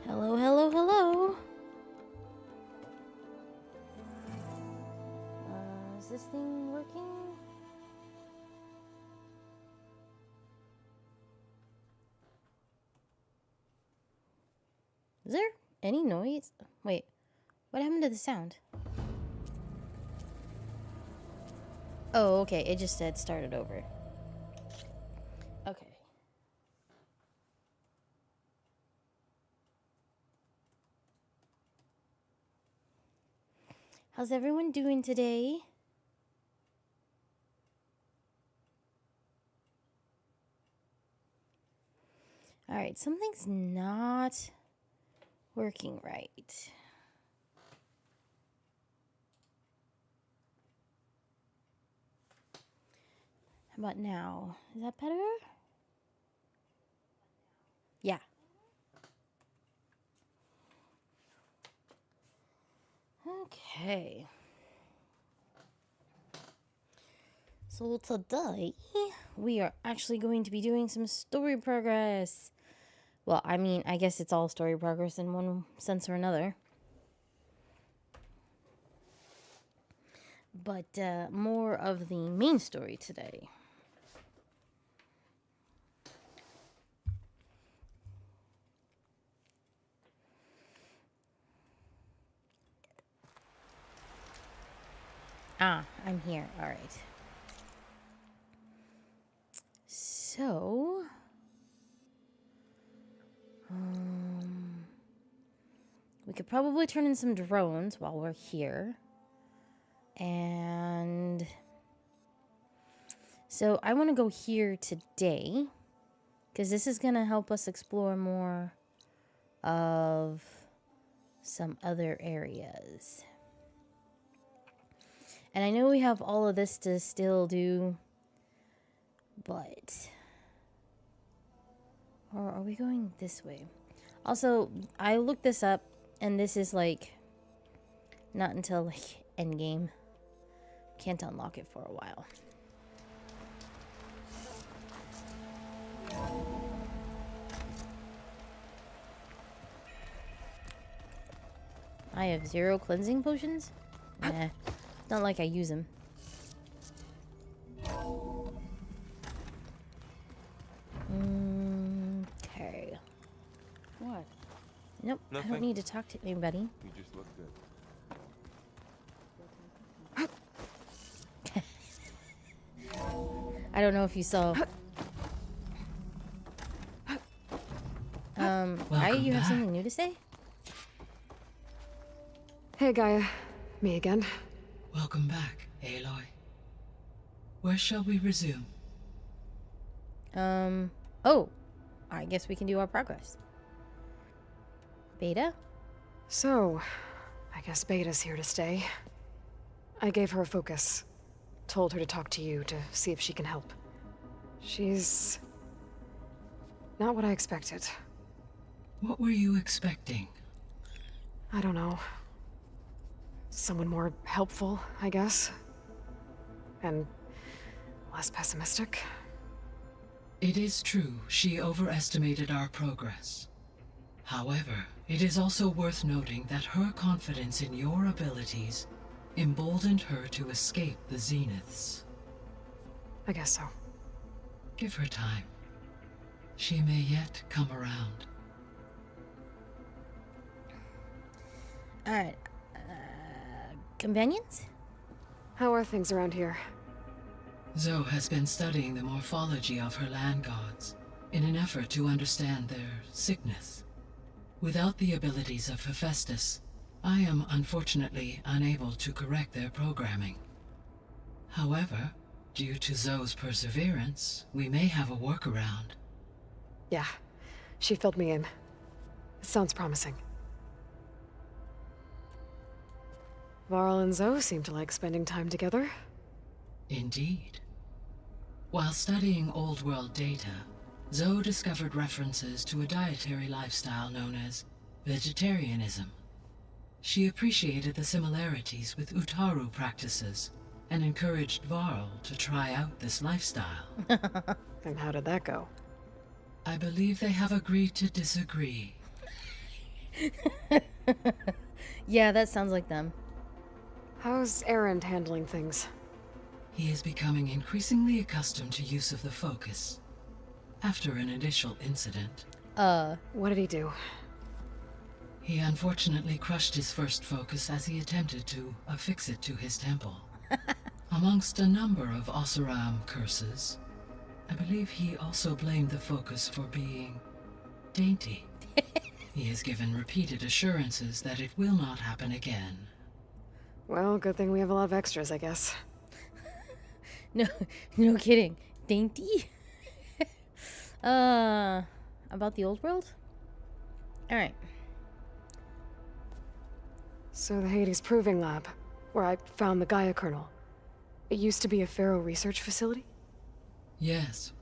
Hello, hello, hello. Is this thing working? Is there any noise? Wait, what happened to the sound? Oh, okay, it just said started over. Okay. How's everyone doing today? All right, something's not working right. How about now? Is that better? Yeah. Okay. So today, we are actually going to be doing some story progress. Well, I mean, I guess it's all story progress in one sense or another. But more of the main story today. Ah, I'm here. All right. So, we could probably turn in some drones while we're here. And so I want to go here today because this is going to help us explore more of some other areas. And I know we have all of this to still do, but... Or are we going this way? Also, I looked this up, and this is, like, not until, like, endgame. Can't unlock it for a while. I have 0 cleansing potions? Nah, not like I use them. Okay. What? Nope, Nothing. I don't need to talk to anybody. You just look good. I don't know if you saw. You have something new to say? Hey, Gaia. Me again. Welcome back, Aloy. Where shall we resume? Oh, I guess we can do our progress. Beta? So, I guess Beta's here to stay. I gave her a focus. Told her to talk to you to see if she can help. She's... not what I expected. What were you expecting? I don't know. Someone more helpful, I guess. And less pessimistic. It is true she overestimated our progress. However, it is also worth noting that her confidence in your abilities emboldened her to escape the Zeniths. I guess so. Give her time. She may yet come around. Alright. Companions? How are things around here? Zoe has been studying the morphology of her land gods in an effort to understand their sickness. Without the abilities of Hephaestus, I am unfortunately unable to correct their programming. However, due to Zoe's perseverance, we may have a workaround. Yeah, she filled me in. It sounds promising. Varl and Zoe seem to like spending time together. Indeed. While studying Old World data, Zoe discovered references to a dietary lifestyle known as vegetarianism. She appreciated the similarities with Utaru practices and encouraged Varl to try out this lifestyle. And how did that go? I believe they have agreed to disagree. Yeah, that sounds like them. How's Erend handling things? He is becoming increasingly accustomed to use of the focus. After an initial incident, What did he do? he unfortunately crushed his first focus as he attempted to affix it to his temple. Amongst a number of Oseram curses, I believe he also blamed the focus for being dainty. He has given repeated assurances that it will not happen again. Well, good thing we have a lot of extras, I guess. No, no kidding. Dainty? About the old world? Alright. So the Hades Proving Lab, where I found the Gaia kernel. It used to be a Pharaoh research facility? Yes.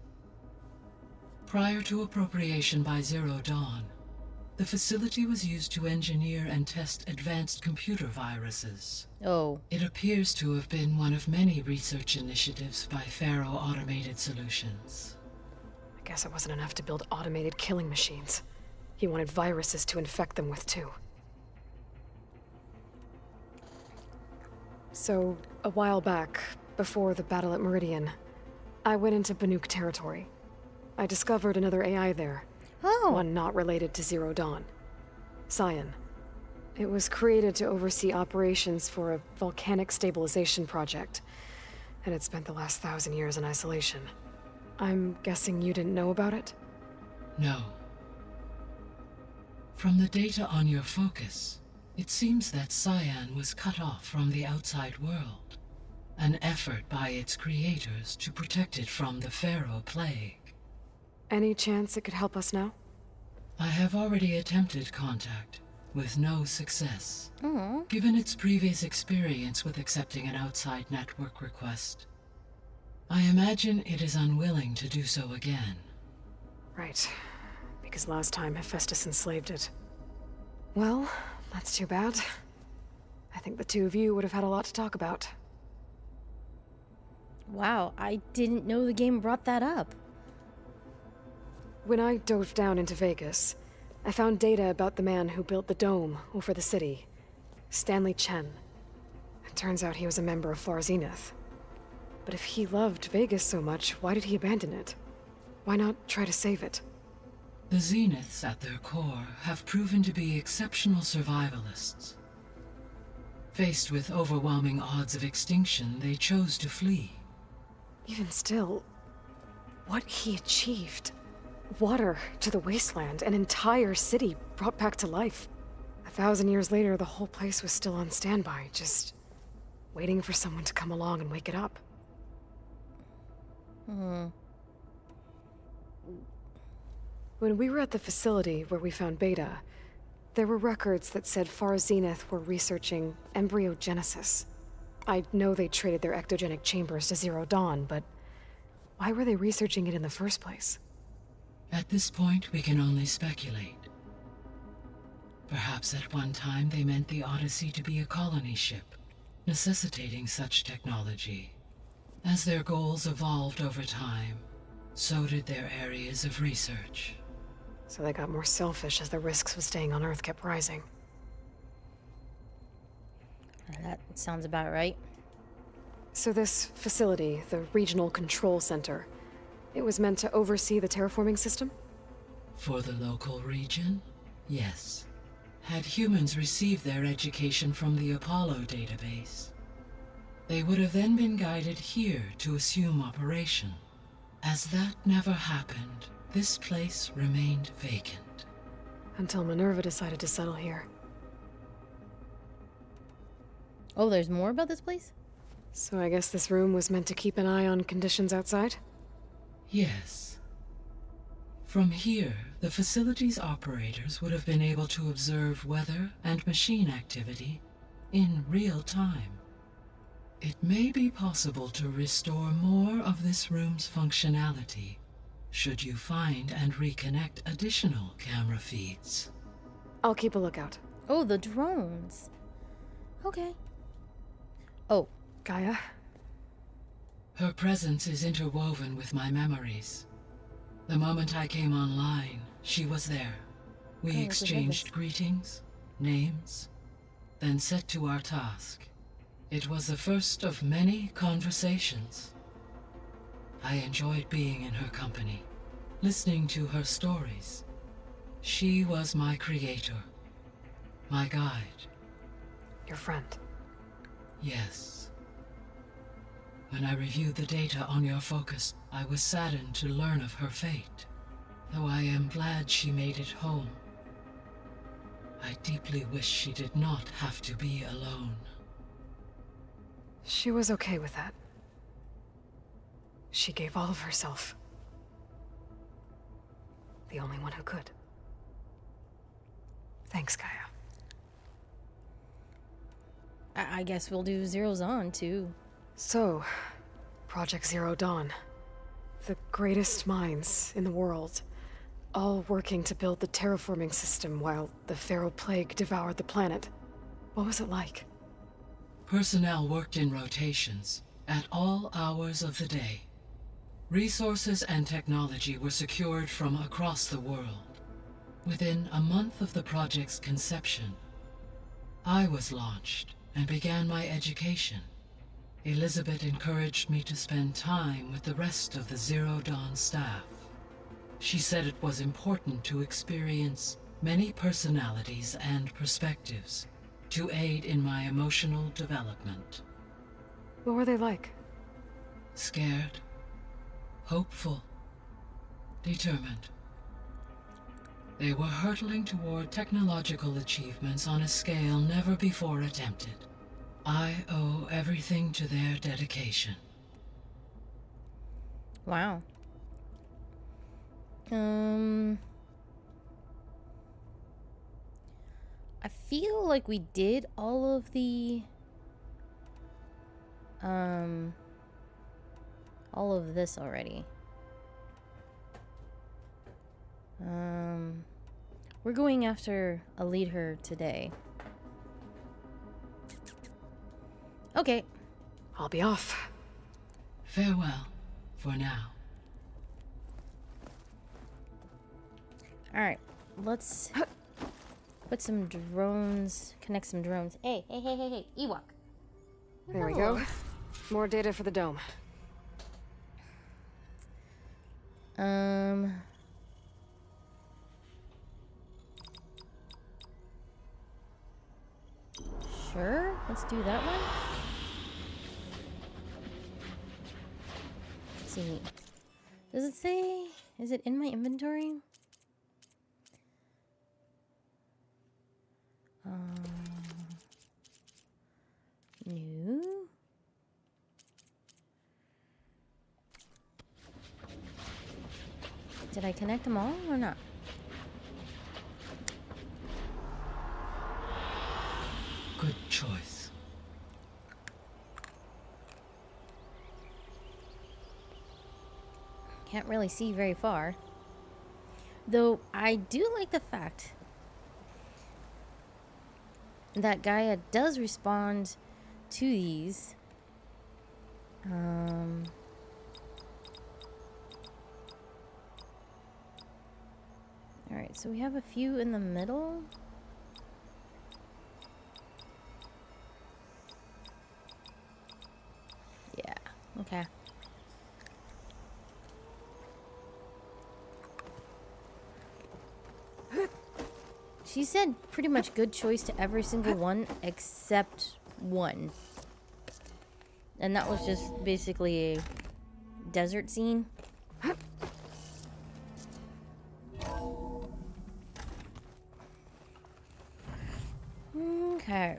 Prior to appropriation by Zero Dawn, the facility was used to engineer and test advanced computer viruses. Oh. It appears to have been one of many research initiatives by Pharaoh Automated Solutions. I guess it wasn't enough to build automated killing machines. He wanted viruses to infect them with, too. So, a while back, before the battle at Meridian, I went into Banuk territory. I discovered another AI there. Oh. One not related to Zero Dawn. Cyan. It was created to oversee operations for a volcanic stabilization project, and it spent the last 1,000 years in isolation. I'm guessing you didn't know about it? No. From the data on your focus, it seems that Cyan was cut off from the outside world. An effort by its creators to protect it from the Pharaoh plague. Any chance it could help us now? I have already attempted contact, with no success. Aw. Given its previous experience with accepting an outside network request, I imagine it is unwilling to do so again. Right. Because last time Hephaestus enslaved it. Well, that's too bad. I think the two of you would have had a lot to talk about. Wow, I didn't know the game brought that up. When I dove down into Vegas, I found data about the man who built the dome over the city. Stanley Chen. It turns out he was a member of Far Zenith. But if he loved Vegas so much, why did he abandon it? Why not try to save it? The Zeniths at their core have proven to be exceptional survivalists. Faced with overwhelming odds of extinction, they chose to flee. Even still, what he achieved. Water to the wasteland, an entire city brought back to life. 1,000 years later, the whole place was still on standby, just waiting for someone to come along and wake it up. When we were at the facility where we found Beta, there were records that said Far Zenith were researching embryogenesis. I know they traded their ectogenic chambers to Zero Dawn, but why were they researching it in the first place? At this point, we can only speculate. Perhaps at one time they meant the Odyssey to be a colony ship, necessitating such technology. As their goals evolved over time, so did their areas of research. So they got more selfish as the risks of staying on Earth kept rising. That sounds about right. So this facility, the Regional Control Center, it was meant to oversee the terraforming system? For the local region, yes. Had humans received their education from the Apollo database, they would have then been guided here to assume operation. As that never happened, this place remained vacant. Until Minerva decided to settle here. Oh, there's more about this place? So I guess this room was meant to keep an eye on conditions outside? Yes. From here, the facility's operators would have been able to observe weather and machine activity in real time. It may be possible to restore more of this room's functionality, should you find and reconnect additional camera feeds. I'll keep a lookout. Oh, the drones. Okay. Oh, Gaia? Her presence is interwoven with my memories. The moment I came online, she was there, We Oh, exchanged greetings, names, then set to our task. It was the first of many conversations. I enjoyed being in her company, listening to her stories. She was my creator, my guide. Your friend. Yes. When I reviewed the data on your focus, I was saddened to learn of her fate. Though I am glad she made it home. I deeply wish she did not have to be alone. She was okay with that. She gave all of herself. The only one who could. Thanks, Gaia. I guess we'll do Zero's on too. So, Project Zero Dawn. The greatest minds in the world. All working to build the terraforming system while the Pharaoh Plague devoured the planet. What was it like? Personnel worked in rotations, at all hours of the day. Resources and technology were secured from across the world. Within a month of the project's conception, I was launched and began my education. Elizabeth encouraged me to spend time with the rest of the Zero Dawn staff. She said it was important to experience many personalities and perspectives to aid in my emotional development. What were they like? Scared, hopeful, determined. They were hurtling toward technological achievements on a scale never before attempted. I owe everything to their dedication. Wow. I feel like we did all of the all of this already. We're going after a leader today. Okay. I'll be off. Farewell, for now. Alright, let's put some drones, connect some drones. Hey, Ewok. There we go. More data for the dome. Sure, let's do that one. Let's see. Does it say, is it in my inventory? No. Did I connect them all or not? Good choice. Can't really see very far. Though I do like the fact that Gaia does respond to these. Alright, so we have a few in the middle. Yeah, okay. She said pretty much good choice to every single one except one. And that was just basically a desert scene. Okay.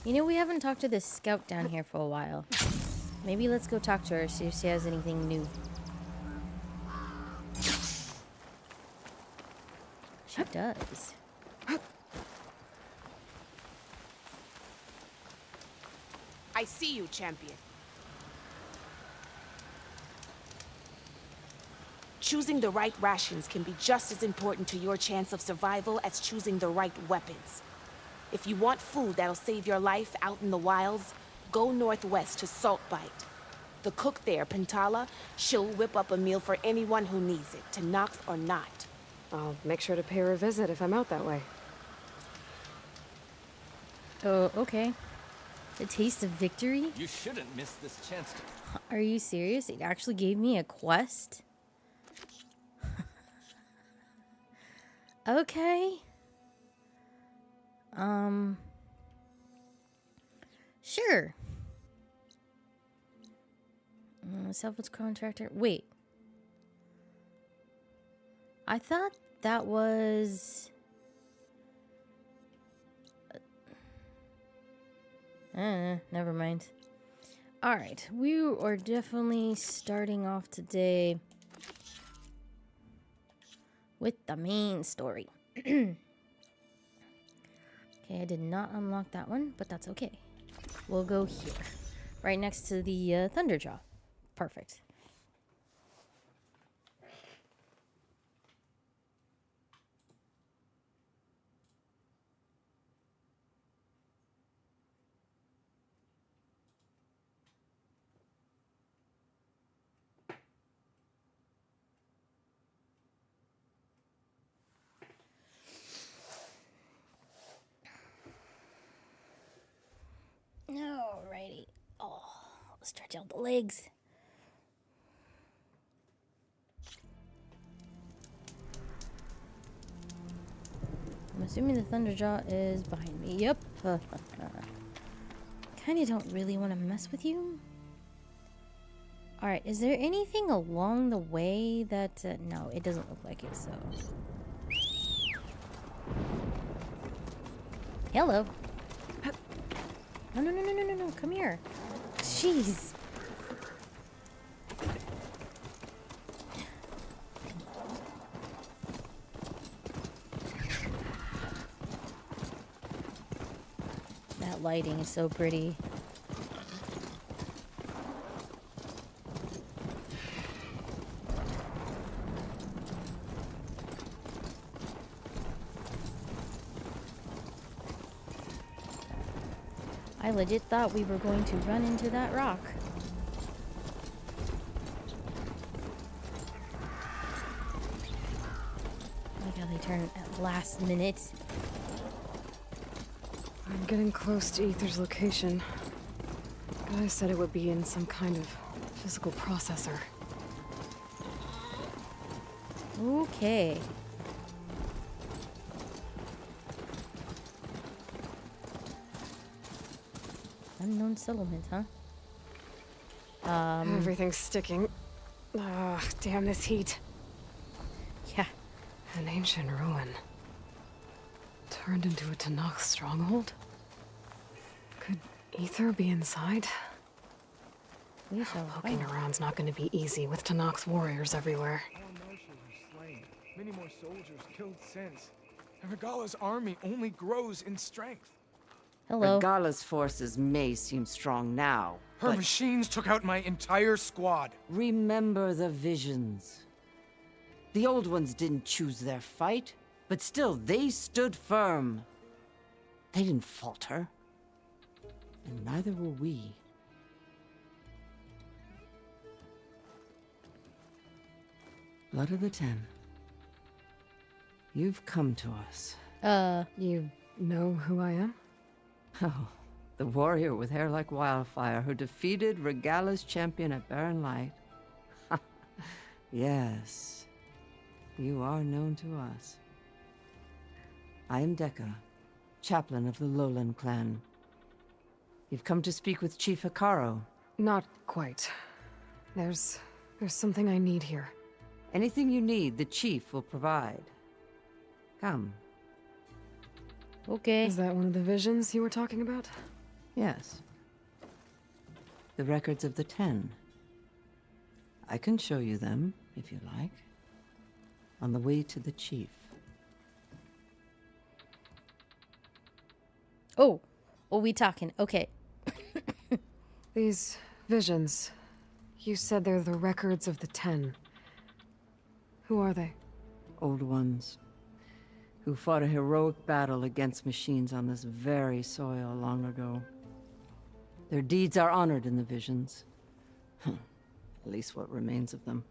You know, we haven't talked to this scout down here for a while. Maybe let's go talk to her, see if she has anything new. She does. I see you, champion. Choosing the right rations can be just as important to your chance of survival as choosing the right weapons. If you want food that'll save your life out in the wilds, go northwest to Saltbite. The cook there, Pintala, she'll whip up a meal for anyone who needs it, to Nox or not. I'll make sure to pay her a visit if I'm out that way. Oh, okay. The taste of victory? You shouldn't miss this chance to... Are you serious? It actually gave me a quest? Okay. Sure. Salvage contractor. Wait. I thought that was... never mind. Alright, we are definitely starting off today with the main story. Okay, I did not unlock that one, but that's okay. We'll go here. Right next to the Thunderjaw. Perfect. Alrighty. Oh, let's stretch out the legs. I'm assuming the Thunderjaw is behind me. Yep. Kinda don't really want to mess with you. Alright, is there anything along the way that... no, it doesn't look like it, so... Hello. No, come here. Jeez. That lighting is so pretty. I legit thought we were going to run into that rock. Like how they turn at last minute. I'm getting close to Aether's location. Guy said it would be in some kind of physical processor. Okay. Unknown settlement, huh? Everything's sticking. Ugh, damn this heat. Yeah. An ancient ruin. Turned into a Tenakth stronghold? Could Aether be inside? We shall Poking find. around's not going to be easy with Tenakth's warriors everywhere. More marshals are slain. Many more soldiers killed since. And Regala's army only grows in strength. Hello. Regala's forces may seem strong now, Her but machines took out my entire squad. remember the visions. The old ones didn't choose their fight, but still they stood firm. They didn't falter. And neither will we. Blood of the Ten. You've come to us. You know who I am? Oh, the warrior with hair like wildfire who defeated Regala's champion at Barren Light. Yes, you are known to us. I am Dekka, chaplain of the Lowland clan. You've come to speak with Chief Hikaru. Not quite. There's something I need here. Anything you need, the chief will provide. Come. Okay. Is that one of the visions you were talking about? Yes. The records of the Ten. I can show you them, if you like. On the way to the chief. Oh, we talking? Okay. These visions. You said they're the records of the Ten. Who are they? Old Ones, who fought a heroic battle against machines on this very soil long ago. Their deeds are honored in the visions. At least what remains of them.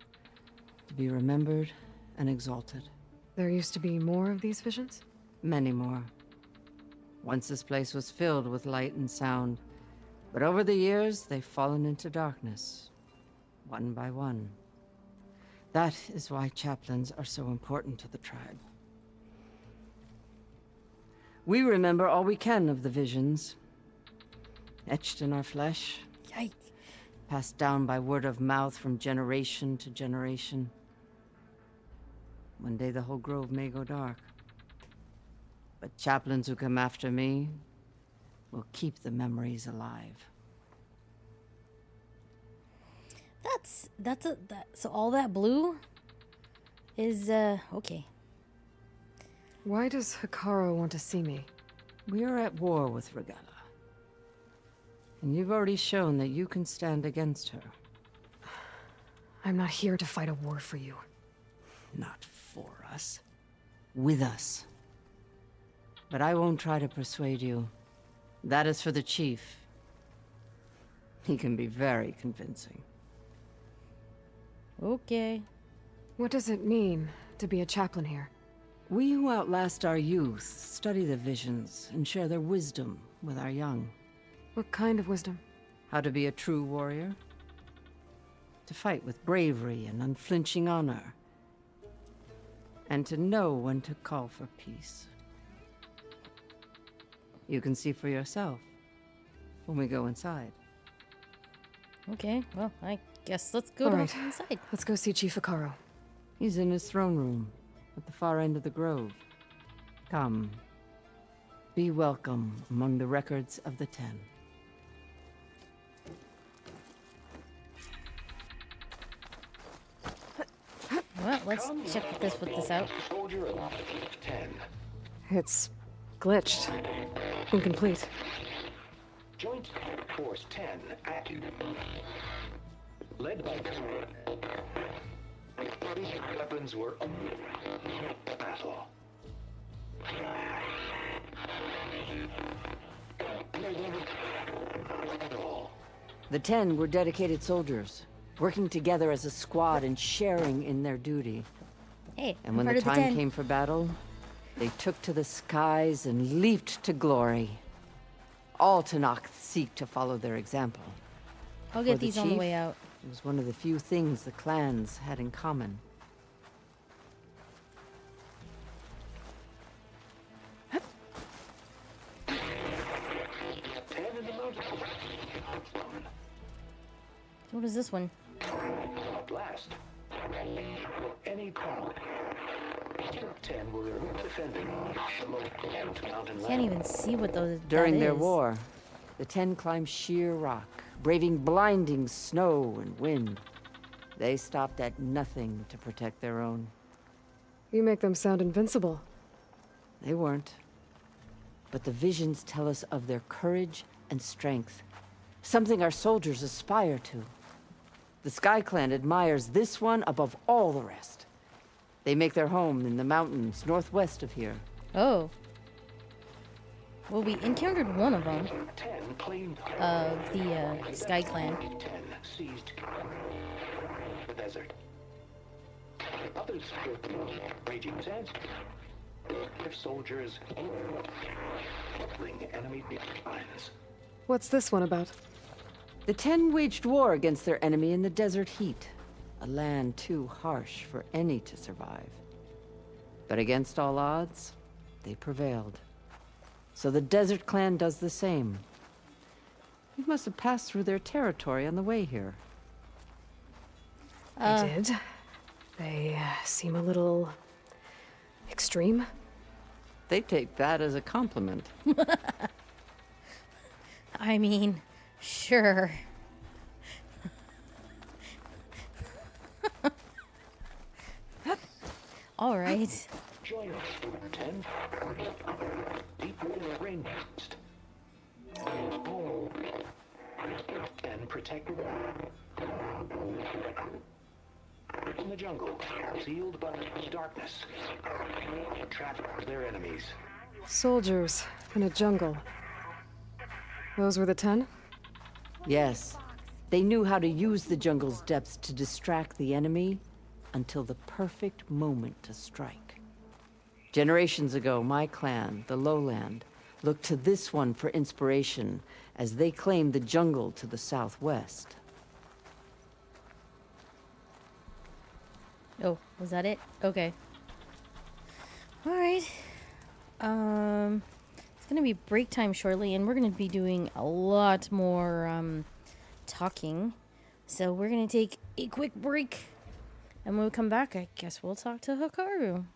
To be remembered and exalted. There used to be more of these visions? Many more. Once this place was filled with light and sound, but over the years they've fallen into darkness, one by one. That is why chaplains are so important to the tribe. We remember all we can of the visions, etched in our flesh, Yikes. passed down by word of mouth from generation to generation. One day the whole grove may go dark. But chaplains who come after me will keep the memories alive. So all that blue is, okay. Why does Hekarro want to see me? We are at war with Regalla. And you've already shown that you can stand against her. I'm not here to fight a war for you. Not for us. With us. But I won't try to persuade you. That is for the chief. He can be very convincing. Okay. What does it mean to be a chaplain here? We who outlast our youth study the visions and share their wisdom with our young. What kind of wisdom? How to be a true warrior. To fight with bravery and unflinching honor. And to know when to call for peace. You can see for yourself when we go inside. Okay, well, I guess let's go All to right. inside. Let's go see Chief Hekarro. He's in his throne room at the far end of the grove. Come. Be welcome among the records of the Ten. Well, let's check this out. Soldier of 10. It's glitched. Incomplete. Joint Force 10 active. Led by weapons were battle. The Ten were dedicated soldiers, working together as a squad and sharing in their duty. Hey, And I'm when part the of the time 10. came for battle, they took to the skies and leaped to glory. All Tenakth seek to follow their example. I'll For get the these on the chief, way out. It was one of the few things the clans had in common. What is this one? Blast. Any problem. 10 were defending the mountain Can't even see what those. During that their is. war, the Ten climbed sheer rock, braving blinding snow and wind. They stopped at nothing to protect their own. You make them sound invincible. They weren't. But the visions tell us of their courage and strength, something our soldiers aspire to. The Sky Clan admires this one above all the rest. They make their home in the mountains northwest of here. Oh. Well, we encountered one of them. 10 claimed Of the Sky Clan. 10 seized the desert. Others raging sands. Their soldiers crippling enemy lines. What's this one about? The Ten waged war against their enemy in the desert heat, a land too harsh for any to survive. But against all odds, they prevailed. So the Desert Clan does the same. You must have passed through their territory on the way here. I did. They seem a little extreme. They take that as a compliment. I mean, sure. All right. Join us, 10. Deeply in the rainforest. And protected. in the jungle, sealed but darkness. Trap their enemies. Soldiers in a jungle. Those were the 10? Yes. They knew how to use the jungle's depths to distract the enemy until the perfect moment to strike. Generations ago, my clan, the Lowland, looked to this one for inspiration as they claimed the jungle to the southwest. Oh, was that it? Okay. Alright. It's gonna be break time shortly, and we're gonna be doing a lot more, talking. So we're gonna take a quick break. And when we come back, I guess we'll talk to Hikaru.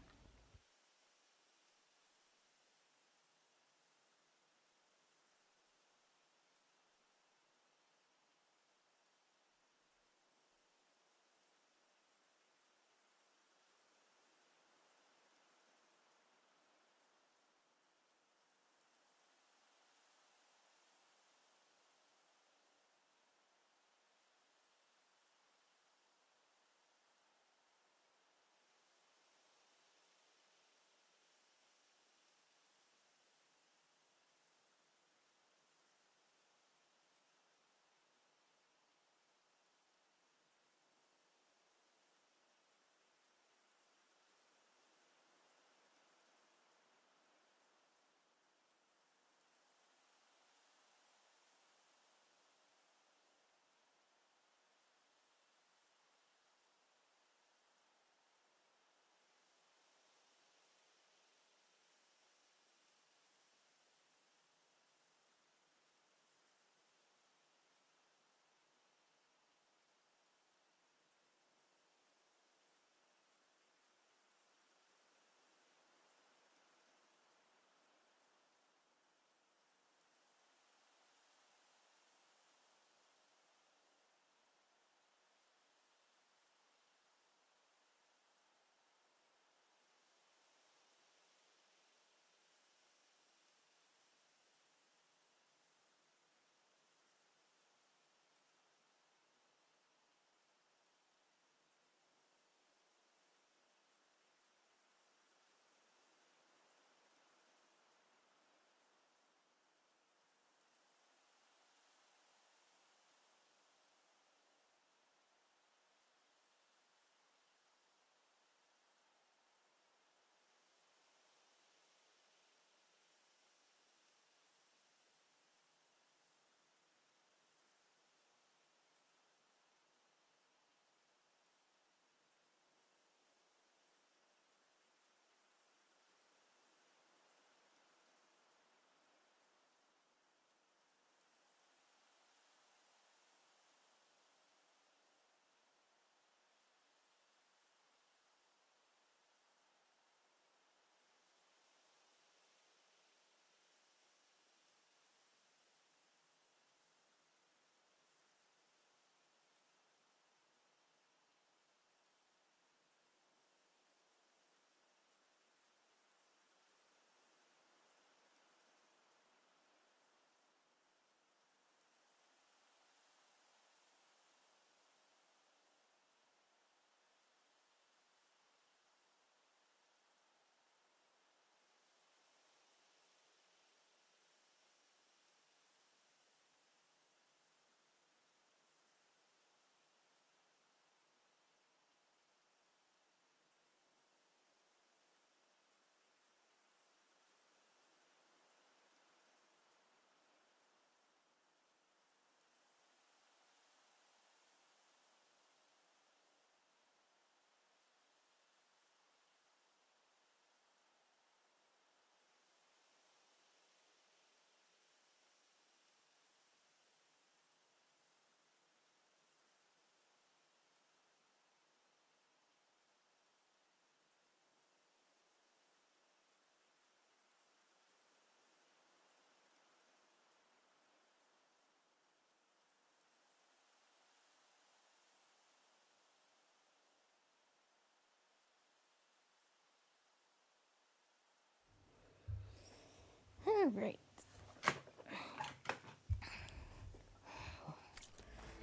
Alright.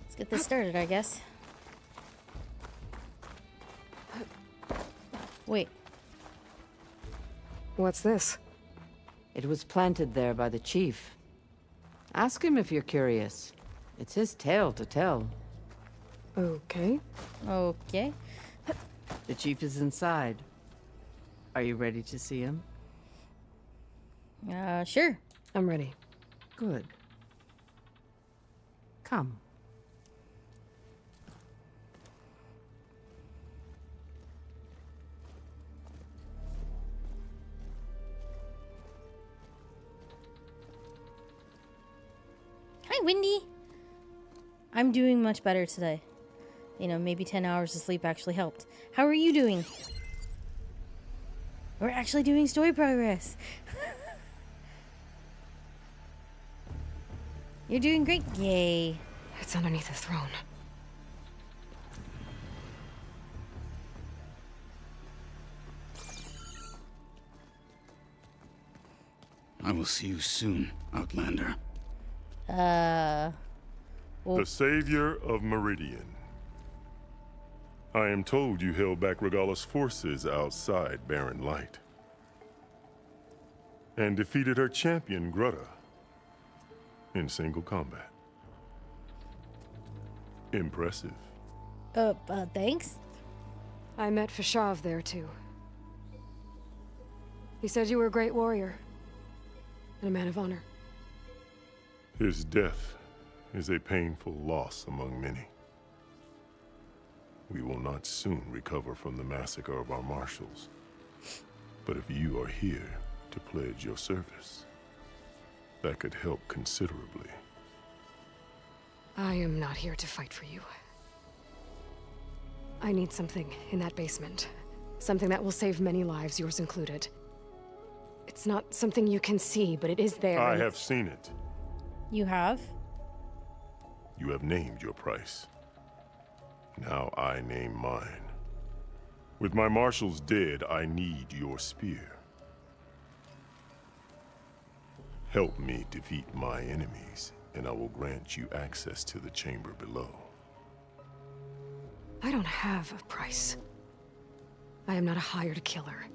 Let's get this started, I guess. Wait. What's this? It was planted there by the chief. Ask him if you're curious. It's his tale to tell. Okay. Okay. The chief is inside. Are you ready to see him? Sure. I'm ready. Good. Come. Hi, Wendy. I'm doing much better today. You know, maybe 10 hours of sleep actually helped. How are you doing? We're actually doing story progress. You're doing great. Yay. It's underneath the throne. I will see you soon, Outlander. Well, The savior of Meridian. I am told you held back Regalla's forces outside Barren Light. And defeated her champion, Grutta, in single combat. Impressive. Thanks. I met Fashav there, too. He said you were a great warrior. And a man of honor. His death is a painful loss among many. We will not soon recover from the massacre of our marshals. But if you are here to pledge your service, that could help considerably. I am not here to fight for you. I need something in that basement. Something that will save many lives, yours included. It's not something you can see, but it is there. I have seen it. You have? You have named your price. Now I name mine. With my marshals dead, I need your spear. Help me defeat my enemies, and I will grant you access to the chamber below. I don't have a price. I am not a hired killer.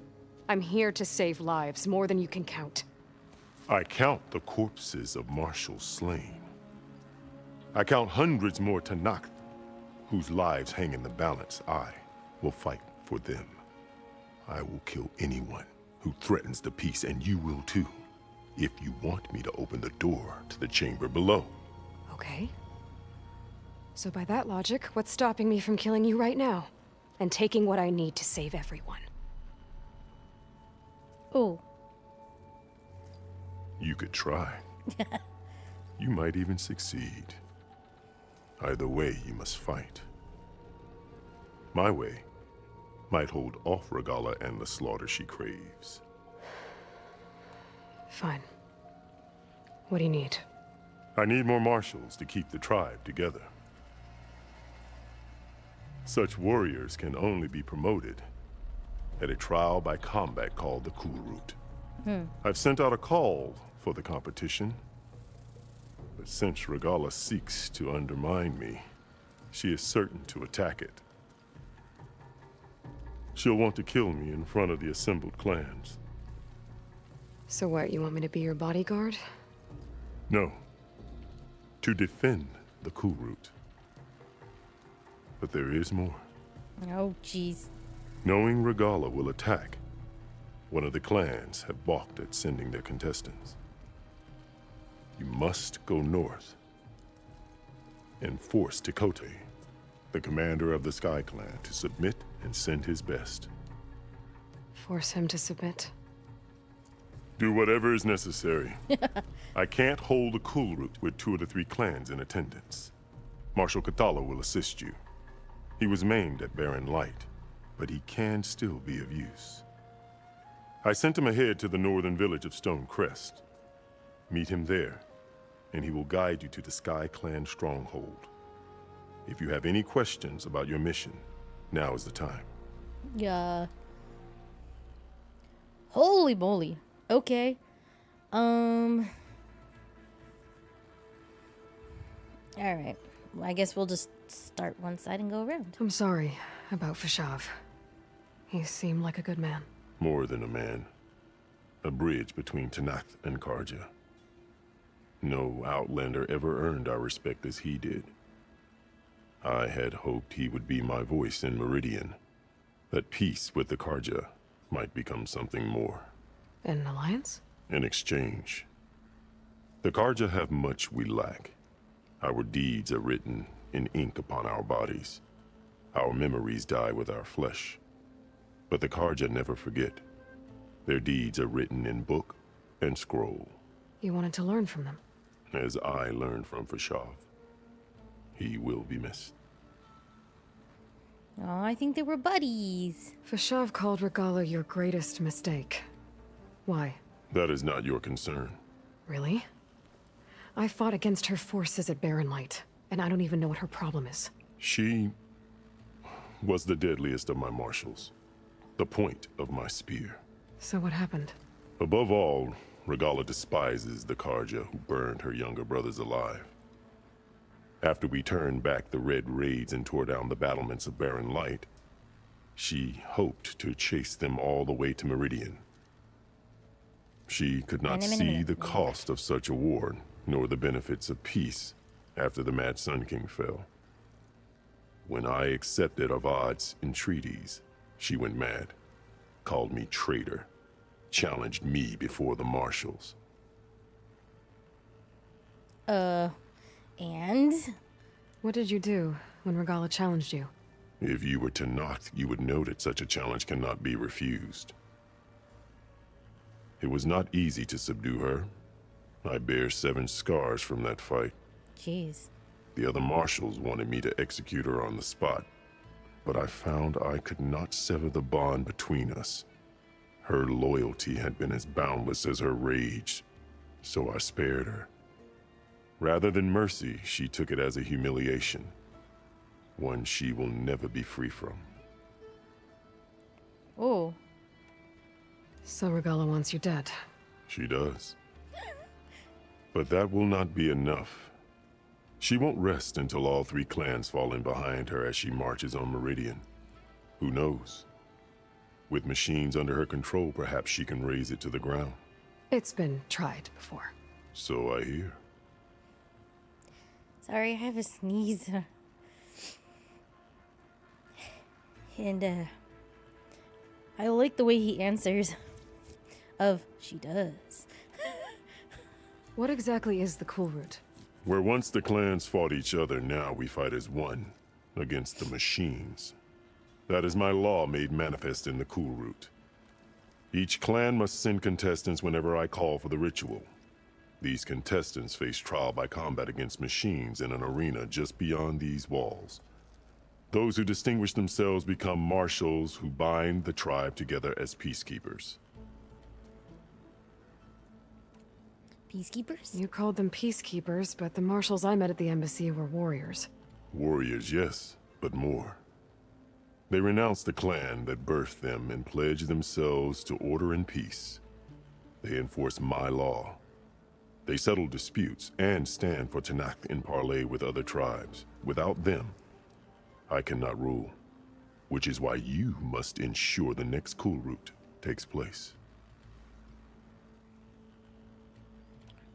I'm here to save lives, more than you can count. I count the corpses of marshals slain. I count hundreds more Tanakh, whose lives hang in the balance. I will fight for them. I will kill anyone who threatens the peace, and you will too, if you want me to open the door to the chamber below. Okay. So by that logic, what's stopping me from killing you right now? And taking what I need to save everyone? Oh. You could try. You might even succeed. Either way, you must fight. My way might hold off Regalla and the slaughter she craves. Fine. What do you need? I need more marshals to keep the tribe together. Such warriors can only be promoted at a trial by combat called the Kulrut. I've sent out a call for the competition, but since Regalla seeks to undermine me, she is certain to attack it. She'll want to kill me in front of the assembled clans. So what, you want me to be your bodyguard? No, to defend the Kulrut. But there is more. Oh, jeez. Knowing Regalla will attack, one of the clans have balked at sending their contestants. You must go north and force Tekote, the commander of the Sky Clan, to submit and send his best. Force him to submit? Do whatever is necessary. I can't hold a Kulrut with 2 of the 3 clans in attendance. Marshal Kathala will assist you. He was maimed at Barren Light, but he can still be of use. I sent him ahead to the northern village of Stone Crest. Meet him there, and he will guide you to the Sky Clan stronghold. If you have any questions about your mission, now is the time. Yeah. Holy moly. Okay. Alright. I guess we'll just start one side and go around. I'm sorry about Fashav. He seemed like a good man. More than a man. A bridge between Tenakth and Karja. No Outlander ever earned our respect as he did. I had hoped he would be my voice in Meridian. That peace with the Karja might become something more. An alliance? In exchange. The Karja have much we lack. Our deeds are written in ink upon our bodies. Our memories die with our flesh. But the Karja never forget. Their deeds are written in book and scroll. You wanted to learn from them? As I learned from Fashav. He will be missed. Oh, I think they were buddies. Fashav called Regalla your greatest mistake. Why? That is not your concern. Really? I fought against her forces at Barren Light, and I don't even know what her problem is. She was the deadliest of my marshals. The point of my spear. So what happened? Above all, Regalla despises the Karja who burned her younger brothers alive. After we turned back the Red Raids and tore down the battlements of Barren Light, she hoped to chase them all the way to Meridian. She could not see the cost of such a war, nor the benefits of peace after the Mad Sun King fell. When I accepted Avad's entreaties, she went mad, called me traitor, challenged me before the marshals. And? What did you do when Regalla challenged you? If you were Tenakth, you would know that such a challenge cannot be refused. It was not easy to subdue her. I bear 7 scars from that fight. Jeez. The other marshals wanted me to execute her on the spot, but I found I could not sever the bond between us. Her loyalty had been as boundless as her rage, so I spared her. Rather than mercy, she took it as a humiliation, one she will never be free from. Oh. So Regalla wants you dead. She does. But that will not be enough. She won't rest until all 3 clans fall in behind her as she marches on Meridian. Who knows? With machines under her control, perhaps she can raze it to the ground. It's been tried before. So I hear. Sorry, I have a sneeze. And, I like the way he answers. She does. What exactly is the Cool Route? Where once the clans fought each other, now we fight as one, against the machines. That is my law made manifest in the Cool Route. Each clan must send contestants whenever I call for the ritual. These contestants face trial by combat against machines in an arena just beyond these walls. Those who distinguish themselves become marshals who bind the tribe together as peacekeepers. Peacekeepers? You called them peacekeepers, but the marshals I met at the embassy were warriors. Warriors, yes, but more. They renounce the clan that birthed them and pledge themselves to order and peace. They enforce my law. They settle disputes and stand for Tenakth in parley with other tribes. Without them, I cannot rule. Which is why you must ensure the next Cool Route takes place.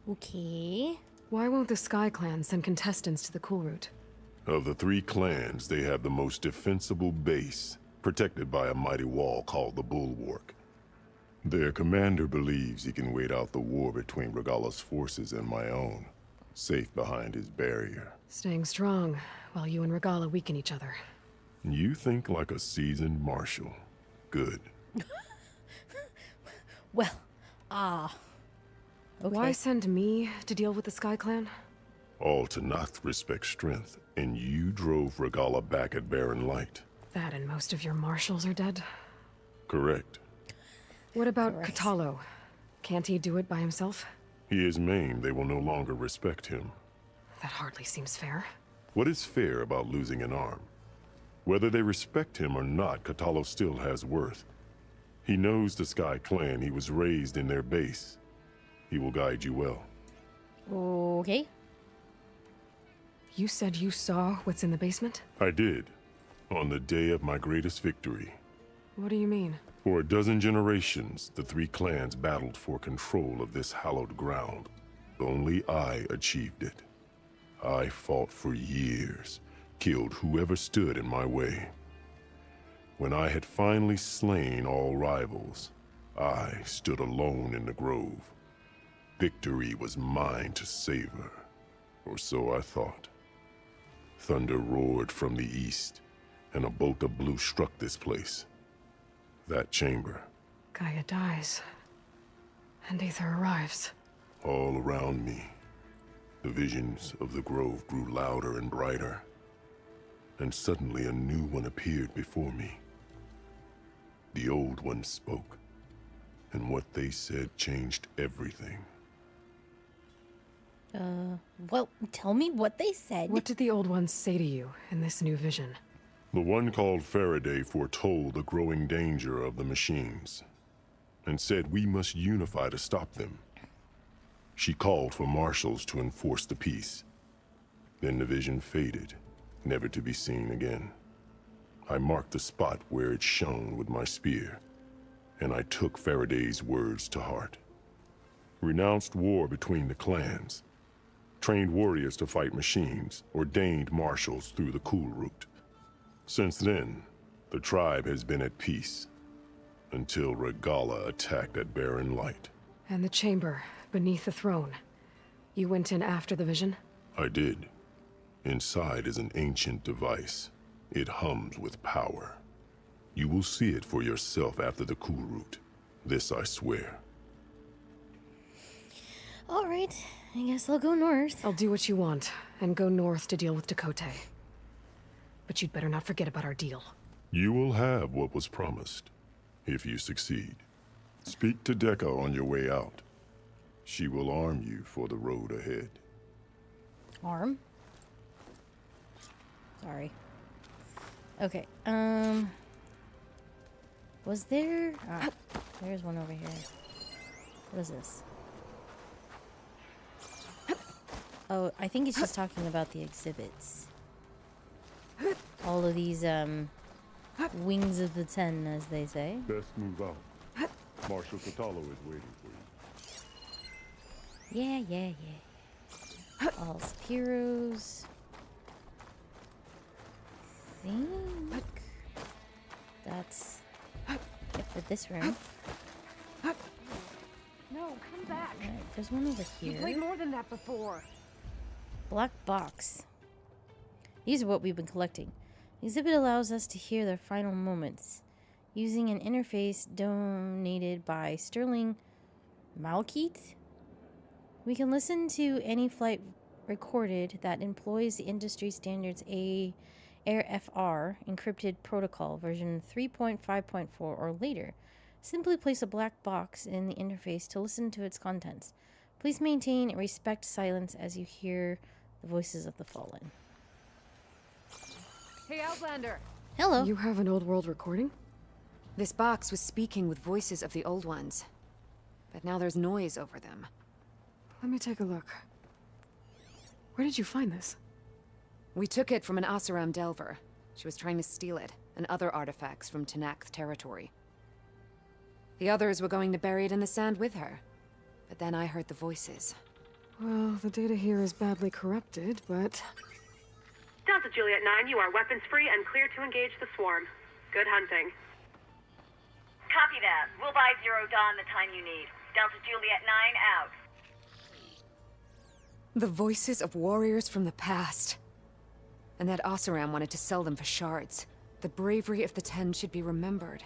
Okay. Why won't the Sky Clan send contestants to the Cool Route? Of the 3 clans, they have the most defensible base, protected by a mighty wall called the Bulwark. Their commander believes he can wait out the war between Regalla's forces and my own, safe behind his barrier. Staying strong, while you and Regalla weaken each other. You think like a seasoned marshal. Good. Well, okay. Why send me to deal with the Sky Clan? All Tenakth respect strength, and you drove Regalla back at Barren Light. That and most of your marshals are dead? Correct. What about Kotallo? Can't he do it by himself? He is maimed. They will no longer respect him. That hardly seems fair. What is fair about losing an arm? Whether they respect him or not, Kotallo still has worth. He knows the Sky Clan. He was raised in their base. He will guide you well. Okay. You said you saw what's in the basement? I did, on the day of my greatest victory. What do you mean? For a dozen generations, the three clans battled for control of this hallowed ground. Only I achieved it. I fought for years, killed whoever stood in my way. When I had finally slain all rivals, I stood alone in the grove. Victory was mine to savor, or so I thought. Thunder roared from the east, and a bolt of blue struck this place. That chamber. Gaia dies. And Aether arrives. All around me, the visions of the grove grew louder and brighter, and suddenly a new one appeared before me. The old one spoke, and what they said changed everything. Well, tell me what they said. What did the old ones say to you in this new vision? The one called Faraday foretold the growing danger of the machines, and said we must unify to stop them. She called for marshals to enforce the peace. Then the vision faded, never to be seen again. I marked the spot where it shone with my spear, and I took Faraday's words to heart. Renounced war between the clans, trained warriors to fight machines, ordained marshals through the cool route. Since then, the tribe has been at peace, until Regalla attacked at Barren Light. And the chamber, beneath the throne. You went in after the vision? I did. Inside is an ancient device. It hums with power. You will see it for yourself after the cool route. This I swear. All right, I guess I'll go north. I'll do what you want, and go north to deal with Dakota. But you'd better not forget about our deal. You will have what was promised, if you succeed. Speak to Dekka on your way out. She will arm you for the road ahead. Arm? Sorry. Okay, was there... Ah, there's one over here. What is this? Oh, I think it's just talking about the exhibits. All of these, wings of the 10, as they say. Best move out. Marshal Kotallo is waiting for you. Yeah. All heroes. I think that's it for this room. No, come back. Alright, there's one over here. You played more than that before. Black box. These are what we've been collecting. The exhibit allows us to hear their final moments using an interface donated by Sterling Malkeet. We can listen to any flight recorded that employs the industry standards AirFR encrypted protocol version 3.5.4 or later. Simply place a black box in the interface to listen to its contents. Please maintain and respect silence as you hear the voices of the fallen. Hey, Outlander! Hello. You have an old world recording? This box was speaking with voices of the old ones. But now there's noise over them. Let me take a look. Where did you find this? We took it from an Oseram Delver. She was trying to steal it, and other artifacts from Tenakth territory. The others were going to bury it in the sand with her. But then I heard the voices. Well, the data here is badly corrupted, but... Delta Juliet 9, you are weapons free and clear to engage the swarm. Good hunting. Copy that. We'll buy Zero Dawn the time you need. Delta Juliet 9 out. The voices of warriors from the past. And that Oseram wanted to sell them for shards. The bravery of the 10 should be remembered.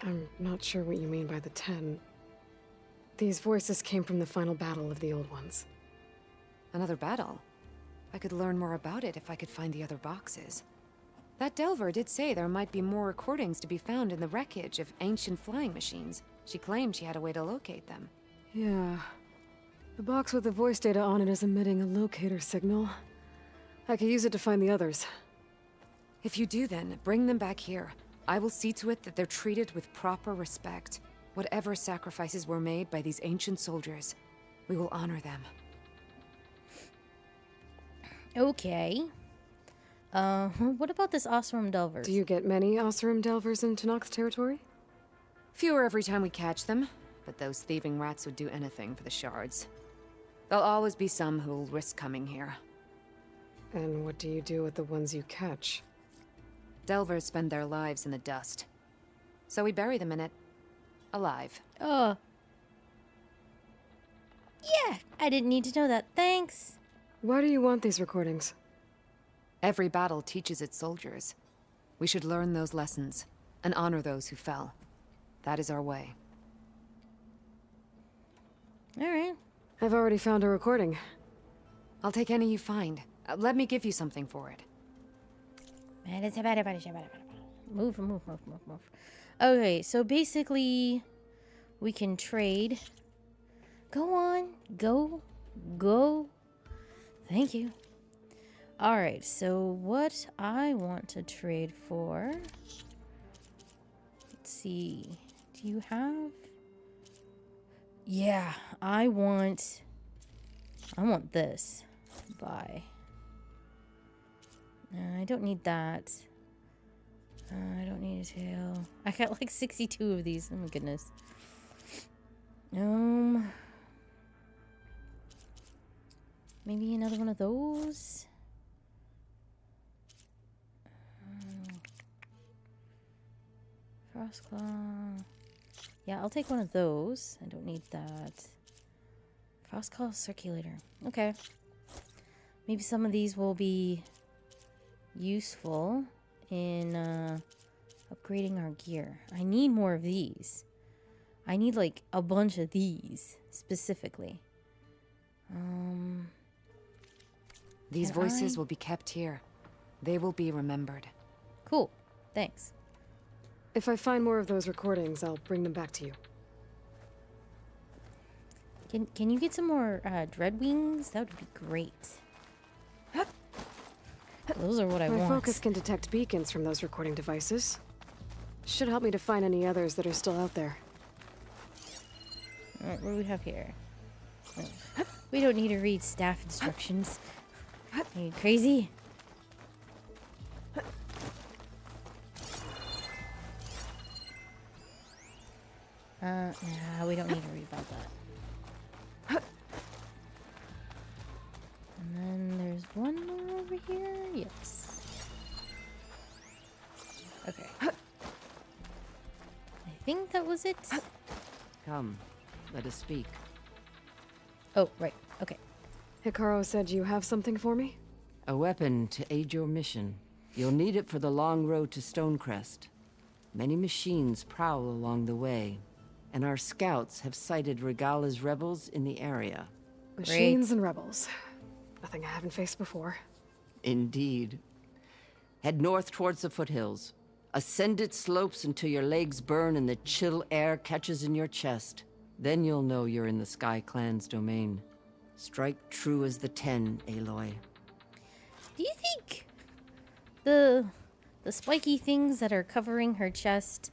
I'm not sure what you mean by the 10. These voices came from the final battle of the Old Ones. Another battle? I could learn more about it if I could find the other boxes. That Delver did say there might be more recordings to be found in the wreckage of ancient flying machines. She claimed she had a way to locate them. Yeah. The box with the voice data on it is emitting a locator signal. I could use it to find the others. If you do then, bring them back here. I will see to it that they're treated with proper respect. Whatever sacrifices were made by these ancient soldiers, we will honor them. Okay. What about this Osram Delvers? Do you get many Osram Delvers in Tennock's territory? Fewer every time we catch them, but those thieving rats would do anything for the shards. There'll always be some who'll risk coming here. And what do you do with the ones you catch? Delvers spend their lives in the dust. So we bury them in it. Alive. Oh. Yeah, I didn't need to know that. Thanks. Why do you want these recordings? Every battle teaches its soldiers. We should learn those lessons, and honor those who fell. That is our way. Alright. I've already found a recording. I'll take any you find. Let me give you something for it. Move. Okay, so basically, we can trade. Go on. Go. Thank you. Alright, so what I want to trade for... Let's see. Do you have... Yeah, I want this. Buy. I don't need that. I don't need a tail. I got like 62 of these. Oh my goodness. Maybe another one of those. Frostclaw. Yeah, I'll take one of those. I don't need that. Frostclaw circulator. Okay. Maybe some of these will be useful in upgrading our gear. I need more of these. I need like a bunch of these specifically. These voices will be kept here. They will be remembered. Cool. Thanks. If I find more of those recordings, I'll bring them back to you. Can you get some more dread wings? That would be great. Those are what I want. My focus can detect beacons from those recording devices. Should help me to find any others that are still out there. Alright, what do we have here? Oh. We don't need to read staff instructions. Are you crazy? Nah, we don't need to read about that. And then there's one more over here. Yes. Okay. I think that was it. Come, let us speak. Oh, right. Okay. Hekarro said you have something for me? A weapon to aid your mission. You'll need it for the long road to Stonecrest. Many machines prowl along the way, and our scouts have sighted Regala's rebels in the area. Machines and rebels. Nothing I haven't faced before. Indeed. Head north towards the foothills. Ascend its slopes until your legs burn and the chill air catches in your chest. Then you'll know you're in the Sky Clan's domain. Strike true as the 10, Aloy. Do you think the spiky things that are covering her chest,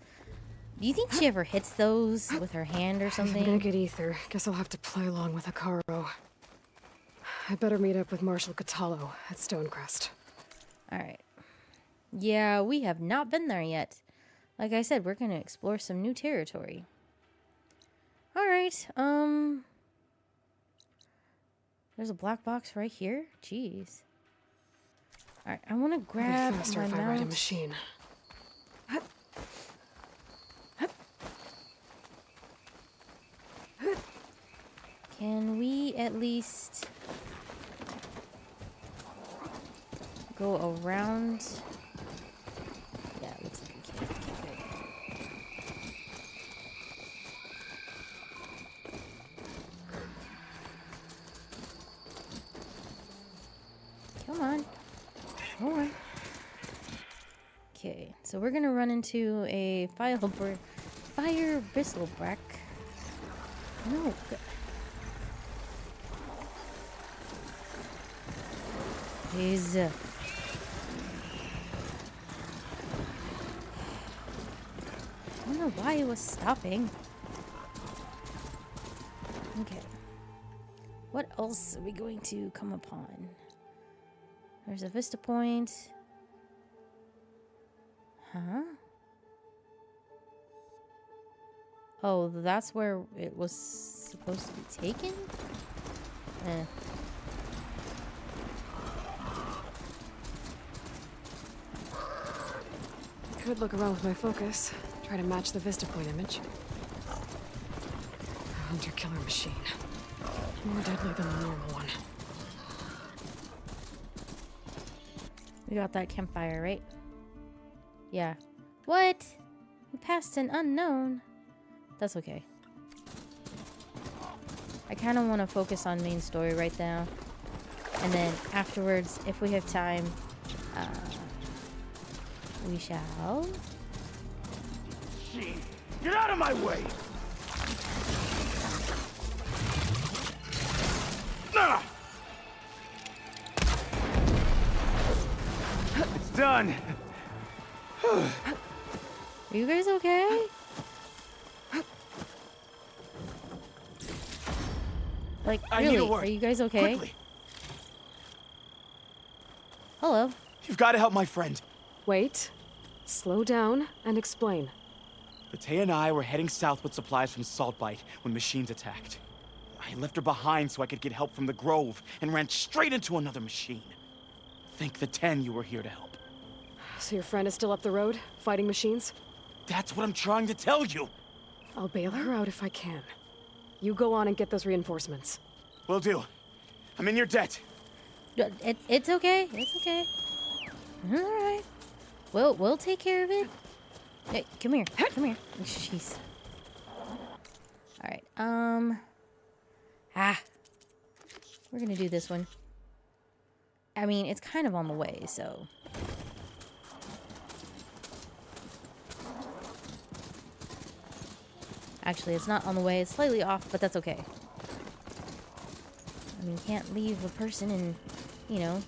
do you think she ever hits those with her hand or something? I'm gonna get ether. Guess I'll have to play along with Hekarro. I better meet up with Marshal Kotallo at Stonecrest. Alright. Yeah, we have not been there yet. Like I said, we're gonna explore some new territory. Alright, there's a black box right here? Jeez. Alright, I wanna grab faster my if I ride a mount. machine. Can we at least go around? Yeah, it looks like we can. Okay, good. Come on. Come on. Okay, so we're gonna run into a fire bristleback. No. Please. I don't know why it was stopping. Okay. What else are we going to come upon? There's a vista point. Huh? Oh, that's where it was supposed to be taken? Eh. Could look around with my focus. Try to match the Vista Point image. A hunter-killer machine. More deadly than the normal one. We got that campfire, right? Yeah. What? We passed an unknown. That's okay. I kind of want to focus on main story right now. And then afterwards, if we have time, we shall. Get out of my way! Ah! It's done. Are you guys okay? Like, I need a really, word. are you guys okay? Quickly. Hello. You've got to help my friend. Wait. Slow down and explain. Batea and I were heading south with supplies from Saltbite when machines attacked. I left her behind so I could get help from the Grove and ran straight into another machine. Thank the 10 you were here to help. So your friend is still up the road, fighting machines? That's what I'm trying to tell you. I'll bail her out if I can. You go on and get those reinforcements. Will do. I'm in your debt. It's okay. It's okay. All right. We'll take care of it. Hey, come here. Come here. Jeez. All right. We're gonna do this one. I mean, it's kind of on the way, so. Actually, it's not on the way. It's slightly off, but that's okay. I mean, you can't leave a person in, you know,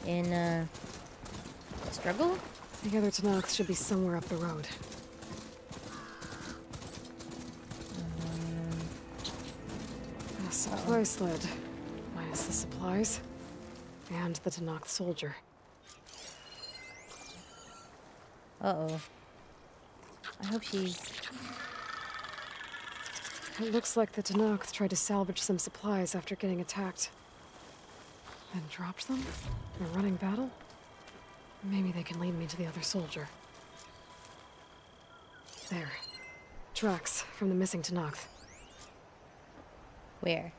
in, struggle? The other Tanakh should be somewhere up the road. A supply sled. Minus the supplies. And the Tanakh soldier. Uh-oh. I hope she's... It looks like the Tanakh tried to salvage some supplies after getting attacked. Then dropped them? In a running battle? Maybe they can lead me to the other soldier. There. Tracks from the missing Tanakh. Where?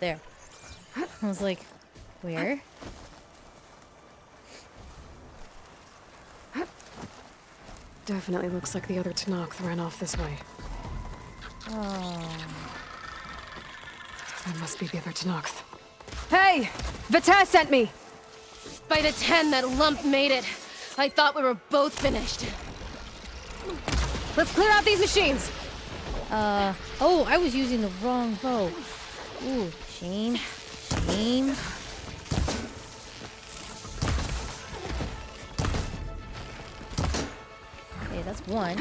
There. I was like, where? Definitely looks like the other Tanakh ran off this way. Oh. That must be the other Tanakh. Hey! Vita sent me! By the 10, that lump made it. I thought we were both finished. Let's clear out these machines! Oh, I was using the wrong bow. Ooh, shame. Shame. Okay, that's one.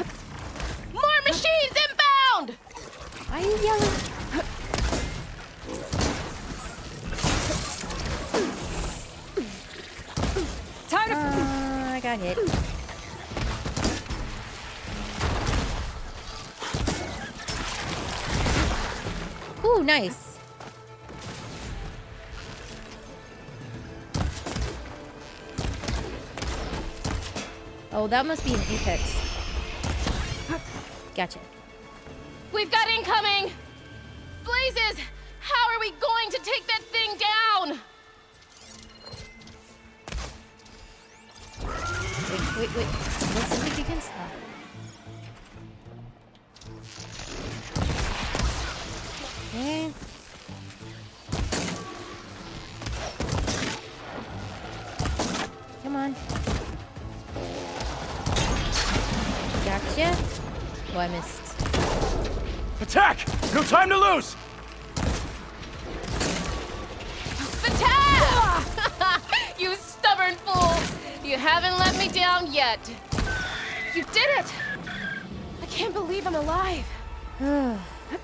More machines inbound! Why are you yelling? I got hit. Ooh, nice. Oh, that must be an Apex. Gotcha. We've got incoming! Blazes! How are we going to take that thing down? Wait. Let's see if we can stop. Okay. Come on. Gotcha. Oh, I missed. Attack! No time to lose! Attack! You stubborn fool! You haven't let me down yet. You did it! I can't believe I'm alive.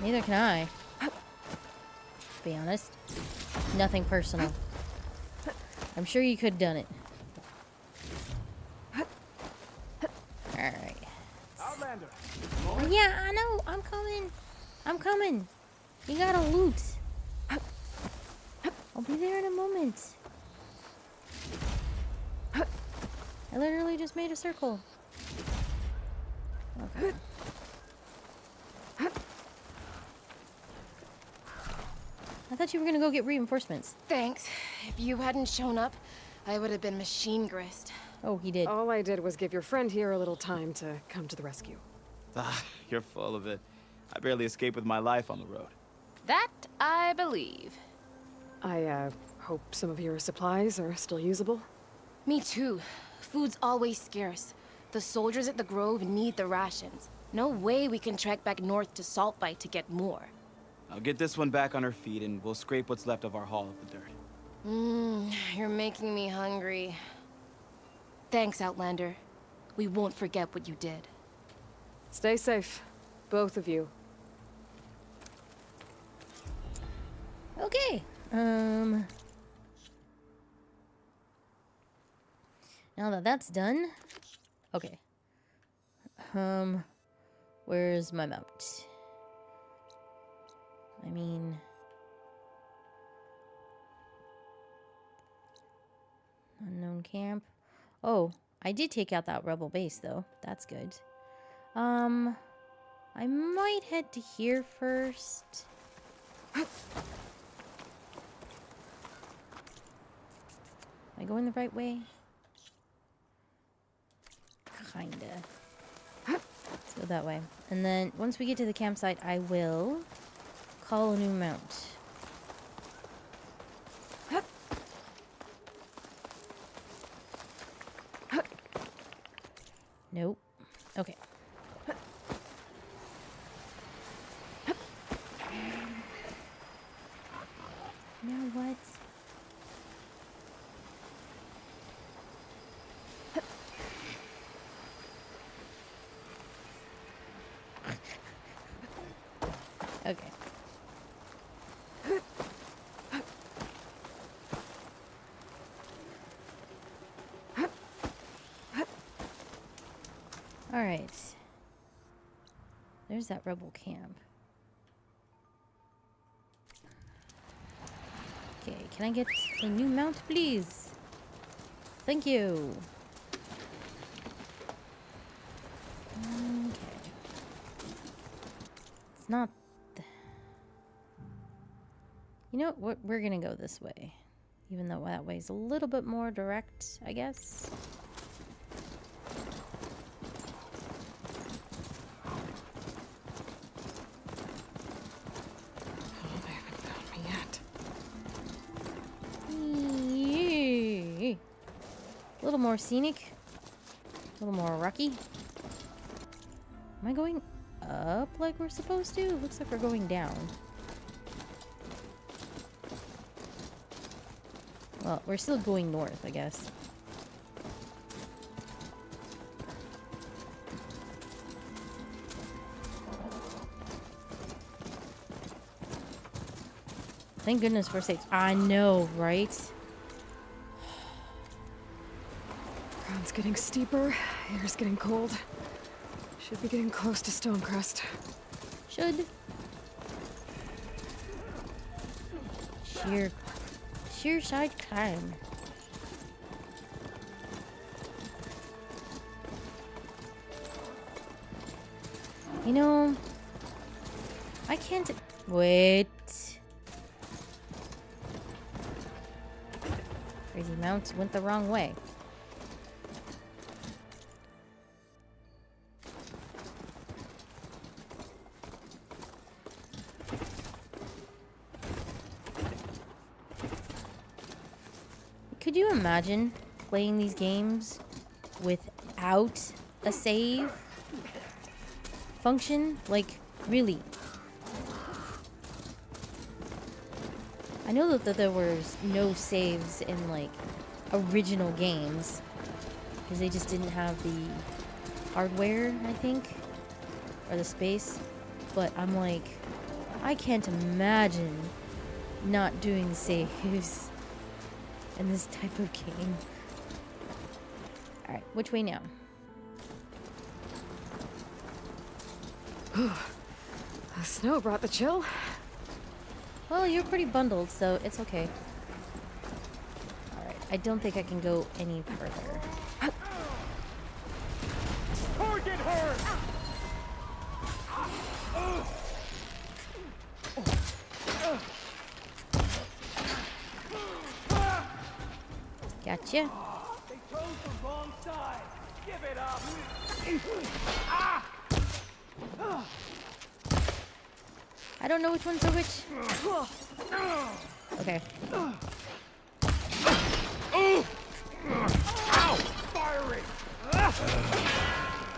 Neither can I. To be honest. Nothing personal. I'm sure you could have done it. Alright. Outlander. Yeah, I know. I'm coming. I'm coming. You gotta loot. I'll be there in a moment. I literally just made a circle. Okay. I thought you were gonna go get reinforcements. Thanks. If you hadn't shown up, I would have been machine grist. Oh, he did. All I did was give your friend here a little time to come to the rescue. Ah, you're full of it. I barely escaped with my life on the road. That I believe. I, hope some of your supplies are still usable. Me too. Food's always scarce. The soldiers at the Grove need the rations. No way we can trek back north to Saltbite to get more. I'll get this one back on her feet and we'll scrape what's left of our haul of the dirt. You're making me hungry. Thanks, Outlander. We won't forget what you did. Stay safe, both of you. Okay. Now that that's done. Okay. Where's my mount? I mean, unknown camp. Oh, I did take out that rebel base though. That's good. I might head to here first. Am I going the right way? Kinda. Let's go that way. And then once we get to the campsite, I will call a new mount. Nope. Okay. Now what? Okay. All right. There's that rebel camp. Okay, can I get a new mount, please? Thank you. Okay. It's not... You know what? We're gonna go this way. Even though that way's a little bit more direct, I guess. A little more scenic, a little more rocky. Am I going up like we're supposed to? Looks like we're going down. Well, we're still going north, I guess. Thank goodness for safety. I know, right? Ground's getting steeper, air's getting cold. Should be getting close to Stonecrest. Should. Sheer side climb. You know, I can't... Wait. Crazy mounts went the wrong way. Could you imagine playing these games without a save function? Like, really? I know that there was no saves in, like, original games. Because they just didn't have the hardware, I think. Or the space. But I'm like, I can't imagine not doing saves. in this type of game. Alright, which way now? The snow brought the chill. Well, you're pretty bundled, so it's okay. Alright, I don't think I can go any further. Target her! Gotcha. They chose the wrong side. Give it up. I don't know which ones are which. Okay. Ow! Firing!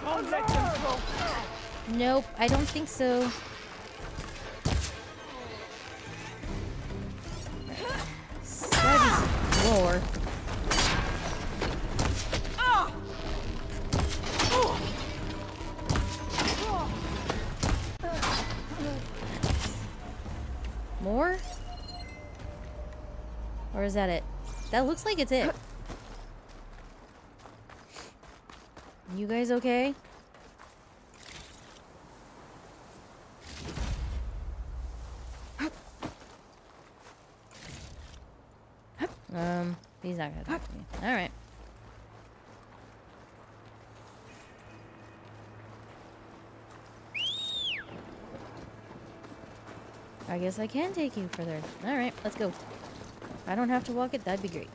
Don't let them go. Nope, I don't think so. That is more. More? Or is that it? That looks like it's it. You guys okay? He's not gonna talk to me. Alright. I guess I can take you further. Alright, let's go. If I don't have to walk it, that'd be great.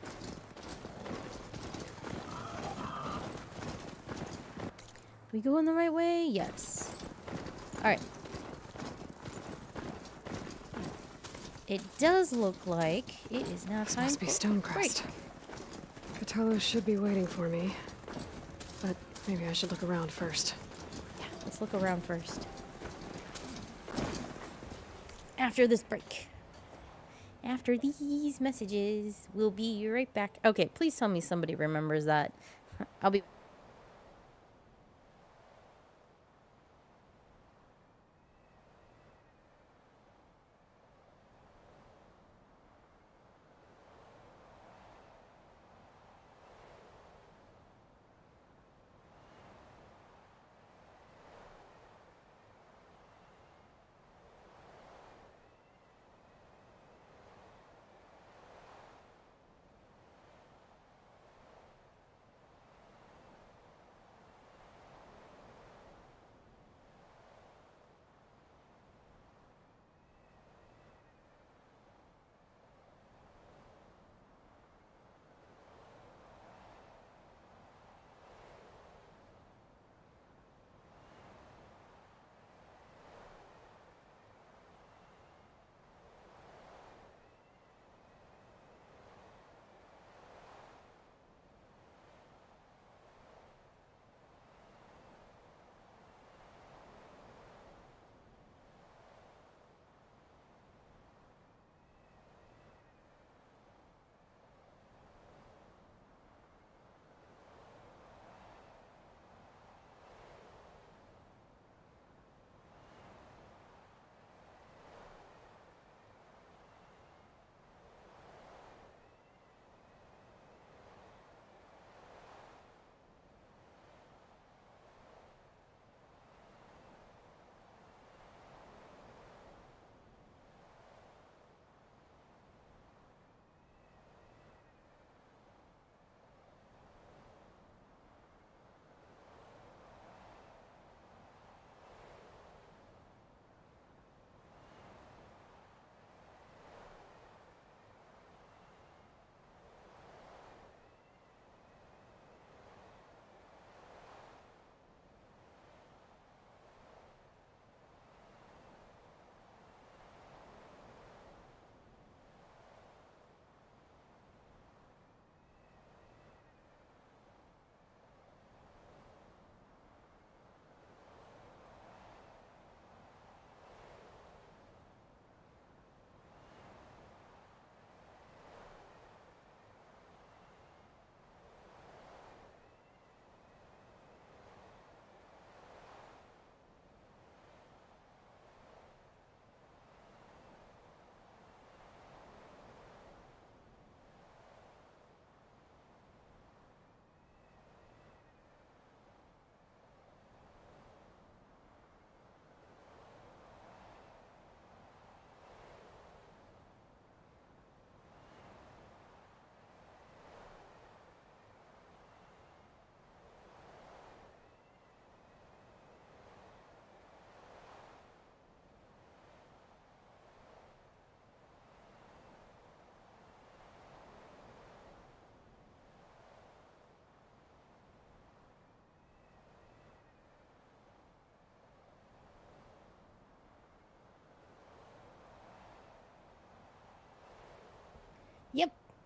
We going the right way? Yes. Alright. It does look like it is now This time must be for Stonecrest. Kotallo should be waiting for me. But maybe I should look around first. Yeah, let's look around first. After this break. After these messages, we'll be right back. Okay, please tell me somebody remembers that. I'll be...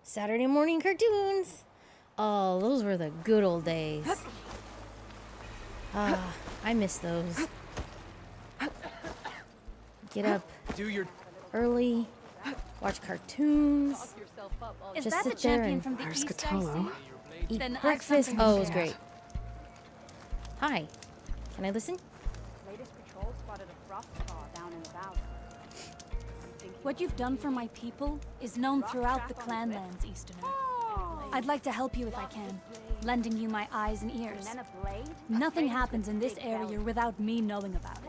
Saturday morning cartoons. Oh, those were the good old days. Ah, I miss those. Get up early, watch cartoons, just sit there and There's Kotallo. eat breakfast. Oh, it was great. Hi, can I listen? Latest patrol spotted a frost claw down in the valley. What you've done for my people is known throughout the Clanlands, Easterner. I'd like to help you if I can, lending you my eyes and ears. Nothing happens in this area without me knowing about it.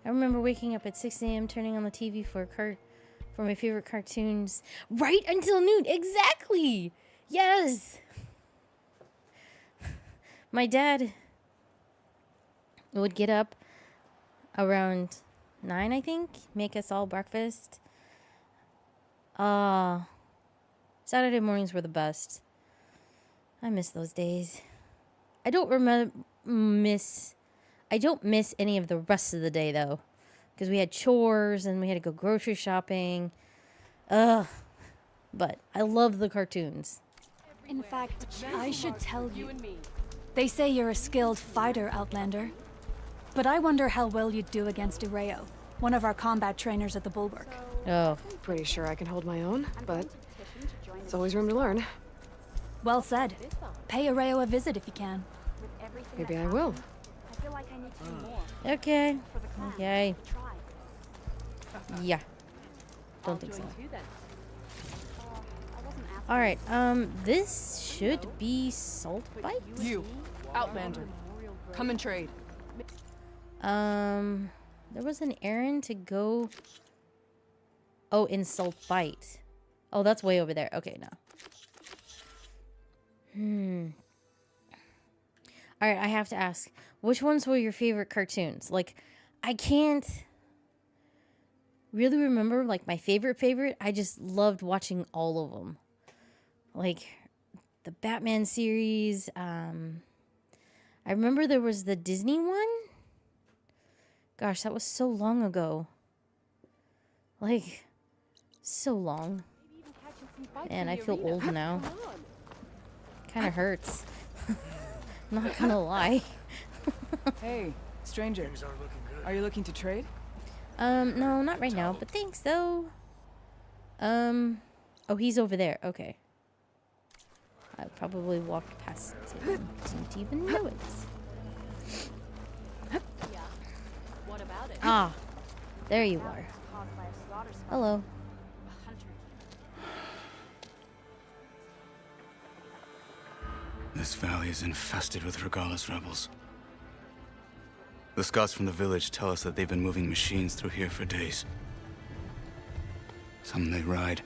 I remember waking up at 6 a.m. turning on the TV for my favorite cartoons right until noon. Exactly. Yes. My dad would get up around 9, I think, make us all breakfast. Saturday mornings were the best. I miss those days. I don't miss any of the rest of the day though, because we had chores and we had to go grocery shopping. But I love the cartoons. In fact, I should tell you. They say you're a skilled fighter, Outlander. But I wonder how well you'd do against Ireo, one of our combat trainers at the Bulwark. Oh. Pretty sure I can hold my own, but there's always room to learn. Well said. Pay Ireo a visit if you can. Maybe I will. Okay. Okay. Yeah. Don't think so. Alright, this should be Salt Bite? You, Outlander. Come and trade. There was an errand to go... Oh, in Salt Bite. Oh, that's way over there. Okay, no. Alright, I have to ask. Which ones were your favorite cartoons? Like, I can't really remember, like, my favorite. I just loved watching all of them. Like, the Batman series. I remember there was the Disney one. Gosh, that was so long ago. Like, so long. Man, I feel old now. Kind of hurts. Not gonna lie. Hey, stranger. Are you looking to trade? No, not right now, but thanks though. Oh, he's over there. Okay. I probably walked past him. Didn't even know it. Ah, there you are. Hello. This valley is infested with Regalis rebels. The scouts from the village tell us that they've been moving machines through here for days. Some they ride,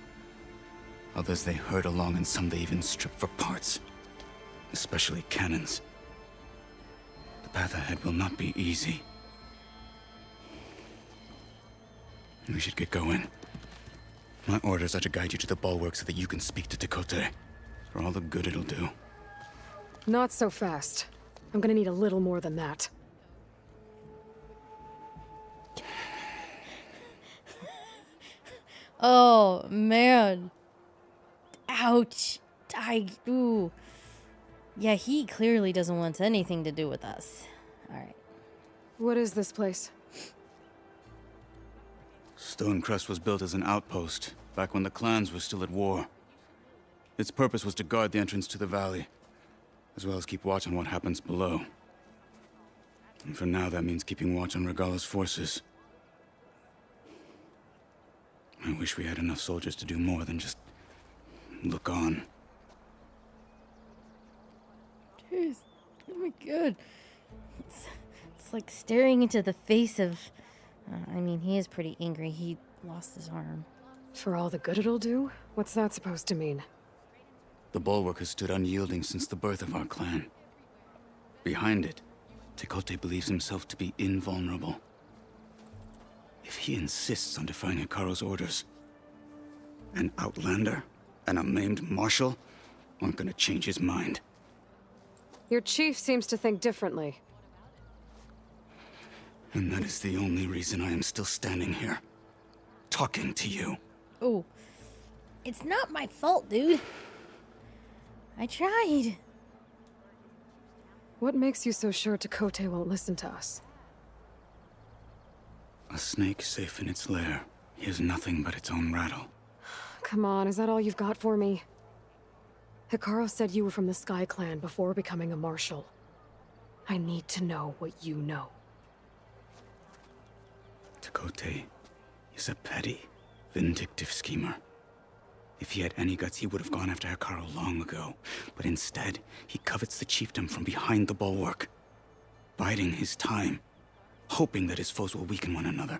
others they herd along, and some they even strip for parts. Especially cannons. The path ahead will not be easy. We should get going. My orders are to guide you to the bulwark so that you can speak to Tekote. For all the good it'll do. Not so fast. I'm gonna need a little more than that. Oh, man. Ouch. Ooh. Yeah, he clearly doesn't want anything to do with us. Alright. What is this place? Stonecrest was built as an outpost, back when the clans were still at war. Its purpose was to guard the entrance to the valley, as well as keep watch on what happens below. And for now, that means keeping watch on Regalla's forces. I wish we had enough soldiers to do more than just look on. Jeez. Oh my god. It's like staring into the face of... I mean, he is pretty angry. He lost his arm. For all the good it'll do? What's that supposed to mean? The bulwark has stood unyielding since the birth of our clan. Behind it, Tekote believes himself to be invulnerable. If he insists on defying Hikaru's orders, an outlander and a maimed marshal aren't gonna change his mind. Your chief seems to think differently. And that is the only reason I am still standing here, talking to you. Oh. It's not my fault, dude. I tried. What makes you so sure Tekote won't listen to us? A snake safe in its lair hears nothing but its own rattle. Come on, is that all you've got for me? Hikaru said you were from the Sky Clan before becoming a marshal. I need to know what you know. Tekote is a petty, vindictive schemer. If he had any guts, he would have gone after Hikaru long ago. But instead, he covets the chiefdom from behind the bulwark, biding his time, hoping that his foes will weaken one another.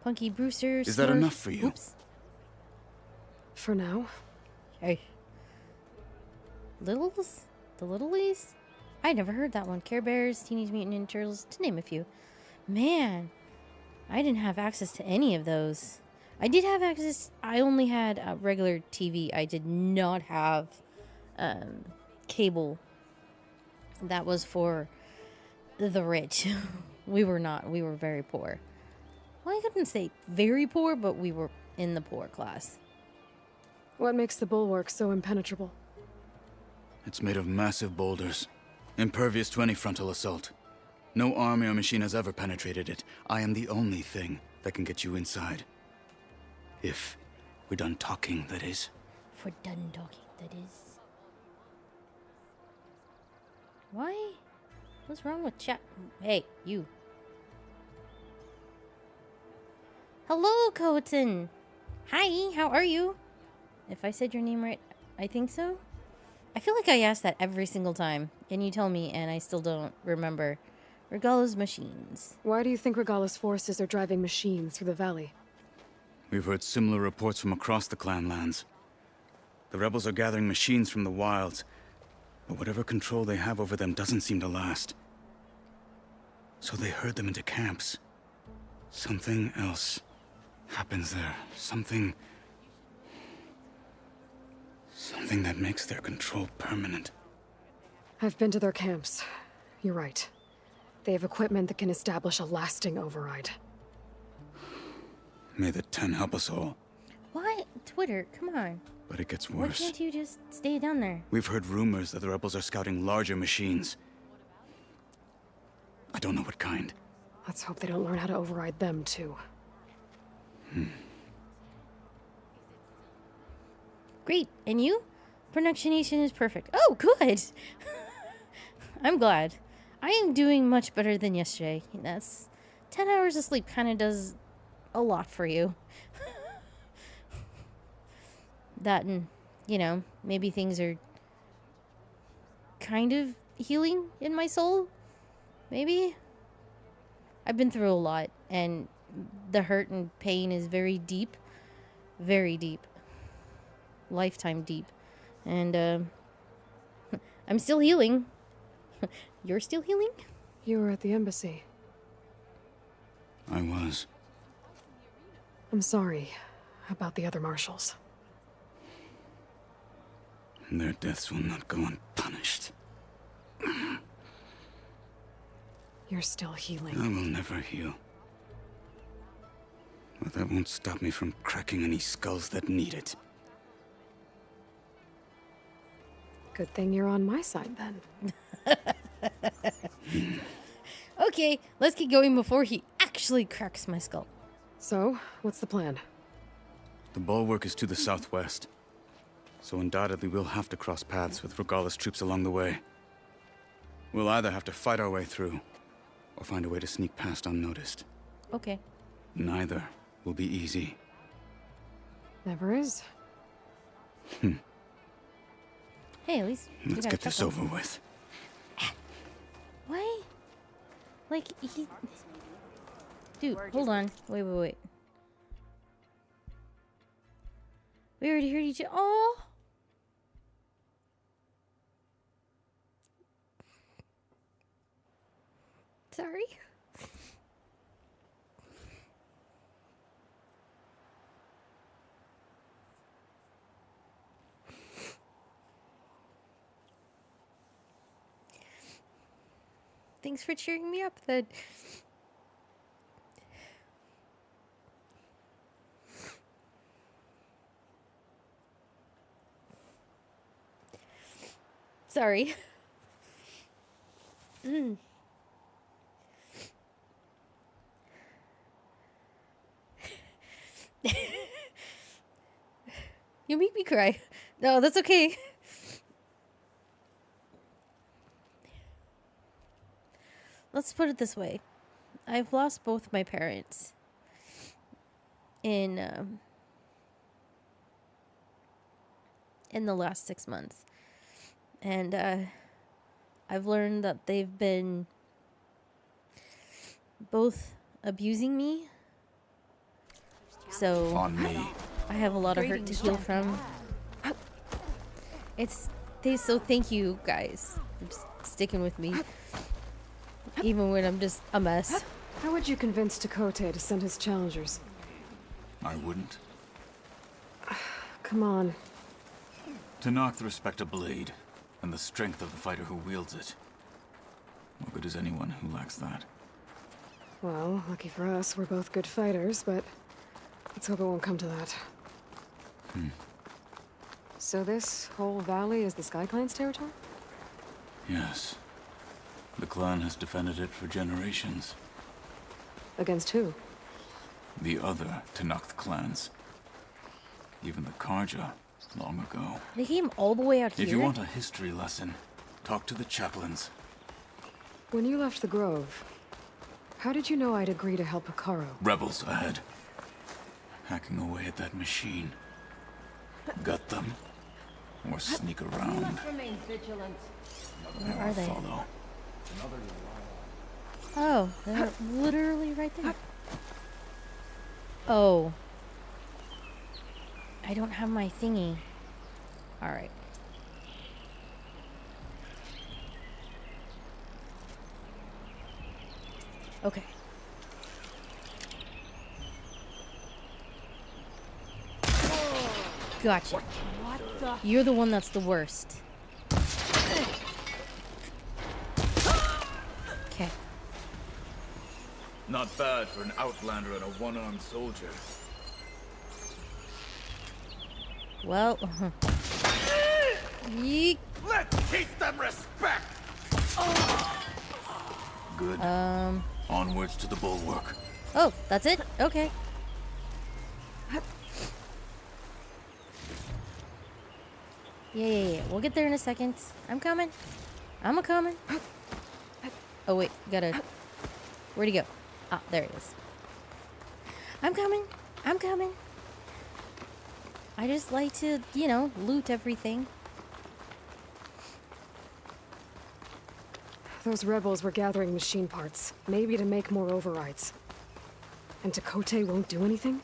Punky Brewster. Is that enough for you? Oops. For now. Hey. Littles? The Littlies? I never heard that one. Care Bears, Teenage Mutant Ninja Turtles, to name a few. Man, I didn't have access to any of those. I did have access. I only had a regular TV. I did not have cable. That was for the rich. We were not. We were very poor. Well, I couldn't say very poor, but we were in the poor class. What makes the bulwark so impenetrable? It's made of massive boulders, impervious to any frontal assault. No army or machine has ever penetrated it. I am the only thing that can get you inside. If we're done talking, that is. If we're done talking, that is. Why? What's wrong with chat? Hey, you. Hello, Coton. Hi, how are you? If I said your name right, I think so. I feel like I ask that every single time, and you tell me, and I still don't remember. Regala's machines. Why do you think Regala's forces are driving machines through the valley? We've heard similar reports from across the clan lands. The rebels are gathering machines from the wilds, but whatever control they have over them doesn't seem to last. So they herd them into camps. Something else happens there. Something that makes their control permanent. I've been to their camps. You're right. They have equipment that can establish a lasting override. May the Ten help us all. What? Twitter, come on. But it gets Why worse. can't you just stay down there? We've heard rumors that the rebels are scouting larger machines. I don't know what kind. Let's hope they don't learn how to override them, too. Great. And you? Pronunciation is perfect. Oh, good. I'm glad. I am doing much better than yesterday. That's 10 hours of sleep kind of does a lot for you. That and, you know, maybe things are kind of healing in my soul. Maybe. I've been through a lot, and the hurt and pain is very deep. Very deep. Lifetime deep. And, I'm still healing. You're still healing? You were at the embassy. I was. I'm sorry about the other marshals. Their deaths will not go unpunished. You're still healing. I will never heal. But that won't stop me from cracking any skulls that need it. Good thing you're on my side, then. Okay, let's get going before he actually cracks my skull. So, what's the plan? The bulwark is to the southwest. So undoubtedly we'll have to cross paths with Regala's troops along the way. We'll either have to fight our way through, or find a way to sneak past unnoticed. Okay. Neither will be easy. Never is. Hey, at least you Let's got a get this chuckle. over with. What? Like, he... Dude, hold on. Wait. We already heard each other. Oh! Sorry. Thanks for cheering me up, then. Sorry. Mm. You make me cry. No, that's okay. Let's put it this way. I've lost both my parents in the last 6 months. And I've learned that they've been both abusing me. So On me. I have a lot of hurt to heal from. So thank you guys for just sticking with me. Even when I'm just a mess. How would you convince Takote to send his challengers? I wouldn't. Come on. Tenakth respect a blade, and the strength of the fighter who wields it. What good is anyone who lacks that? Well, lucky for us, we're both good fighters, but let's hope it won't come to that. So this whole valley is the Sky Clan's territory? Yes. The clan has defended it for generations. Against who? The other Tenakth clans. Even the Karja, long ago. They came all the way out here? If you want a history lesson, talk to the chaplains. When you left the Grove, how did you know I'd agree to help Hekarro? Rebels ahead. Hacking away at that machine. Gut them, or sneak around. Remain vigilant. Where are they? Follow. Oh, they're literally right there. Oh. I don't have my thingy. Alright. Okay. Gotcha. What the? You're the one that's the worst. Okay. Not bad for an outlander and a one-armed soldier. Well, yeek. Let's teach them respect! Good. Onwards to the bulwark. Oh, that's it? Okay. Yeah. We'll get there in a second. I'm coming. I'm a-coming. Oh, wait. Gotta... Where'd he go? Ah, there he is. I'm coming. I just like to, loot everything. Those rebels were gathering machine parts, maybe to make more overrides. And Takote won't do anything?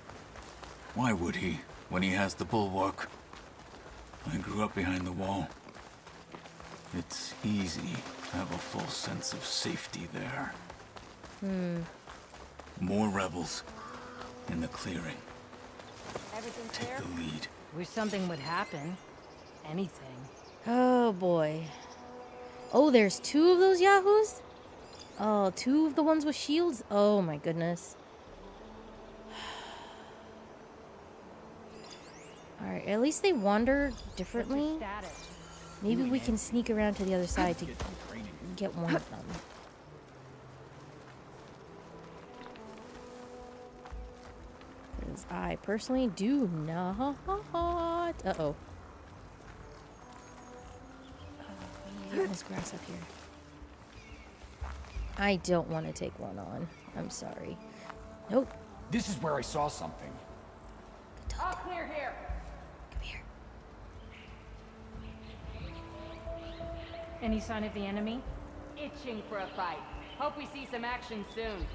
Why would he, when he has the bulwark? I grew up behind the wall. It's easy to have a full sense of safety there. More rebels in the clearing. Take the lead. Wish something would happen. Anything. Oh, boy. Oh, there's 2 of those yahoos? Oh, 2 of the ones with shields? Oh, my goodness. Alright, at least they wander differently. Maybe we can sneak around to the other side to get one of them. Because I personally do not... Uh-oh. Get this grass up here. I don't want to take one on. I'm sorry. Nope. This is where I saw something. All clear here. Come here. Any sign of the enemy? Itching for a fight. Hope we see some action soon.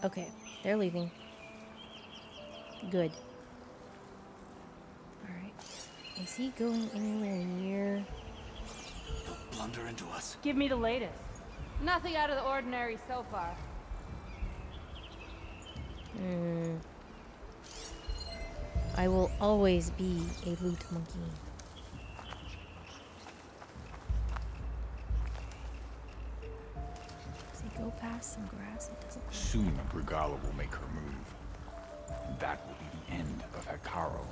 Okay, they're leaving. Good. Alright. Is he going anywhere near? They'll blunder into us. Give me the latest. Nothing out of the ordinary so far. I will always be a loot monkey. Does he go past some grass? It doesn't. Soon Brigala will make her move. That will be the end of Hekarro.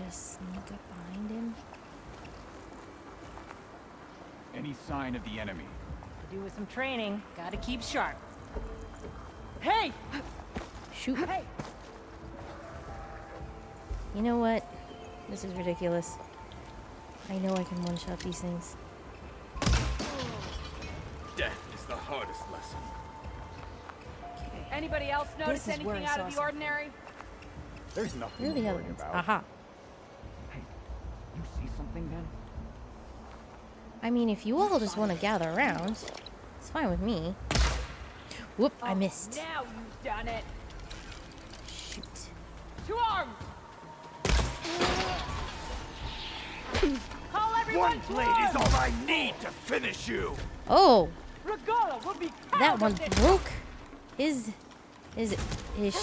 just sneak up behind him. Any sign of the enemy? To do with some training. Gotta keep sharp. Hey! Shoot. Hey! You know what? This is ridiculous. I know I can one-shot these things. Death is the hardest lesson. Anybody else notice anything out of the ordinary? There's nothing Where are the to other worry ones? about. Aha. Hey, you see something then? I mean, if you all just want to gather around, it's fine with me. Whoop, I missed. Now you've done it. Shoot. To arms! Call everyone One to blade arms! is all I need to finish you! Oh! Regala will be That proud one of this. broke his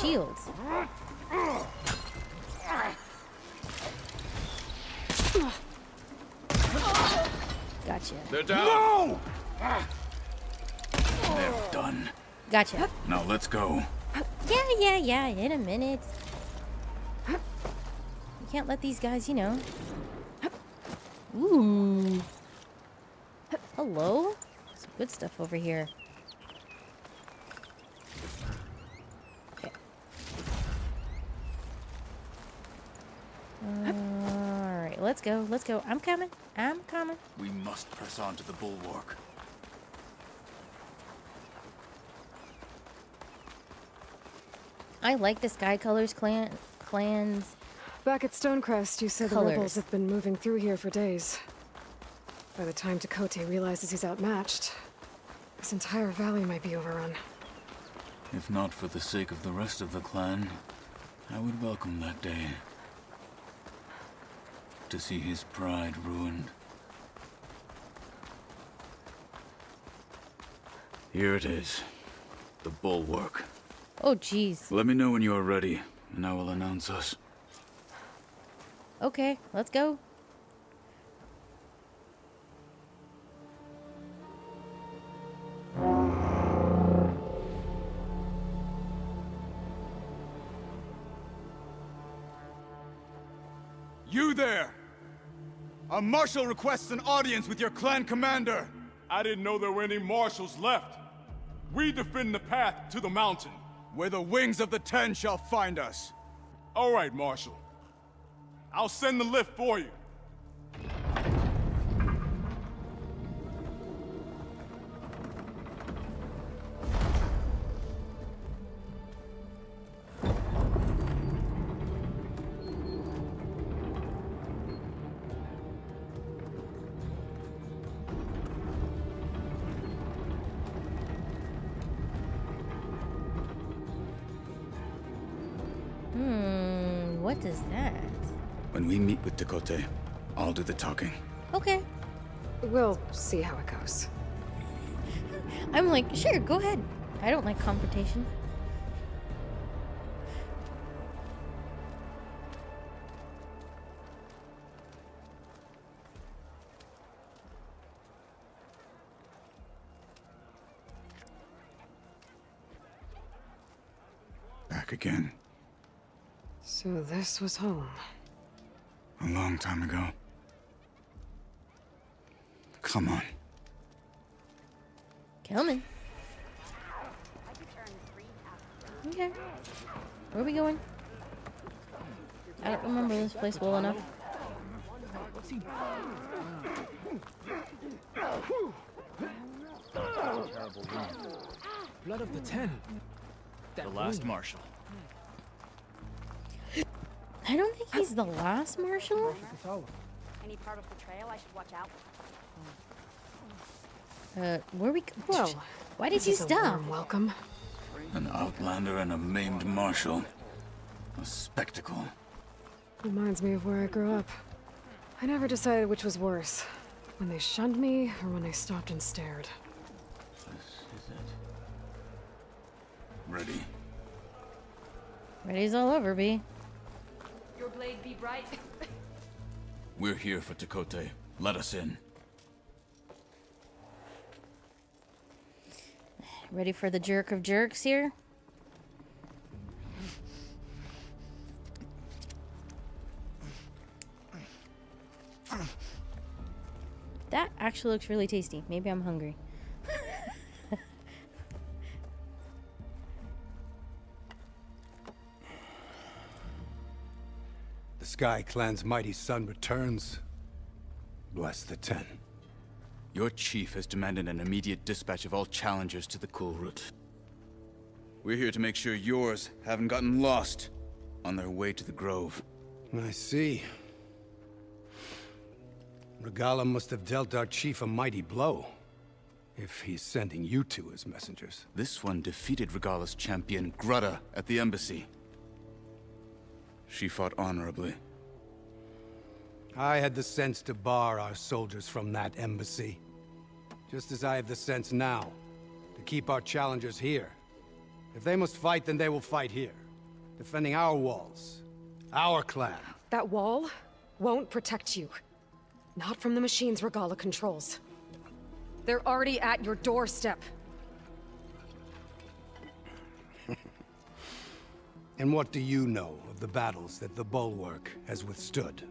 shield. Gotcha. They're down. No! They're done. Gotcha. Now let's go. Yeah, in a minute. You can't let these guys, you know. Ooh. Hello? Some good stuff over here. Okay. Alright, let's go. I'm coming. We must press on to the bulwark. I like the Sky Colors clans. Back at Stonecrest, you said the Colors. rebels have been moving through here for days. By the time Tekote realizes he's outmatched, this entire valley might be overrun. If not for the sake of the rest of the clan, I would welcome that day. To see his pride ruined. Here it is. The bulwark. Oh, jeez. Let me know when you are ready, and I will announce us. Okay, let's go. You there! A marshal requests an audience with your clan commander. I didn't know there were any marshals left. We defend the path to the mountain. Where the wings of the Ten shall find us. All right, Marshal. I'll send the lift for you. What is that? When we meet with Tekote, I'll do the talking. Okay. We'll see how it goes. I'm like, sure, go ahead. I don't like confrontation. Back again. So this was home. A long time ago. Come on. Coming. Okay. Where are we going? I don't remember this place well enough. Blood of the Ten. The last marshal. I don't think he's the last marshal. Any part of the trail I should watch out Where we? Well, why did you this is a stop? warm welcome. An outlander and a maimed marshal. A spectacle. Reminds me of where I grew up. I never decided which was worse. When they shunned me, or when they stopped and stared. This is it. Ready. Ready's all over, B. Your blade be bright. We're here for Tekote. Let us in. Ready for the jerk of jerks here? That actually looks really tasty. Maybe I'm hungry. The Sky Clan's mighty son returns. Bless the Ten. Your chief has demanded an immediate dispatch of all challengers to the Kulrut. We're here to make sure yours haven't gotten lost on their way to the Grove. I see. Regala must have dealt our chief a mighty blow, if he's sending you two as messengers. This one defeated Regala's champion, Grudda, at the embassy. She fought honorably. I had the sense to bar our soldiers from that embassy. Just as I have the sense now, to keep our challengers here. If they must fight, then they will fight here. Defending our walls. Our clan. That wall won't protect you. Not from the machines Regala controls. They're already at your doorstep. And what do you know of the battles that the Bulwark has withstood?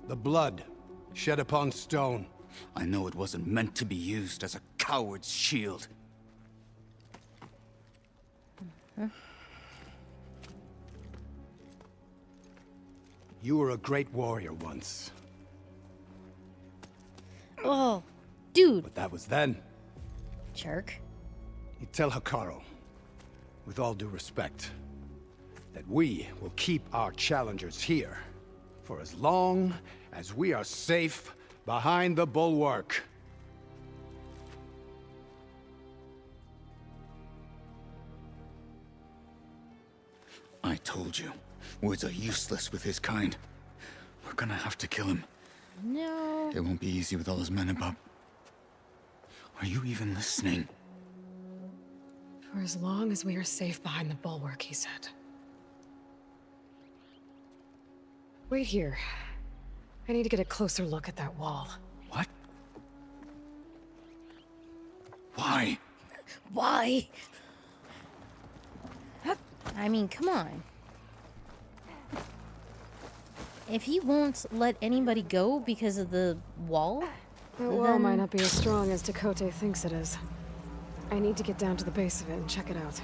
The blood shed upon stone. I know it wasn't meant to be used as a coward's shield. You were a great warrior once. Oh, dude. But that was then. Jerk. You tell Hekarro, with all due respect, that we will keep our challengers here for as long as we are safe behind the Bulwark. I told you, words are useless with his kind. We're gonna have to kill him. No. It won't be easy with all his men above. Are you even listening? For as long as we are safe behind the Bulwark, he said. Wait here. I need to get a closer look at that wall. What? Why? Why? I mean, come on. If he won't let anybody go because of the wall, That wall might not be as strong as Tekotteh thinks it is. I need to get down to the base of it and check it out.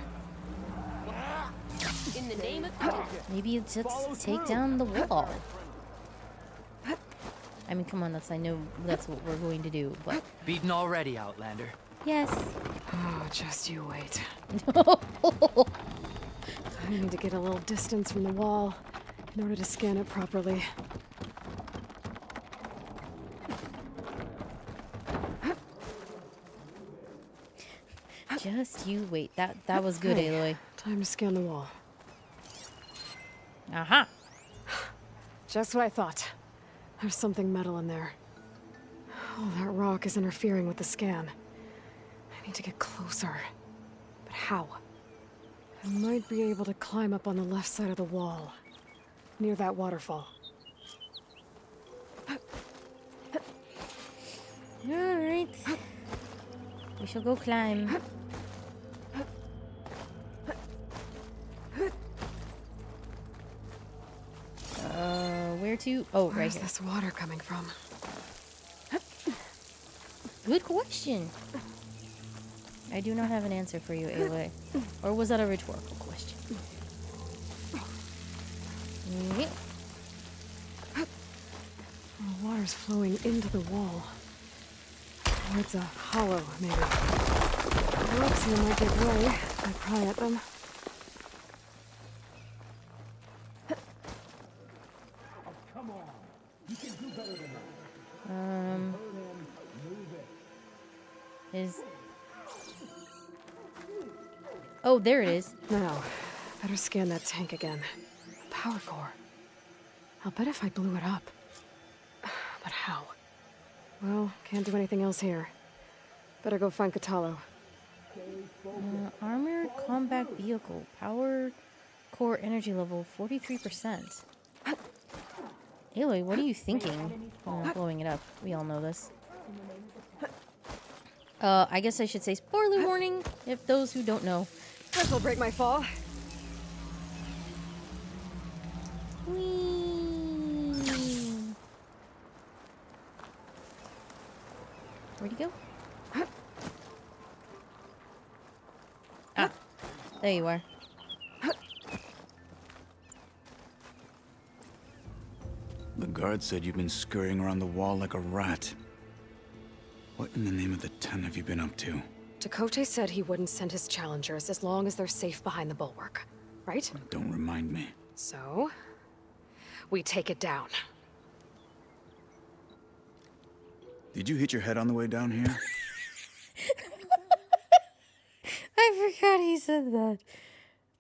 In the name of maybe it's just take down the wall. I mean, come on, I know that's what we're going to do, but... Beaten already, Outlander. Yes. Oh, just you wait. I need to get a little distance from the wall in order to scan it properly. Just you wait. That was good, Okay, Aloy. Time to scan the wall. Aha. Just what I thought. There's something metal in there. Oh, that rock is interfering with the scan. I need to get closer. But how? I might be able to climb up on the left side of the wall, near that waterfall. Alright. We shall go climb. Where to? Oh, right Where's here. this water coming from? Good question. I do not have an answer for you, Aloy. Or was that a rhetorical question? Yep. The water's flowing into the wall. Or it's a hollow, maybe. The rocks here might give way if I pry at them. Is... Oh, there it is. Now, better scan that tank again. Power core. I'll bet if I blew it up. But how? Well, can't do anything else here. Better go find Kotallo. Armored combat vehicle. Power core energy level 43%. Aloy, what are you thinking? Blowing it up. We all know this. I guess I should say spoiler warning, if those who don't know. This'll break my fall. Whee! Where'd he go? Ah, there you are. The guard said you've been scurrying around the wall like a rat. What in the name of the 10 have you been up to? Dakota said he wouldn't send his challengers as long as they're safe behind the bulwark, right? Don't remind me. So, we take it down. Did you hit your head on the way down here? I forgot he said that.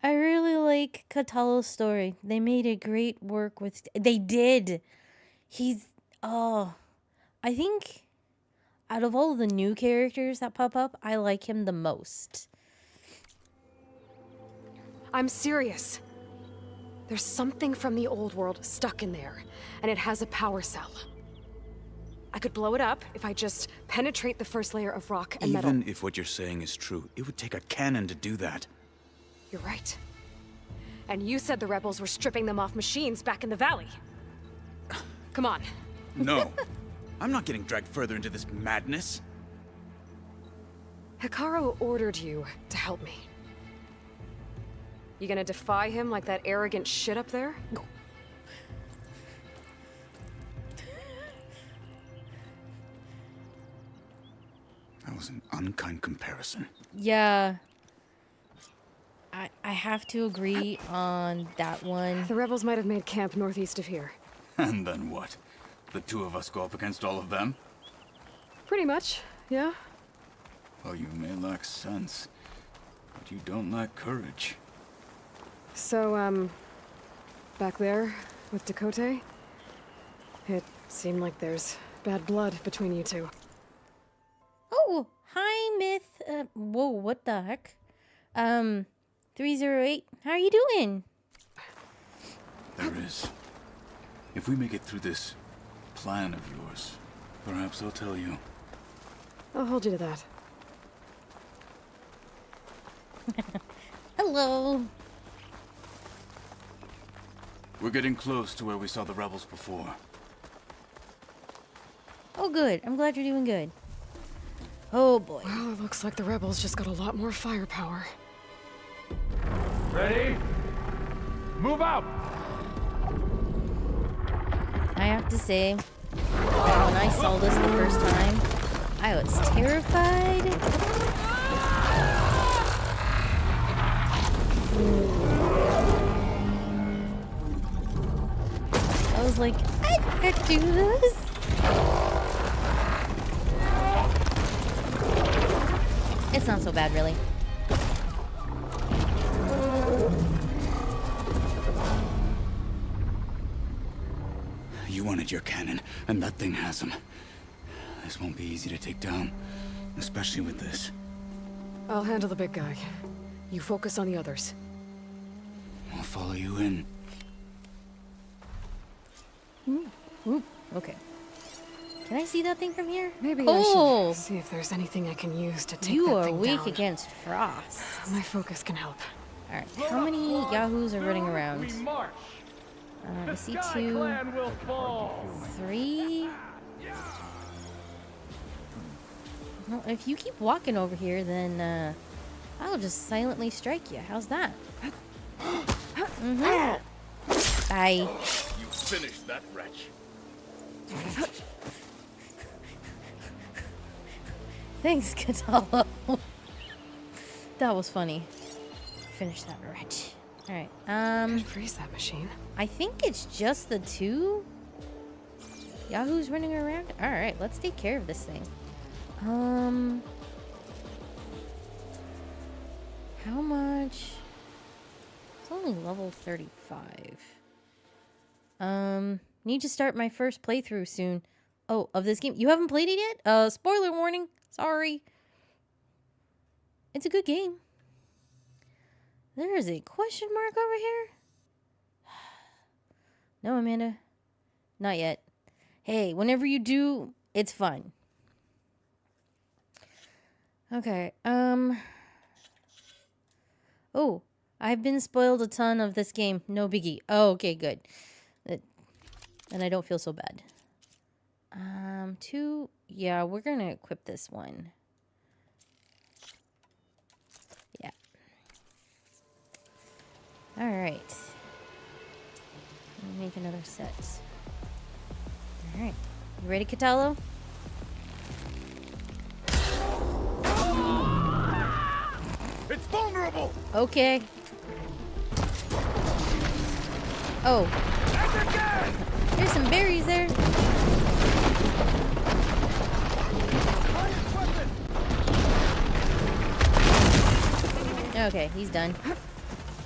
I really like Katalo's story. They made a great work with... They did! He's... Oh. I think out of all the new characters that pop up, I like him the most. I'm serious. There's something from the old world stuck in there, and it has a power cell. I could blow it up if I just penetrate the first layer of rock and metal. Even if what you're saying is true, it would take a cannon to do that. You're right. And you said the rebels were stripping them off machines back in the valley. Come on. No. I'm not getting dragged further into this madness. Hikaru ordered you to help me. You gonna defy him like that arrogant shit up there? That was an unkind comparison. Yeah. I have to agree on that one. The rebels might have made camp northeast of here. And then what? The two of us go up against all of them? Pretty much, yeah. Oh, you may lack sense, but you don't lack courage. So, back there with Dakota, it seemed like there's bad blood between you two. Oh, hi, Myth. Whoa, what the heck? 308, how are you doing? There is. If we make it through this plan of yours, perhaps I'll tell you. I'll hold you to that. Hello. We're getting close to where we saw the rebels before. Oh, good. I'm glad you're doing good. Oh, boy. Well, it looks like the rebels just got a lot more firepower. Ready? Move out! I have to say, that when I saw this the first time, I was terrified. I was like, I can't do this. It's not so bad, really. You wanted your cannon, and that thing has him. This won't be easy to take down, especially with this. I'll handle the big guy. You focus on the others. I'll follow you in. Okay. Can I see that thing from here? Maybe Oh! I should see if there's anything I can use to take You that are thing weak down. against frost. My focus can help. Alright, how many yahoos are running around? We march. I see Sky 2, Clan will fall. 3. Well, if you keep walking over here, then I'll just silently strike you. How's that? Bye. You finished that wretch. Thanks, Katalo. That was funny. Finish that wretch. Alright, Could freeze that machine. I think it's just the 2 yahoos running around. Alright, let's take care of this thing. How much? It's only level 35. Need to start my first playthrough soon. Oh, of this game. You haven't played it yet? Spoiler warning. Sorry. It's a good game. There is a question mark over here? No, Amanda. Not yet. Hey, whenever you do, it's fun. Okay, Oh, I've been spoiled a ton of this game. No biggie. Oh, okay, good. And I don't feel so bad. Two. Yeah, we're gonna equip this one. Yeah. All right. Make another set. All right. You ready, Kotallo? It's vulnerable! Okay. Oh. There's some berries there. Okay, he's done.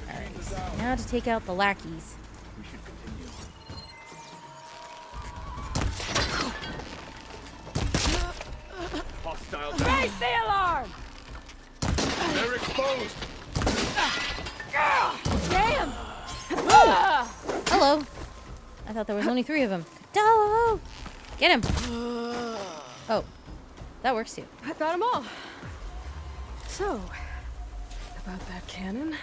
Alright. Now to take out the lackeys. Hostile. Raise the alarm! They're exposed! Damn! Hello. I thought there was only 3 of them. Kotallo! Get him! Oh. That works too. I got them all. So, about that cannon?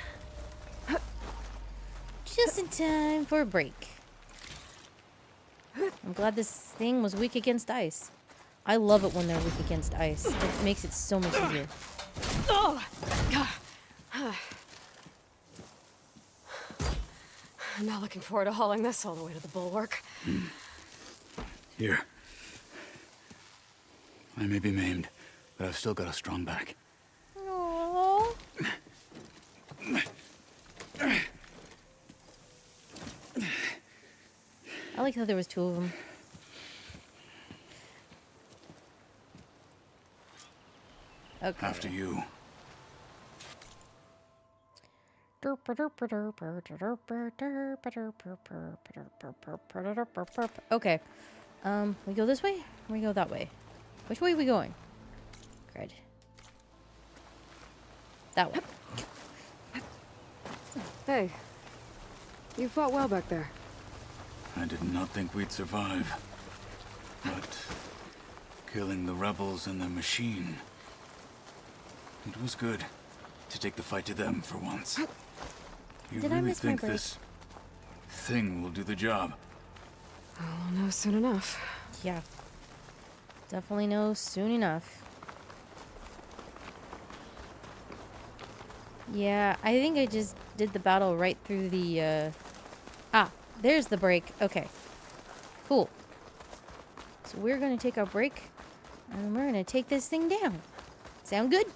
Just in time for a break. I'm glad this thing was weak against ice. I love it when they're weak against ice. It makes it so much easier. I'm not looking forward to hauling this all the way to the bulwark. Here. I may be maimed, but I've still got a strong back. Aww. I like how there was 2 of them. Okay. After you. Okay. We go this way? Or we go that way? Which way are we going? Good. That way. Hey. You fought well back there. I did not think we'd survive. But killing the rebels and the machine, it was good to take the fight to them for once. You Did I really miss my think break? this thing will do the job? I'll know soon enough. Yeah. Definitely know soon enough. Yeah, I think I just did the battle right through the, Ah, there's the break. Okay. Cool. So we're gonna take our break, and we're gonna take this thing down. Sound good?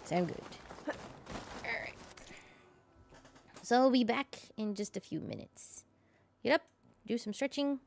Sound good. Alright. So I'll be back in just a few minutes. Get up, do some stretching.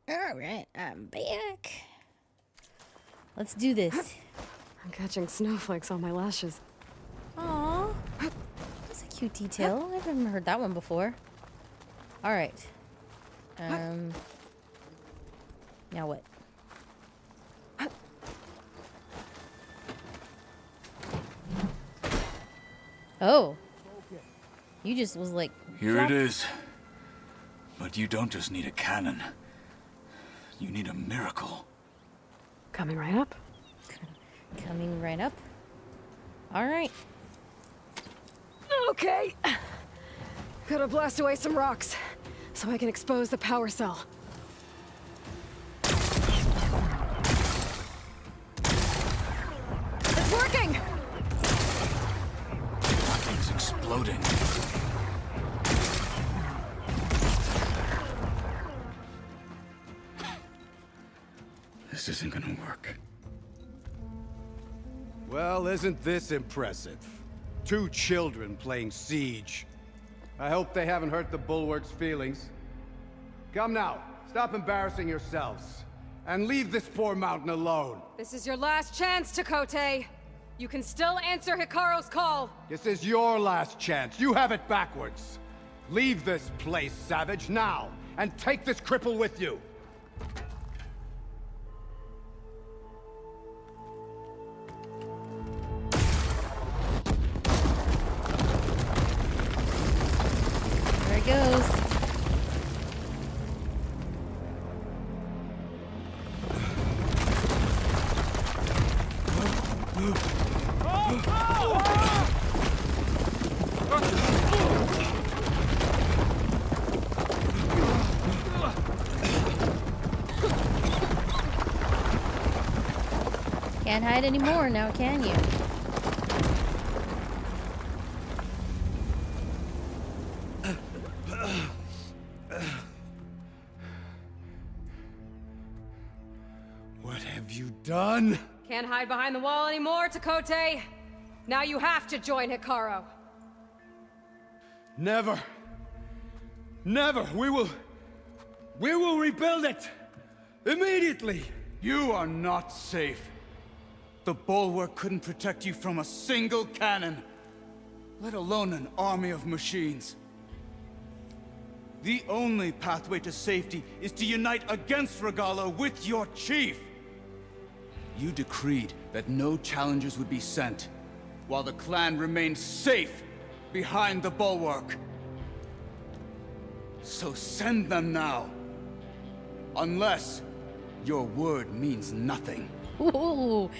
Alright, I'm back. Let's do this. I'm catching snowflakes on my lashes. Aww. That's a cute detail. I haven't heard that one before. Alright. Now what? Oh. You just was like... Here it is. But you don't just need a cannon. You need a miracle. Coming right up. Coming right up. Alright. Okay. Gotta blast away some rocks so I can expose the power cell. It's working! Nothing's exploding. This isn't gonna work. Well, isn't this impressive? 2 children playing siege. I hope they haven't hurt the Bulwark's feelings. Come now, stop embarrassing yourselves. And leave this poor mountain alone. This is your last chance, Takote. You can still answer Hikaru's call. This is your last chance. You have it backwards. Leave this place, Savage, now. And take this cripple with you. There it goes. Can't hide anymore now, can you? What have you done? Can't hide behind the wall anymore, Takote. Now you have to join Hikaru. Never. Never. We will rebuild it. Immediately. You are not safe. The Bulwark couldn't protect you from a single cannon, let alone an army of machines. The only pathway to safety is to unite against Regalla with your chief. You decreed that no challengers would be sent, while the clan remained safe behind the Bulwark. So send them now. Unless your word means nothing. Ooh.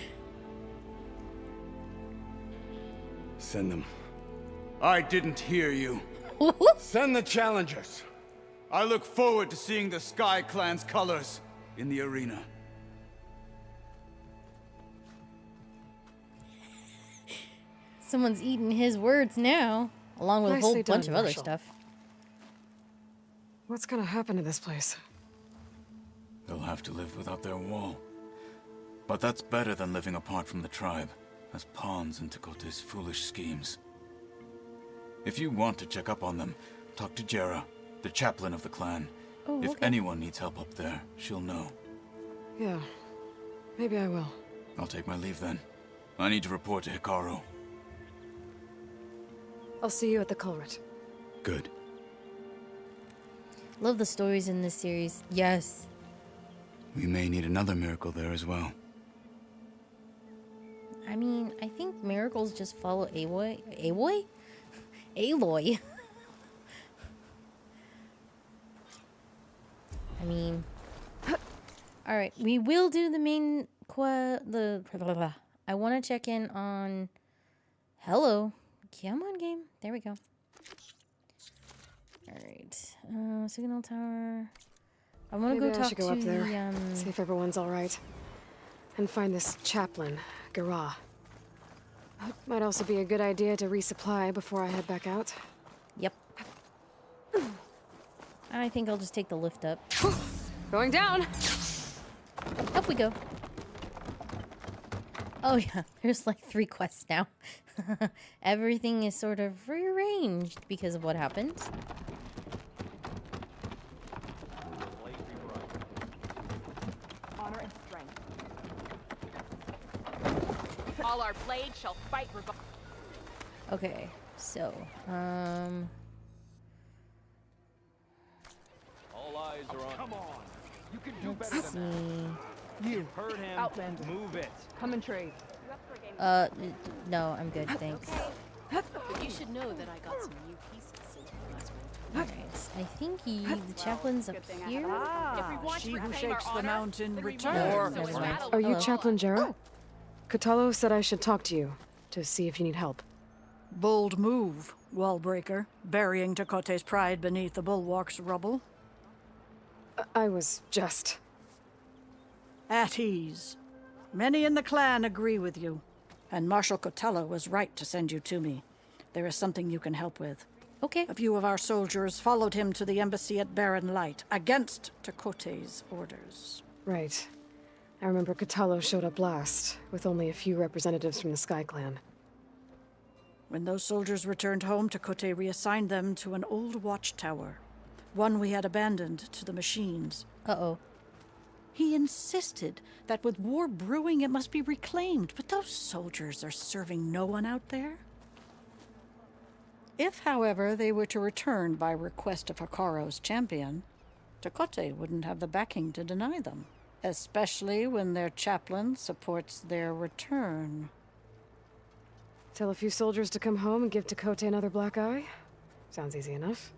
Send them. I didn't hear you. Send the challengers. I look forward to seeing the Sky Clan's colors in the arena. Someone's eating his words now, along with a whole Nicely bunch done, of other Marshall. stuff. What's gonna happen to this place? They'll have to live without their wall. But that's better than living apart from the tribe, as pawns in Takote's foolish schemes. If you want to check up on them, talk to Jera, the chaplain of the clan. Oh, if okay. anyone needs help up there, she'll know. Yeah, maybe I will. I'll take my leave then. I need to report to Hikaru. I'll see you at the culvert. Good. Love the stories in this series. Yes. We may need another miracle there as well. I mean, I think miracles just follow Aloy. Aloy? Aloy. I mean... Alright, we will do the main I want to check in on... Hello. Come on, game. There we go. Alright. Signal tower. I want to go Maybe I talk should go to up there, the, see if everyone's all right, and find this chaplain, Gara. Might also be a good idea to resupply before I head back out. Yep. I think I'll just take the lift up. Going down! Up we go. Oh yeah, there's like 3 quests now. Everything is sort of rearranged because of what happened. All our blades shall fight regardless. Okay, so, All eyes are on. Come on. You can do let's better see. than that. You heard him. Outlander. Move it. Come and trade. No, I'm good, thanks. But you should know that I got some new pieces since we last went. Alright, I think the chaplain's up here. She who shakes the mountain No, returns. never mind. Are you Hello. Chaplain Jarrah? Katalo said I should talk to you to see if you need help. Bold move, Wallbreaker, burying Tekote's pride beneath the bulwark's rubble. I was just... At ease. Many in the clan agree with you, and Marshal Cotello was right to send you to me. There is something you can help with. Okay. A few of our soldiers followed him to the embassy at Barren Light, against Tekote's orders. Right. I remember Katalo showed up last, with only a few representatives from the Sky Clan. When those soldiers returned home, Tekote reassigned them to an old watchtower, one we had abandoned to the machines. Uh-oh. He insisted that with war brewing it must be reclaimed, but those soldiers are serving no one out there. If, however, they were to return by request of Hikaro's champion, Tekote wouldn't have the backing to deny them, especially when their chaplain supports their return. Tell a few soldiers to come home and give Tekote another black eye? Sounds easy enough.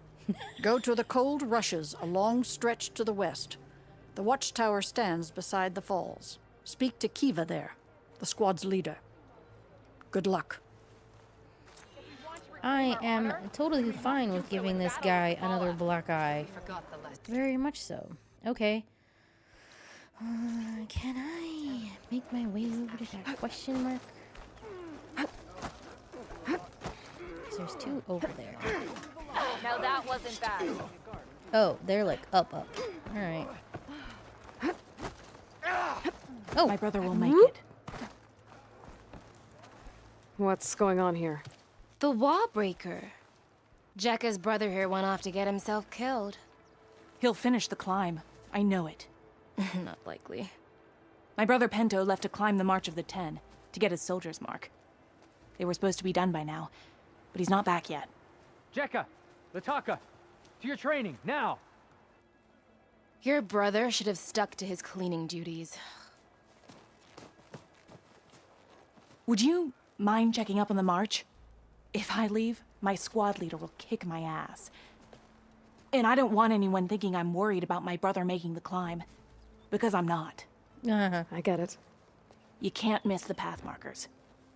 Go to the Cold Rushes, a long stretch to the west. The watchtower stands beside the falls. Speak to Kiva there, the squad's leader. Good luck. I am totally fine with giving this guy another black eye. Very much so. Okay. Can I make my way over to that question mark? There's two over there. Now that wasn't bad. Oh, they're like up. Alright. Oh, my brother will make it. What's going on here? The Wallbreaker. Jekka's brother here went off to get himself killed. He'll finish the climb. I know it. Not likely. My brother Pento left to climb the March of the Ten to get his soldier's mark. They were supposed to be done by now, but he's not back yet. Jekka! Lataka! To your training, now! Your brother should have stuck to his cleaning duties. Would you mind checking up on the march? If I leave, my squad leader will kick my ass. And I don't want anyone thinking I'm worried about my brother making the climb. Because I'm not. I get it. You can't miss the path markers.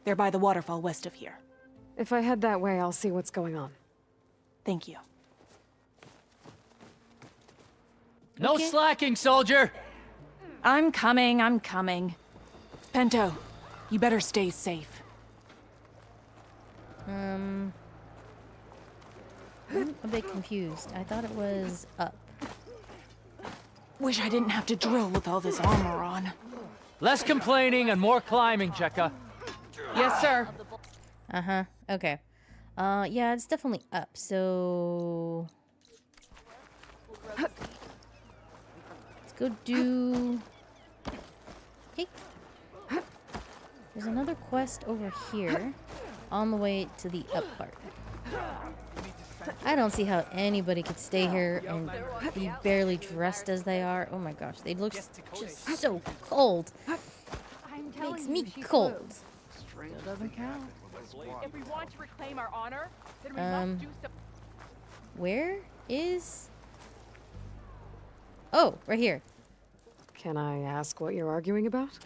They're by the waterfall west of here. If I head that way, I'll see what's going on. Thank you. No slacking, soldier! I'm coming. Pento, you better stay safe. I'm a bit confused. I thought it was up. Wish I didn't have to drill with all this armor on. Less complaining and more climbing, Jekka. Yes, sir. Uh-huh. Okay. Yeah, it's definitely up, so... Let's go do... Hey. There's another quest over here, on the way to the up part. I don't see how anybody could stay here and be barely dressed as they are. Oh my gosh, they look just so cold. Makes me cold. Still doesn't count. If we want to reclaim our honor, then we must do so. Where is... Oh, right here. Can I ask what you're arguing about?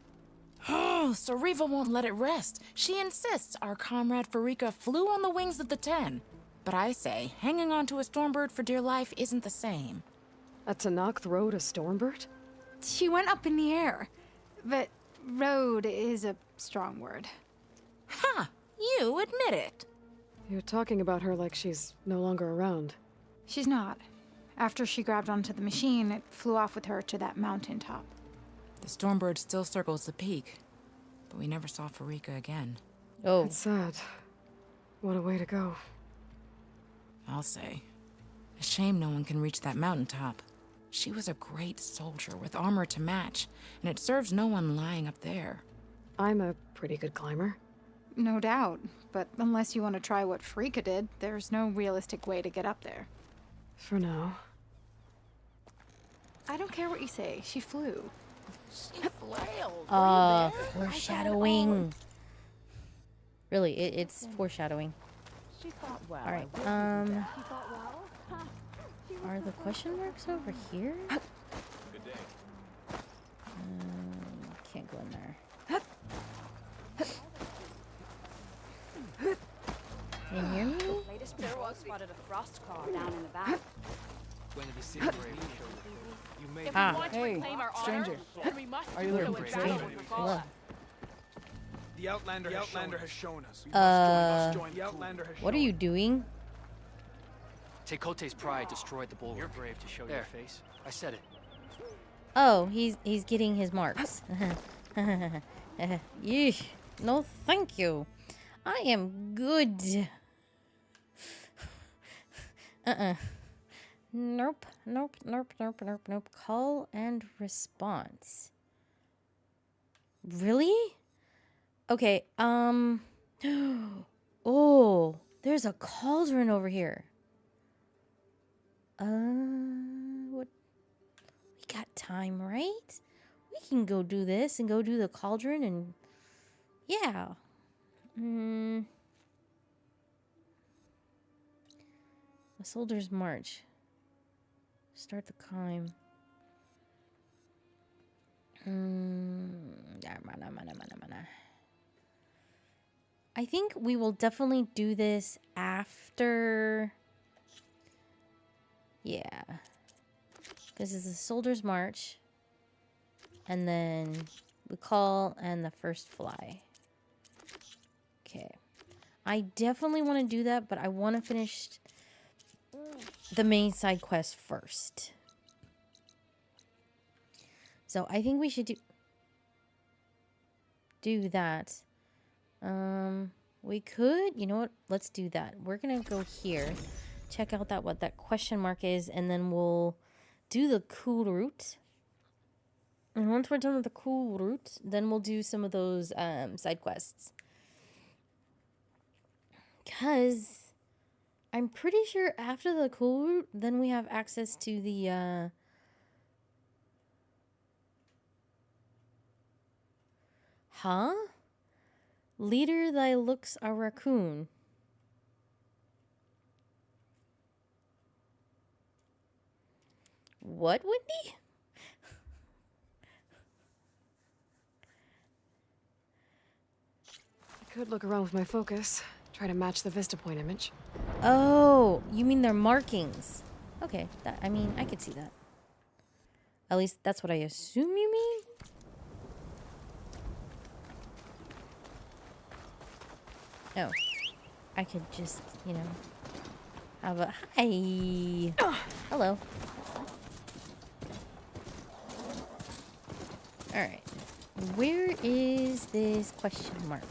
Oh, Sariva won't let it rest. She insists our comrade Farika flew on the wings of the Ten. But I say, hanging on to a Stormbird for dear life isn't the same. A Tanakh rode a Stormbird? She went up in the air. But rode is a strong word. Ha! You admit it. You're talking about her like she's no longer around. She's not. After she grabbed onto the machine, it flew off with her to that mountaintop. The Stormbird still circles the peak, but we never saw Farika again. Oh. It's sad. What a way to go. I'll say. A shame no one can reach that mountaintop. She was a great soldier with armor to match, and it serves no one lying up there. I'm a pretty good climber. No doubt, but unless you want to try what Freaka did, there's no realistic way to get up there. For now. I don't care what you say, she flew. She flailed. Foreshadowing. Really, it's foreshadowing. She thought well. All right. Are the question marks over here? Good day. Can't go in there. Can you hear me? Latest patrol spotted a frost car down in the valley. When the city brave you may Hey, stranger. Are you looking for trouble? Hello. The Outlander has shown us. What are you doing? Tekote's pride destroyed the bulwark. You're brave to show your face. I said it. Oh, he's getting his marks. Yeesh. No, thank you. I am good. Nope. Call and response. Really? Okay, oh, there's a cauldron over here. What? We got time, right? We can go do this and go do the cauldron and... Yeah. A soldier's march. Start the climb. I think we will definitely do this after... Yeah. This is the soldier's march. And then the call and the first fly. Okay. I definitely want to do that, but I want to finish the main side quest first. So I think we should do that. We could, you know what? Let's do that. We're gonna go here, check out what that question mark is, and then we'll do the cool route. And once we're done with the cool route, then we'll do some of those side quests. Cause I'm pretty sure after the cool route, then we have access to the Huh? Leader, thy looks a raccoon. What, Wendy? I could look around with my focus, try to match the Vista Point image. Oh, you mean they're markings? Okay, I mean, I could see that. At least that's what I assume you mean. Oh, I could just, you know, have a hi. Hello. All right, where is this question mark?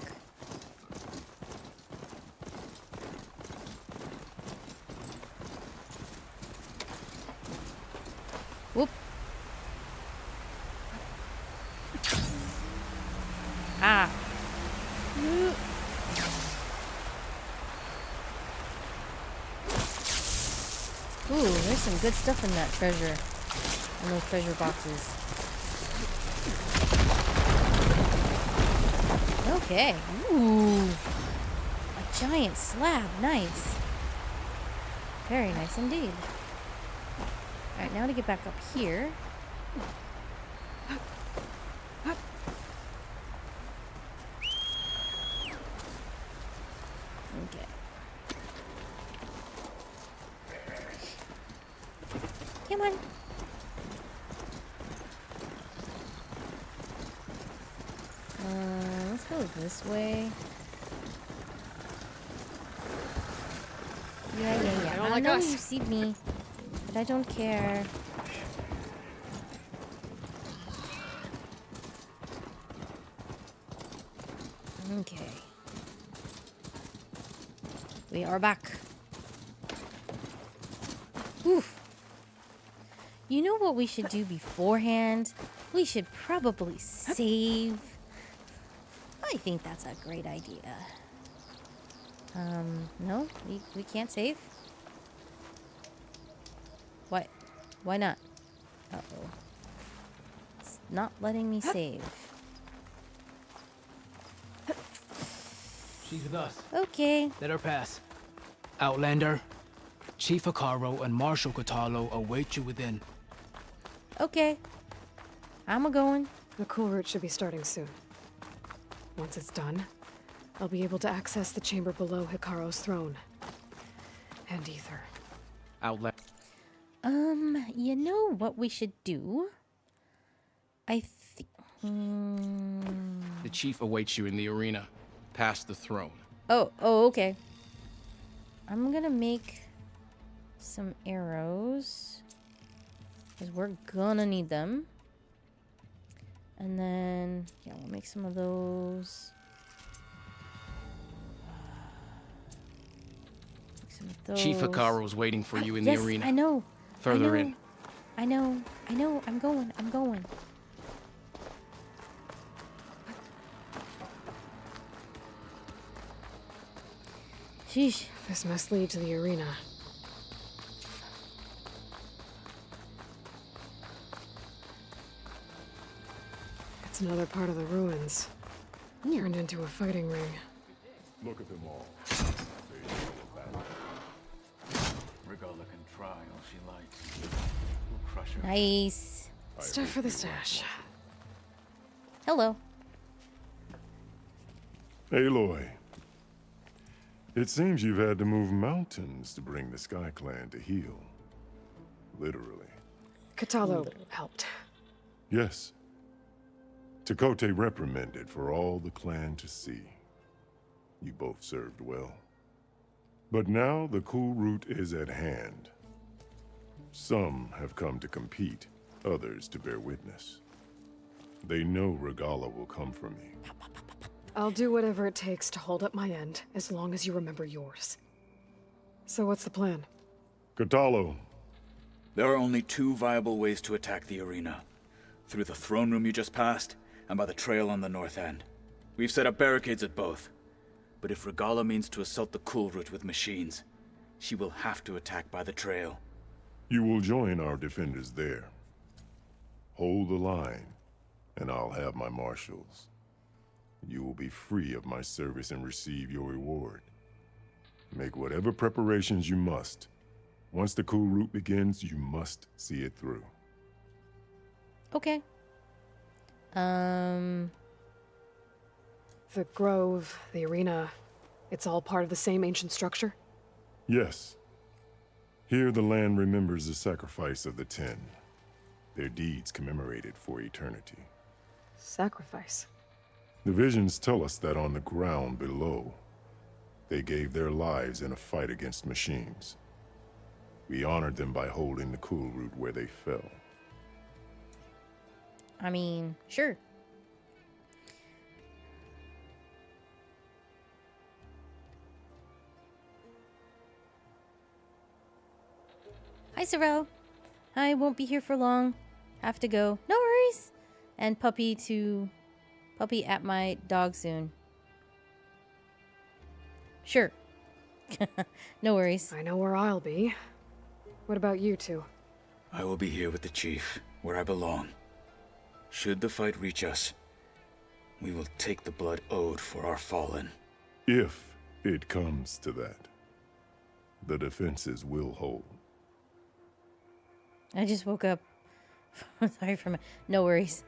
Whoop. Ah. Ooh, there's some good stuff in that treasure. In those treasure boxes. Okay. Ooh. A giant slab. Nice. Very nice indeed. Alright, now to get back up here. Okay. Come on. Let's go this way. Yeah. I know you see me, but I don't care. Okay. We are back. Oof. You know what we should do beforehand? We should probably save. I think that's a great idea. No, we can't save. Why? Why not? Uh-oh. It's not letting me save. She's with us. Okay. Let her pass. Outlander, Chief Hekarro and Marshal Kotallo await you within. Okay. I'm a-going. The cool route should be starting soon. Once it's done, I'll be able to access the chamber below Hekarro's throne. And Ether. Outlander. You know what we should do? I think... The chief awaits you in the arena, past the throne. Oh, okay. I'm gonna make some arrows. Because we're gonna need them. And then, yeah, we'll make some of those. Make some of those. Chief Hekarro's waiting for you in yes, the arena. I know. Further in. I know. I'm going. Sheesh. This must lead to the arena. It's another part of the ruins. Turned into a fighting ring. Look at them all. Regalla can try all she likes. We'll crush her. Nice. Stuff for the stash. Hello. Aloy. It seems you've had to move mountains to bring the Sky Clan to heel. Literally. Kotallo helped. Yes. Tekote reprimanded for all the clan to see. You both served well. But now the cool route is at hand. Some have come to compete, others to bear witness. They know Regalla will come for me. I'll do whatever it takes to hold up my end, as long as you remember yours. So what's the plan? Kotallo. There are only two viable ways to attack the arena. Through the throne room you just passed, and by the trail on the north end. We've set up barricades at both. But if Regalla means to assault the cool route with machines, she will have to attack by the trail. You will join our defenders there. Hold the line, and I'll have my marshals. You will be free of my service and receive your reward. Make whatever preparations you must. Once the cool route begins, you must see it through. Okay. The grove, the arena, it's all part of the same ancient structure? Yes. Here the land remembers the sacrifice of the Ten. Their deeds commemorated for eternity. Sacrifice? The visions tell us that on the ground below, they gave their lives in a fight against machines. We honored them by holding the cool route where they fell. I mean, sure. Hi, Sorrel. I won't be here for long. Have to go. No worries. And Puppy at my dog soon. Sure. No worries. I know where I'll be. What about you two? I will be here with the chief, where I belong. Should the fight reach us, we will take the blood owed for our fallen. If it comes to that, the defenses will hold. I just woke up. Sorry for my... No worries.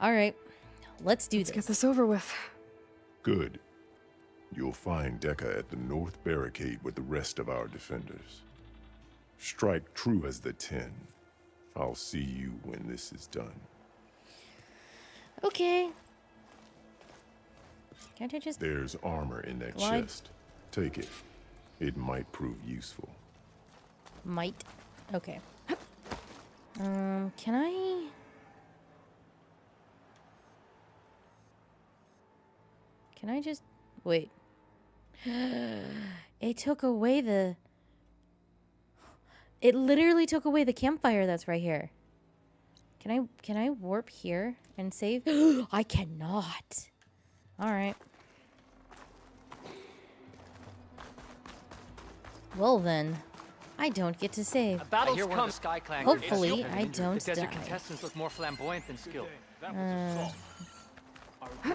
All right. Let's do this. Let's get this over with. Good. You'll find Dekka at the north barricade with the rest of our defenders. Strike true as the Ten. I'll see you when this is done. Okay. Can't I just... There's armor in that glide? chest. Take it. It might prove useful. Might. Okay. Can I... Can I just... Wait. It took away the... It literally took away the campfire that's right here. Can I warp here and save? I cannot. Alright. Well then, I don't get to save. A battle's come. One of the Sky Clan hopefully, I don't the desert die. contestants look more flamboyant than skilled.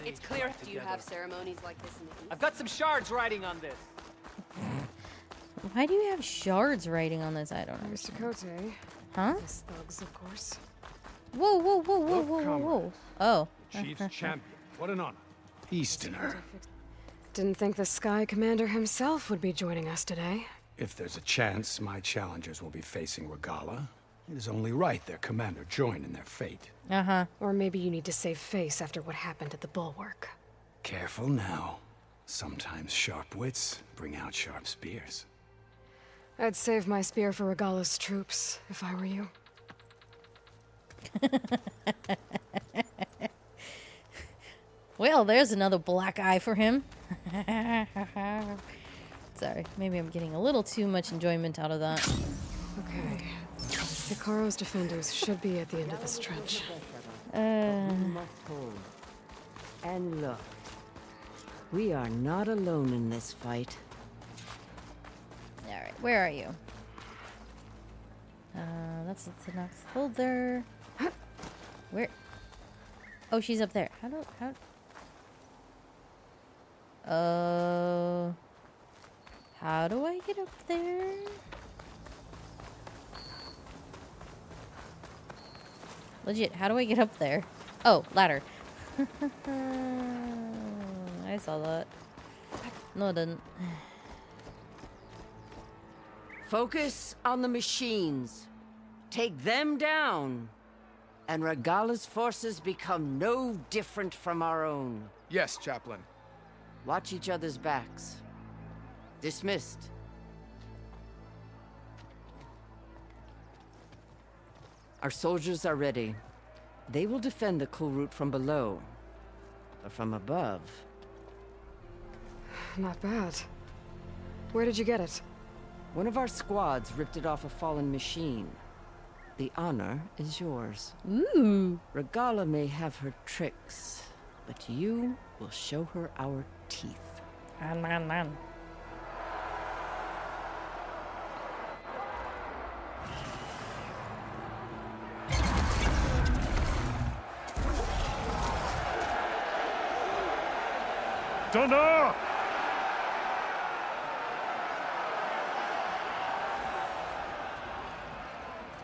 It's clear. Do you have ceremonies like this in the East? I've got some shards riding on this. Why do you have shards writing on this? I don't know. Mr. Cote. Huh? His thugs, of course. Whoa, whoa, whoa, whoa, whoa, whoa, whoa. Oh. Chief's champion. What an honor. Easterner. Didn't think the Sky Commander himself would be joining us today. If there's a chance my challengers will be facing Regala, it is only right their commander join in their fate. Uh-huh. Or maybe you need to save face after what happened at the Bulwark. Careful now. Sometimes sharp wits bring out sharp spears. I'd save my spear for Regala's troops, if I were you. Well, there's another black eye for him. Sorry, maybe I'm getting a little too much enjoyment out of that. Okay. Hekarro's defenders should be at the end of this trench. And look, we are not alone in this fight. Alright, where are you? That's the next folder. Where? Oh, she's up there. How do I get up there? Legit, how do I get up there? Oh, ladder. I saw that. No, I didn't. Focus on the machines. Take them down. And Regala's forces become no different from our own. Yes, Chaplain. Watch each other's backs. Dismissed. Our soldiers are ready. They will defend the Kulrut from below. But from above... Not bad. Where did you get it? One of our squads ripped it off a fallen machine. The honor is yours. Ooh. Regala may have her tricks, but you will show her our teeth. Man. Dana!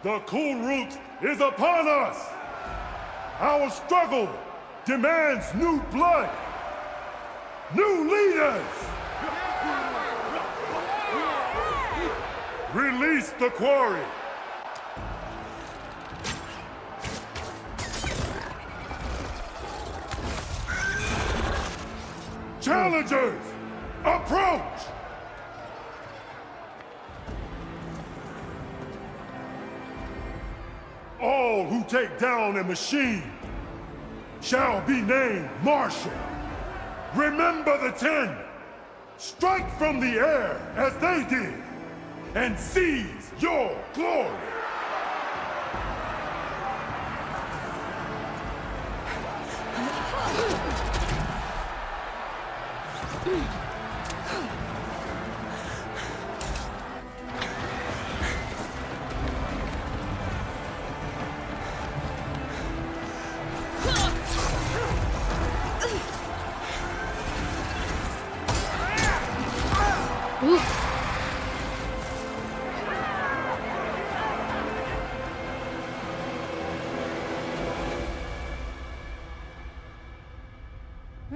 The Kulrut is upon us! Our struggle demands new blood! New leaders! Release the quarry! Challengers, approach! All who take down a machine shall be named Marshal. Remember the 10. Strike from the air as they did, and seize your glory.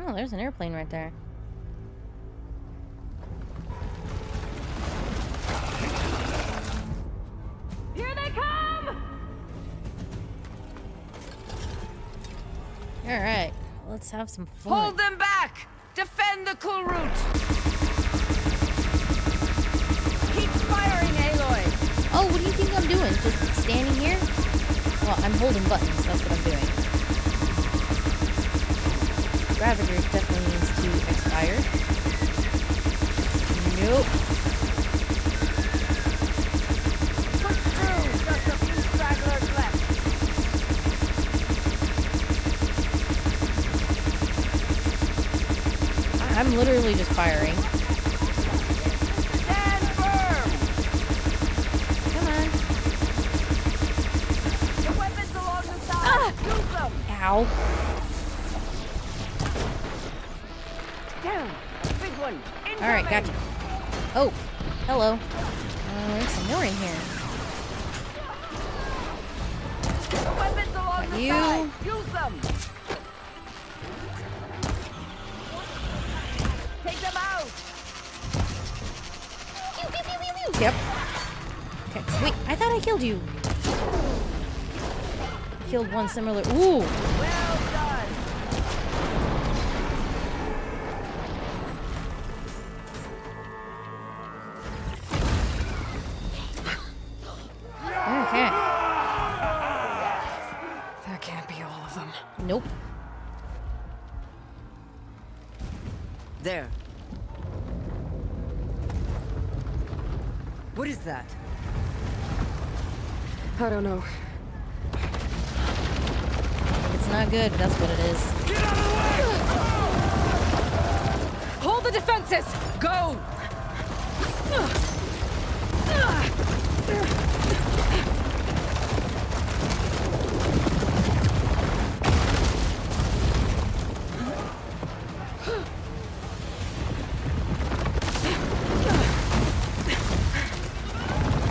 Oh, there's an airplane right there. Here they come! Alright, let's have some fun. Hold them back! Defend the Kulrut! Keep firing, Aloy! Oh, what do you think I'm doing? Just standing here? Well, I'm holding buttons, that's what I'm doing. Ravager definitely needs to expire. Nope. Push through! Just a few stragglers left. I'm literally just firing. Stand firm! Come on. The weapons along the side! Use them! Ow. Down! Big one! Alright, gotcha. Oh, hello. There's some more in here. The weapons along the You. side! Use them! Take them out! Yep. Okay, wait, I thought I killed you. Killed one similar. Ooh. Well done! Okay. That can't be all of them. Nope. There. What is that? I don't know. It's not good, that's what it is. Hold the defenses! Go!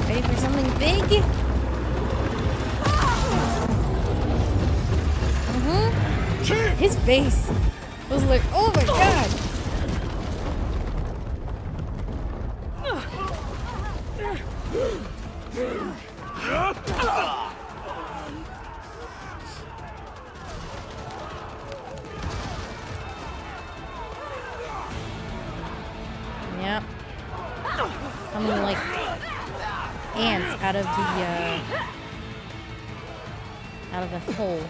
Ready for something big? His face was like, oh my god! Yep. Coming like ants out of the hole.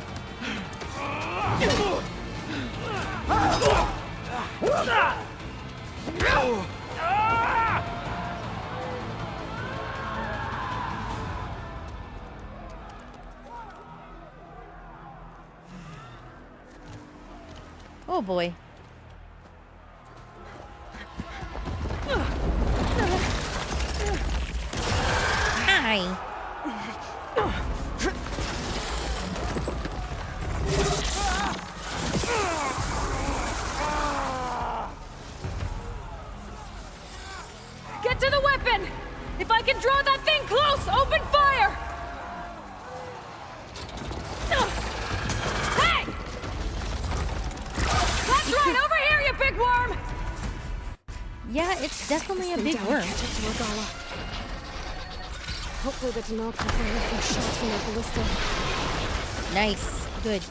Oh boy. Hi. Get to the weapon! If I can draw that thing close, open fire! Hey! That's right, over here, you big worm! Yeah, it's definitely a big worm. Hopefully the Denal can fire a few shots from their ballista. Nice. Good.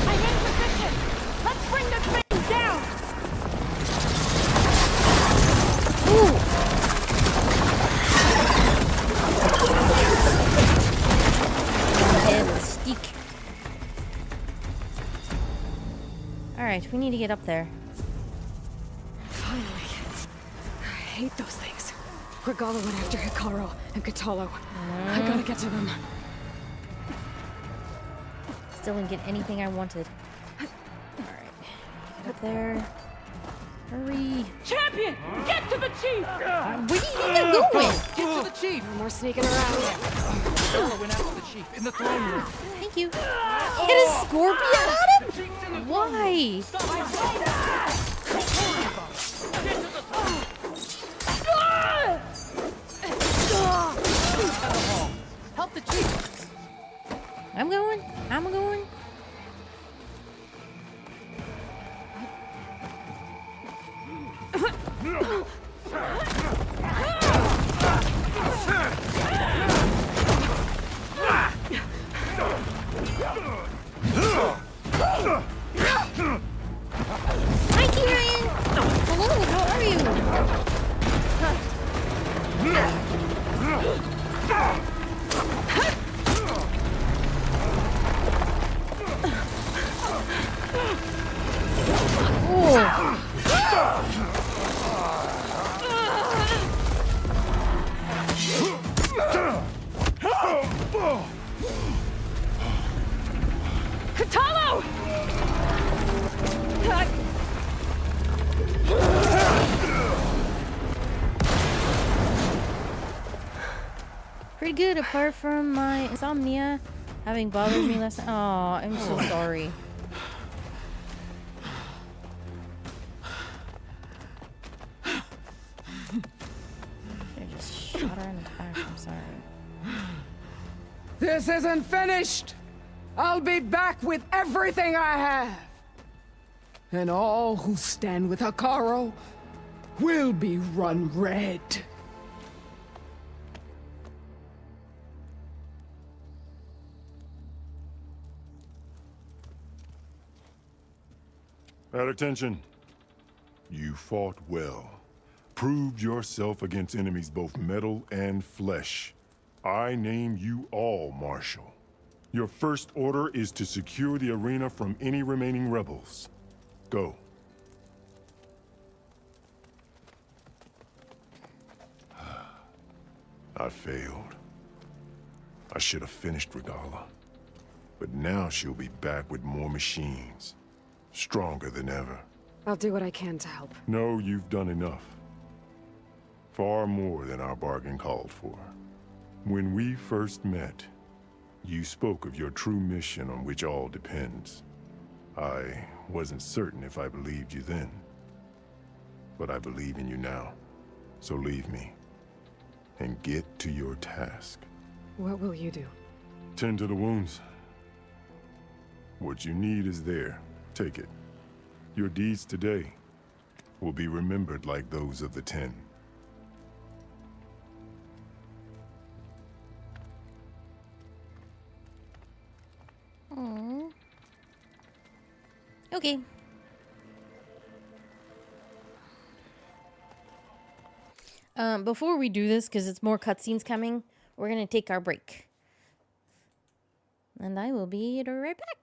I'm in position! Let's bring this thing down! Ooh! Head stick. Alright, we need to get up there. Finally. I hate those things. Regala went after Hikaru and Katalo. I gotta get to them. Still didn't get anything I wanted. Alright. Get up there. Hurry. Champion! Get to the chief! Where do you think I'm going? Get to the chief! No more sneaking around. Dora went after the chief in the throne room. Thank you. Get a scorpion on him? Why? Help the chief! I'm going. I'm going. Hi, Kieran! Hello, how are you? pretty good apart from my insomnia having bothered me last night. Oh, I'm so sorry. I just shot her in the back. I'm sorry. This isn't finished! I'll be back with everything I have! And all who stand with Hekarro will be run red. At attention. You fought well. Proved yourself against enemies both metal and flesh. I name you all Marshal. Your first order is to secure the arena from any remaining rebels. Go. I failed. I should have finished Regalla. But now she'll be back with more machines. Stronger than ever. I'll do what I can to help. No, you've done enough. Far more than our bargain called for. When we first met, you spoke of your true mission on which all depends. I wasn't certain if I believed you then. But I believe in you now. So leave me. And get to your task. What will you do? Tend to the wounds. What you need is there. Take it. Your deeds today will be remembered like those of the Ten. Aww. Okay. Before we do this, because it's more cutscenes coming, we're gonna take our break. And I will be right back.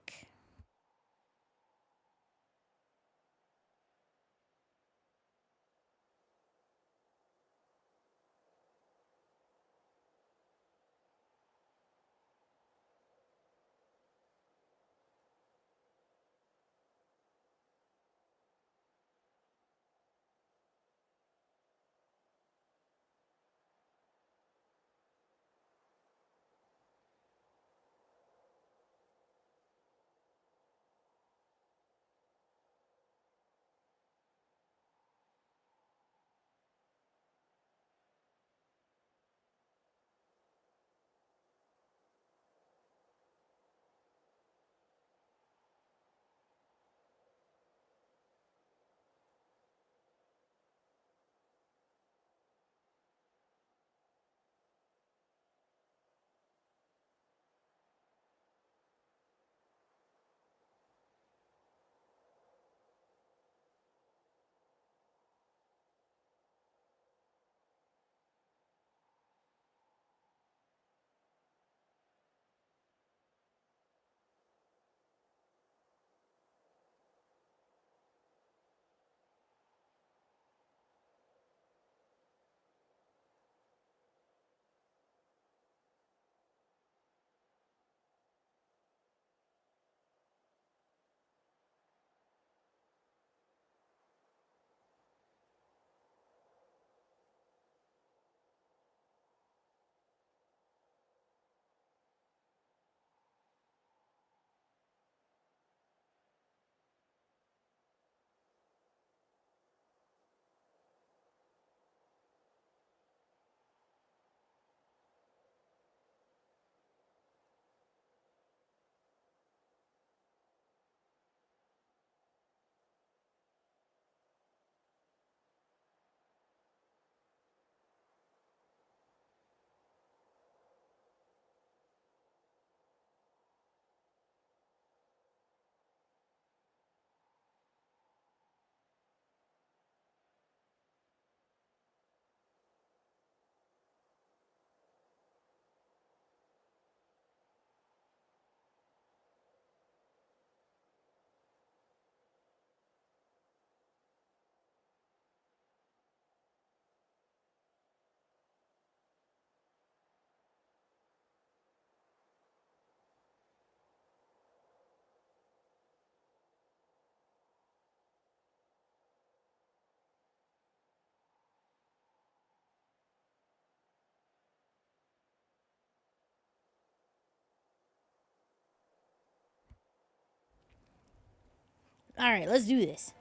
Alright, let's do this.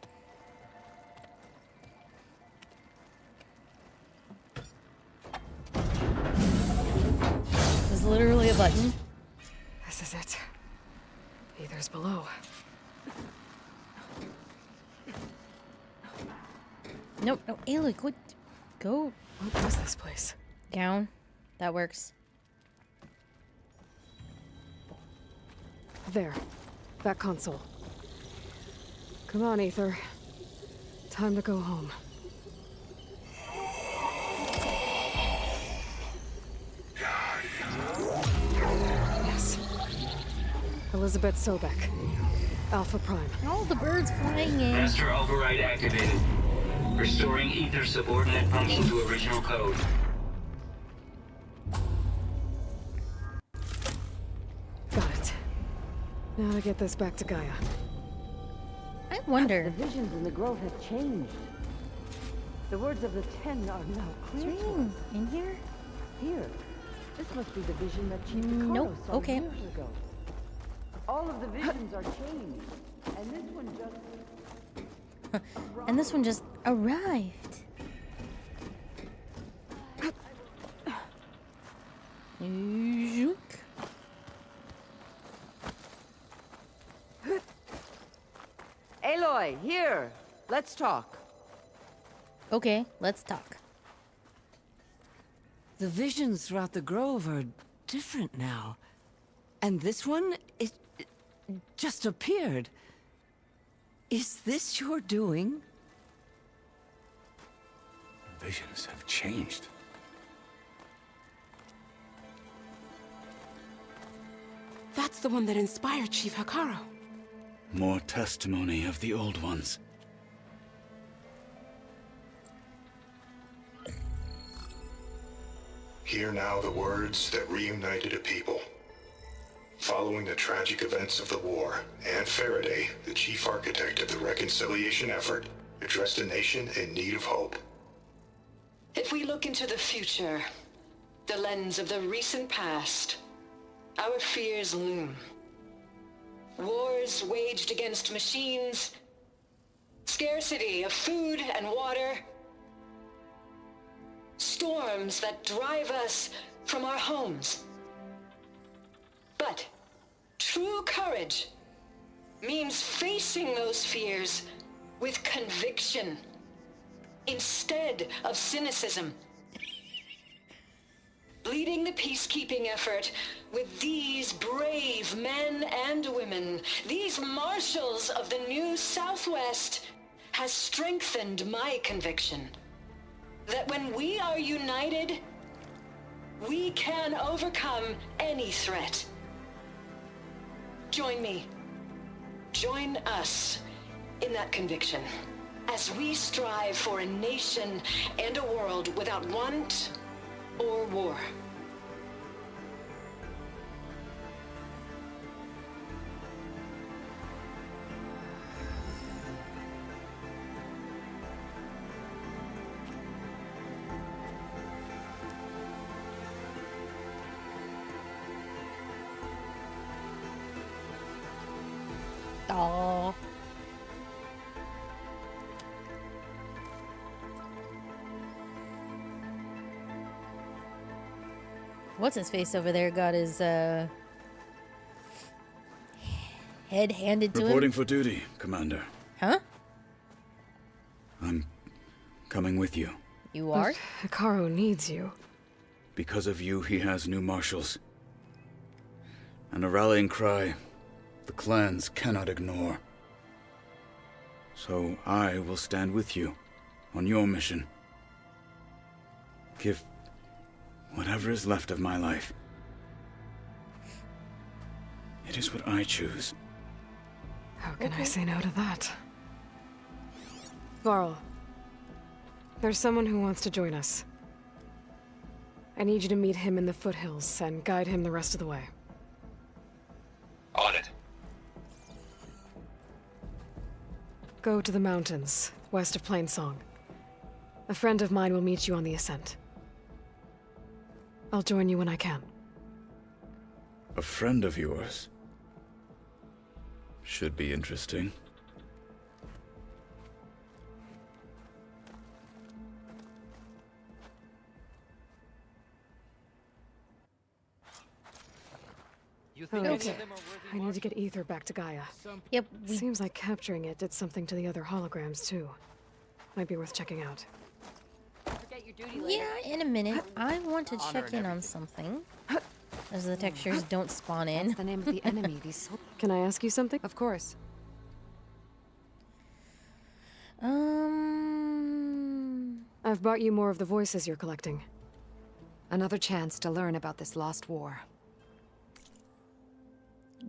There's literally a button. This is it. Aether's below. Nope, no, Aloy, what? Go. What is this place? Down. That works. There. That console. Come on, Aether. Time to go home. Yes. Elizabeth Sobek. Alpha Prime. All the birds flying in. Master override activated. Restoring Aether's subordinate function to original code. Got it. Now to get this back to Gaia. I wonder. The visions in the grove have changed. The words of the Ten are now clear to us. In here? Here. This must be the vision that Chief Picaro Nope. saw Okay. years ago. All of the visions are changed, and this one just... And this one just arrived. Zook. Aloy, here. Let's talk. Okay, let's talk. The visions throughout the grove are different now. And this one, it just appeared. Is this your doing? Visions have changed. That's the one that inspired Chief Hekarro. More testimony of the old ones. Hear now the words that reunited a people. Following the tragic events of the war, Anne Faraday, the chief architect of the reconciliation effort, addressed a nation in need of hope. If we look into the future, the lens of the recent past, our fears loom. Wars waged against machines, scarcity of food and water, storms that drive us from our homes. But true courage means facing those fears with conviction instead of cynicism. Leading the peacekeeping effort with these brave men and women, these marshals of the new Southwest, has strengthened my conviction that when we are united, we can overcome any threat. Join me. Join us in that conviction as we strive for a nation and a world without want or war. Aww. What's his face over there got his head handed to him? Reporting for duty, Commander. Huh? I'm coming with you. You are? Hekarro needs you. Because of you, he has new marshals. And a rallying cry the clans cannot ignore. So I will stand with you on your mission. Give whatever is left of my life. It is what I choose. How can I say no to that? Varl, there's someone who wants to join us. I need you to meet him in the foothills and guide him the rest of the way. On it. Go to the mountains, west of Plainsong. A friend of mine will meet you on the ascent. I'll join you when I can. A friend of yours? Should be interesting. Okay. I need to get Ether back to Gaia. Yep. Seems like capturing it did something to the other holograms, too. Might be worth checking out. Yeah, in a minute. I want to check in on something. As the textures don't spawn in. That's the name of the enemy. Can I ask you something? Of course. I've brought you more of the voices you're collecting. Another chance to learn about this lost war.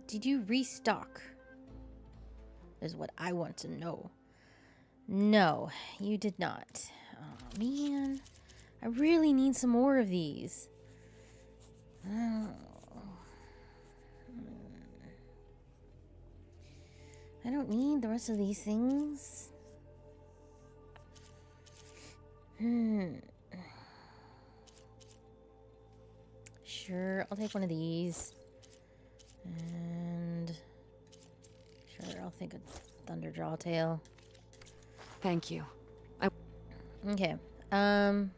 Did you restock? Is what I want to know. No, you did not. Oh, man. I really need some more of these. Oh. I don't need the rest of these things. Sure, I'll take one of these. And sure, I'll think of Thunderjaw Tail. Thank you. Okay. I'm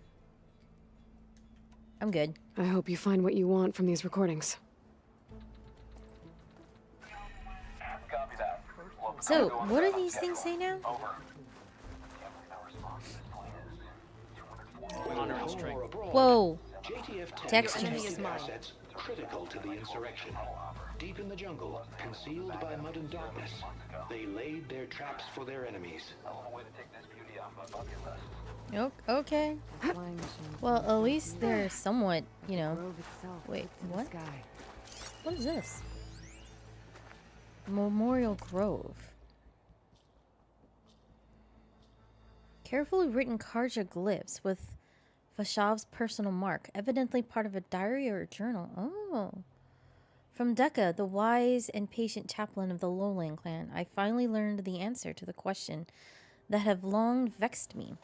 good. I hope you find what you want from these recordings. So, what do these things say now? Whoa. Textures. Critical to the insurrection. Deep in the jungle, concealed by mud and darkness, they laid their traps for their enemies. Okay. Well, at least they're somewhat, you know. Wait, what? What is this? Memorial Grove. Carefully written Karja glyphs with Vashav's personal mark, evidently part of a diary or a journal. Oh. From Dekka, the wise and patient chaplain of the Lowland clan, I finally learned the answer to the question that have long vexed me.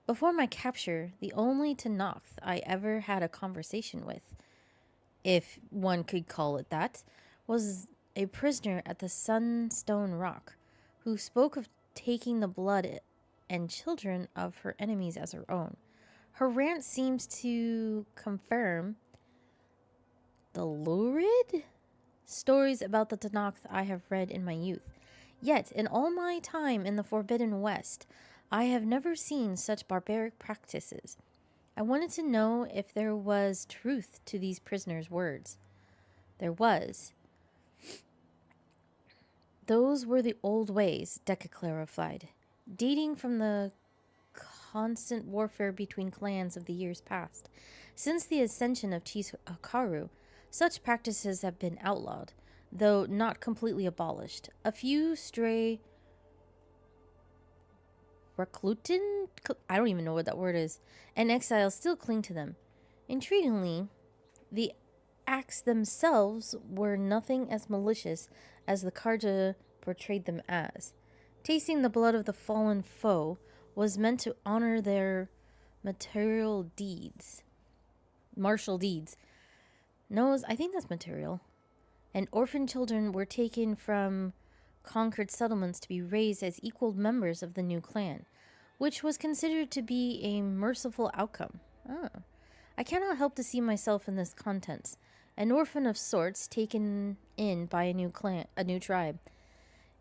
Before my capture, the only Tenakth I ever had a conversation with, if one could call it that, was a prisoner at the Sunstone Rock, who spoke of taking the blood and children of her enemies as her own. Her rant seems to confirm the lurid stories about the Tenakth I have read in my youth. Yet, in all my time in the Forbidden West, I have never seen such barbaric practices. I wanted to know if there was truth to these prisoners' words. There was. Those were the old ways, Dekka clarified, dating from the constant warfare between clans of the years past. Since the ascension of Chief Hikaru, such practices have been outlawed, though not completely abolished. A few stray reclutin? I don't even know what that word is. And exiles still cling to them. Intriguingly, the acts themselves were nothing as malicious as the Karja portrayed them as. Tasting the blood of the fallen foe was meant to honor their martial deeds. No, I think that's material. And orphan children were taken from conquered settlements to be raised as equal members of the new clan, which was considered to be a merciful outcome. I cannot help to see myself in this contents. An orphan of sorts taken in by a new tribe.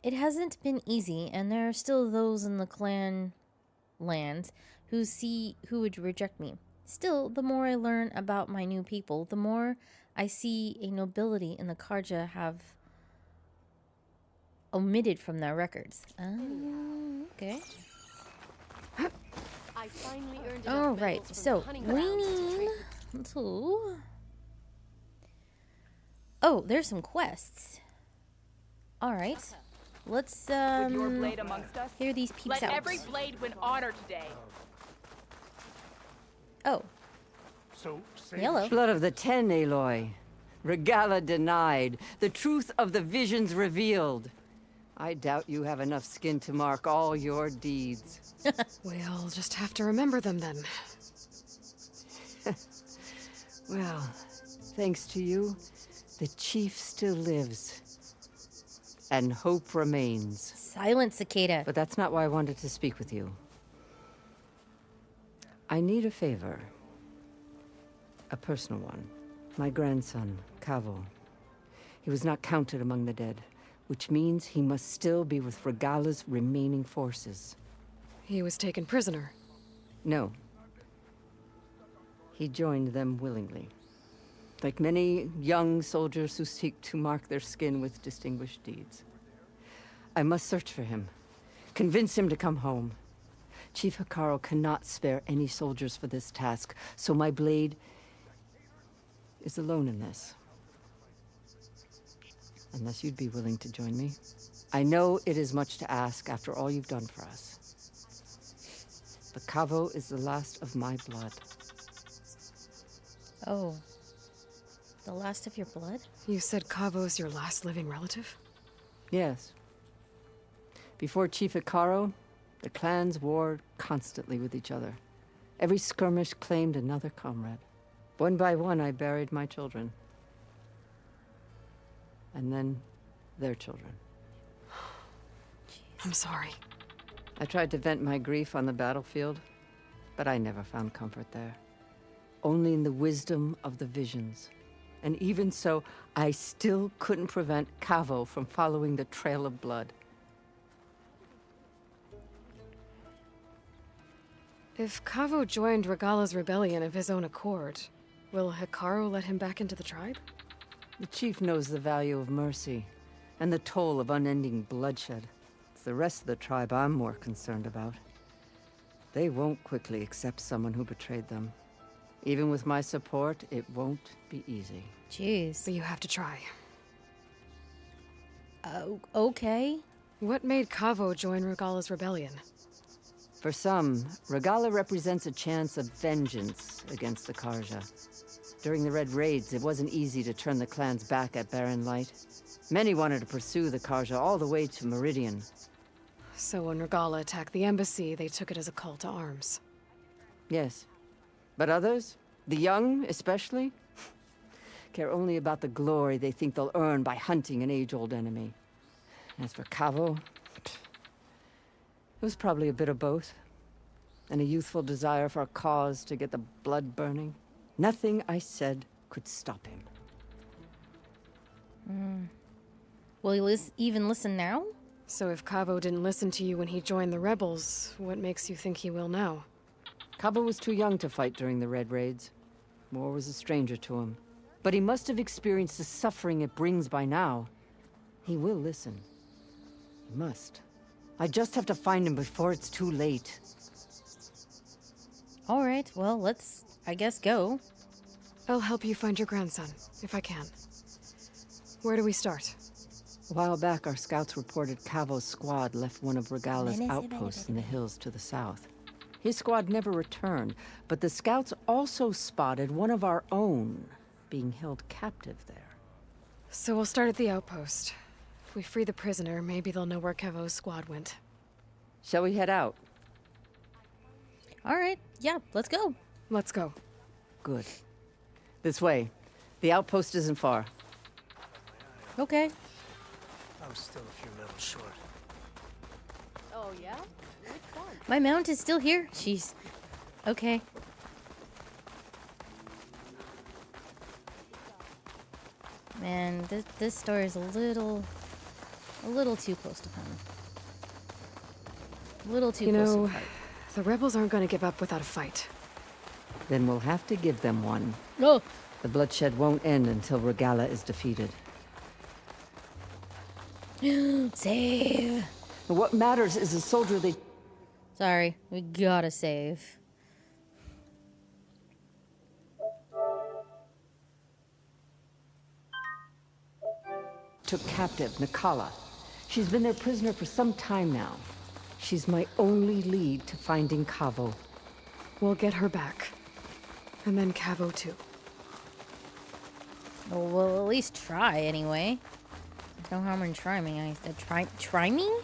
It hasn't been easy, and there are still those in the clan lands who would reject me. Still, the more I learn about my new people, the more I see a nobility in the Karja have omitted from their records. Okay. I finally earned All right, so we need to. Oh, there's some quests. All right, let's With your blade amongst us, hear these peeps let out. every blade win honor today. Oh. So, Yellow. Blood of the Ten, Aloy. Regala denied. The truth of the visions revealed. I doubt you have enough skin to mark all your deeds. We'll just have to remember them then. Well, thanks to you, the chief still lives. And hope remains. Silent, Cicada. But that's not why I wanted to speak with you. I need a favor. A personal one. My grandson, Kavo. He was not counted among the dead, which means he must still be with Regala's remaining forces. He was taken prisoner. No. He joined them willingly. Like many young soldiers who seek to mark their skin with distinguished deeds. I must search for him. Convince him to come home. Chief Hekarro cannot spare any soldiers for this task, so my blade is alone in this. Unless you'd be willing to join me. I know it is much to ask after all you've done for us. But Kavo is the last of my blood. Oh. The last of your blood? You said Kavo's your last living relative? Yes. Before Chief Hekarro, the clans warred constantly with each other. Every skirmish claimed another comrade. One by one, I buried my children. And then their children. I'm sorry. I tried to vent my grief on the battlefield, but I never found comfort there. Only in the wisdom of the visions. And even so, I still couldn't prevent Kavo from following the trail of blood. If Kavo joined Regala's rebellion of his own accord, will Hekarro let him back into the tribe? The chief knows the value of mercy, and the toll of unending bloodshed. It's the rest of the tribe I'm more concerned about. They won't quickly accept someone who betrayed them. Even with my support, it won't be easy. Jeez. But you have to try. Okay. What made Kavo join Regala's rebellion? For some, Regala represents a chance of vengeance against the Carja. During the Red Raids, it wasn't easy to turn the clans back at Barren Light. Many wanted to pursue the Carja all the way to Meridian. So when Regala attacked the embassy, they took it as a call to arms. Yes. But others, the young especially, care only about the glory they think they'll earn by hunting an age-old enemy. As for Kavo, it was probably a bit of both. And a youthful desire for a cause to get the blood burning. Nothing I said could stop him. Will he even listen now? So if Kavo didn't listen to you when he joined the rebels, what makes you think he will now? Kavo was too young to fight during the Red Raids. War was a stranger to him. But he must have experienced the suffering it brings by now. He will listen. He must. I just have to find him before it's too late. All right, well, let's, I guess, go. I'll help you find your grandson, if I can. Where do we start? A while back, our scouts reported Kavo's squad left one of Regala's outposts in the hills to the south. His squad never returned, but the scouts also spotted one of our own being held captive there. So we'll start at the outpost. If we free the prisoner, maybe they'll know where Kavo's squad went. Shall we head out? All right, yeah, let's go. Let's go. Good. This way. The outpost isn't far. Okay. I'm still a few levels short. Oh, yeah? Which one? My mount is still here. Jeez. Okay. Man, this story is a little too close to home. A little too close to the heart. The rebels aren't going to give up without a fight. Then we'll have to give them one. No. The bloodshed won't end until Regala is defeated. Save. What matters is the soldier they... Sorry, we gotta save. took captive Nakala. She's been their prisoner for some time now. She's my only lead to finding Kavo. We'll get her back. And then Kavo too. Well, we'll at least try anyway. There's no harm in trying. Triming?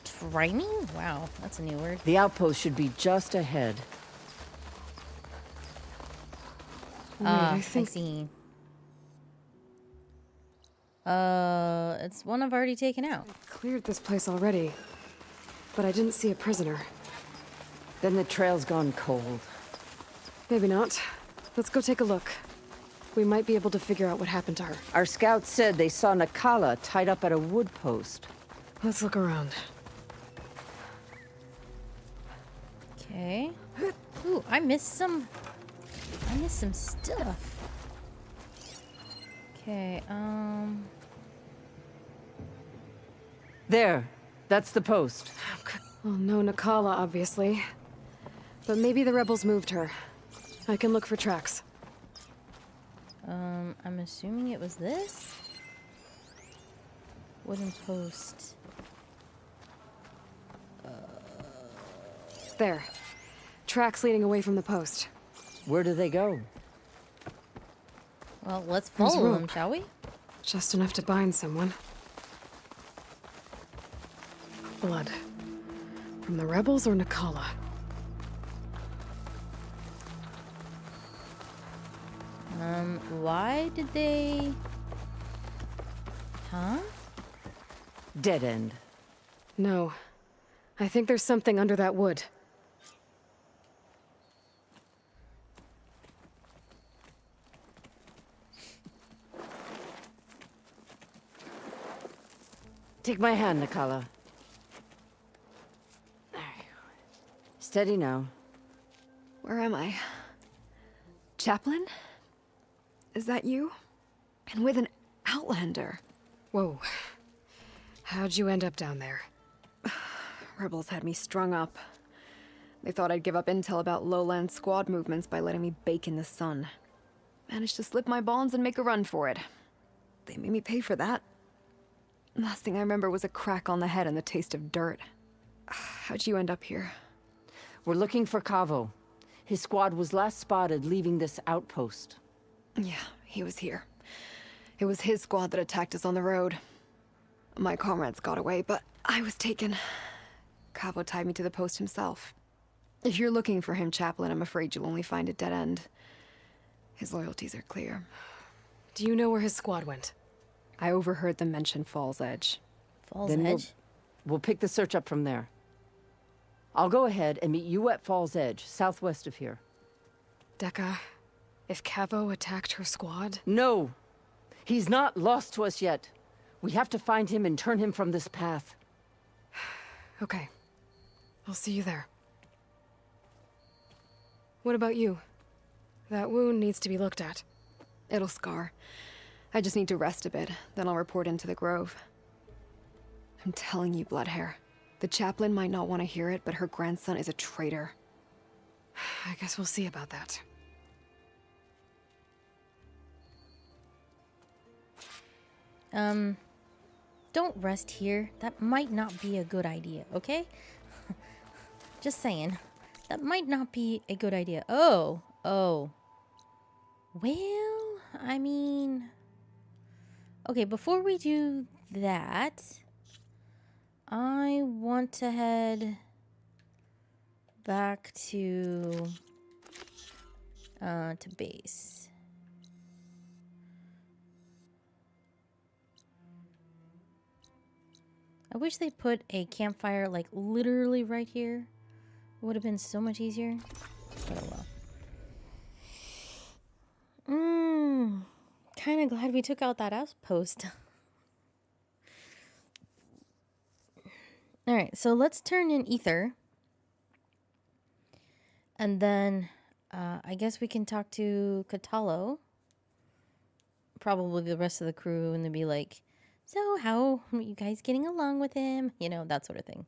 Triming? Wow, that's a new word. The outpost should be just ahead. I see. It's one I've already taken out. Cleared this place already, but I didn't see a prisoner. Then the trail's gone cold. Maybe not. Let's go take a look. We might be able to figure out what happened to her. Our scouts said they saw Nakala tied up at a wood post. Let's look around. Okay. Ooh, I missed some stuff. Okay, There. That's the post. Well, no Nakala, obviously. But maybe the rebels moved her. I can look for tracks. I'm assuming it was this? Wooden post. There. Tracks leading away from the post. Where do they go? Well, let's There's follow them, rope. shall we? Just enough to bind someone. Blood. From the rebels or Nakala? Why did they... Huh? Dead end. No. I think there's something under that wood. Take my hand, Nakala. Steady now. Where am I? Chaplain? Is that you? And with an Outlander. Whoa. How'd you end up down there? Rebels had me strung up. They thought I'd give up intel about lowland squad movements by letting me bake in the sun. Managed to slip my bonds and make a run for it. They made me pay for that. Last thing I remember was a crack on the head and the taste of dirt. How'd you end up here? We're looking for Kavo. His squad was last spotted leaving this outpost. Yeah, he was here. It was his squad that attacked us on the road. My comrades got away, but I was taken. Kavo tied me to the post himself. If you're looking for him, Chaplain, I'm afraid you'll only find a dead end. His loyalties are clear. Do you know where his squad went? I overheard them mention Fall's Edge. Fall's Then Edge? We'll pick the search up from there. I'll go ahead and meet you at Fall's Edge, southwest of here. Dekka, if Kavo attacked her squad? No! He's not lost to us yet. We have to find him and turn him from this path. Okay. I'll see you there. What about you? That wound needs to be looked at. It'll scar. I just need to rest a bit, then I'll report into the Grove. I'm telling you, Bloodhair. The chaplain might not want to hear it, but her grandson is a traitor. I guess we'll see about that. Don't rest here. That might not be a good idea, okay? Just saying. That might not be a good idea. Oh. Well, I mean... Okay, before we do that, I want to head back to base. I wish they put a campfire like literally right here. It would have been so much easier. But oh well. Kind of glad we took out that outpost. Alright, so let's turn in Ether. And then I guess we can talk to Kotallo. Probably the rest of the crew, and they'll be like, so how are you guys getting along with him? You know, that sort of thing.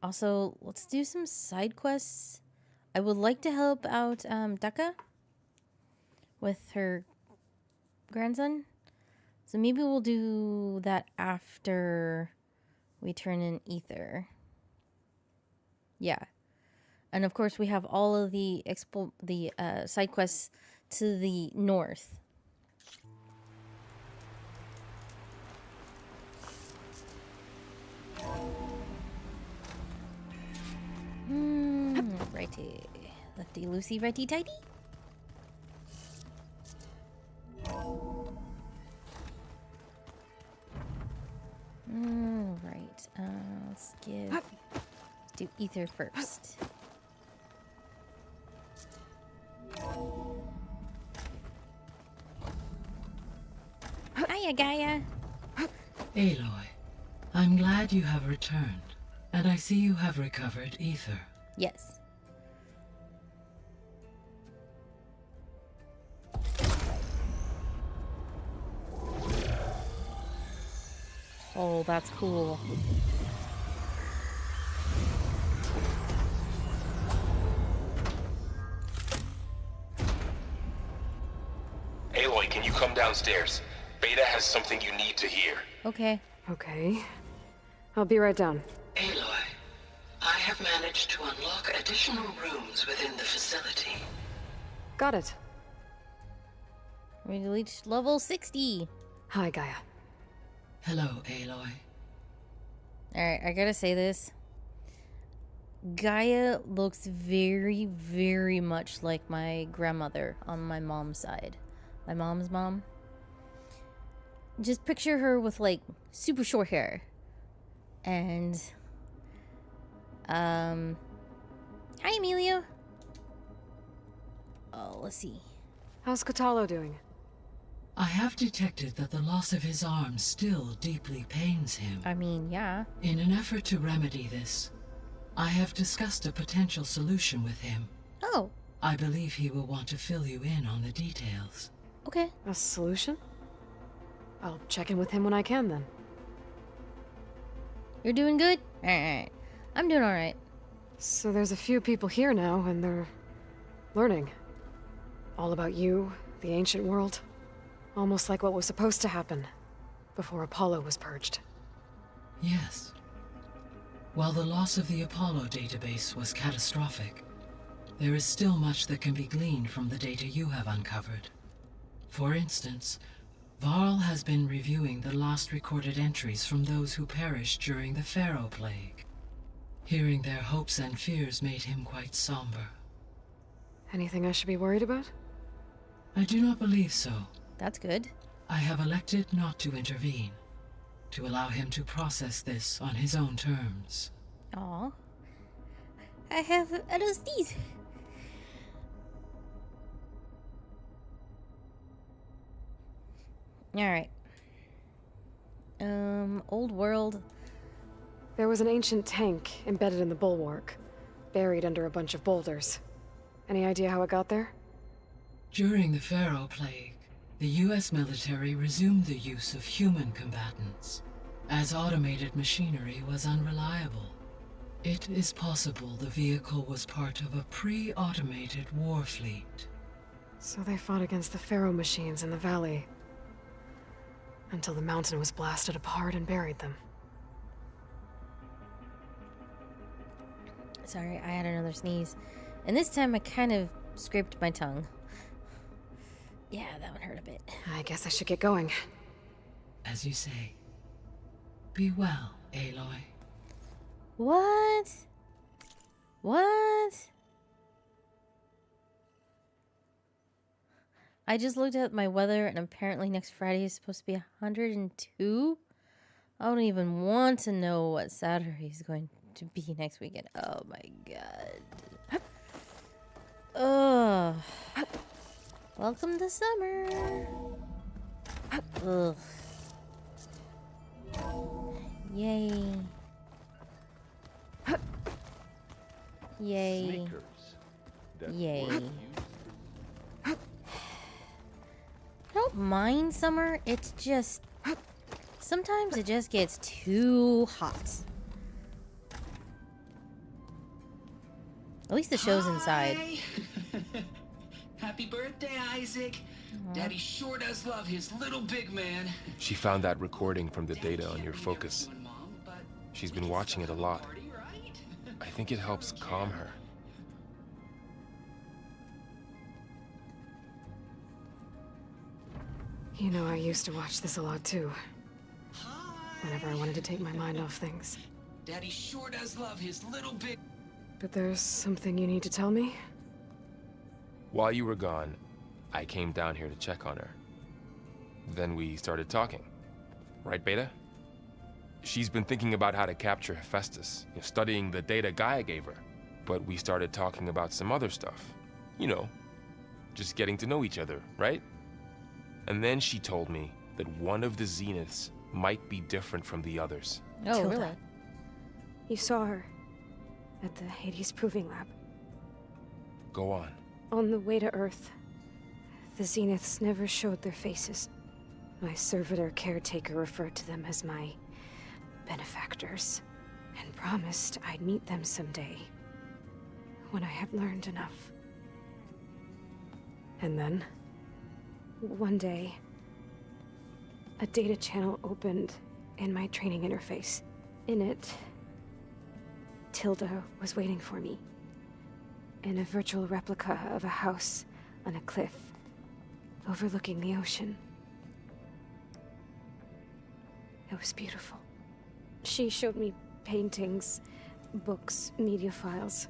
Also, let's do some side quests. I would like to help out Dekka with her grandson. So maybe we'll do that after we turn in Ether. Yeah. And of course we have all of the side quests to the north. Righty. Lefty loosey, righty tighty. Right. Let's do Ether first. Hiya, Gaia. Aloy, I'm glad you have returned, and I see you have recovered Ether. Yes. Oh, that's cool. Aloy, can you come downstairs? Beta has something you need to hear. Okay. Okay. I'll be right down. Aloy, I have managed to unlock additional rooms within the facility. Got it. We reached level 60. Hi, Gaia. Hello, Aloy. Alright, I gotta say this. Gaia looks very, very much like my grandmother on my mom's side. My mom's mom. Just picture her with like super short hair. And hi Emilio. Oh, let's see. How's Kotallo doing? I have detected that the loss of his arm still deeply pains him. I mean, yeah. In an effort to remedy this, I have discussed a potential solution with him. Oh. I believe he will want to fill you in on the details. Okay. A solution? I'll check in with him when I can, then. You're doing good? Alright. I'm doing alright. So there's a few people here now, and they're learning. All about you, the ancient world. Almost like what was supposed to happen before Apollo was purged. Yes. While the loss of the Apollo database was catastrophic, there is still much that can be gleaned from the data you have uncovered. For instance, Varl has been reviewing the last recorded entries from those who perished during the Pharaoh Plague. Hearing their hopes and fears made him quite somber. Anything I should be worried about? I do not believe so. That's good. I have elected not to intervene, to allow him to process this on his own terms. Aw. I have a sneeze. Alright. Old world. There was an ancient tank embedded in the bulwark, buried under a bunch of boulders. Any idea how it got there? During the Pharaoh Plague, the US military resumed the use of human combatants, as automated machinery was unreliable. It is possible the vehicle was part of a pre-automated war fleet. So they fought against the Pharaoh machines in the valley, until the mountain was blasted apart and buried them. Sorry, I had another sneeze. And this time I kind of scraped my tongue. Yeah, that one hurt a bit. I guess I should get going. As you say. Be well, Aloy. What? What? I just looked at my weather and apparently next Friday is supposed to be 102. I don't even want to know what Saturday is going to be next weekend. Oh my god. Ugh. Welcome to summer. Ugh. Yay. Yay. Yay. I don't mind summer, it's just... sometimes it just gets too hot. At least the show's inside. Happy birthday, Isaac. Daddy sure does love his little big man. She found that recording from the data on your focus. She's been watching it a lot. I think it helps calm her. You know, I used to watch this a lot too. Whenever I wanted to take my mind off things. Daddy sure does love his little big... But there's something you need to tell me? While you were gone, I came down here to check on her. Then we started talking. Right, Beta? She's been thinking about how to capture Hephaestus, studying the data Gaia gave her. But we started talking about some other stuff. You know, just getting to know each other, right? And then she told me that one of the Zeniths might be different from the others. Oh, Tilda. really? You saw her at the Hades Proving Lab. Go on. On the way to Earth, the Zeniths never showed their faces. My servitor caretaker referred to them as my benefactors, and promised I'd meet them someday, when I had learned enough. And then, one day, a data channel opened in my training interface. In it, Tilda was waiting for me, in a virtual replica of a house on a cliff, overlooking the ocean. It was beautiful. She showed me paintings, books, media files.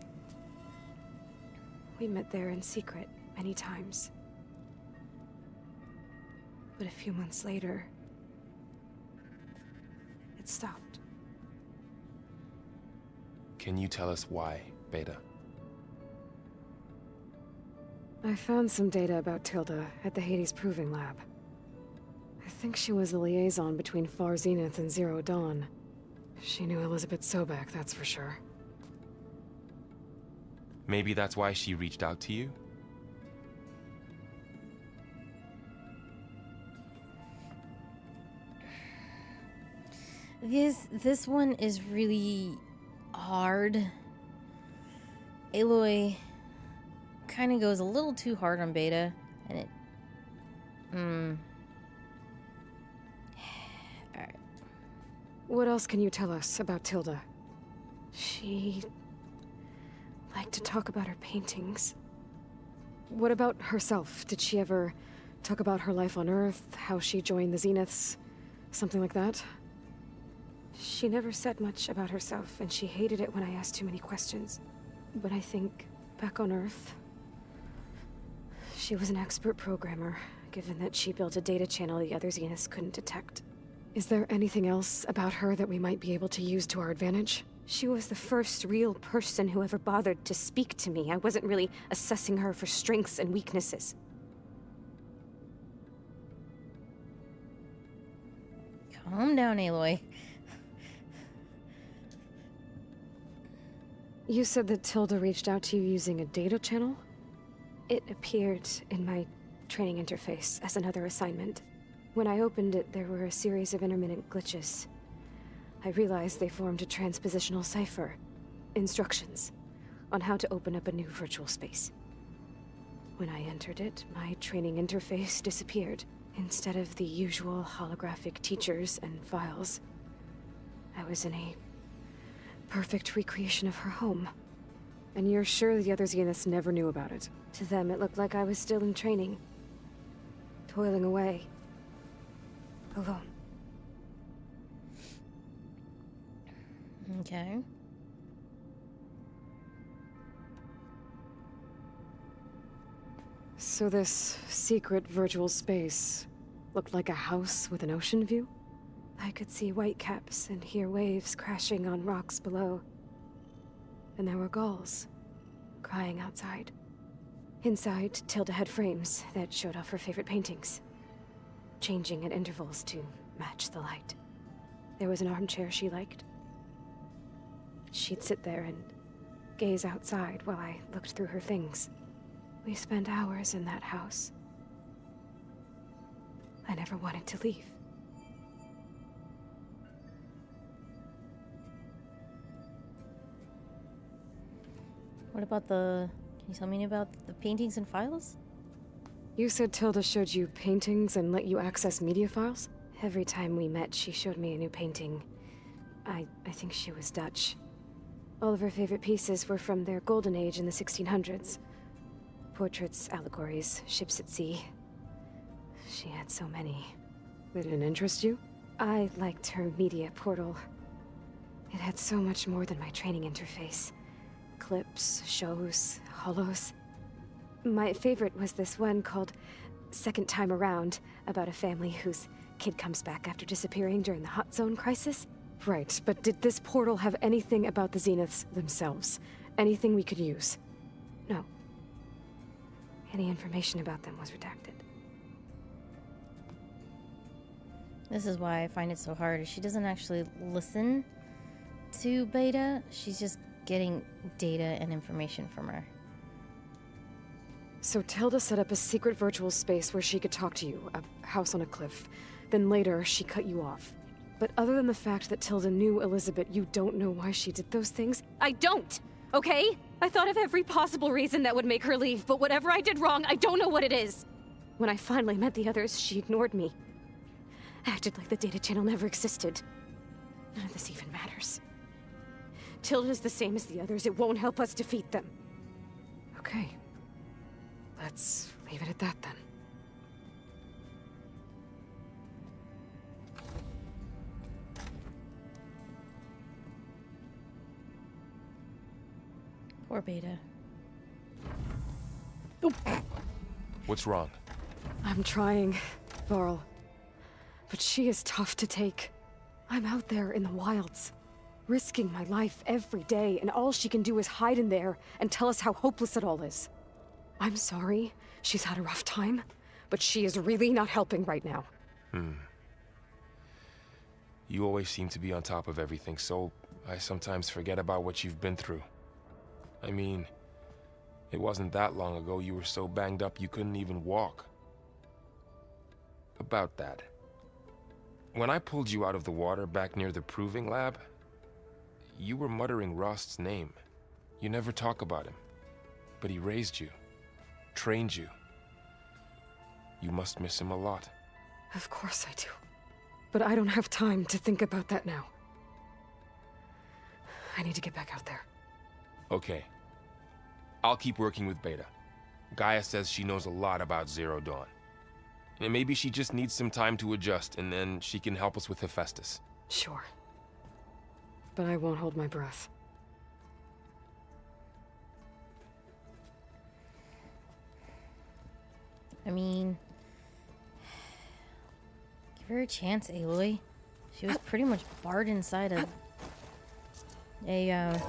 We met there in secret many times. But a few months later, it stopped. Can you tell us why, Beta? I found some data about Tilda at the Hades Proving Lab. I think she was the liaison between Far Zenith and Zero Dawn. She knew Elizabeth Sobek, that's for sure. Maybe that's why she reached out to you? This one is really hard. Aloy kind of goes a little too hard on Beta, and it... Alright. What else can you tell us about Tilda? She liked to talk about her paintings. What about herself? Did she ever talk about her life on Earth, how she joined the Zeniths, something like that? She never said much about herself, and she hated it when I asked too many questions. But I think, back on Earth, she was an expert programmer, given that she built a data channel the other Zeniths couldn't detect. Is there anything else about her that we might be able to use to our advantage? She was the first real person who ever bothered to speak to me. I wasn't really assessing her for strengths and weaknesses. Calm down, Aloy. You said that Tilda reached out to you using a data channel? It appeared in my training interface as another assignment. When I opened it, there were a series of intermittent glitches. I realized they formed a transpositional cipher. Instructions on how to open up a new virtual space. When I entered it, my training interface disappeared. Instead of the usual holographic teachers and files, I was in a perfect recreation of her home. And you're sure the other Zeniths never knew about it? To them, it looked like I was still in training. Toiling away. Alone. Okay. So this secret virtual space looked like a house with an ocean view? I could see whitecaps and hear waves crashing on rocks below. And there were gulls crying outside. Inside, Tilda had frames that showed off her favorite paintings, changing at intervals to match the light. There was an armchair she liked. She'd sit there and gaze outside while I looked through her things. We spent hours in that house. I never wanted to leave. What about the... Can you tell me about the paintings and files? You said Tilda showed you paintings and let you access media files? Every time we met, she showed me a new painting. I think she was Dutch. All of her favorite pieces were from their golden age in the 1600s. Portraits, allegories, ships at sea. She had so many. They didn't interest you? I liked her media portal. It had so much more than my training interface. Clips, shows, holos. My favorite was this one called Second Time Around, about a family whose kid comes back after disappearing during the Hot Zone crisis. Right, but did this portal have anything about the Zeniths themselves? Anything we could use? No. Any information about them was redacted. This is why I find it so hard. She doesn't actually listen to Beta. She's just getting data and information from her. So Tilda set up a secret virtual space where she could talk to you, a house on a cliff. Then later, she cut you off. But other than the fact that Tilda knew Elizabeth, you don't know why she did those things? I don't, okay? I thought of every possible reason that would make her leave, but whatever I did wrong, I don't know what it is. When I finally met the others, she ignored me. Acted like the data channel never existed. None of this even matters. Tilda's the same as the others. It won't help us defeat them. Okay. Let's leave it at that then. Poor Beta. What's wrong? I'm trying, Varl. But she is tough to take. I'm out there in the wilds, risking my life every day, and all she can do is hide in there and tell us how hopeless it all is. I'm sorry, she's had a rough time, but she is really not helping right now. You always seem to be on top of everything, so I sometimes forget about what you've been through. I mean, it wasn't that long ago you were so banged up you couldn't even walk. About that. When I pulled you out of the water back near the proving lab, you were muttering Rost's name. You never talk about him. But he raised you, trained you. You must miss him a lot. Of course I do. But I don't have time to think about that now. I need to get back out there. Okay. I'll keep working with Beta. Gaia says she knows a lot about Zero Dawn. And maybe she just needs some time to adjust, and then she can help us with Hephaestus. Sure. But I won't hold my breath. I mean, give her a chance, Aloy. She was pretty much barred inside of a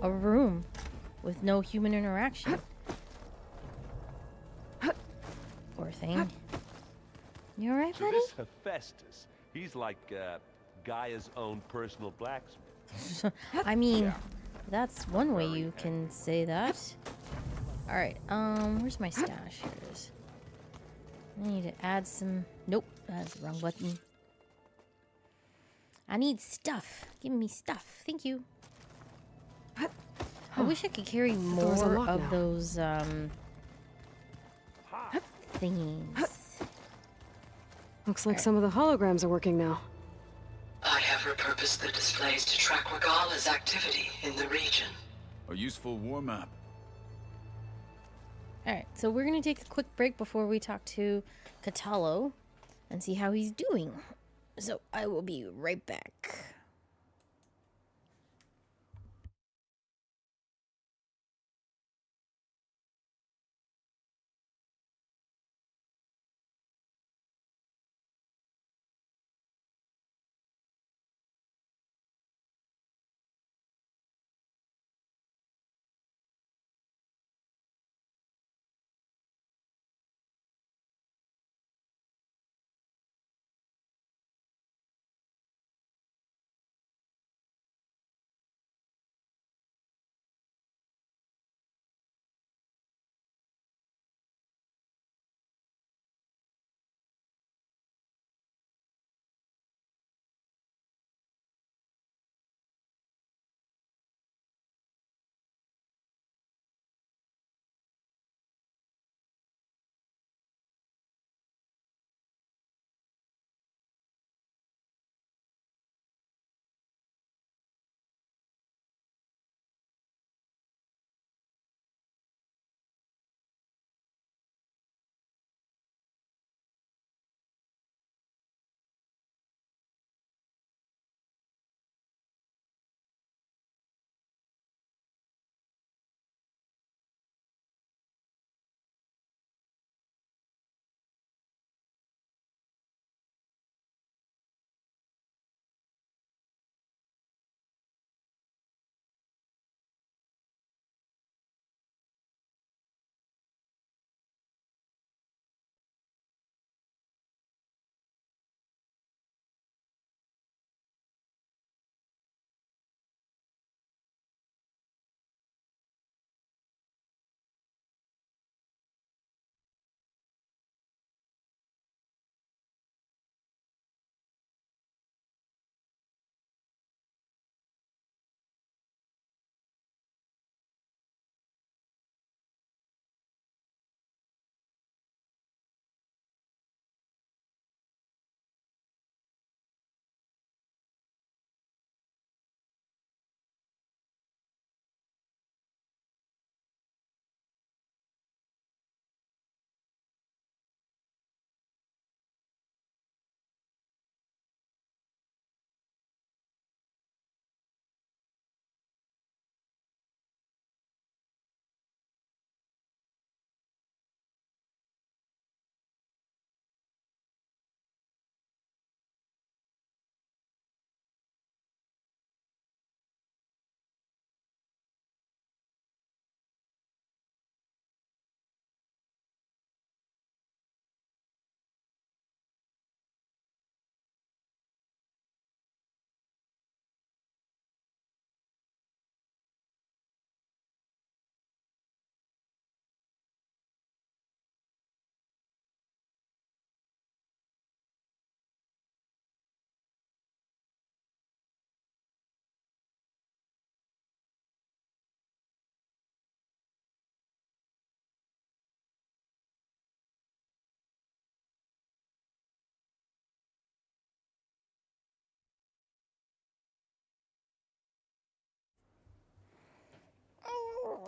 room with no human interaction. Poor thing. You alright, So buddy? this Hephaestus, he's like Gaia's own personal blacksmith. I mean, that's one way you can say that. Alright, where's my stash? Here it is. I need to add some... Nope, that's the wrong button. I need stuff. Give me stuff. Thank you. I wish I could carry door's more unlocked of now. those, thingies. Looks like some of the holograms are working now. I have repurposed the displays to track Regala's activity in the region. A useful war map. Alright, so we're going to take a quick break before we talk to Kotallo and see how he's doing. So I will be right back.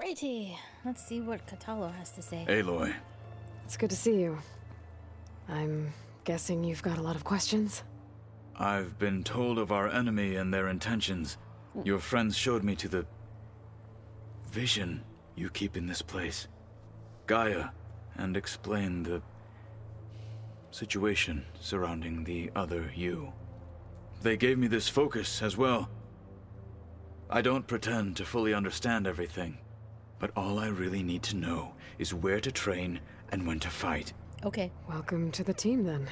Alrighty, let's see what Kotallo has to say. Aloy. It's good to see you. I'm guessing you've got a lot of questions? I've been told of our enemy and their intentions. Your friends showed me to the vision you keep in this place, Gaia, and explained the situation surrounding the other you. They gave me this focus as well. I don't pretend to fully understand everything, but all I really need to know is where to train and when to fight. Okay. Welcome to the team, then.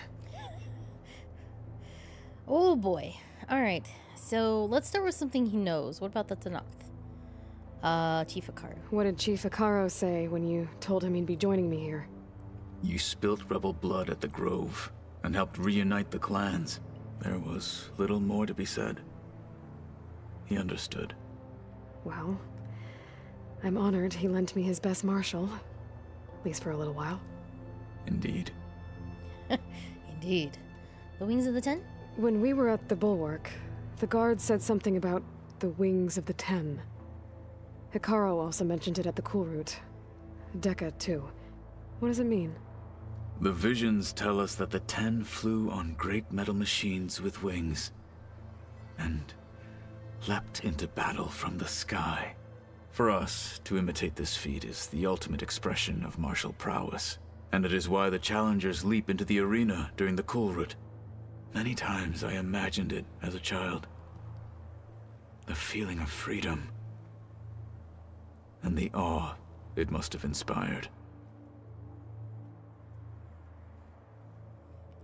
Oh boy. Alright, so let's start with something he knows. What about the Tenakth? Chief Hekarro. What did Chief Hekarro say when you told him he'd be joining me here? You spilt rebel blood at the Grove and helped reunite the clans. There was little more to be said. He understood. Well, I'm honored he lent me his best marshal. At least for a little while. Indeed. Indeed. The Wings of the Ten? When we were at the Bulwark, the guard said something about the Wings of the Ten. Hekarro also mentioned it at the Cool Route. Dekka, too. What does it mean? The visions tell us that the Ten flew on great metal machines with wings, and leapt into battle from the sky. For us, to imitate this feat is the ultimate expression of martial prowess, and it is why the challengers leap into the arena during the Cool Route. Many times I imagined it as a child. The feeling of freedom, and the awe it must have inspired.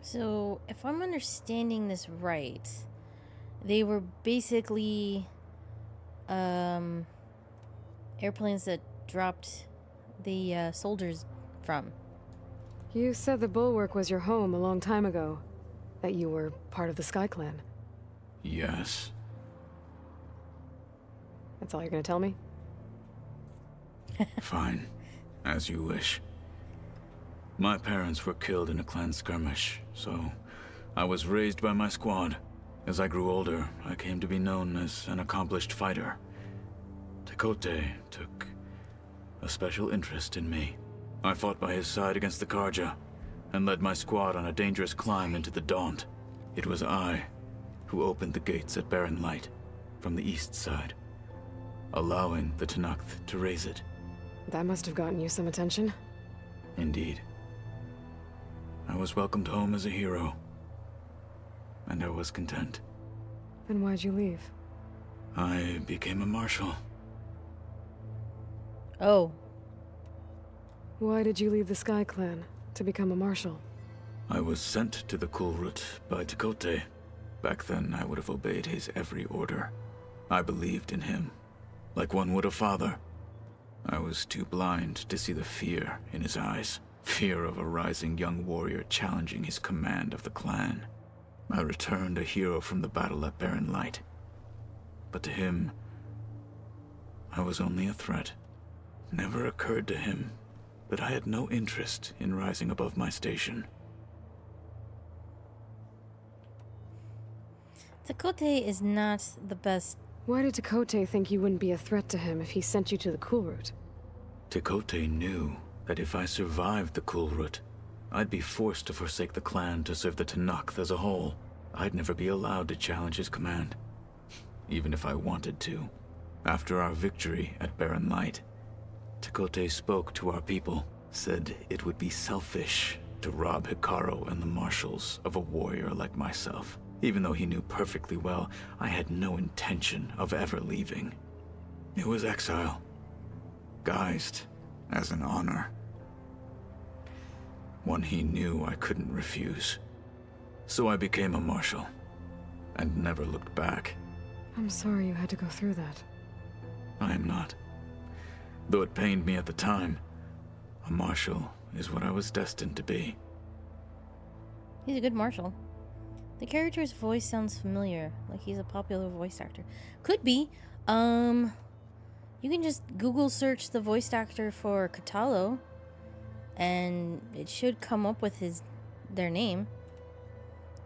So, if I'm understanding this right, they were basically airplanes that dropped the soldiers from. You said the Bulwark was your home a long time ago. That you were part of the Sky Clan. Yes. That's all you're gonna tell me? Fine. As you wish. My parents were killed in a clan skirmish, so I was raised by my squad. As I grew older, I came to be known as an accomplished fighter. Tekotteh took a special interest in me. I fought by his side against the Carja, and led my squad on a dangerous climb into the Daunt. It was I who opened the gates at Barren Light from the east side, allowing the Tenakth to raise it. That must have gotten you some attention. Indeed. I was welcomed home as a hero, and I was content. Then why'd you leave? I became a marshal. Oh. Why did you leave the Sky Clan to become a marshal? I was sent to the Cool Route by Tekotteh. Back then, I would have obeyed his every order. I believed in him, like one would a father. I was too blind to see the fear in his eyes. Fear of a rising young warrior challenging his command of the clan. I returned a hero from the battle at Barren Light. But to him, I was only a threat. Never occurred to him that I had no interest in rising above my station. Tekotteh is not the best. Why did Tekotteh think you wouldn't be a threat to him if he sent you to the Cool Route? Tekotteh knew that if I survived the Cool Route, I'd be forced to forsake the clan to serve the Tenakth as a whole. I'd never be allowed to challenge his command, even if I wanted to. After our victory at Barren Light, Tekotteh spoke to our people, said it would be selfish to rob Hekarro and the marshals of a warrior like myself. Even though he knew perfectly well I had no intention of ever leaving. It was exile, guised as an honor. One he knew I couldn't refuse. So I became a marshal, and never looked back. I'm sorry you had to go through that. I am not. Though it pained me at the time, a marshal is what I was destined to be. He's a good marshal. The character's voice sounds familiar, like he's a popular voice actor. Could be. You can just Google search the voice actor for Kotallo, and it should come up with their name.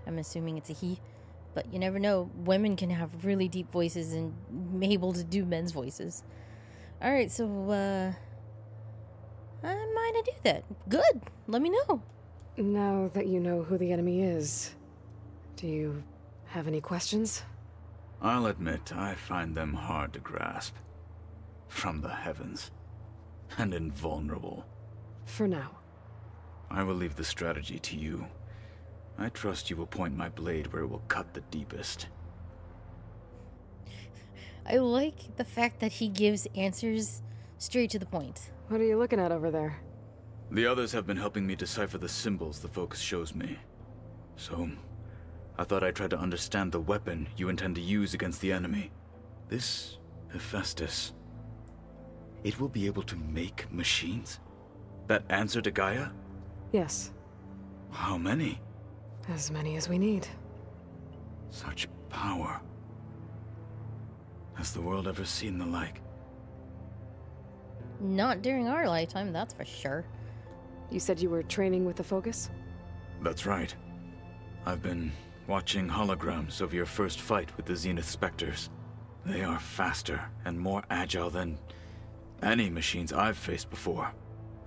I'm assuming it's a he, but you never know. Women can have really deep voices and be able to do men's voices. Alright, so, I might do that. Good. Let me know. Now that you know who the enemy is, do you have any questions? I'll admit, I find them hard to grasp. From the heavens. And invulnerable. For now. I will leave the strategy to you. I trust you will point my blade where it will cut the deepest. I like the fact that he gives answers straight to the point. What are you looking at over there? The others have been helping me decipher the symbols the focus shows me. So, I thought I'd try to understand the weapon you intend to use against the enemy. This Hephaestus. It will be able to make machines? That answer to Gaia? Yes. How many? As many as we need. Such power. Has the world ever seen the like? Not during our lifetime, that's for sure. You said you were training with the Focus? That's right. I've been watching holograms of your first fight with the Zenith Spectres. They are faster and more agile than any machines I've faced before.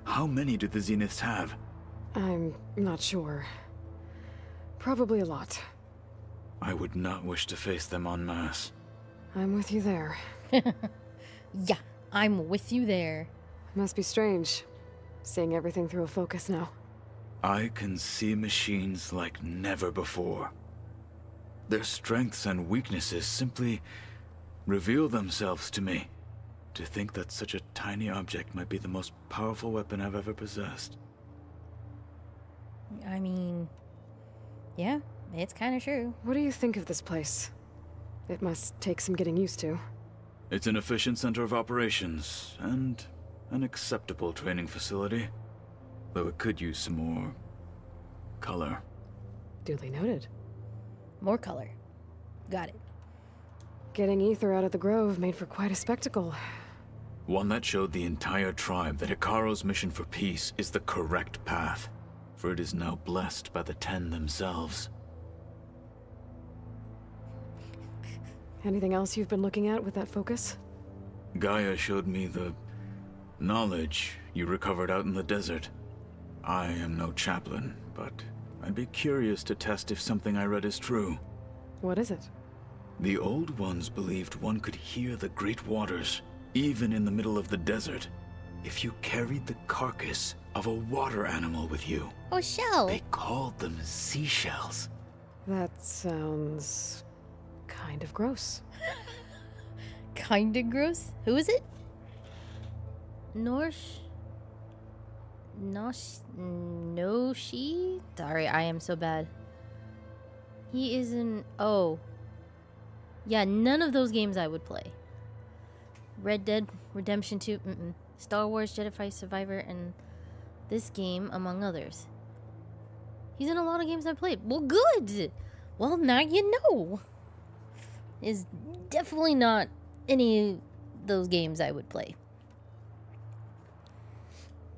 How many do the Zeniths have? I'm not sure. Probably a lot. I would not wish to face them en masse. I'm with you there. Yeah, I'm with you there. Must be strange, seeing everything through a Focus now. I can see machines like never before. Their strengths and weaknesses simply reveal themselves to me. To think that such a tiny object might be the most powerful weapon I've ever possessed. I mean, yeah, it's kind of true. What do you think of this place? It must take some getting used to. It's an efficient center of operations, and an acceptable training facility. Though it could use some more color. Duly noted. More color. Got it. Getting Ether out of the Grove made for quite a spectacle. One that showed the entire tribe that Hekarro's mission for peace is the correct path, for it is now blessed by the Ten themselves. Anything else you've been looking at with that Focus? Gaia showed me the knowledge you recovered out in the desert. I am no chaplain, but I'd be curious to test if something I read is true. What is it? The Old Ones believed one could hear the great waters, even in the middle of the desert, if you carried the carcass of a water animal with you. Oh, shell! They called them seashells. That sounds kind of gross. Kinda gross? Who is it? Noshi? Sorry, I am so bad. He is in... Oh. Yeah, none of those games I would play. Red Dead Redemption 2, Star Wars Jedi Survivor, and this game, among others. He's in a lot of games I played. Well, good! Well, now you know. Is definitely not any of those games I would play.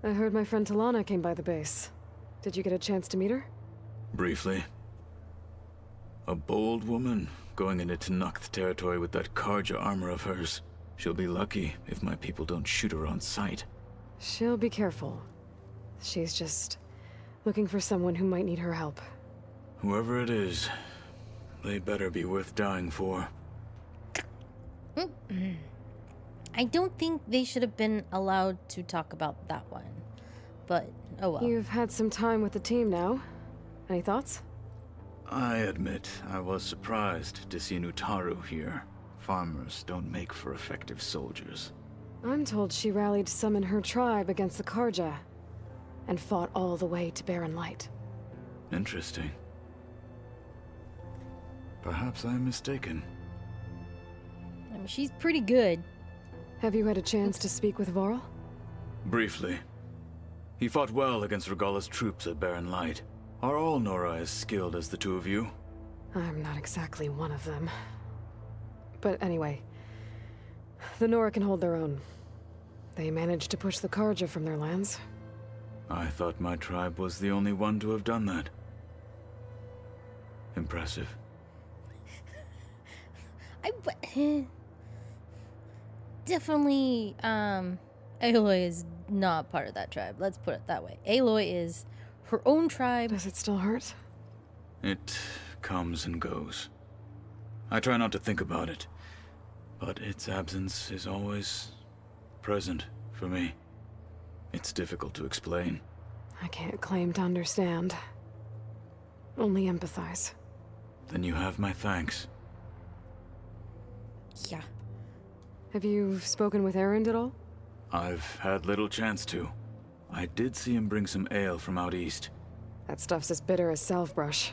I heard my friend Talana came by the base. Did you get a chance to meet her? Briefly. A bold woman going into Tenakth territory with that Karja armor of hers. She'll be lucky if my people don't shoot her on sight. She'll be careful. She's just looking for someone who might need her help. Whoever it is, they better be worth dying for. I don't think they should have been allowed to talk about that one. But, oh well. You've had some time with the team now. Any thoughts? I admit, I was surprised to see Nutaru here. Farmers don't make for effective soldiers. I'm told she rallied some in her tribe against the Karja, and fought all the way to Barren Light. Interesting. Perhaps I'm mistaken. I mean, she's pretty good. Have you had a chance to speak with Varl? Briefly. He fought well against Regalla's troops at Barren Light. Are all Nora as skilled as the two of you? I'm not exactly one of them. But anyway, the Nora can hold their own. They managed to push the Karja from their lands. I thought my tribe was the only one to have done that. Impressive. definitely, Aloy is not part of that tribe. Let's put it that way. Aloy is her own tribe. Does it still hurt? It comes and goes. I try not to think about it, but its absence is always present for me. It's difficult to explain. I can't claim to understand. Only empathize. Then you have my thanks. Yeah. Have you spoken with Erend at all? I've had little chance to. I did see him bring some ale from out east. That stuff's as bitter as salve-brush.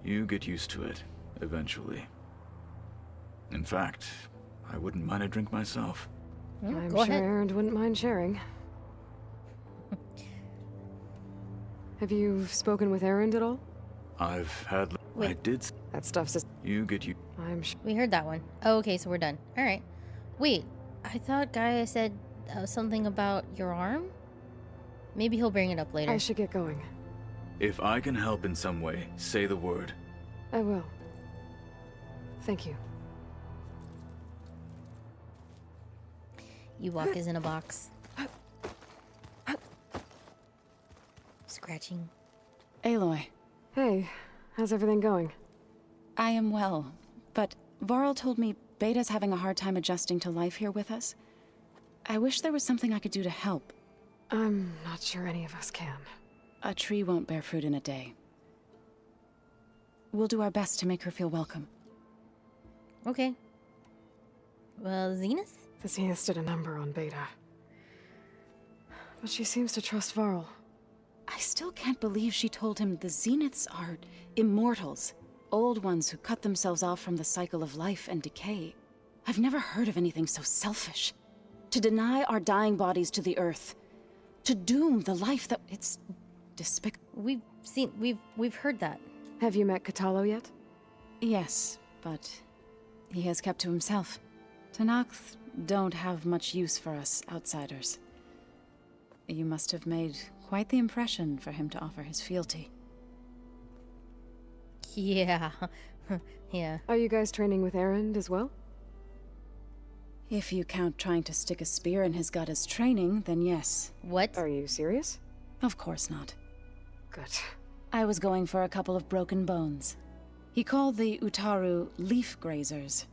You get used to it, eventually. In fact, I wouldn't mind a drink myself. I'm go sure ahead. Erend wouldn't mind sharing. Have you spoken with Erend at all? I've had... Wait. I did... That stuff's just... You get you... I'm sure... We heard that one. Oh, okay, so we're done. All right. Wait, I thought Gaia said something about your arm? Maybe he'll bring it up later. I should get going. If I can help in some way, say the word. I will. Thank you. Ewok is in a box. Scratching. Aloy. Hey, how's everything going? I am well, but Varl told me Beta's having a hard time adjusting to life here with us. I wish there was something I could do to help. I'm not sure any of us can. A tree won't bear fruit in a day. We'll do our best to make her feel welcome. Okay. Well, Zenith? The Zenith did a number on Beta. But she seems to trust Varl. I still can't believe she told him the Zeniths are immortals. Old ones who cut themselves off from the cycle of life and decay. I've never heard of anything so selfish. To deny our dying bodies to the earth. To doom the life that... It's despicable. We've heard that. Have you met Katalo yet? Yes, but he has kept to himself. Tenakth don't have much use for us outsiders. You must have made quite the impression for him to offer his fealty. Yeah. Yeah. Are you guys training with Erend as well? If you count trying to stick a spear in his gut as training, then yes. What? Are you serious? Of course not. Good. I was going for a couple of broken bones. He called the Utaru leaf grazers.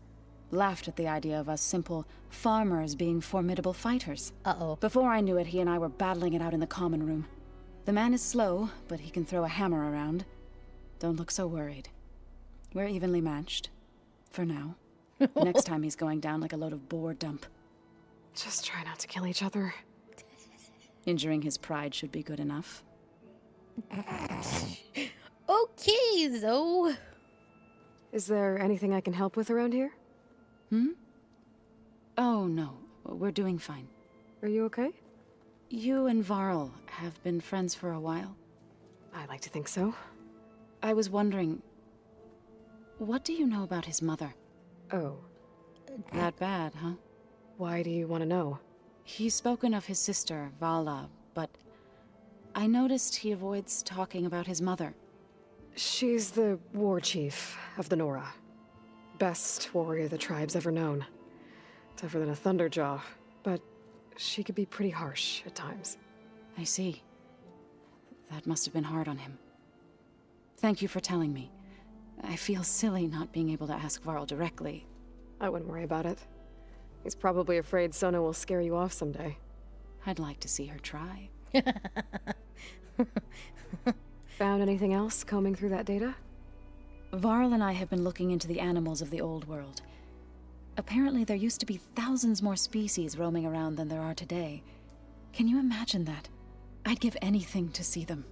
Laughed at the idea of us simple farmers being formidable fighters. Uh-oh. Before I knew it, he and I were battling it out in the common room. The man is slow, but he can throw a hammer around. Don't look so worried. We're evenly matched. For now. Next time he's going down like a load of boar dump. Just try not to kill each other. Injuring his pride should be good enough. Okay, Zoe. Is there anything I can help with around here? Oh, no. We're doing fine. Are you okay? You and Varl have been friends for a while? I like to think so. I was wondering... What do you know about his mother? Oh. That bad, huh? Why do you want to know? He's spoken of his sister, Vala, but... I noticed he avoids talking about his mother. She's the war chief of the Nora. Best warrior the tribe's ever known. Tougher than a Thunderjaw, but she could be pretty harsh at times. I see. That must have been hard on him. Thank you for telling me. I feel silly not being able to ask Varl directly. I wouldn't worry about it. He's probably afraid Sona will scare you off someday. I'd like to see her try. Found anything else combing through that data? Varl and I have been looking into the animals of the old world. Apparently there used to be thousands more species roaming around than there are today. Can you imagine that? I'd give anything to see them.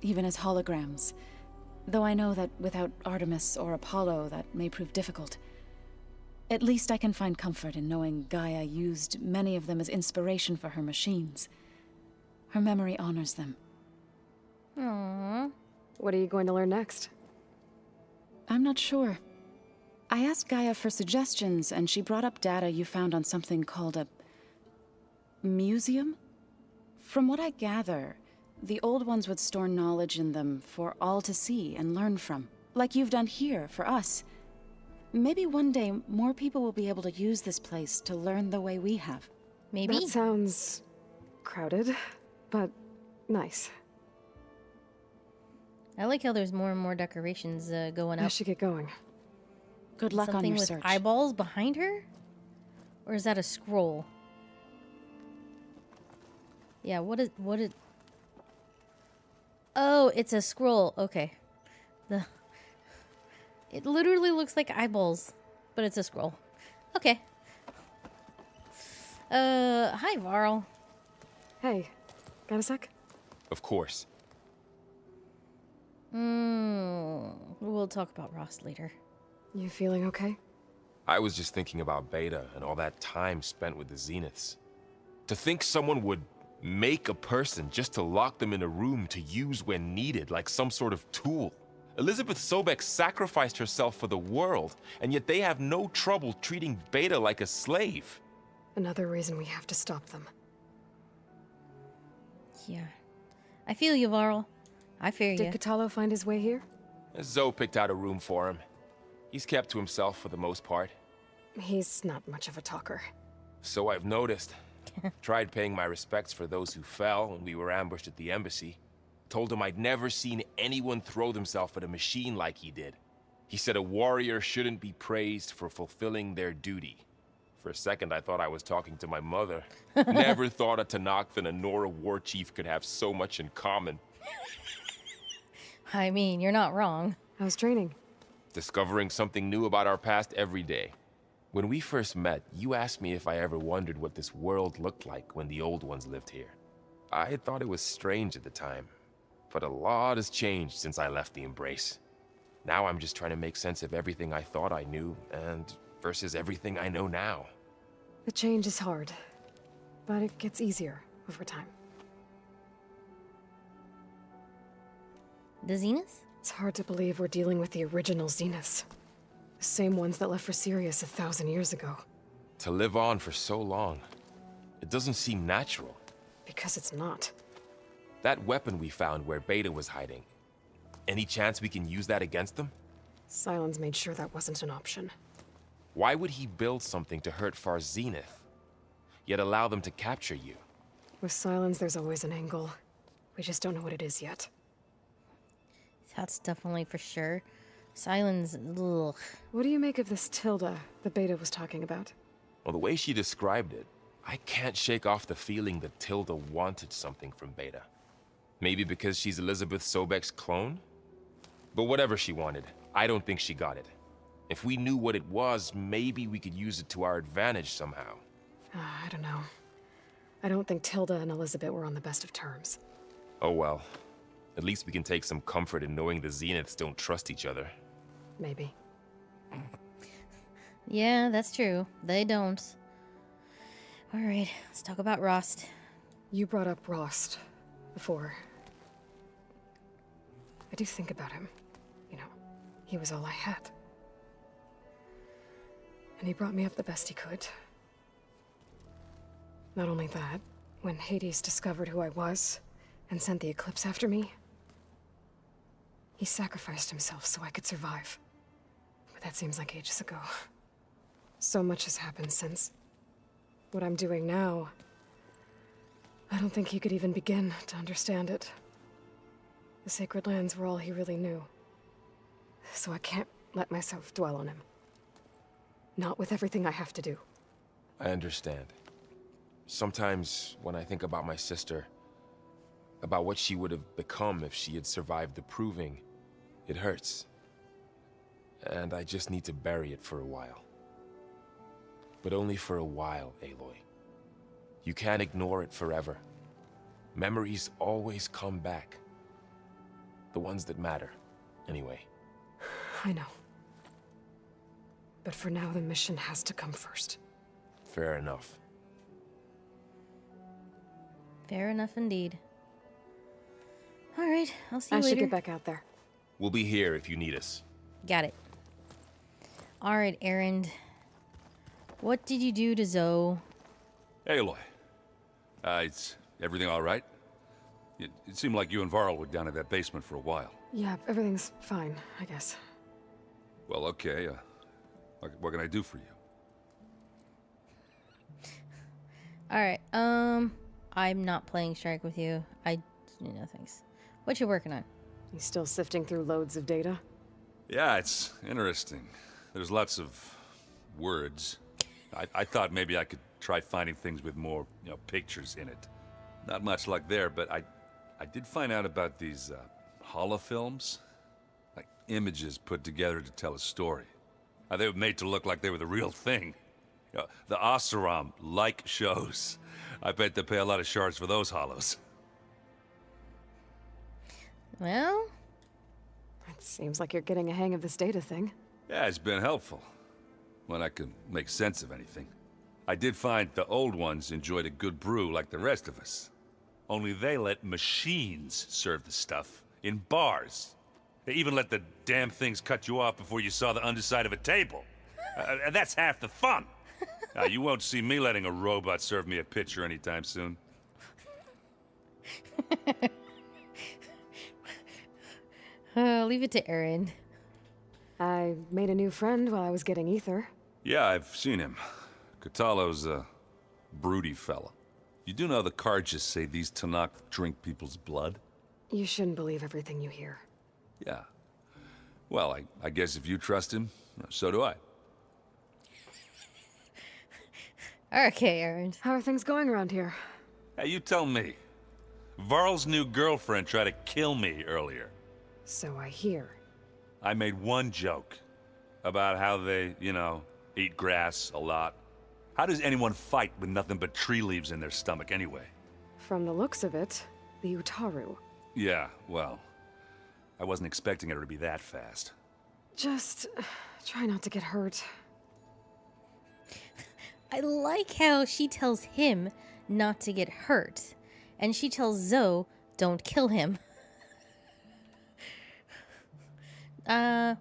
Even as holograms. Though I know that without Artemis or Apollo, that may prove difficult. At least I can find comfort in knowing Gaia used many of them as inspiration for her machines. Her memory honors them. Aww. What are you going to learn next? I'm not sure. I asked Gaia for suggestions, and she brought up data you found on something called a... museum? From what I gather, the old ones would store knowledge in them for all to see and learn from. Like you've done here, for us. Maybe one day more people will be able to use this place to learn the way we have. Maybe? That sounds crowded, but nice. I like how there's more and more decorations going up. I should get going. Good luck on your with search. Eyeballs behind her? Or is that a scroll? Yeah, what is... Oh, it's a scroll. Okay. It literally looks like eyeballs, but it's a scroll. Okay. Hi, Varl. Hey, got a sec? Of course. We'll talk about Rost later. You feeling okay? I was just thinking about Beta and all that time spent with the Zeniths. To think someone would make a person just to lock them in a room to use when needed, like some sort of tool. Elizabeth Sobek sacrificed herself for the world, and yet they have no trouble treating Beta like a slave. Another reason we have to stop them. Yeah. I feel you, Varl. I fear you. Did Kotallo find his way here? Zoe picked out a room for him. He's kept to himself for the most part. He's not much of a talker. So I've noticed. Tried paying my respects for those who fell when we were ambushed at the embassy. Told him I'd never seen anyone throw themselves at a machine like he did. He said a warrior shouldn't be praised for fulfilling their duty. For a second, I thought I was talking to my mother. Never thought a Tenakth and a Nora war chief could have so much in common. I mean, you're not wrong. How's training? Discovering something new about our past every day. When we first met, you asked me if I ever wondered what this world looked like when the old ones lived here. I thought it was strange at the time, but a lot has changed since I left the Embrace. Now I'm just trying to make sense of everything I thought I knew and versus everything I know now. The change is hard, but it gets easier over time. The Zeniths? It's hard to believe we're dealing with the original Zeniths. The same ones that left for Sirius 1,000 years ago. To live on for so long, it doesn't seem natural. Because it's not. That weapon we found where Beta was hiding, any chance we can use that against them? Sylens made sure that wasn't an option. Why would he build something to hurt Far Zenith, yet allow them to capture you? With Sylens, there's always an angle. We just don't know what it is yet. That's definitely for sure. Sylens, ugh. What do you make of this Tilda the Beta was talking about? Well, the way she described it, I can't shake off the feeling that Tilda wanted something from Beta. Maybe because she's Elizabeth Sobek's clone? But whatever she wanted, I don't think she got it. If we knew what it was, maybe we could use it to our advantage somehow. I don't know. I don't think Tilda and Elizabeth were on the best of terms. Oh well. At least we can take some comfort in knowing the Zeniths don't trust each other. Maybe. Yeah, that's true. They don't. Alright, let's talk about Rost. You brought up Rost before. I do think about him. You know, he was all I had. And he brought me up the best he could. Not only that, when Hades discovered who I was and sent the Eclipse after me, he sacrificed himself so I could survive. But that seems like ages ago. So much has happened since. What I'm doing now, I don't think he could even begin to understand it. The Sacred Lands were all he really knew. So I can't let myself dwell on him. Not with everything I have to do. I understand. Sometimes, when I think about my sister, about what she would have become if she had survived the Proving, it hurts. And I just need to bury it for a while. But only for a while, Aloy. You can't ignore it forever. Memories always come back. The ones that matter, anyway. I know. But for now, the mission has to come first. Fair enough. Fair enough indeed. Alright, I'll see you later. I should get back out there. We'll be here if you need us. Got it. Alright, Erend. What did you do to Zoe? Aloy. Is everything all right? It seemed like you and Varl were down in that basement for a while. Yeah, everything's fine, I guess. Well, okay. What can I do for you? All right. I'm not playing Strike with you. No thanks. What you working on? You still sifting through loads of data? Yeah, it's interesting. There's lots of words. I thought maybe I could try finding things with more, pictures in it. Not much luck there, but I did find out about these holofilms. Like images put together to tell a story. They were made to look like they were the real thing. The Oseram like shows. I bet they pay a lot of shards for those hollows. Well, it seems like you're getting a hang of this data thing. Yeah, it's been helpful. When I can make sense of anything. I did find the old ones enjoyed a good brew like the rest of us. Only they let machines serve the stuff in bars. They even let the damn things cut you off before you saw the underside of a table. And that's half the fun. Now, you won't see me letting a robot serve me a pitcher anytime soon. Leave it to Aaron. I made a new friend while I was getting ether. Yeah, I've seen him. Katalo's a broody fella. You do know the cards just say these Tanakh drink people's blood? You shouldn't believe everything you hear. Yeah. Well, I guess if you trust him, so do I. Okay, Aaron. How are things going around here? Hey, you tell me. Varl's new girlfriend tried to kill me earlier. So I hear. I made one joke about how they, eat grass a lot. How does anyone fight with nothing but tree leaves in their stomach anyway? From the looks of it, the Utaru. Yeah, well, I wasn't expecting her to be that fast. Just try not to get hurt. I like how she tells him not to get hurt, and she tells Zoe, don't kill him.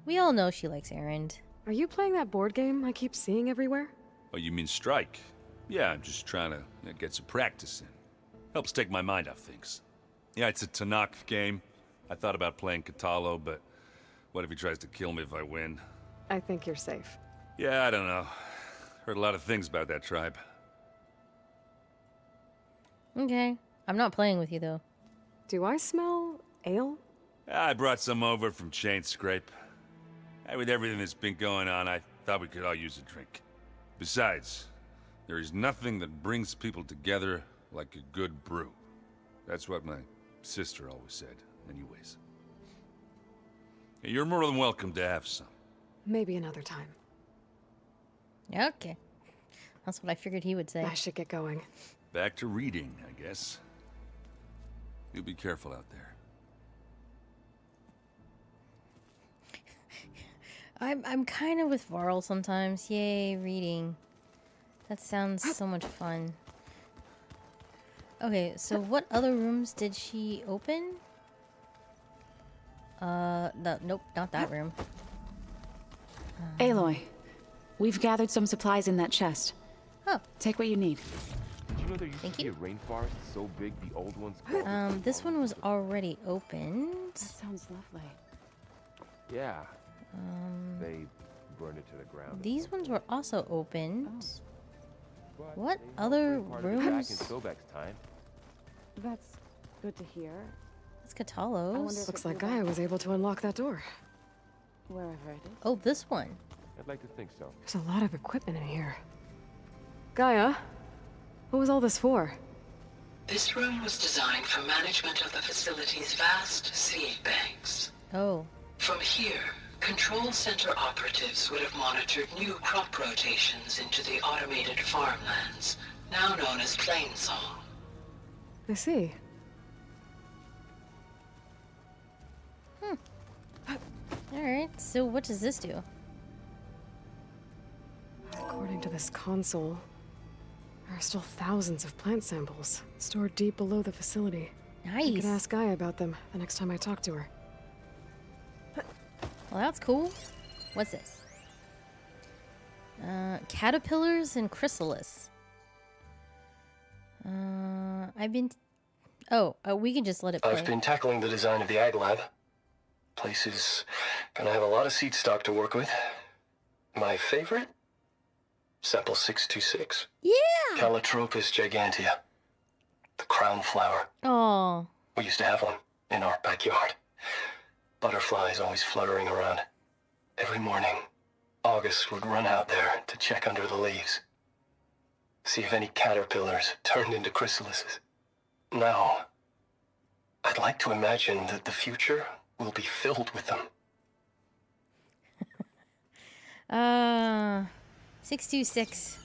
We all know she likes Aaron. Are you playing that board game I keep seeing everywhere? Oh, you mean Strike? Yeah, I'm just trying to get some practice in. Helps take my mind off things. Yeah, it's a Tanakh game. I thought about playing Katalo, but what if he tries to kill me if I win? I think you're safe. Yeah, I don't know. Heard a lot of things about that tribe. Okay. I'm not playing with you, though. Do I smell ale? I brought some over from Chain Scrape. With everything that's been going on, I thought we could all use a drink. Besides, there is nothing that brings people together like a good brew. That's what my sister always said, anyways. You're more than welcome to have some. Maybe another time. Okay. That's what I figured he would say. I should get going. Back to reading, I guess. You be careful out there. I'm kind of with Varl sometimes. Yay, reading. That sounds so much fun. Okay, so what other rooms did she open? Nope, not that room. Aloy, we've gathered some supplies in that chest. Oh. Take what you need. Did you know there used to be a rainforest so big the old ones This one was already opened. That sounds lovely. Yeah. They burned it to the ground. These ones were also opened. But What they other part of it back rooms? in Sobek's time. That's good to hear. It's Katalos. Looks like Gaia was able to unlock that door. Wherever it is. Oh, this one. I'd like to think so. There's a lot of equipment in here. Gaia, what was all this for? This room was designed for management of the facility's vast seed banks. Oh. From here, Control Center operatives would have monitored new crop rotations into the automated farmlands, now known as Plainsong. I see. Alright, so what does this do? According to this console, there are still thousands of plant samples stored deep below the facility. Nice. I can ask Gaia about them the next time I talk to her. Well, that's cool. What's this? Caterpillars and chrysalis. I've been... we can just let it play. I've been tackling the design of the Ag Lab. Place is gonna have a lot of seed stock to work with. My favorite? Sepal 626. Yeah! Calotropis gigantea. The crown flower. Oh. We used to have one in our backyard. Butterflies always fluttering around. Every morning, August would run out there to check under the leaves. See if any caterpillars turned into chrysalises. Now, I'd like to imagine that the future will be filled with them. 626.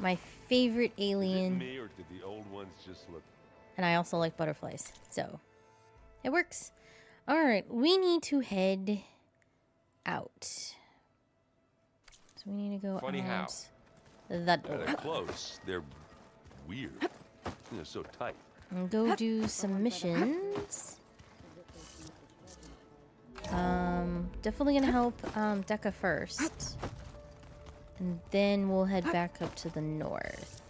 My favorite alien. Me, or did the old ones just look? And I also like butterflies, so it works. All right, we need to head out. So we need to go Funny how. out that door. They're close. They're weird. They're so tight. And go do some missions. Definitely gonna help Dekka first. And then we'll head back up to the north.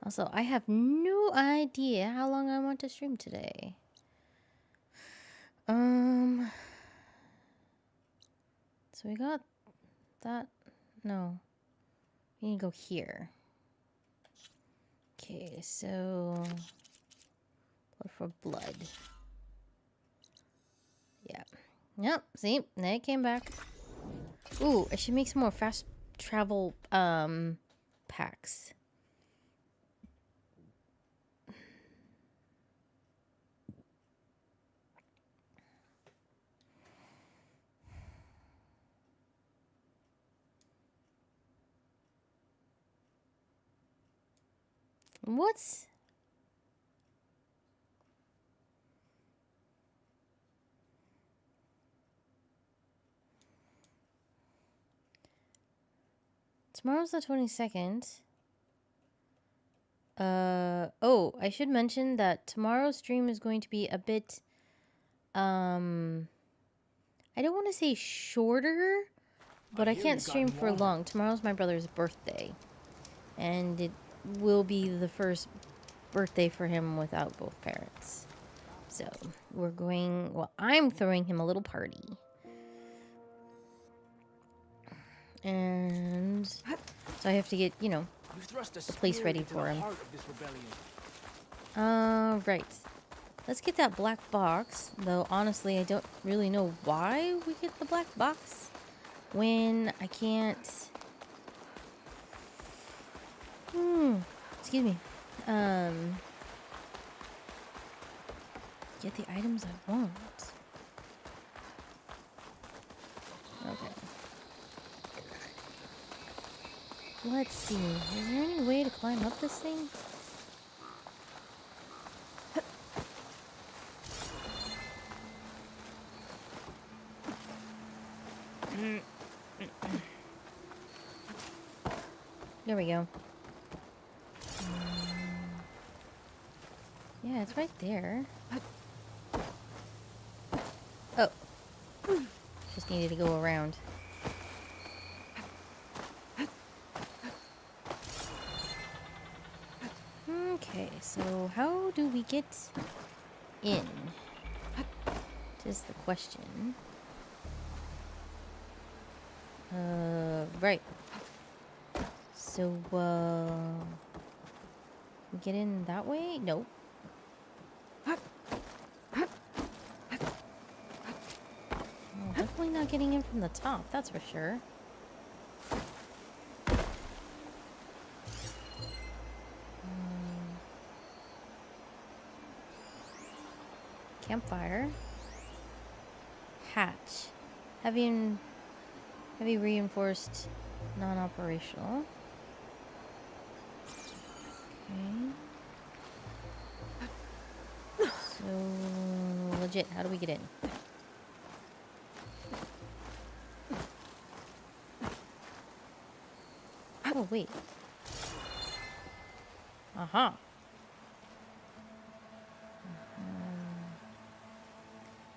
Also, I have no idea how long I want to stream today. So we got that. No. We need to go here. Okay, so blood for blood. Yeah. Yep, see? They came back. Ooh, I should make some more fast travel packs. What's... Tomorrow's the 22nd. Oh, I should mention that tomorrow's stream is going to be a bit, I don't want to say shorter, but I can't stream for long. Tomorrow's my brother's birthday, and it will be the first birthday for him without both parents. So we're going, well, I'm throwing him a little party. And so I have to get, you know, a place ready for him. Right. Let's get that black box. Though, honestly, I don't really know why we get the black box when I can't... excuse me. Get the items I want. Okay. Let's see. Is there any way to climb up this thing? There we go. Yeah, it's right there. Oh. Just needed to go around. Okay, so how do we get in? Is the question. Right. So, we get in that way? Nope. Well, definitely not getting in from the top, that's for sure. Campfire. Hatch. Heavy reinforced, non-operational. Okay. So, legit, how do we get in? Oh, wait. Aha.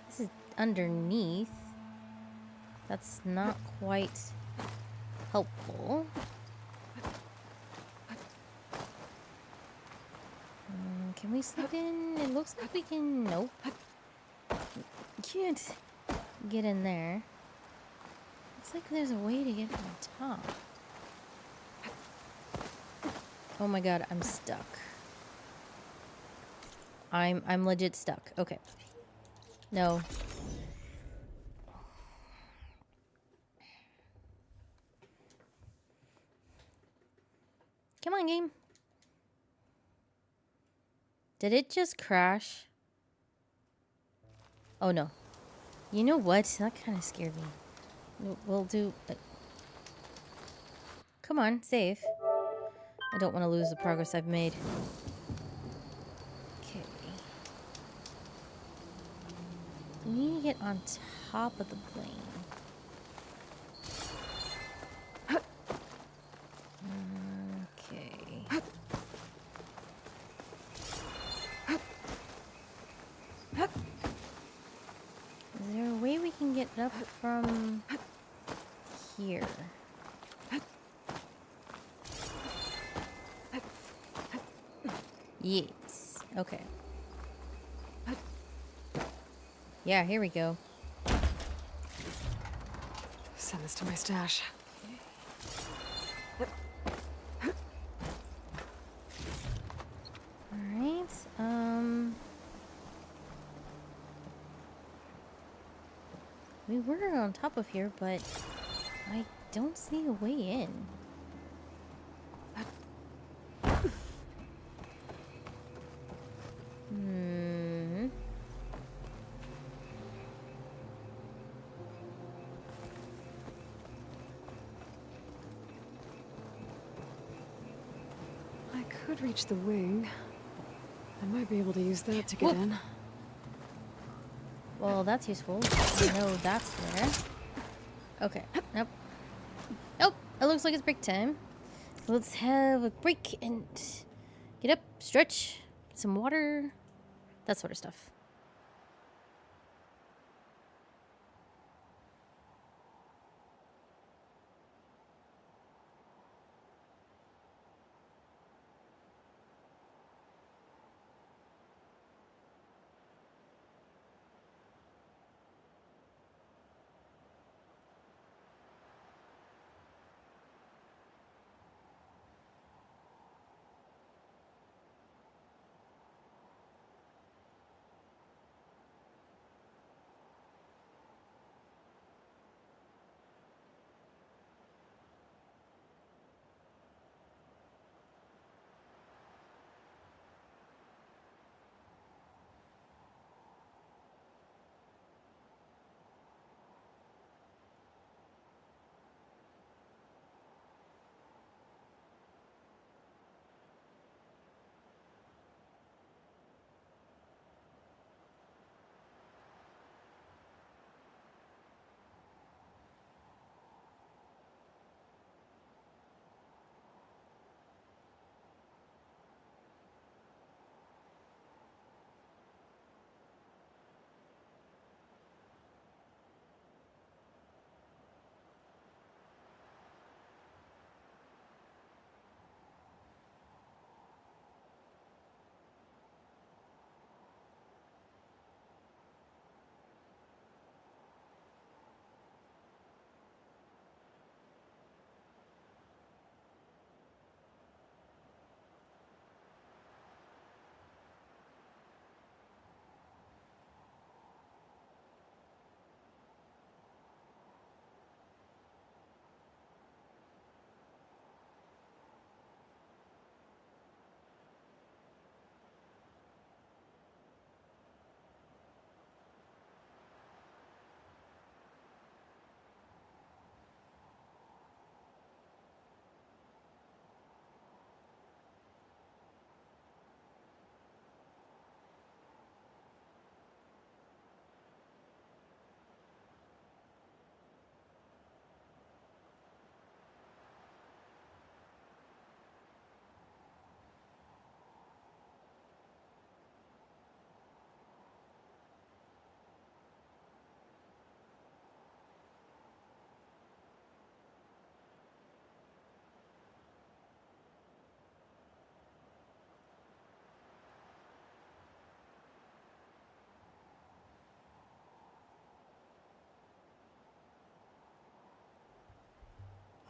This is underneath. That's not quite helpful. Can we slip in? It looks like we can. Nope. Can't get in there. Looks like there's a way to get to the top. Oh my god, I'm stuck. I'm legit stuck. Okay. No. Come on, game. Did it just crash? Oh no. You know what? That kind of scared me. We'll do... Come on, save. I don't want to lose the progress I've made. Okay. We need to get on top of the plane. Okay. Is there a way we can get up from here? Yes. Okay. Yeah, here we go. Send this to my stash. Alright, we were on top of here, but I don't see a way in. I could reach the wing. I might be able to use that to get in. Well, that's useful. I know that's there. Okay. Nope. Nope. It looks like it's break time. Let's have a break and get up, stretch, get some water, that sort of stuff.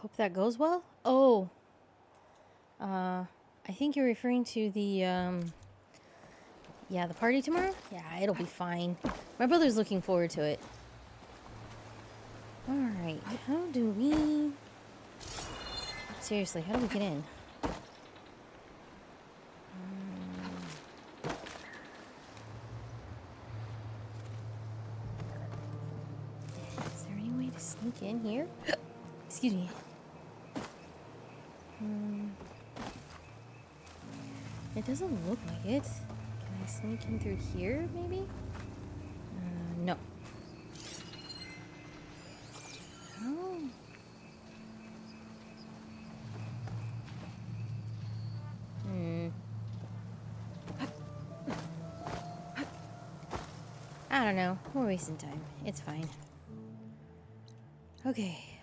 Hope that goes well. Oh. I think you're referring to the, yeah, the party tomorrow? Yeah, it'll be fine. My brother's looking forward to it. Alright, how do we... Seriously, how do we get in? Is there any way to sneak in here? Excuse me. It doesn't look like it. Can I sneak in through here, maybe? No. Oh. I don't know. We're wasting time. It's fine. Okay.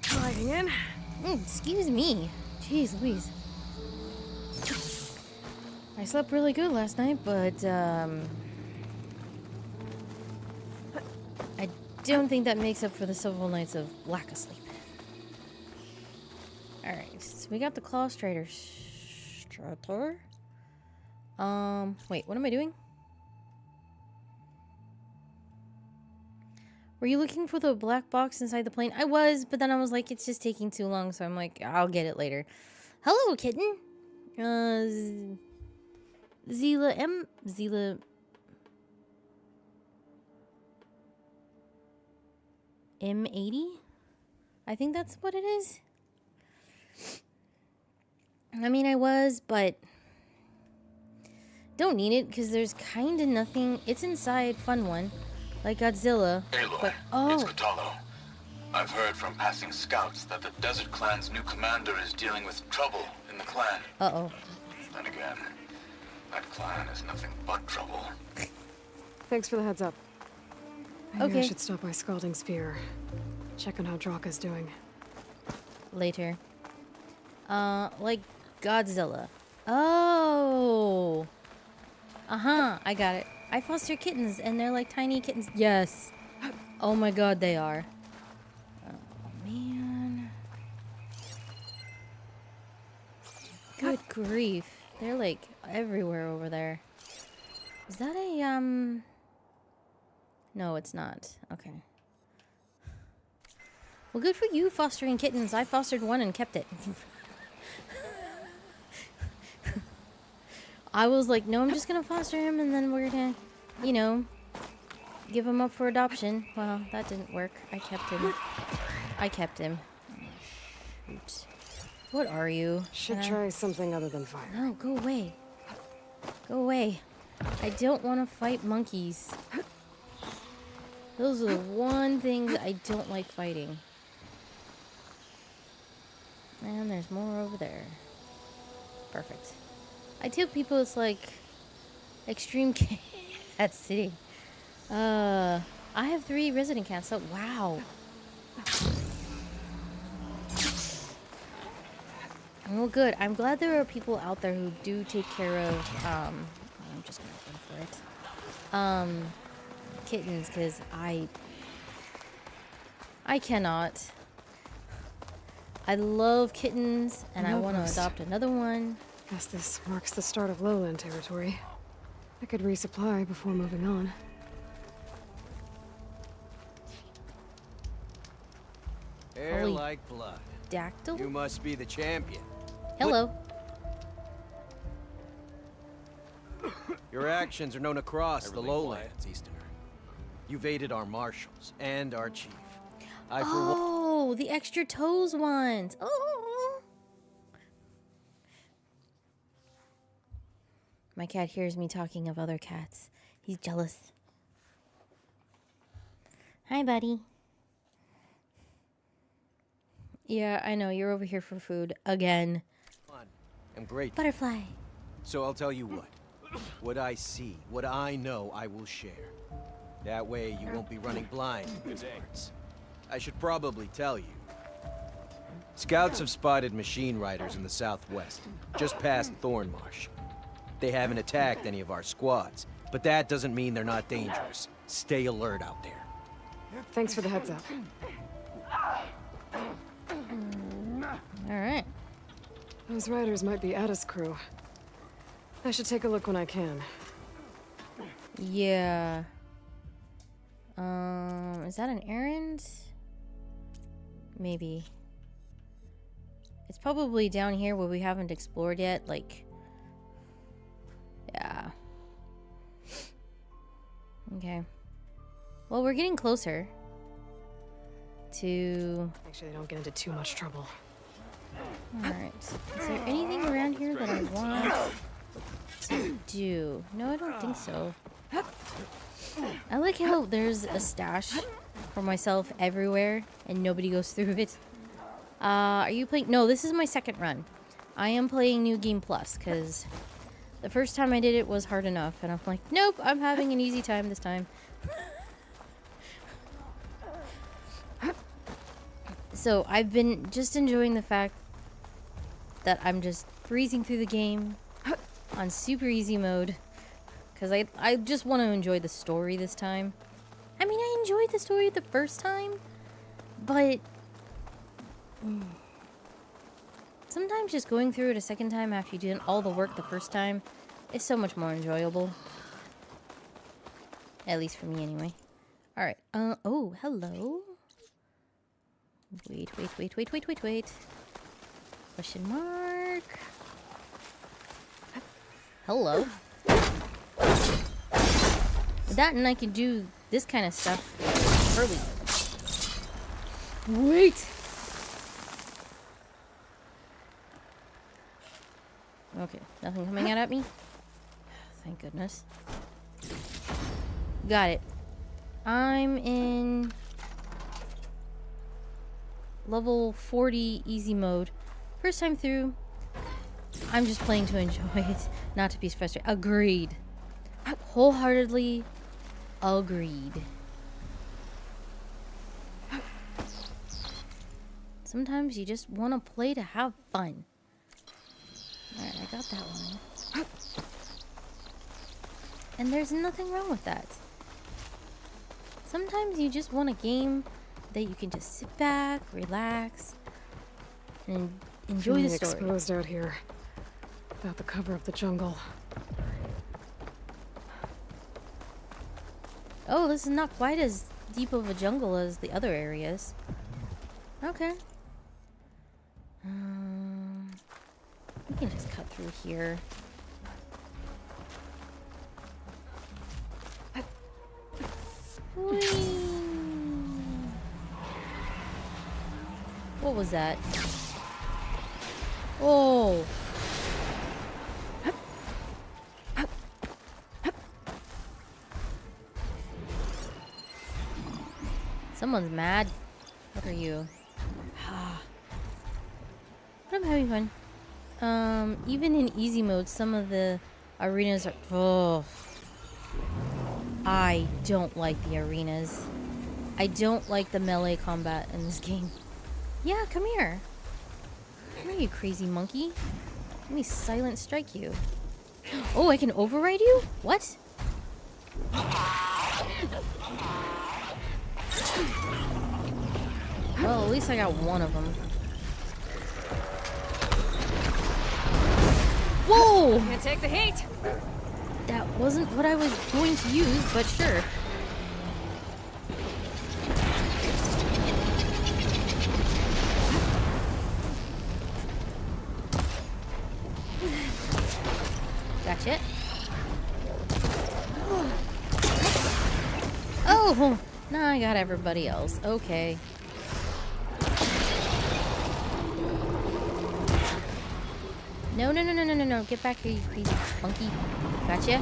Sliding in. Excuse me. Jeez Louise. I slept really good last night, but I don't think that makes up for the several nights of lack of sleep. Alright, so we got the Claw Strider. Wait, what am I doing? Were you looking for the black box inside the plane? I was, but then I was like, it's just taking too long, so I'm like, I'll get it later. Hello, kitten. Zila M80? I think that's what it is. I mean, I was, but don't need it because there's kind of nothing. It's inside Fun One, like Godzilla. Aloy, but it's Kotallo. I've heard from passing scouts that the Desert Clan's new commander is dealing with trouble in the clan. Uh-oh. Then again, that clan is nothing but trouble. Thanks for the heads up. Maybe Okay. I should stop by Scalding Spear. Check on how Draka's doing. Later. Like Godzilla. Oh. Uh-huh, I got it. I foster kittens, and they're like tiny kittens. Yes. Oh my god, they are. Oh, man. Good grief. They're like everywhere over there. Is that a, No, it's not. Okay. Well, good for you fostering kittens. I fostered one and kept it. I was like, no, I'm just gonna foster him and then we're gonna, you know, give him up for adoption. Well, that didn't work. I kept him. Shoot. What are you? Should try something other than fire. No, go away. Go away. I don't want to fight monkeys. Those are the one things I don't like fighting. And there's more over there. Perfect. I tell people it's like Extreme Cat City. I have 3 resident cats, so wow. Well, good. I'm glad there are people out there who do take care of, I'm just gonna run for it. Kittens, because I cannot. I love kittens, and I want to adopt another one. Guess this marks the start of lowland territory. I could resupply before moving on. Hair Holy like blood. Dactyl? You must be the champion. Hello. Your actions are known across the lowlands, Easterner. You've aided our marshals and our chief. Oh, the extra toes ones. Oh. My cat hears me talking of other cats. He's jealous. Hi, buddy. Yeah, I know. You're over here for food. Again. I'm grateful. Butterfly. So I'll tell you what. What I see, what I know, I will share. That way you won't be running blind in these parts. I should probably tell you. Scouts have spotted machine riders in the southwest, just past Thornmarsh. They haven't attacked any of our squads, but that doesn't mean they're not dangerous. Stay alert out there. Thanks for the heads up. Alright. Those riders might be Ada's crew. I should take a look when I can. Yeah. Is that an errand? Maybe. It's probably down here where we haven't explored yet, like... Yeah. Okay. Well, we're getting closer to... Actually, I don't get into too much trouble. Alright. Is there anything around here that I want to do? No, I don't think so. I like how there's a stash for myself everywhere and nobody goes through it. Are you playing? No, this is my second run. I am playing New Game Plus because the first time I did it was hard enough and I'm like, nope, I'm having an easy time this time. So I've been just enjoying the fact that I'm just breezing through the game on super easy mode because I just want to enjoy the story this time. I mean, I enjoyed the story the first time, but sometimes just going through it a second time after you did all the work the first time is so much more enjoyable. At least for me anyway. Alright, oh, hello. Wait. Question mark. Hello. With that, and I can do this kind of stuff early. Wait. Okay, nothing coming out at me. Thank goodness. Got it. I'm in level 40 easy mode. First time through. I'm just playing to enjoy it, not to be frustrated. Agreed. Wholeheartedly agreed. Sometimes you just want to play to have fun. Alright, I got that one. And there's nothing wrong with that. Sometimes you just want a game that you can just sit back, relax, and enjoy the story. Exposed out here. Without the cover of the jungle. Oh, this is not quite as deep of a jungle as the other areas. Okay. We can just cut through here. Whee! What was that? Oh! Someone's mad. What are you? But I'm having fun. Even in easy mode, some of the arenas are... Oh. I don't like the arenas. I don't like the melee combat in this game. Yeah, come here. Come here, you crazy monkey. Let me silent strike you. Oh, I can override you? What? Well, at least I got one of them. Whoa! Can't take the heat. That wasn't what I was going to use, but sure. Gotcha. Oh! Now I got everybody else. Okay. No. Get back here, you crazy monkey. Gotcha.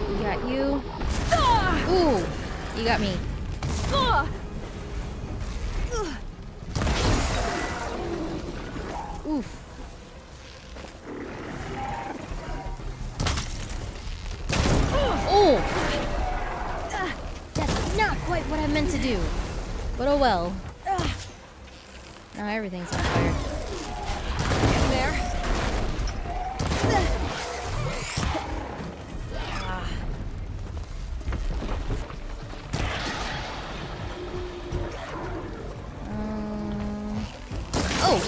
We got you. Ooh! You got me. Oof. Oh! That's not quite what I meant to do. But oh well. Now everything's on fire. There. Oh!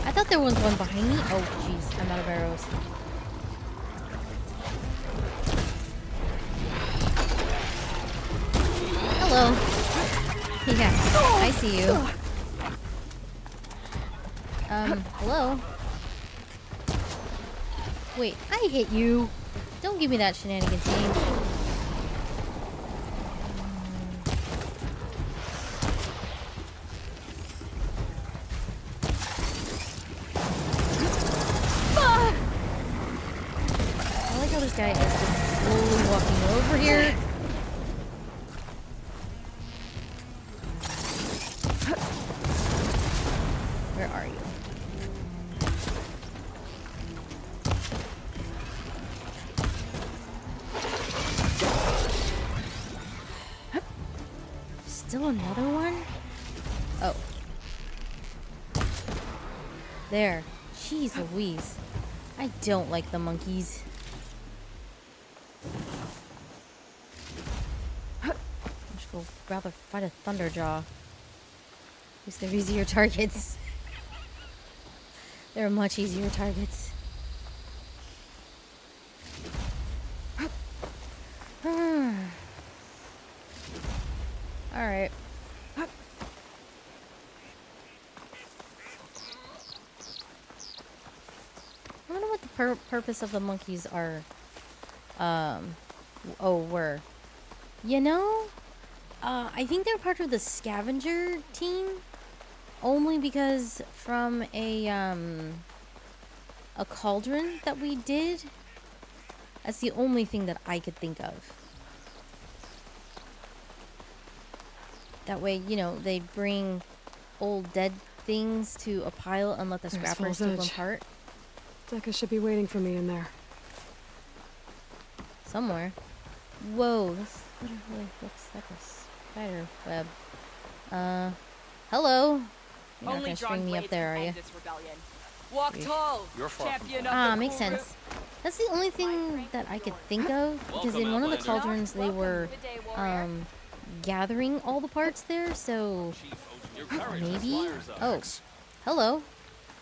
I thought there was one behind me. Oh, jeez. I'm out of arrows. Hello. Yeah, I see you. Hello? Wait, I hit you. Don't give me that shenanigans game. I like how this guy is just slowly walking over here. Where are you? Still another one? Oh. There. Jeez Louise. I don't like the monkeys. I should go rather fight a Thunderjaw. At least they're easier targets. They're much easier targets. Alright. I wonder what the purpose of the monkeys are. Were. You know, I think they're part of the scavenger team. Only because from a cauldron that we did. That's the only thing that I could think of. That way, you know, they bring old dead things to a pile and let the scrappers take them apart. Dekka should be waiting for me in there. Somewhere. Whoa, this literally looks like a spider web. Hello. You're not gonna string me up there, are you? Walk tall. Champion of the makes sense. That's the only thing that I could think of, because in one of the cauldrons they were gathering all the parts there, so maybe. Oh, hello.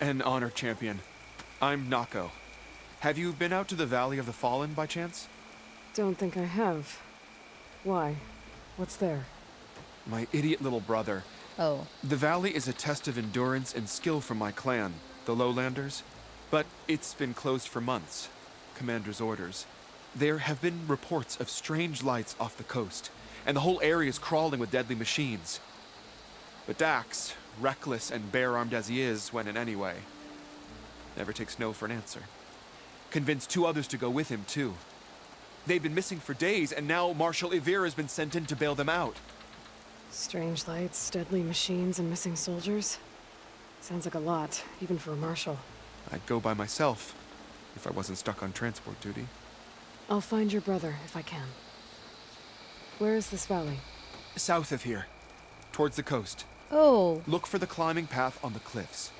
An honor, champion. I'm Nako. Have you been out to the Valley of the Fallen by chance? Don't think I have. Why? What's there? My idiot little brother. Oh. The valley is a test of endurance and skill for my clan, the Lowlanders. But it's been closed for months. Commander's orders. There have been reports of strange lights off the coast, and the whole area is crawling with deadly machines. But Dax, reckless and bare-armed as he is, went in anyway. Never takes no for an answer. Convinced 2 others to go with him, too. They've been missing for days, and now Marshal Ivir has been sent in to bail them out. Strange lights, deadly machines, and missing soldiers. Sounds like a lot, even for a marshal. I'd go by myself, if I wasn't stuck on transport duty. I'll find your brother, if I can. Where is this valley? South of here, towards the coast. Oh. Look for the climbing path on the cliffs.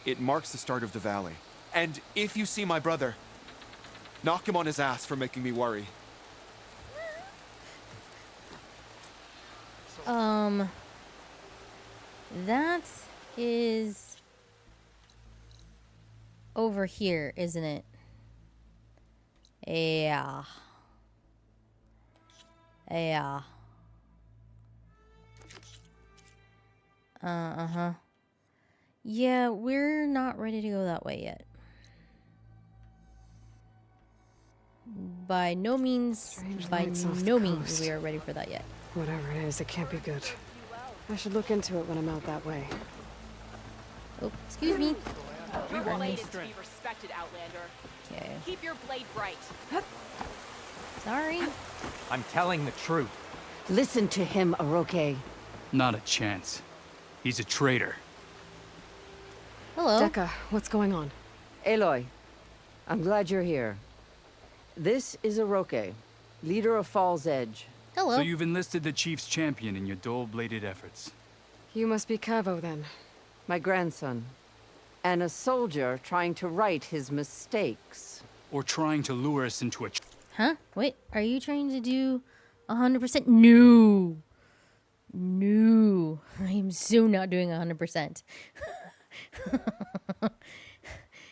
It marks the start of the valley. And if you see my brother, knock him on his ass for making me worry. That is over here, isn't it? Yeah. Yeah. Uh-huh. Yeah, we're not ready to go that way yet. By no means, we are ready for that yet. Whatever it is, it can't be good. I should look into it when I'm out that way. Oh, excuse me. We were made to be respected, Outlander. Okay. Keep your blade bright. Sorry. I'm telling the truth. Listen to him, Oroke. Not a chance. He's a traitor. Hello. Dekka, what's going on? Aloy, I'm glad you're here. This is Oroke, leader of Fall's Edge. Hello. So you've enlisted the Chief's champion in your dull-bladed efforts. You must be Kavo, then. My grandson. And a soldier trying to right his mistakes. Or trying to lure us into a... Huh? Wait, are you trying to do 100%? No. No, I am so not doing 100%.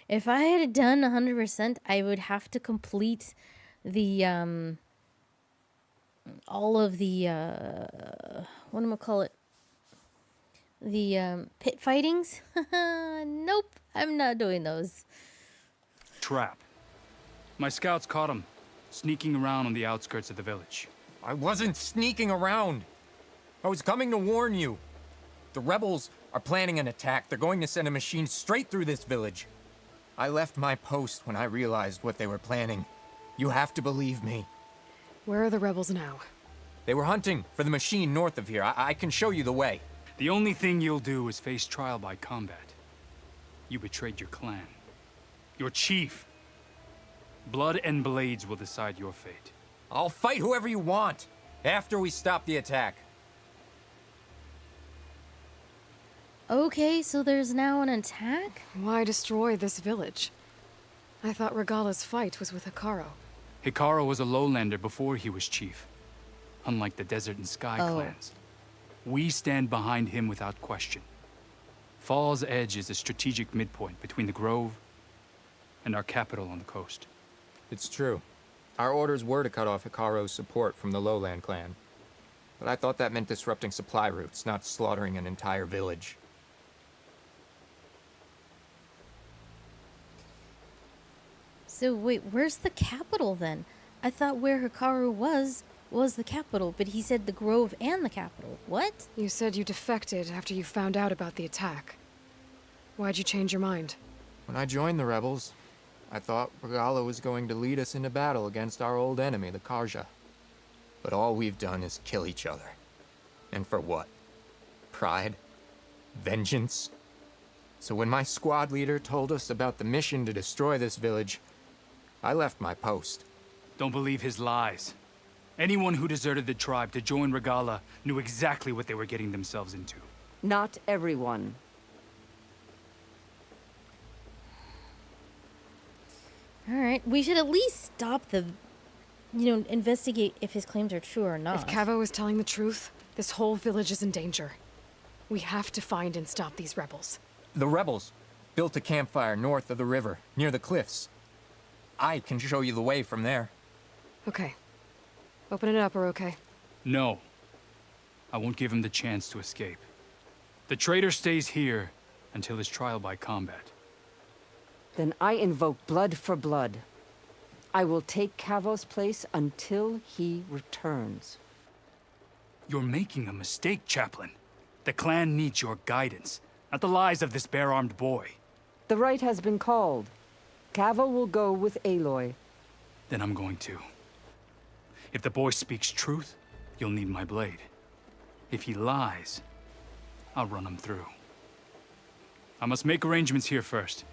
If I had done 100%, I would have to complete the all of the what am I call it? The pit fightings. Nope, I'm not doing those. Trap. My scouts caught him, sneaking around on the outskirts of the village. I wasn't sneaking around. I was coming to warn you. The rebels are planning an attack. They're going to send a machine straight through this village. I left my post when I realized what they were planning. You have to believe me. Where are the rebels now? They were hunting for the machine north of here. I can show you the way. The only thing you'll do is face trial by combat. You betrayed your clan. Your chief. Blood and blades will decide your fate. I'll fight whoever you want, after we stop the attack. Okay, so there's now an attack? Why destroy this village? I thought Regala's fight was with Hikaru. Hikaru was a lowlander before he was chief. Unlike the Desert and Sky clans. We stand behind him without question. Fall's Edge is a strategic midpoint between the Grove and our capital on the coast. It's true. Our orders were to cut off Hikaru's support from the Lowland clan. But I thought that meant disrupting supply routes, not slaughtering an entire village. So wait, where's the capital then? I thought where Hikaru was the capital, but he said the Grove and the capital. What? You said you defected after you found out about the attack. Why'd you change your mind? When I joined the rebels, I thought Regala was going to lead us into battle against our old enemy, the Karja. But all we've done is kill each other. And for what? Pride? Vengeance? So when my squad leader told us about the mission to destroy this village, I left my post. Don't believe his lies. Anyone who deserted the tribe to join Regala knew exactly what they were getting themselves into. Not everyone. Alright, we should at least stop the, investigate if his claims are true or not. If Cavo is telling the truth, this whole village is in danger. We have to find and stop these rebels. The rebels built a campfire north of the river, near the cliffs. I can show you the way from there. Okay. Open it up, or okay? No. I won't give him the chance to escape. The traitor stays here until his trial by combat. Then I invoke blood for blood. I will take Cavo's place until he returns. You're making a mistake, Chaplain. The clan needs your guidance, not the lies of this bare-armed boy. The right has been called. Cavo will go with Aloy. Then I'm going to. If the boy speaks truth, you'll need my blade. If he lies, I'll run him through. I must make arrangements here first.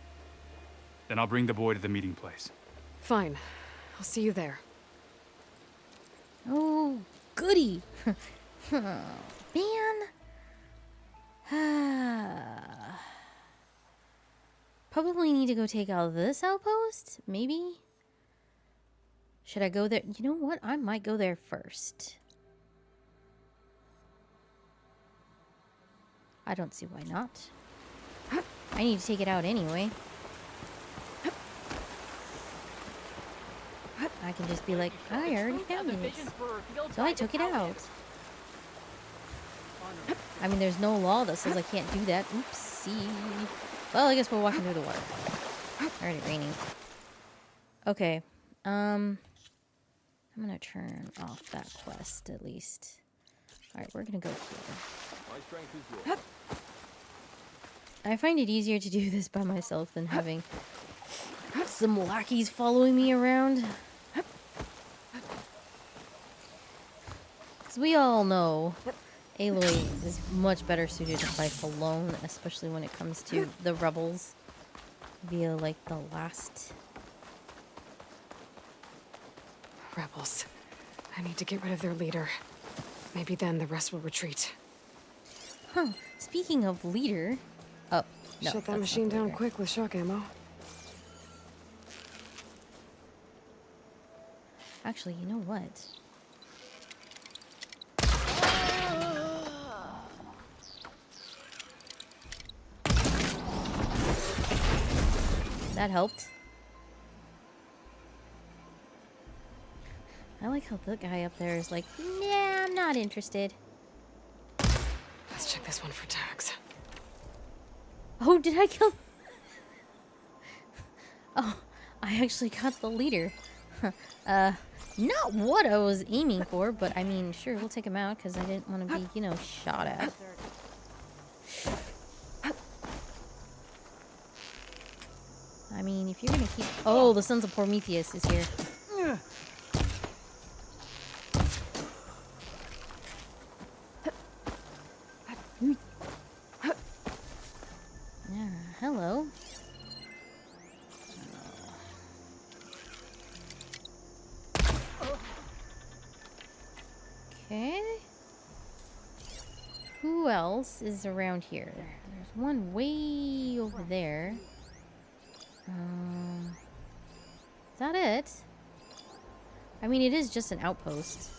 Then I'll bring the boy to the meeting place. Fine. I'll see you there. Oh, goody. Man. Probably need to go take out this outpost, maybe? Should I go there? You know what? I might go there first. I don't see why not. I need to take it out anyway. I can just be like, I already found it. So I took it out. I mean, there's no law that says I can't do that. Oopsie. Well, I guess we're walking through the water. Already raining. Okay. I'm gonna turn off that quest at least. Alright, we're gonna go here. I find it easier to do this by myself than having some lackeys following me around. Because we all know Aloy is much better suited to fight alone, especially when it comes to the rebels via, like, the last... Rebels. I need to get rid of their leader. Maybe then the rest will retreat. Huh. Speaking of leader... Oh, no. Shut that machine down quick with shock ammo. Actually, you know what? That helped. I like how the guy up there is like, nah, I'm not interested. Let's check this one for tags. Oh, did I kill? Oh, I actually got the leader. Not what I was aiming for, but I mean, sure, we'll take him out because I didn't want to be, you know, shot at. I mean, if you're gonna keep... Oh, the Sons of Prometheus is here. Yeah, hello. Okay. Who else is around here? There's one way over there. Is that it? I mean, it is just an outpost.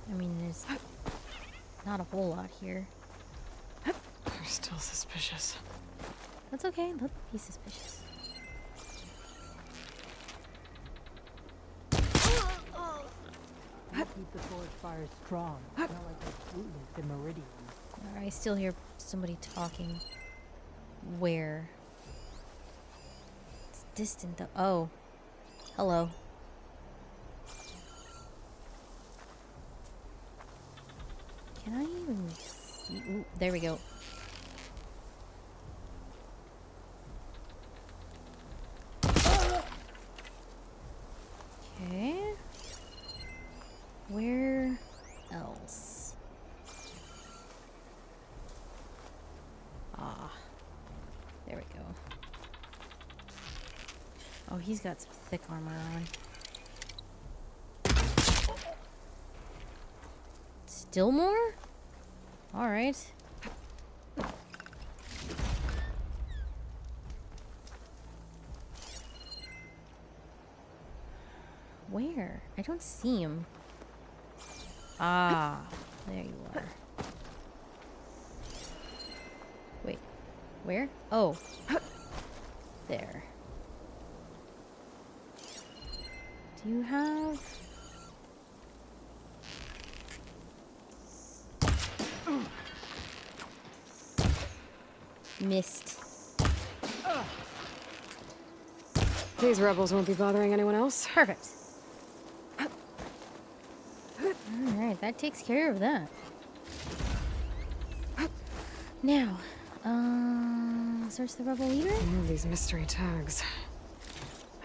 I mean, there's not a whole lot here. They're still suspicious. That's okay. Let them be suspicious. Keep the forest fire strong. Not like those pollutants in Meridian. I still hear somebody talking. Where? It's distant though. Oh. Hello. Can I even see? Ooh, there we go. Okay. Where else? Ah. There we go. Oh, he's got some thick armor on. Still more? Alright. Where? I don't see him. Ah, there you are. Wait, where? Oh, there. Do you have... Missed. These rebels won't be bothering anyone else. Perfect. Alright, that takes care of that. Now, search the rebel leader? These mystery tags.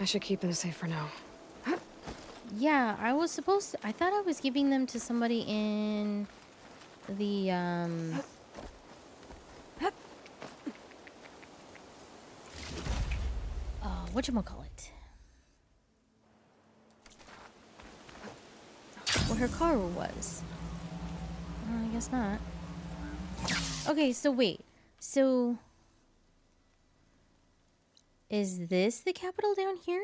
I should keep them safe for now. Yeah, I was supposed to... I thought I was giving them to somebody in the, whatchamacallit? Where Hikaru was. I guess not. Okay, so wait. So... is this the capital down here?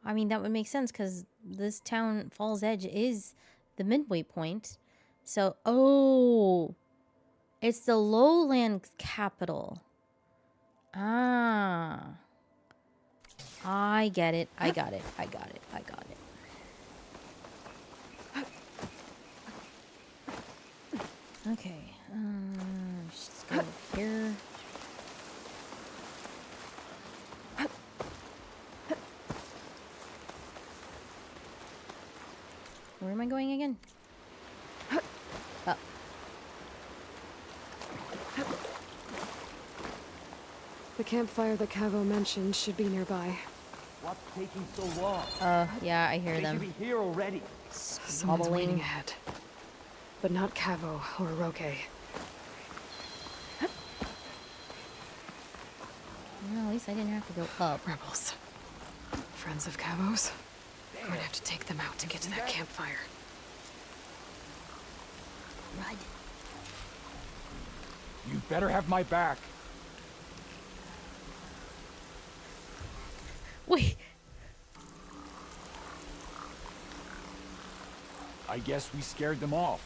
I mean, that would make sense because this town, Falls Edge, is the midway point. So, oh, it's the lowland capital. Ah, I get it. I got it. I got it. I got it. Okay, let's just go over here. Where am I going again? Up. The campfire that Cavo mentioned should be nearby. What's taking so long? Yeah, I hear them. They should be here already. Someone's waiting ahead. But not Cavo or Roque. Well, at least I didn't have to go up. Rebels. Friends of Cavo's. We're gonna have to take them out to get to that campfire. Right. You better have my back. Wait. I guess we scared them off.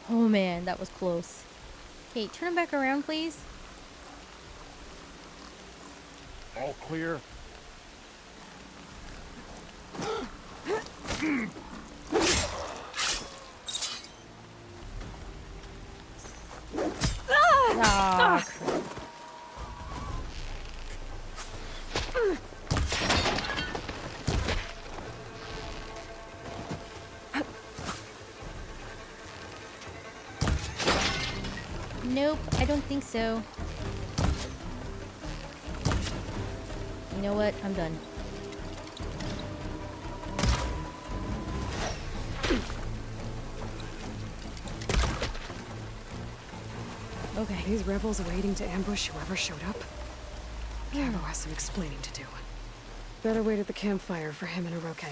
Oh man, that was close. Okay, turn him back around, please. All clear. Ah, crap. Nope, I don't think so. You know what? I'm done. Okay. These rebels waiting to ambush whoever showed up? Cavo has some explaining to do. Better wait at the campfire for him and Oroke.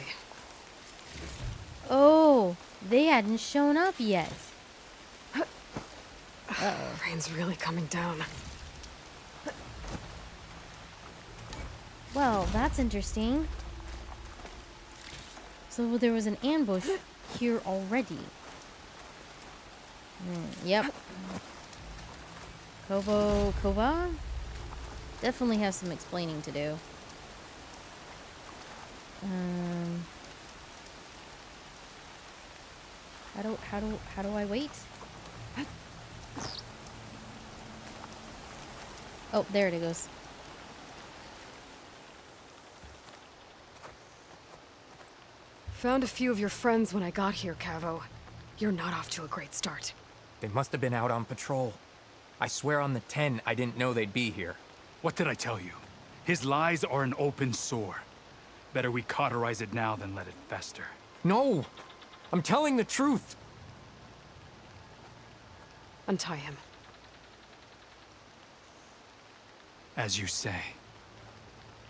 Oh, they hadn't shown up yet. Uh-oh. Rain's really coming down. Well, that's interesting. So there was an ambush here already. Yep. Kova definitely has some explaining to do. How do I wait? Oh, there it goes. Found a few of your friends when I got here, Cavo. You're not off to a great start. They must have been out on patrol. I swear on the 10, I didn't know they'd be here. What did I tell you? His lies are an open sore. Better we cauterize it now than let it fester. No! I'm telling the truth! Untie him. As you say.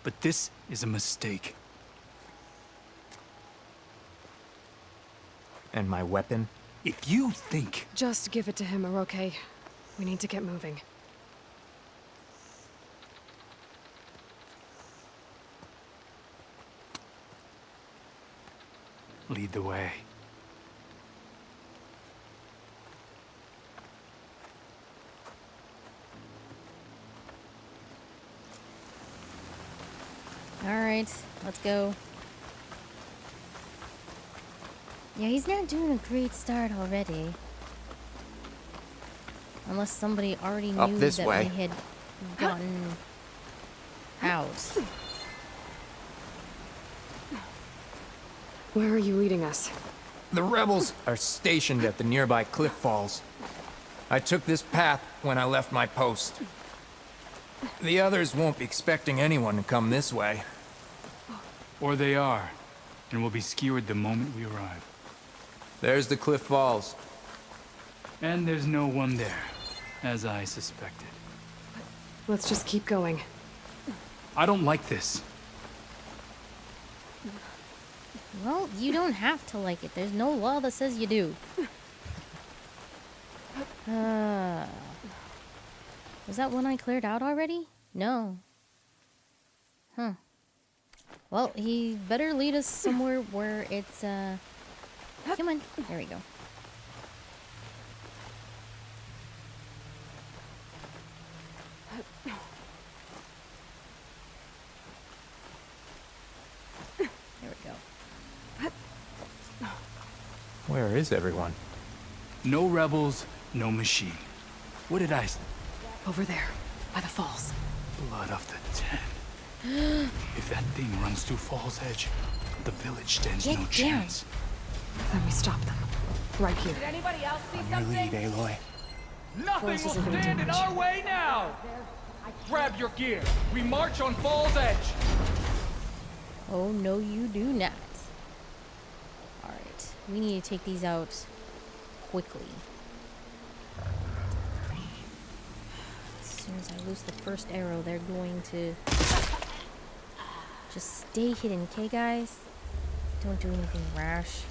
But this is a mistake. And my weapon? If you think... Just give it to him, Oroke. We need to get moving. Lead the way. All right, let's go. Yeah, he's not doing a great start already. Unless somebody already Up knew this that way. we had gotten out. Where are you leading us? The rebels are stationed at the nearby cliff falls. I took this path when I left my post. The others won't be expecting anyone to come this way. Or they are, and will be skewered the moment we arrive. There's the cliff falls. And there's no one there, as I suspected. Let's just keep going. I don't like this. Well, you don't have to like it. There's no law that says you do. Was that one I cleared out already? No. Huh. Well, he better lead us somewhere where it's, come on. There we go. There we go. Where is everyone? No rebels, no machine. What did I say? Over there, by the falls. Blood of the 10. If that thing runs through Fall's Edge, the village stands Get no down. chance. Then we stop them. Right here. Did anybody else see Your something? lead, Aloy. Nothing will Forces are gonna stand in damage. our way now! Grab your gear. We march on Fall's Edge. Oh, no, you do not. Alright. We need to take these out quickly. As soon as I lose the first arrow, they're going to just stay hidden, okay, guys? Don't do anything rash.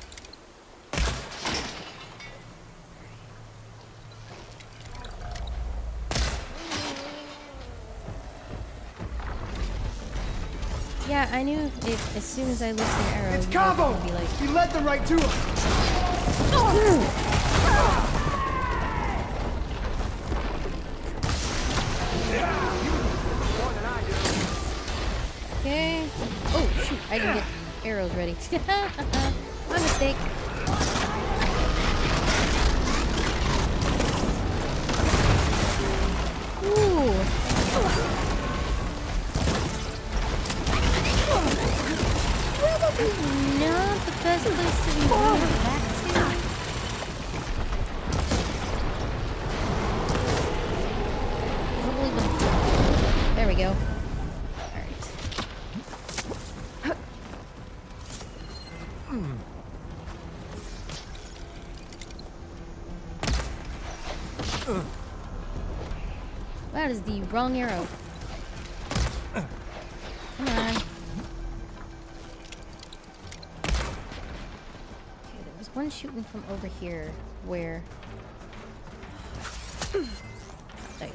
Yeah, I knew if as soon as I lifted an arrow, It's you guys Cabo! would be like, He led them right to us! okay. Oh shoot! I didn't get arrows ready. My mistake. Ooh. Probably not the best place to be running back to. Probably the... There we go. That is the wrong arrow. Come on. Okay, there was one shooting from over here. Where? There you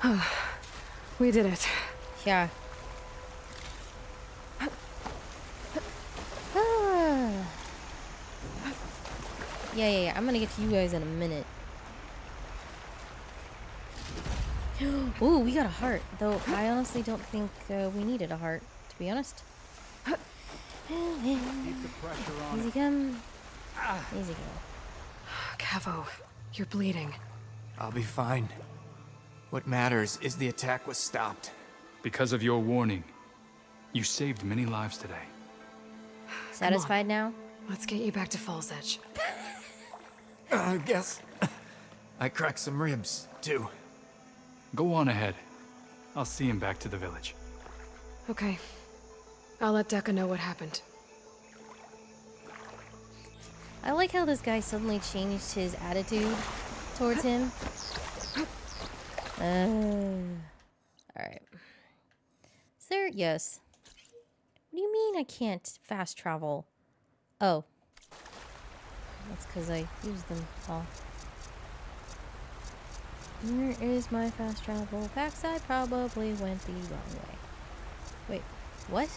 are. We did it. Yeah. Yeah. I'm gonna get to you guys in a minute. Ooh, we got a heart. Though I honestly don't think we needed a heart, to be honest. Keep the pressure on. Easy come. Easy go. Cavo, you're bleeding. I'll be fine. What matters is the attack was stopped. Because of your warning, you saved many lives today. Satisfied now? Let's get you back to Falls Edge. I guess I cracked some ribs, too. Go on ahead. I'll see him back to the village. Okay. I'll let Dekka know what happened. I like how this guy suddenly changed his attitude towards him. Alright. Is there... Yes. What do you mean I can't fast travel? Oh. That's because I used them all. Where is my fast travel? Facts, I probably went the wrong way. Wait, what?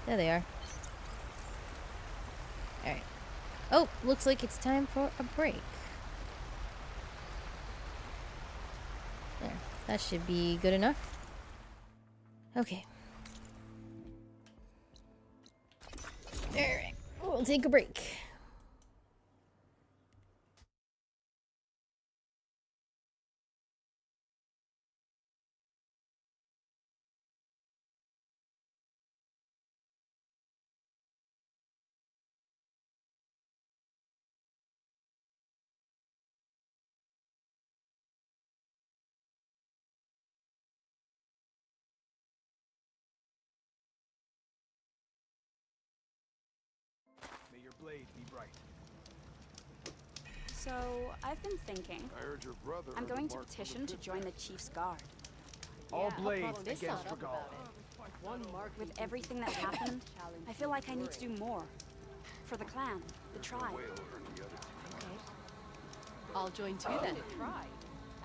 There they are. Alright. Oh, looks like it's time for a break. There. That should be good enough. Okay. Alright. We'll take a break. May your blade be bright. So, I've been thinking. I heard your brother. I'm going to petition to join the Chief's Guard. All blades against Regal. With everything that's happened, I feel like I need to do more. For the clan, the tribe. Okay. I'll join too then.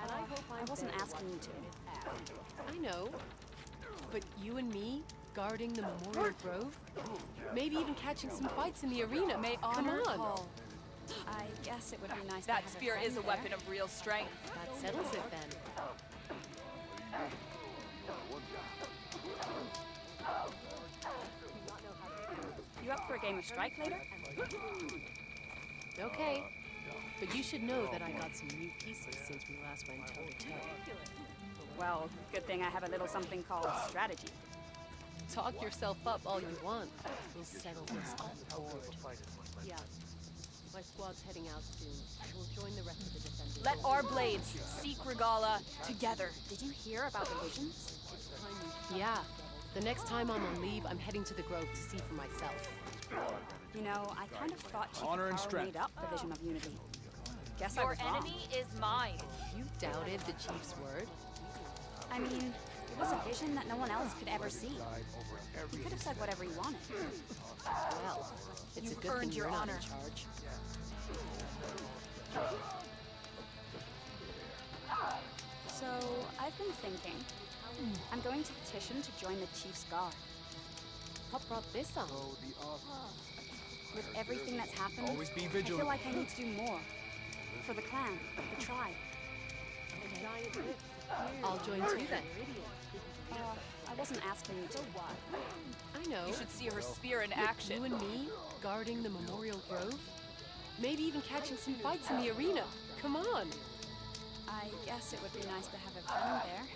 And I wasn't asking you to. I know. But you and me, guarding the Memorial Grove? Maybe even catching some fights in the arena. Come on. Call. I guess it would be nice That to have spear is a there. weapon of real strength. That settles it then. You up for a game of strike later? Okay. But you should know that I got some new pieces since we last went toe-to-toe. Well, good thing I have a little something called strategy. Talk yourself up all you want. We'll settle this on board. Yeah. My squad's heading out soon. We'll join the rest of the defenders. Let our blades seek Regala together. Did you hear about the visions? Yeah. The next time I'm on leave, I'm heading to the Grove to see for myself. You know, I kind of thought Chief Honor and Carl strength. made up the vision of unity. Guess I Your was wrong. enemy is mine. You doubted the Chief's word? I mean, it was a vision that no one else could ever see. He could have said whatever he wanted. Well, it's You've a good earned thing your you're not honor. in charge. So, I've been thinking. I'm going to petition to join the Chief's Guard. What brought this on? With everything that's happened, Always be I vigilant. feel like I need to do more. For the clan, the tribe. I'll join too then. I wasn't asking you to. I know. You should see her spear in With action. You and me guarding the Memorial Grove? Maybe even catching some fights in the arena. Come on. I guess it would be nice to have a friend there.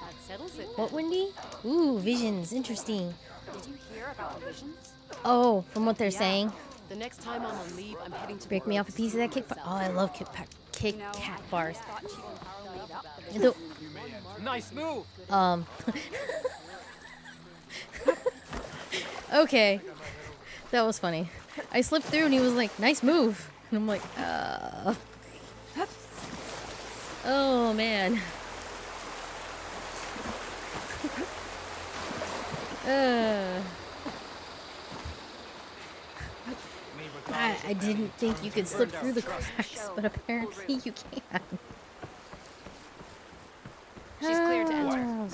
That settles it. What, Wendy? Ooh, visions. Interesting. Did you hear about the visions? Oh, from what they're saying. The next time I'm on leave, I'm heading to Break me off a piece of that Kit bar. Oh, I love Kit Kat bars. Nice move. Okay. That was funny. I slipped through and he was like, nice move. And I'm like, oh, man. I didn't think you could slip through the cracks, but apparently you can. She's cleared to enter.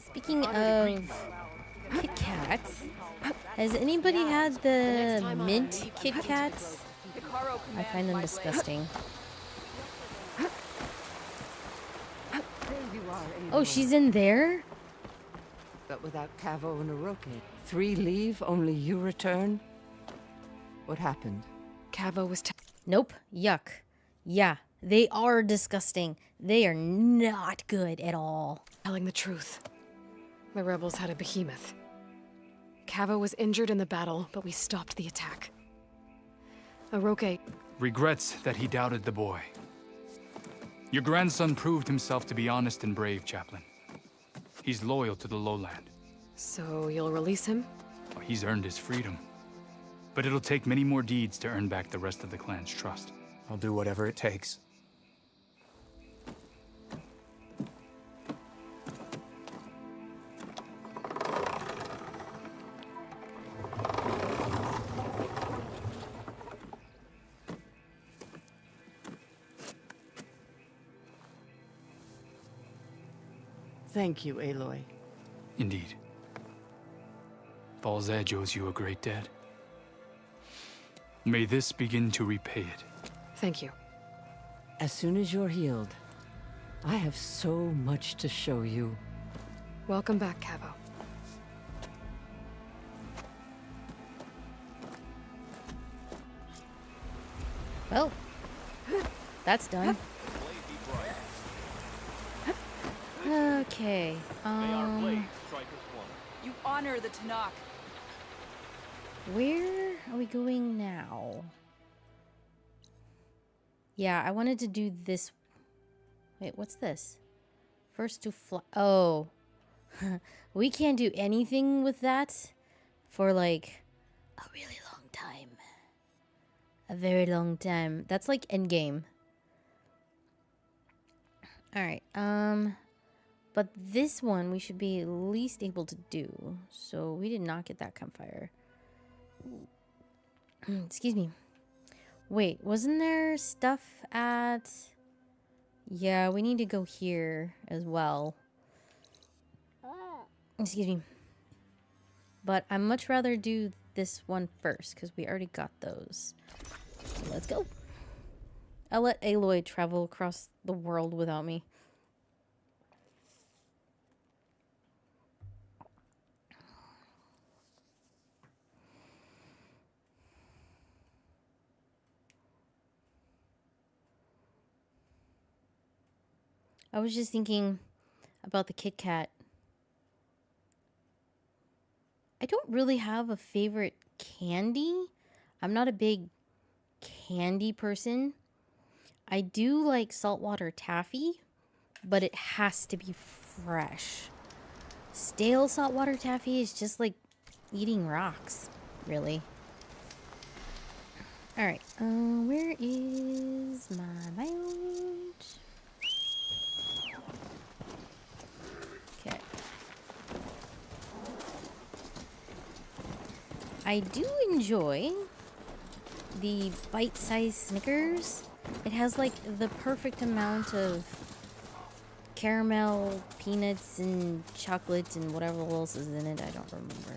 Speaking of Kit Kats, has anybody had the mint Kit Kats? I find them disgusting. Oh, she's in there? But without Cavo and Oroke, 3 leave, only you return? What happened? Cavo was Nope. Yuck. Yeah, they are disgusting. They are not good at all. telling the truth. The rebels had a behemoth. Cavo was injured in the battle, but we stopped the attack. Oroke Regrets that he doubted the boy. Your grandson proved himself to be honest and brave, Chaplain. He's loyal to the lowland. So you'll release him? Well, he's earned his freedom. But it'll take many more deeds to earn back the rest of the clan's trust. I'll do whatever it takes. Thank you, Aloy. Indeed. Falls Edge owes you a great debt. May this begin to repay it. Thank you. As soon as you're healed, I have so much to show you. Welcome back, Cavo. Well, that's done. Okay. You honor the Tanakh. Where are we going now? Yeah, I wanted to do this. Wait, what's this? First to fly. Oh. We can't do anything with that for like a really long time. A very long time. That's like endgame. Alright, but this one we should be at least able to do. So we did not get that campfire. Excuse me. Wait, wasn't there stuff at... Yeah, we need to go here as well. Excuse me. But I'd much rather do this one first, because we already got those. So let's go. I'll let Aloy travel across the world without me. I was just thinking about the Kit Kat. I don't really have a favorite candy. I'm not a big candy person. I do like saltwater taffy, but it has to be fresh. Stale saltwater taffy is just like eating rocks, really. Alright, where is my mileage? Okay. I do enjoy the bite-sized Snickers. It has like the perfect amount of caramel, peanuts, and chocolate, and whatever else is in it. I don't remember.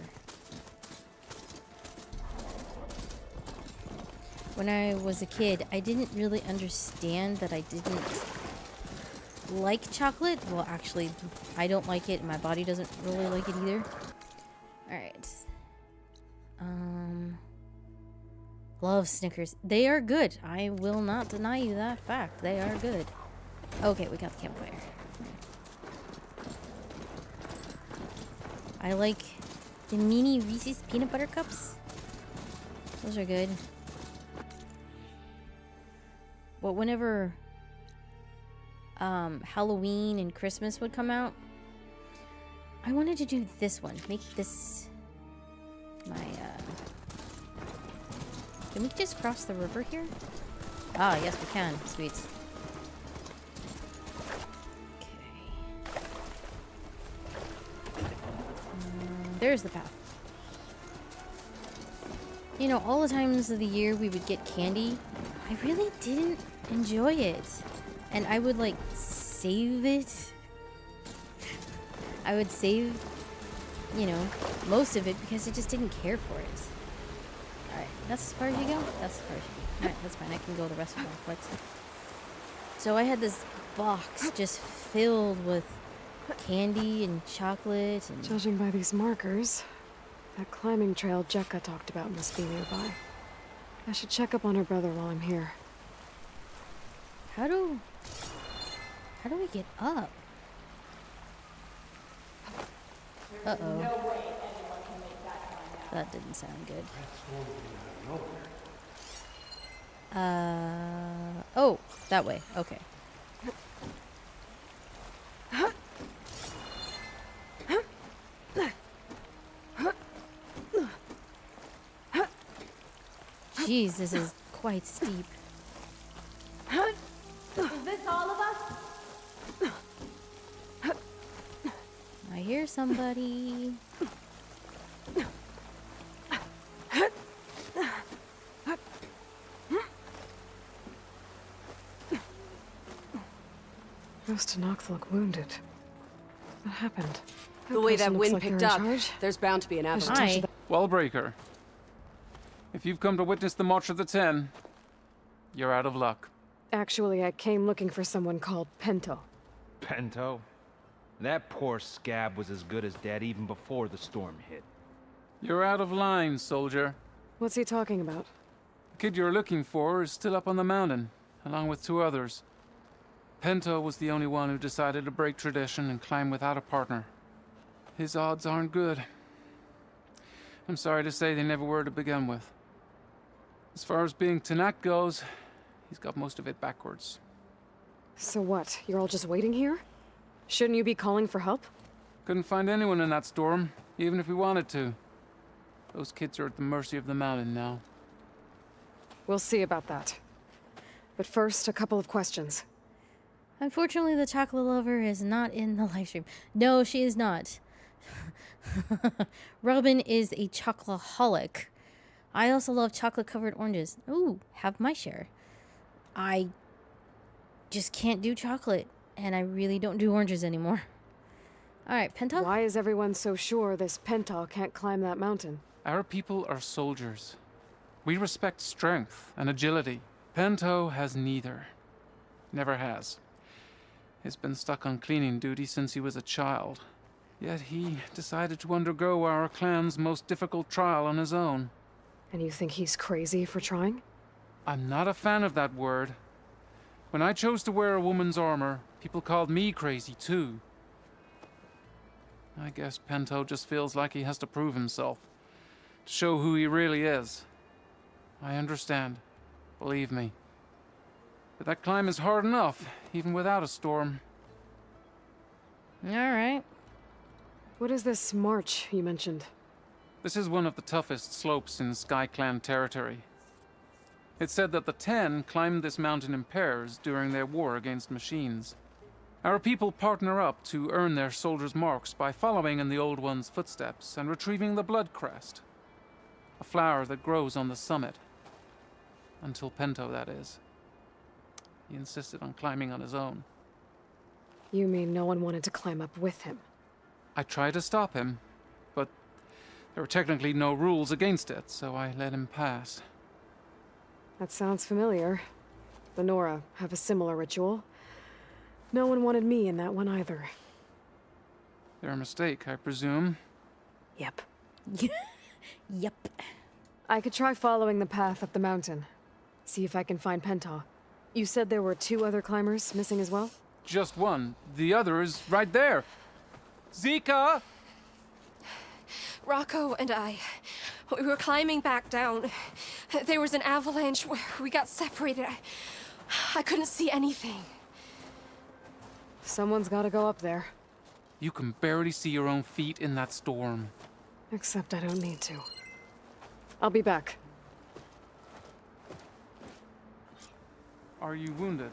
When I was a kid, I didn't really understand that I didn't like chocolate. Well, actually, I don't like it, and my body doesn't really like it either. Alright. Love Snickers. They are good. I will not deny you that fact. They are good. Okay, we got the campfire. I like the mini Reese's peanut butter cups. Those are good. But whenever Halloween and Christmas would come out, I wanted to do this one. Make this my Can we just cross the river here? Ah, yes we can. Sweet. There's the path. You know, all the times of the year we would get candy, I really didn't enjoy it. And I would, like, save it. I would save, you know, most of it because I just didn't care for it. Alright, that's as far as you go? That's as far as you go. Alright, that's fine. I can go the rest of my foot. So I had this box just filled with candy and chocolate and... Judging by these markers, that climbing trail Jekka talked about must be nearby. I should check up on her brother while I'm here. How do we get up? Uh-oh. That didn't sound good. Oh, that way. Okay. Jeez, this is quite steep. Is this all of us? I hear somebody. Those Tenakth look wounded. What happened? The way that person looks wind like picked they're in up, charge. there's bound to be an I should avalanche. touch Wellbreaker, if you've come to witness the March of the Ten, you're out of luck. Actually, I came looking for someone called Pento. Pento? That poor scab was as good as dead even before the storm hit. You're out of line, soldier. What's he talking about? The kid you're looking for is still up on the mountain, along with 2 others. Pento was the only one who decided to break tradition and climb without a partner. His odds aren't good. I'm sorry to say they never were to begin with. As far as being Tenakth goes, he's got most of it backwards. So what? You're all just waiting here? Shouldn't you be calling for help? Couldn't find anyone in that storm, even if we wanted to. Those kids are at the mercy of the mountain now. We'll see about that. But first, a couple of questions. Unfortunately, the chocolate lover is not in the live stream. No, she is not. Robin is a chocoholic. I also love chocolate-covered oranges. Ooh, have my share. I just can't do chocolate, and I really don't do oranges anymore. Alright, Pento? Why is everyone so sure this Pental can't climb that mountain? Our people are soldiers. We respect strength and agility. Pento has neither. Never has. He's been stuck on cleaning duty since he was a child. Yet he decided to undergo our clan's most difficult trial on his own. And you think he's crazy for trying? I'm not a fan of that word. When I chose to wear a woman's armor, people called me crazy too. I guess Pento just feels like he has to prove himself, to show who he really is. I understand, believe me. But that climb is hard enough, even without a storm. Alright. What is this march you mentioned? This is one of the toughest slopes in SkyClan territory. It's said that the Ten climbed this mountain in pairs during their war against machines. Our people partner up to earn their soldiers' marks by following in the Old One's footsteps and retrieving the Blood Crest, a flower that grows on the summit. Until Pento, that is. He insisted on climbing on his own. You mean no one wanted to climb up with him? I tried to stop him, but there were technically no rules against it, so I let him pass. That sounds familiar. The Nora have a similar ritual. No one wanted me in that one either. Their mistake, I presume. Yep. Yep. I could try following the path up the mountain. See if I can find Pentaw. You said there were 2 other climbers missing as well? Just one. The other is right there. Zika! Rocco and I, we were climbing back down. There was an avalanche where we got separated. I couldn't see anything. Someone's gotta go up there. You can barely see your own feet in that storm. Except I don't need to. I'll be back. Are you wounded?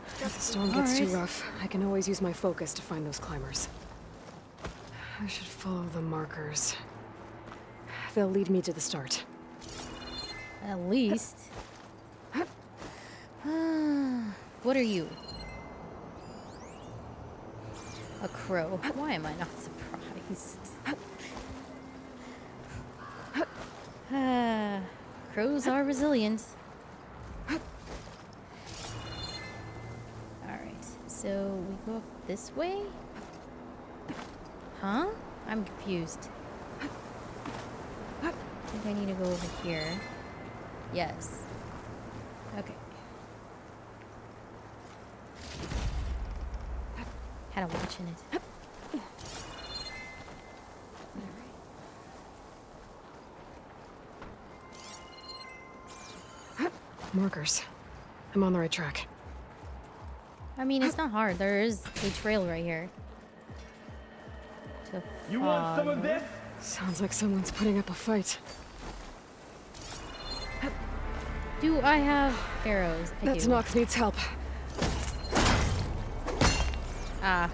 If the storm gets too rough, I can always use my focus to find those climbers. I should follow the markers. They'll lead me to the start. At least. What are you? A crow. Why am I not surprised? Crows are resilient. Alright, so we go up this way? Huh? I'm confused. I think I need to go over here. Yes. Okay. Had a watch in it. Markers. I'm on the right track. I mean, it's not hard. There is a trail right here. You want some of this? Sounds like someone's putting up a fight. Do I have arrows? I That do. Nox needs help. Ah.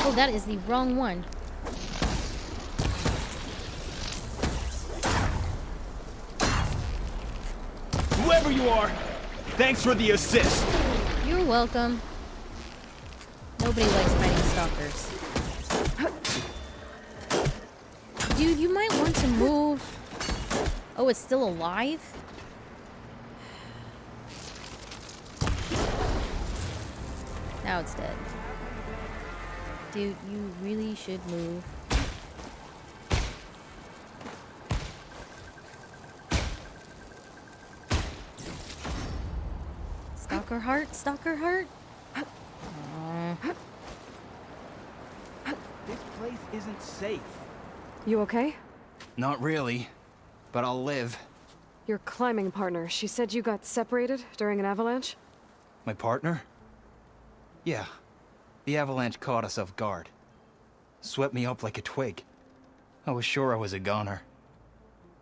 Oh, that is the wrong one. Whoever you are, thanks for the assist. You're welcome. Nobody likes fighting stalkers. Dude, you might want to move. Oh, it's still alive? Now it's dead. Dude, you really should move. Stalker heart? Stalker heart? This place isn't safe. You okay? Not really, but I'll live. Your climbing partner, she said you got separated during an avalanche? My partner? Yeah. The avalanche caught us off guard. Swept me up like a twig. I was sure I was a goner.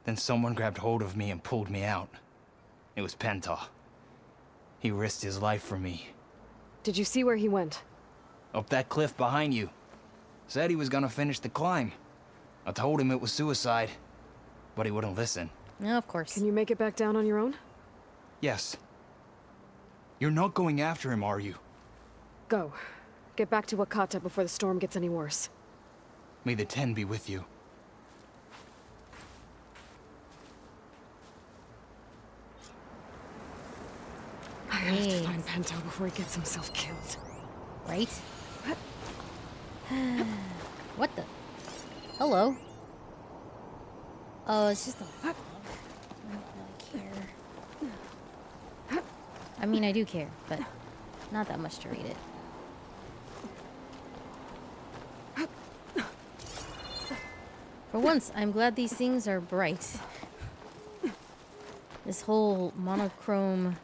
Then someone grabbed hold of me and pulled me out. It was Pentaw. He risked his life for me. Did you see where he went? Up that cliff behind you. Said he was gonna finish the climb. I told him it was suicide, but he wouldn't listen. No, of course. Can you make it back down on your own? Yes. You're not going after him, are you? Go. Get back to Wakata before the storm gets any worse. May the Ten be with you. I have to find Pento before he gets himself killed. Right? What the? Hello? Oh, it's just a... I don't really care. I mean, I do care, but not that much to read it. For once, I'm glad these things are bright. This whole monochrome...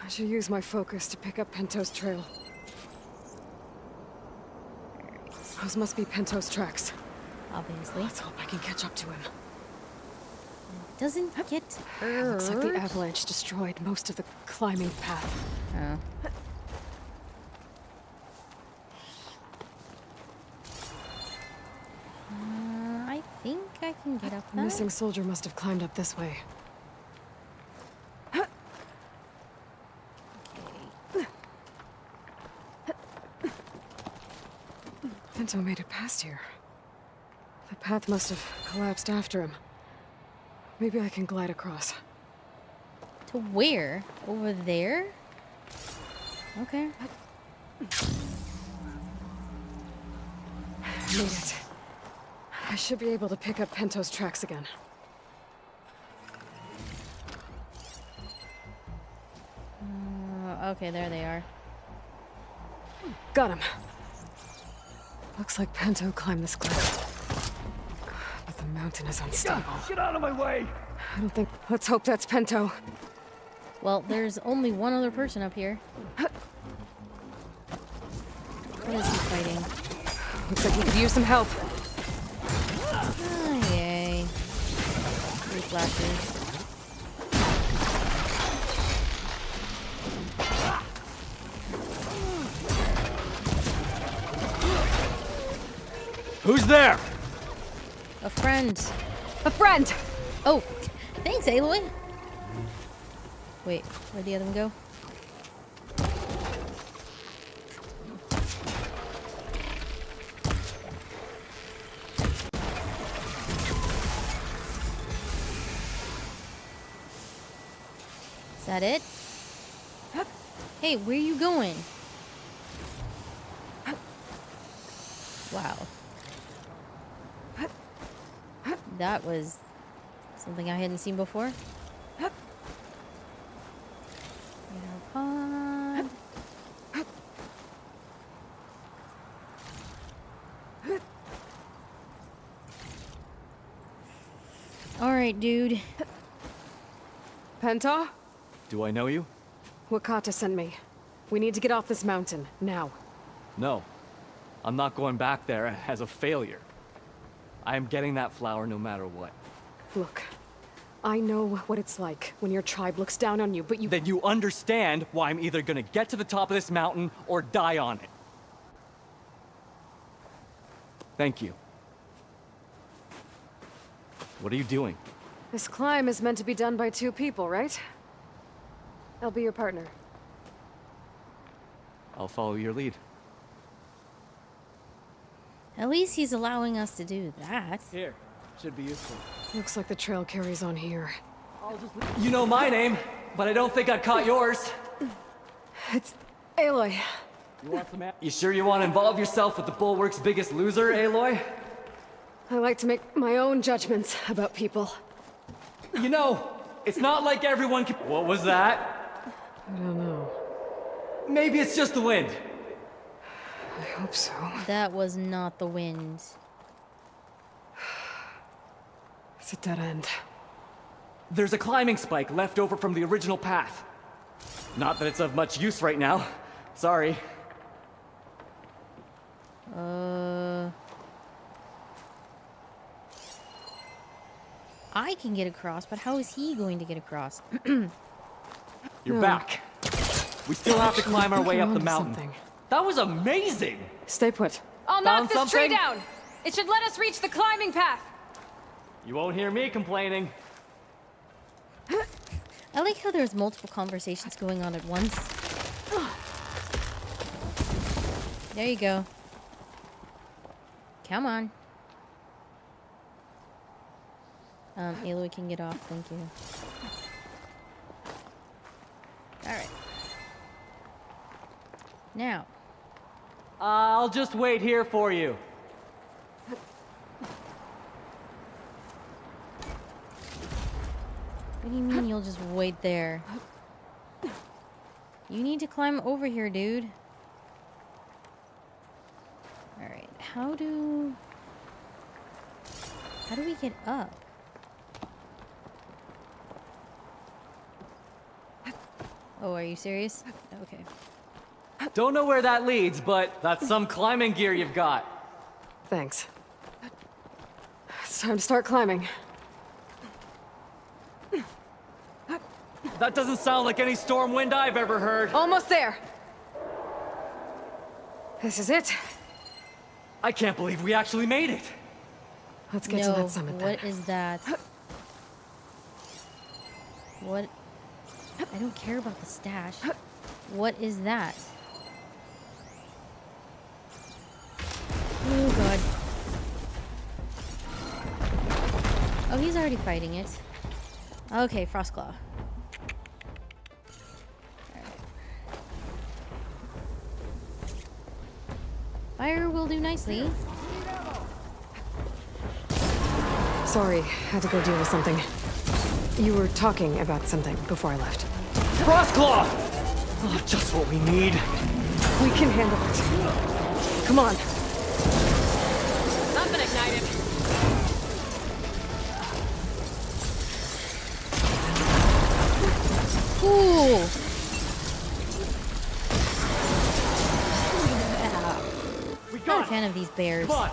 I should use my focus to pick up Pento's trail. Those must be Pento's tracks. Obviously. Let's hope I can catch up to him. Doesn't get hurt. Looks like the avalanche destroyed most of the climbing path. Oh. I can get up The that. missing soldier must have climbed up this way. Pinto made it past here. The path must have collapsed after him. Maybe I can glide across. To where? Over there? Okay. Made it. I should be able to pick up Pento's tracks again. Okay, there they are. Got him. Looks like Pento climbed this cliff. But the mountain is unstable. Get out of my way! I don't think... Let's hope that's Pento. Well, there's only one other person up here. What is he fighting? Looks like he could use some help. Oh, yay. 3 flashes. Who's there? A friend. A friend! Oh, thanks, Aloy. Wait, where'd the other one go? Is that it? Hey, where are you going? Wow. That was something I hadn't seen before. Pod. Alright, dude. Pento? Do I know you? Wakata sent me. We need to get off this mountain, now. No. I'm not going back there as a failure. I am getting that flower no matter what. Look, I know what it's like when your tribe looks down on you, but you— Then you understand why I'm either gonna get to the top of this mountain or die on it. Thank you. What are you doing? This climb is meant to be done by 2 people, right? I'll be your partner. I'll follow your lead. At least he's allowing us to do that. Here, should be useful. Looks like the trail carries on here. You know my name, but I don't think I caught yours. It's Aloy. You want some? You sure you want to involve yourself with the Bulwark's biggest loser, Aloy? I like to make my own judgments about people. You know, it's not like everyone can— What was that? I don't know. Maybe it's just the wind. I hope so. That was not the wind. It's a dead end. There's a climbing spike left over from the original path. Not that it's of much use right now. Sorry. I can get across, but how is he going to get across? You're back. We still have to climb our way up the mountain. That was amazing! Stay put. I'll Found knock this tree something? down! It should let us reach the climbing path! You won't hear me complaining. I like how there's multiple conversations going on at once. There you go. Come on. Aloy can get off, thank you. Alright. Now. I'll just wait here for you. What do you mean you'll just wait there? You need to climb over here, dude. Alright, how do we get up? Oh, are you serious? Okay. Don't know where that leads, but that's some climbing gear you've got. Thanks. It's time to start climbing. That doesn't sound like any storm wind I've ever heard. Almost there. This is it. I can't believe we actually made it. Let's get to that summit then. What is that? What? I don't care about the stash. What is that? Oh god. Oh, he's already fighting it. Okay, Frostclaw. Fire will do nicely. Sorry, had to go deal with something. You were talking about something before I left. Frostclaw! Oh, just what we need. We can handle it. Come on. Something ignited. Ooh. Not a fan of these bears. Come on!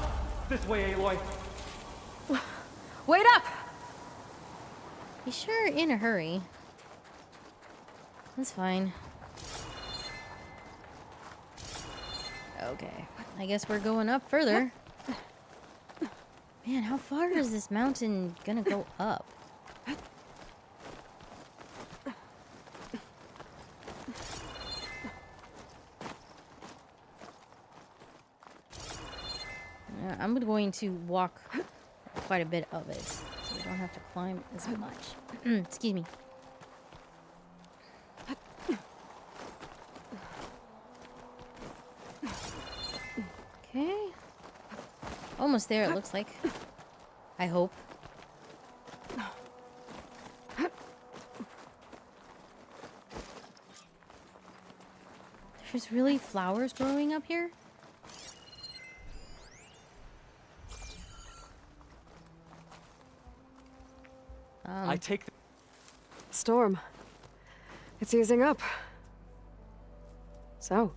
This way, Aloy. Wait up! He's sure in a hurry. That's fine. Okay. I guess we're going up further. Man, how far is this mountain gonna go up? I'm going to walk quite a bit of it, so we don't have to climb as much. Excuse me. Okay. Almost there, it looks like. I hope. There's really flowers growing up here? I take the Storm. It's easing up. So,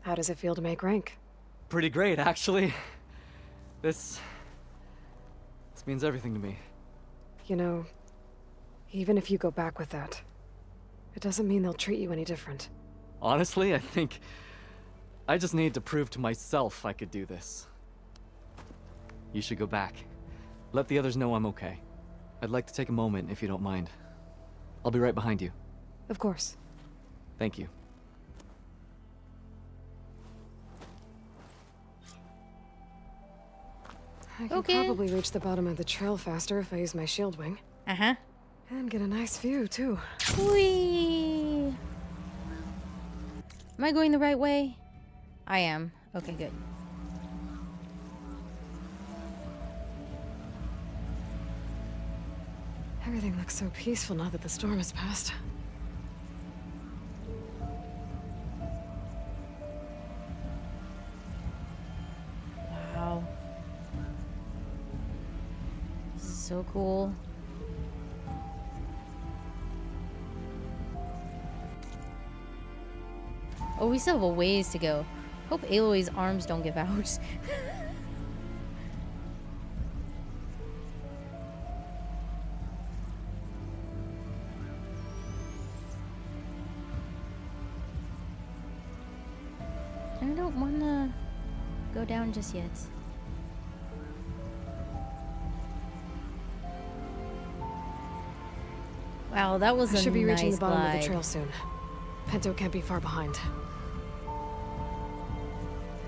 how does it feel to make rank? pretty great, actually. This means everything to me. You know, even if you go back with that, it doesn't mean they'll treat you any different. Honestly, I think I just need to prove to myself I could do this. You should go back. Let the others know I'm okay. I'd like to take a moment, if you don't mind. I'll be right behind you. Of course. Thank you. I can probably reach the bottom of the trail faster if I use my shield wing. Uh-huh. And get a nice view, too. Whee! Am I going the right way? I am. Okay, good. Everything looks so peaceful now that the storm has passed. Wow. This is so cool. Oh, we still have a ways to go. Hope Aloy's arms don't give out. I don't want to go down just yet. Wow, that was I a should be nice reaching the bottom of glide. the trail soon. Pento can't be far behind.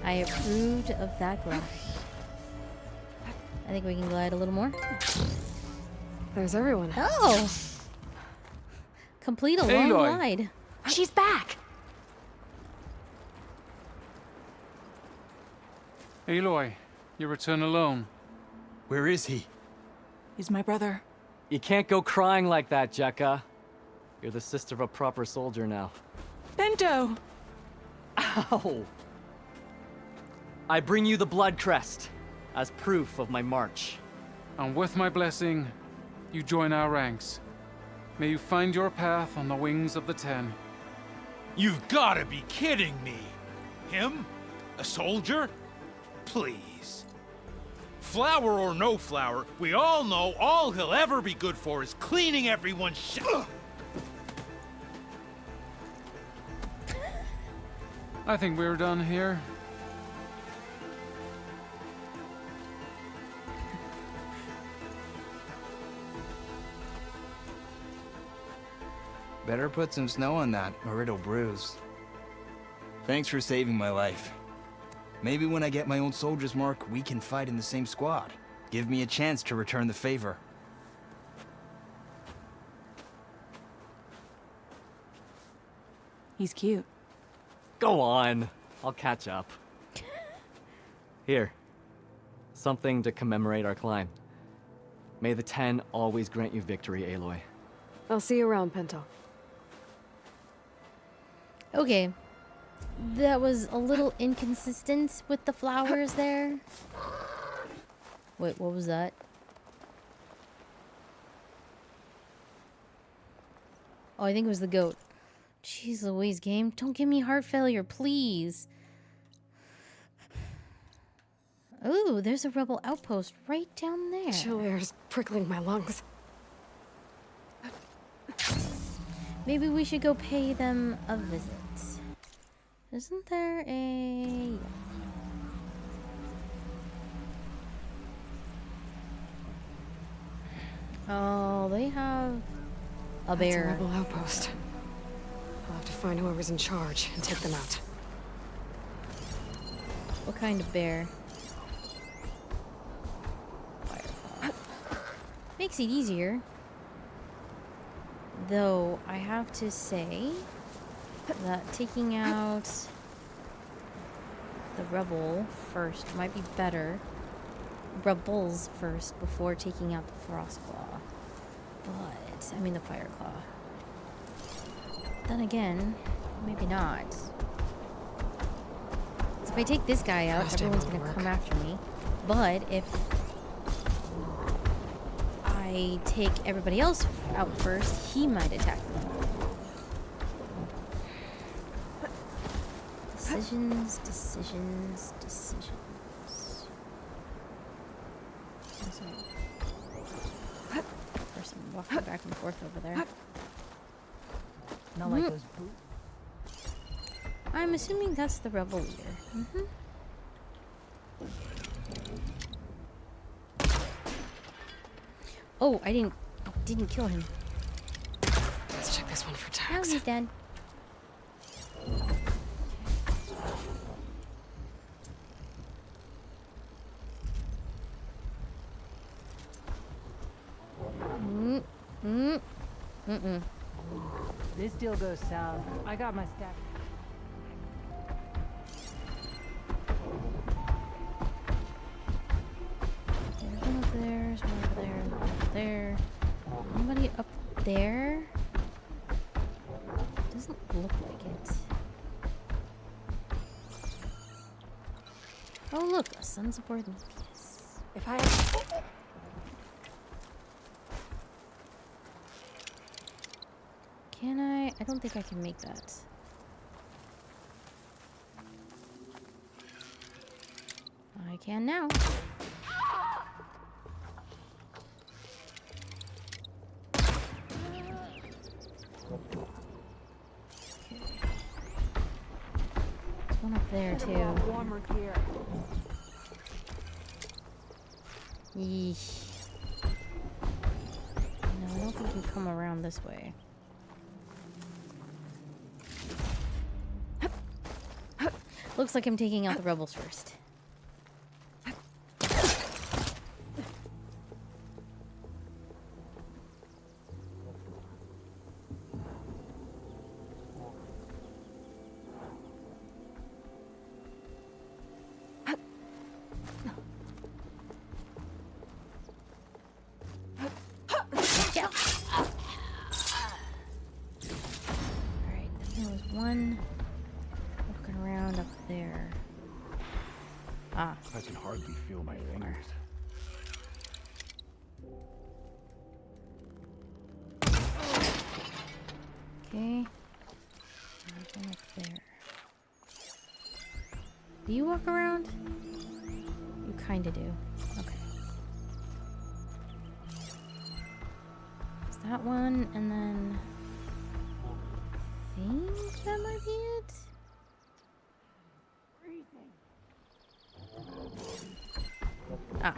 I approved of that glide. I think we can glide a little more. There's everyone. Oh! Complete a long Aloy. glide. She's back! Aloy, you return alone. Where is he? He's my brother. You can't go crying like that, Jekka. You're the sister of a proper soldier now. Bento! Ow! I bring you the blood crest as proof of my march. And with my blessing, you join our ranks. May you find your path on the wings of the Ten. You've gotta be kidding me! Him? A soldier? Please. Flower or no flower, we all know all he'll ever be good for is cleaning everyone's shit. I think we're done here. Better put some snow on that, or it'll bruise. Thanks for saving my life. Maybe when I get my own soldier's mark, we can fight in the same squad. Give me a chance to return the favor. He's cute. Go on. I'll catch up. Here. Something to commemorate our climb. May the Ten always grant you victory, Aloy. I'll see you around, Pinto. Okay. That was a little inconsistent with the flowers there. Wait, what was that? Oh, I think it was the goat. Jeez Louise, game. Don't give me heart failure, please. Ooh, there's a rebel outpost right down there. Chill air's prickling my lungs. Maybe we should go pay them a visit. Isn't there a... Oh, they have a bear. That's a rebel outpost. I'll have to find whoever's in charge and take them out. What kind of bear? Firefly. Makes it easier. Though, I have to say that taking out the rebel first might be better. Rebels first before taking out the Frostclaw. But, I mean the Fireclaw. Then again, maybe not. So if I take this guy out, everyone's gonna come after me. But if I take everybody else out first, he might attack them. Decisions, decisions, decisions. There's a person walking back and forth over there. Not like those boots. I'm assuming that's the rebel leader. Oh, I didn't kill him. Let's check this one for Now tags. he's dead. This deal goes south. I got my stack. There's one up there, there's one over there, one up there. Anybody up there? Doesn't look like it. Oh look, a Sons of Borthias. If I... Can I? I don't think I can make that. I can now. There's one up there too. Warmer here. Yeesh. No, I don't think you come around this way. Looks like I'm taking out the rebels first. Alright, there was one looking around up there. Ah. I can hardly feel my fingers. Okay. There's one up there. Do you walk around? You kinda do. Okay. Is that one, and then... I think that might be it? Ah.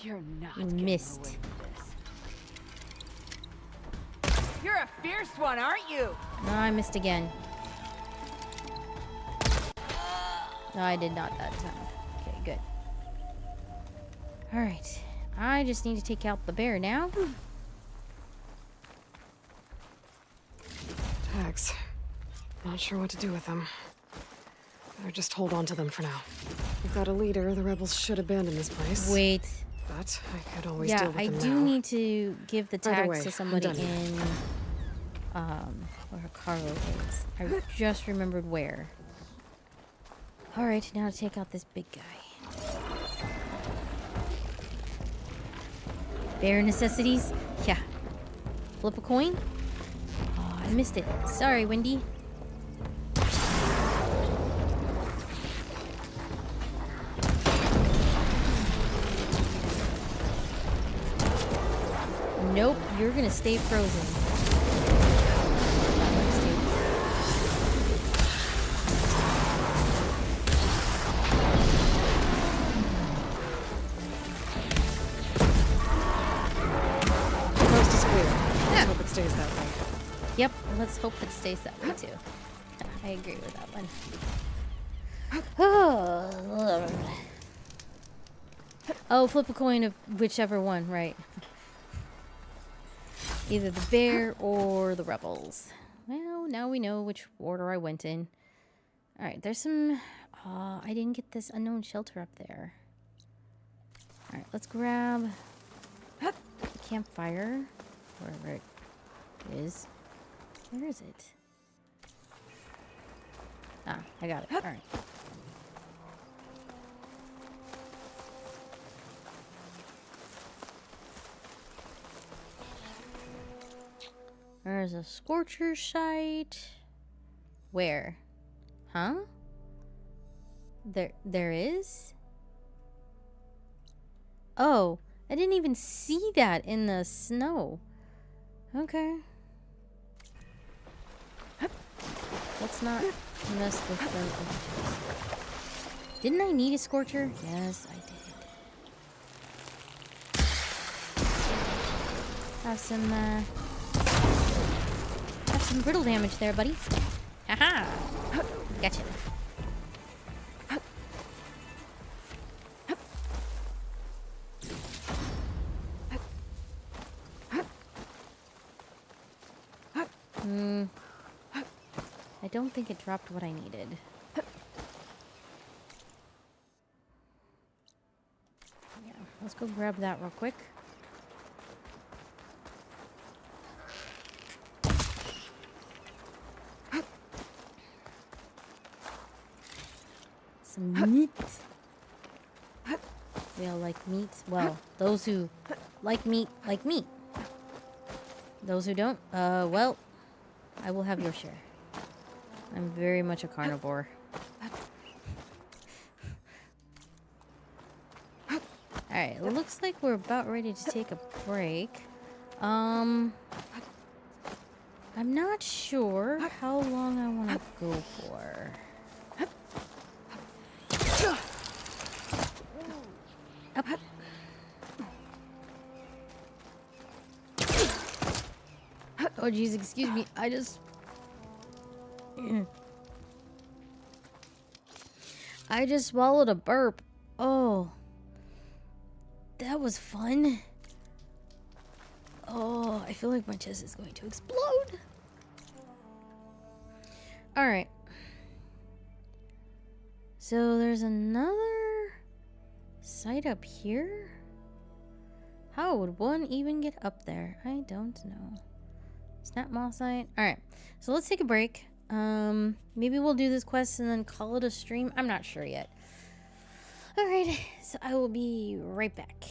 You're not You getting missed. away with this. You're a fierce one, aren't you? No, I missed again. No, I did not that time. Okay, good. Alright. I just need to take out the bear now. Tags. Not sure what to do with them. Better just hold on to them for now. We've got a leader. The rebels should abandon this place. Wait. But I could always Yeah, deal with I them do now. need to give the Either tags way, to I'm somebody done here. in where Carlo is. I just remembered where. Alright, now to take out this big guy. Bare necessities? Yeah. Flip a coin? Oh, I missed it. Sorry, Wendy. Nope, you're gonna stay frozen. The coast is clear. Let's hope it stays that way. Yep, let's hope it stays that way too. I agree with that one. Oh, flip a coin of whichever one, right? Either the bear or the rebels. Well, now we know which order I went in. Alright, there's some... I didn't get this unknown shelter up there. Alright, let's grab the campfire. Wherever it is. Where is it? Ah, I got it. Alright. There's a scorcher site. Where? Huh? There is? Oh, I didn't even see that in the snow. Okay. Let's not mess with the... Didn't I need a scorcher? Yes, I did. Have some brittle damage there, buddy. Haha! Gotcha. I don't think it dropped what I needed. Yeah, let's go grab that real quick. Some meat. We all like meat. Well, those who like meat like meat. Those who don't, well, I will have your share. I'm very much a carnivore. Alright, it looks like we're about ready to take a break. I'm not sure how long I want to go for. Up. Oh jeez, excuse me. I just swallowed a burp. Oh. That was fun. Oh, I feel like my chest is going to explode. Alright. So there's another site up here? How would one even get up there? I don't know. Snap mall site. Alright. So let's take a break. Maybe we'll do this quest and then call it a stream. I'm not sure yet. Alright. So I will be right back.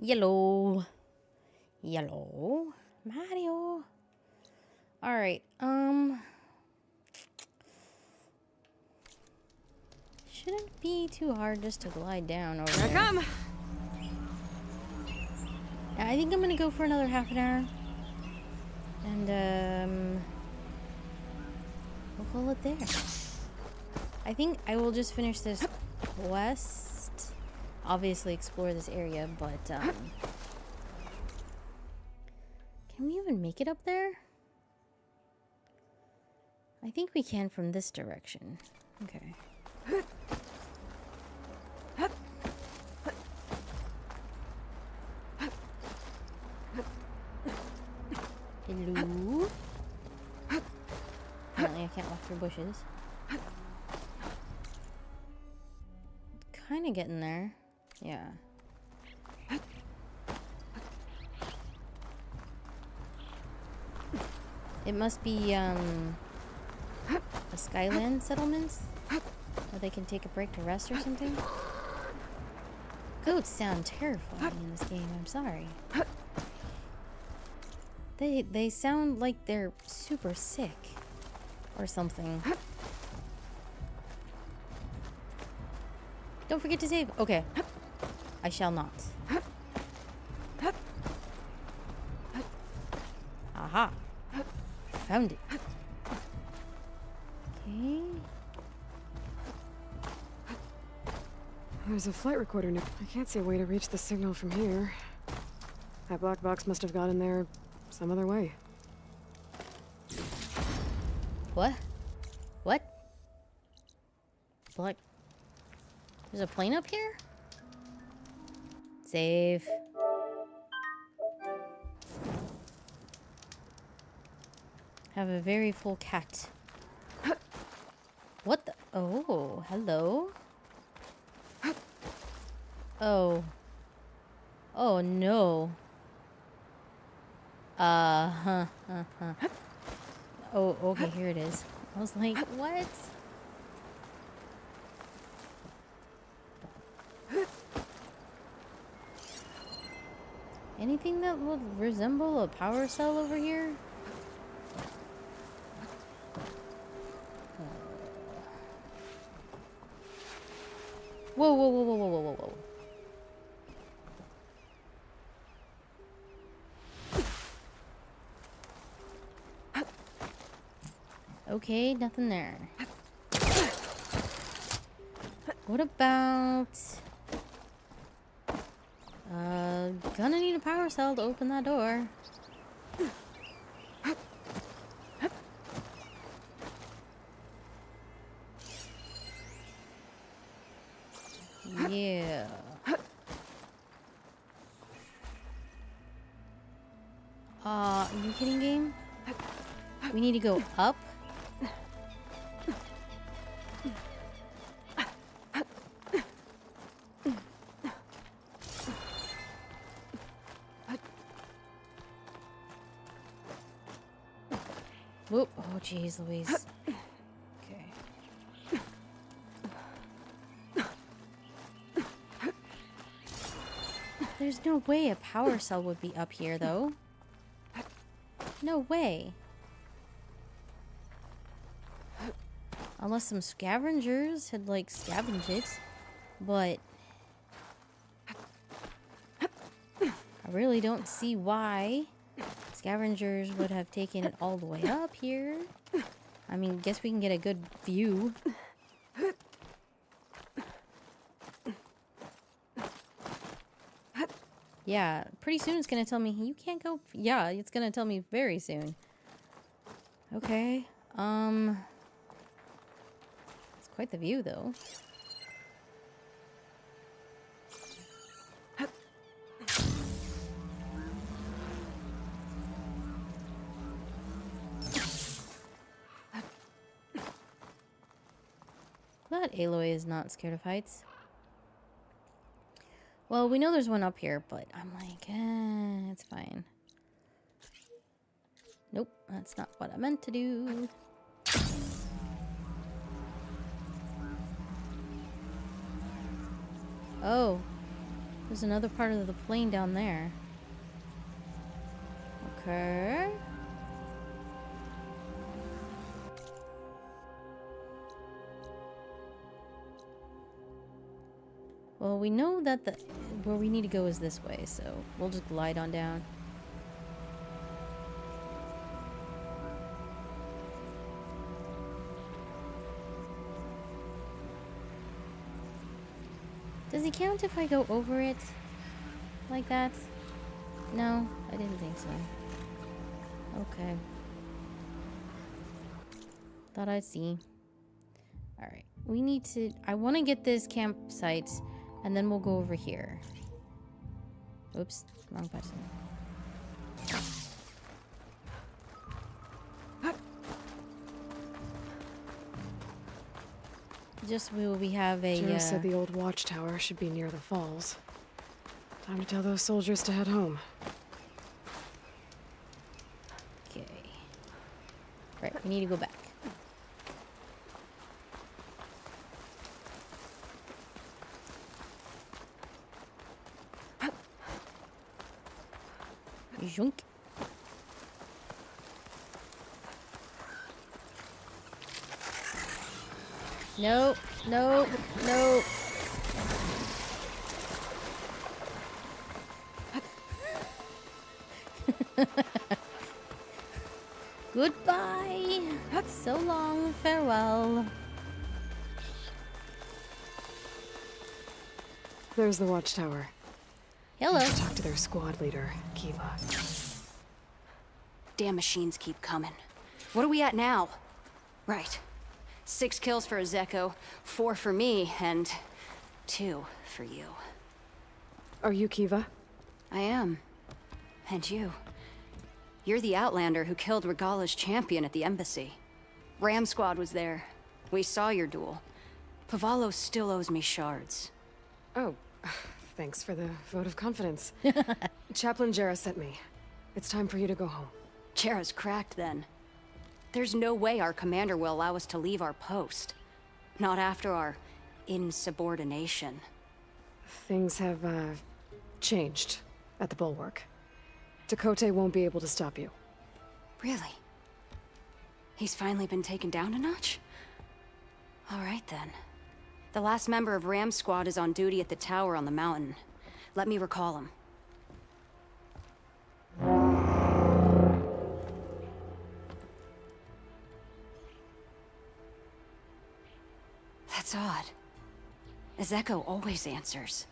Yellow. Yellow. Mario. Alright, shouldn't be too hard just to glide down over there. Here I come! I think I'm gonna go for another half an hour. And, we'll call it there. I think I will just finish this quest. Obviously explore this area, but, can we even make it up there? I think we can from this direction. Okay. Hello? Apparently I can't walk through bushes. Kinda getting there. Yeah. It must be, a Skyland settlement? Where they can take a break to rest or something? Goats sound terrifying in this game, I'm sorry. They sound like they're super sick. Or something. Don't forget to save. Okay. I shall not. Aha. Found it. Okay. There's a flight recorder now. I can't see a way to reach the signal from here. That black box must have gotten there some other way. What? What? Black. There's a plane up here? Save. Have a very full cat. What the? Oh, hello. Oh. Oh no. Oh, okay, here it is. I was like, what? Anything that would resemble a power cell over here? Whoa, whoa, whoa, whoa, whoa, whoa, whoa, whoa. Okay, nothing there. What about... gonna need a power cell to open that door. Yeah. Are you kidding, game? We need to go up? Whoop. Oh, jeez, Louise. Okay. There's no way a power cell would be up here, though. No way. Unless some scavengers had, like, scavenged it. But... I really don't see why scavengers would have taken it all the way up here. I mean, guess we can get a good view. Yeah, pretty soon it's gonna tell me you can't go. Yeah, it's gonna tell me very soon. Okay, it's quite the view, though. Glad Aloy is not scared of heights. Well, we know there's one up here, but I'm like, it's fine. Nope, that's not what I meant to do. Oh. There's another part of the plane down there. Okay. Well, we know that where we need to go is this way, so we'll just glide on down. Does it count if I go over it? Like that? No, I didn't think so. Okay. Thought I'd see. Alright, we need to... I want to get this campsite, and then we'll go over here. Oops, wrong button. Just we have a... Jera said the old watchtower should be near the falls. Time to tell those soldiers to head home. Okay. Right, we need to go back. Junk. No, no, no. Goodbye. So long, farewell. There's the watchtower. Hello. I should talk to their squad leader, Kiva. Damn machines keep coming. What are we at now? Right. 6 kills for Azeko, 4 for me, and 2 for you. Are you Kiva? I am. And you. You're the Outlander who killed Regala's champion at the embassy. Ram Squad was there. We saw your duel. Pavalo still owes me shards. Oh, thanks for the vote of confidence. Chaplain Jera sent me. It's time for you to go home. Jera's cracked then. There's no way our commander will allow us to leave our post. Not after our insubordination. Things have, changed at the Bulwark. Tekotteh won't be able to stop you. Really? He's finally been taken down a notch? All right then. The last member of Ram Squad is on duty at the tower on the mountain. Let me recall him. That's odd. Azeko always answers.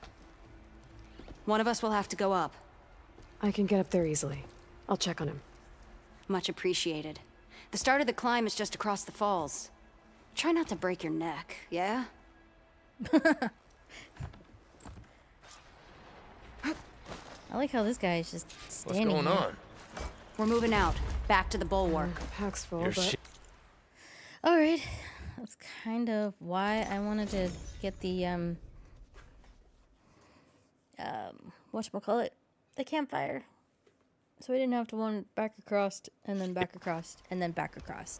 One of us will have to go up. I can get up there easily. I'll check on him. Much appreciated. The start of the climb is just across the falls. Try not to break your neck, yeah? I like how this guy is just standing What's going on? We're moving out. Back to the bulwark. Pack's full, Your but... Alright. That's kind of why I wanted to get the, whatchamacallit? The campfire. So I didn't have to run back across, and then back across, and then back across.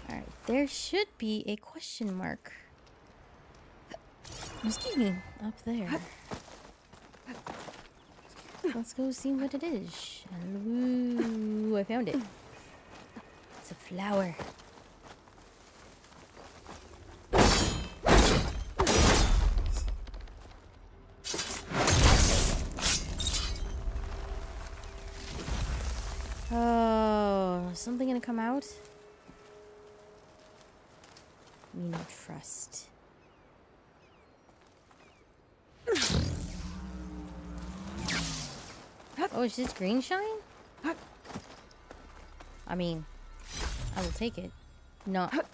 Alright, there should be a question mark. Excuse me, up there. Let's go see what it is. Ooh, I found it. It's a flower. Oh, is something gonna come out? Me no trust. Oh, it's just green shine? I mean, I will take it. Not that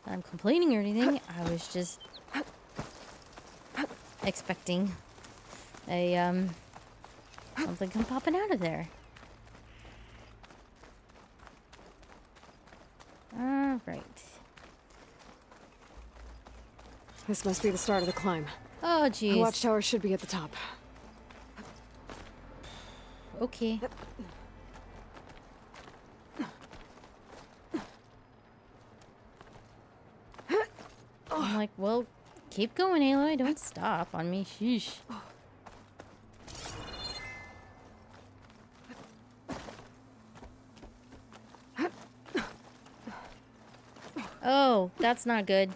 I'm complaining or anything. I was just expecting a, something come popping out of there. Alright. This must be the start of the climb. Oh, jeez. The watchtower should be at the top. Okay. I'm like, well, Keep going, Aloy. Don't stop on me. Sheesh. Oh, that's not good.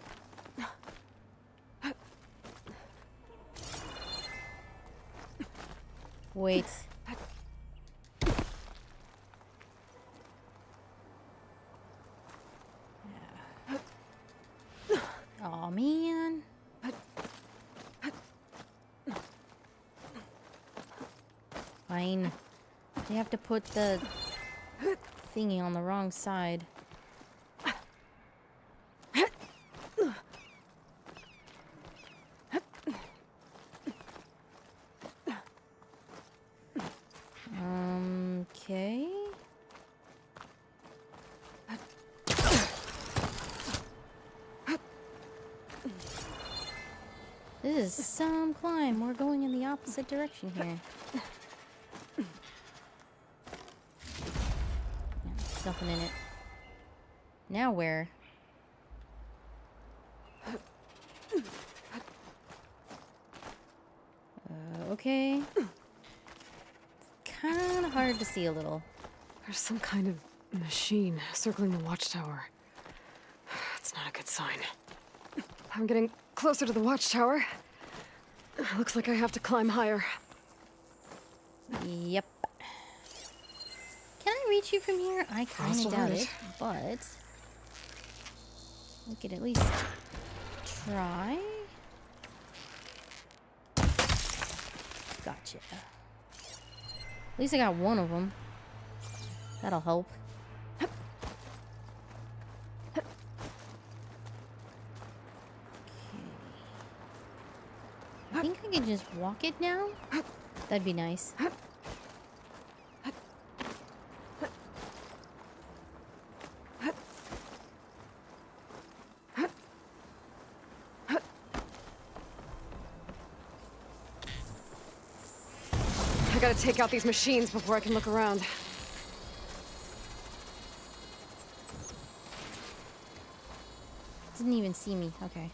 Wait. Oh man. Fine. You have to put the thingy on the wrong side. Okay. This is some climb. We're going in the opposite direction here. Yeah, there's nothing in it. Now where? Okay. Kind of hard to see a little. There's some kind of machine circling the watchtower. It's not a good sign. I'm getting closer to the watchtower. Looks like I have to climb higher. Yep. Can I reach you from here? I kind of doubt it, but we could at least try. Gotcha. At least I got one of them. That'll help. I think I can just walk it now. That'd be nice. I gotta take out these machines before I can look around. Didn't even see me. Okay.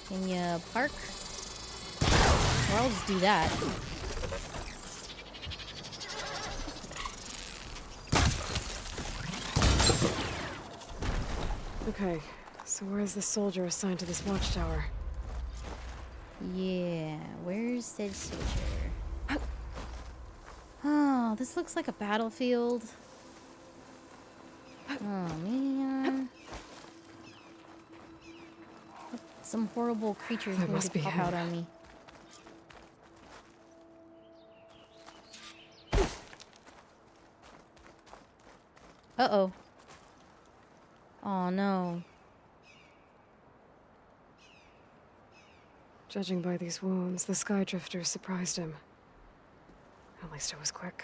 Can you park? Or I'll just do that. Okay, so where's the soldier assigned to this watchtower? Yeah, where's said soldier? Oh, this looks like a battlefield. Oh, man. Some horrible creatures That going must to be pop him. out on me. Uh-oh. Oh, no. Judging by these wounds, the Skydrifter surprised him. At least it was quick.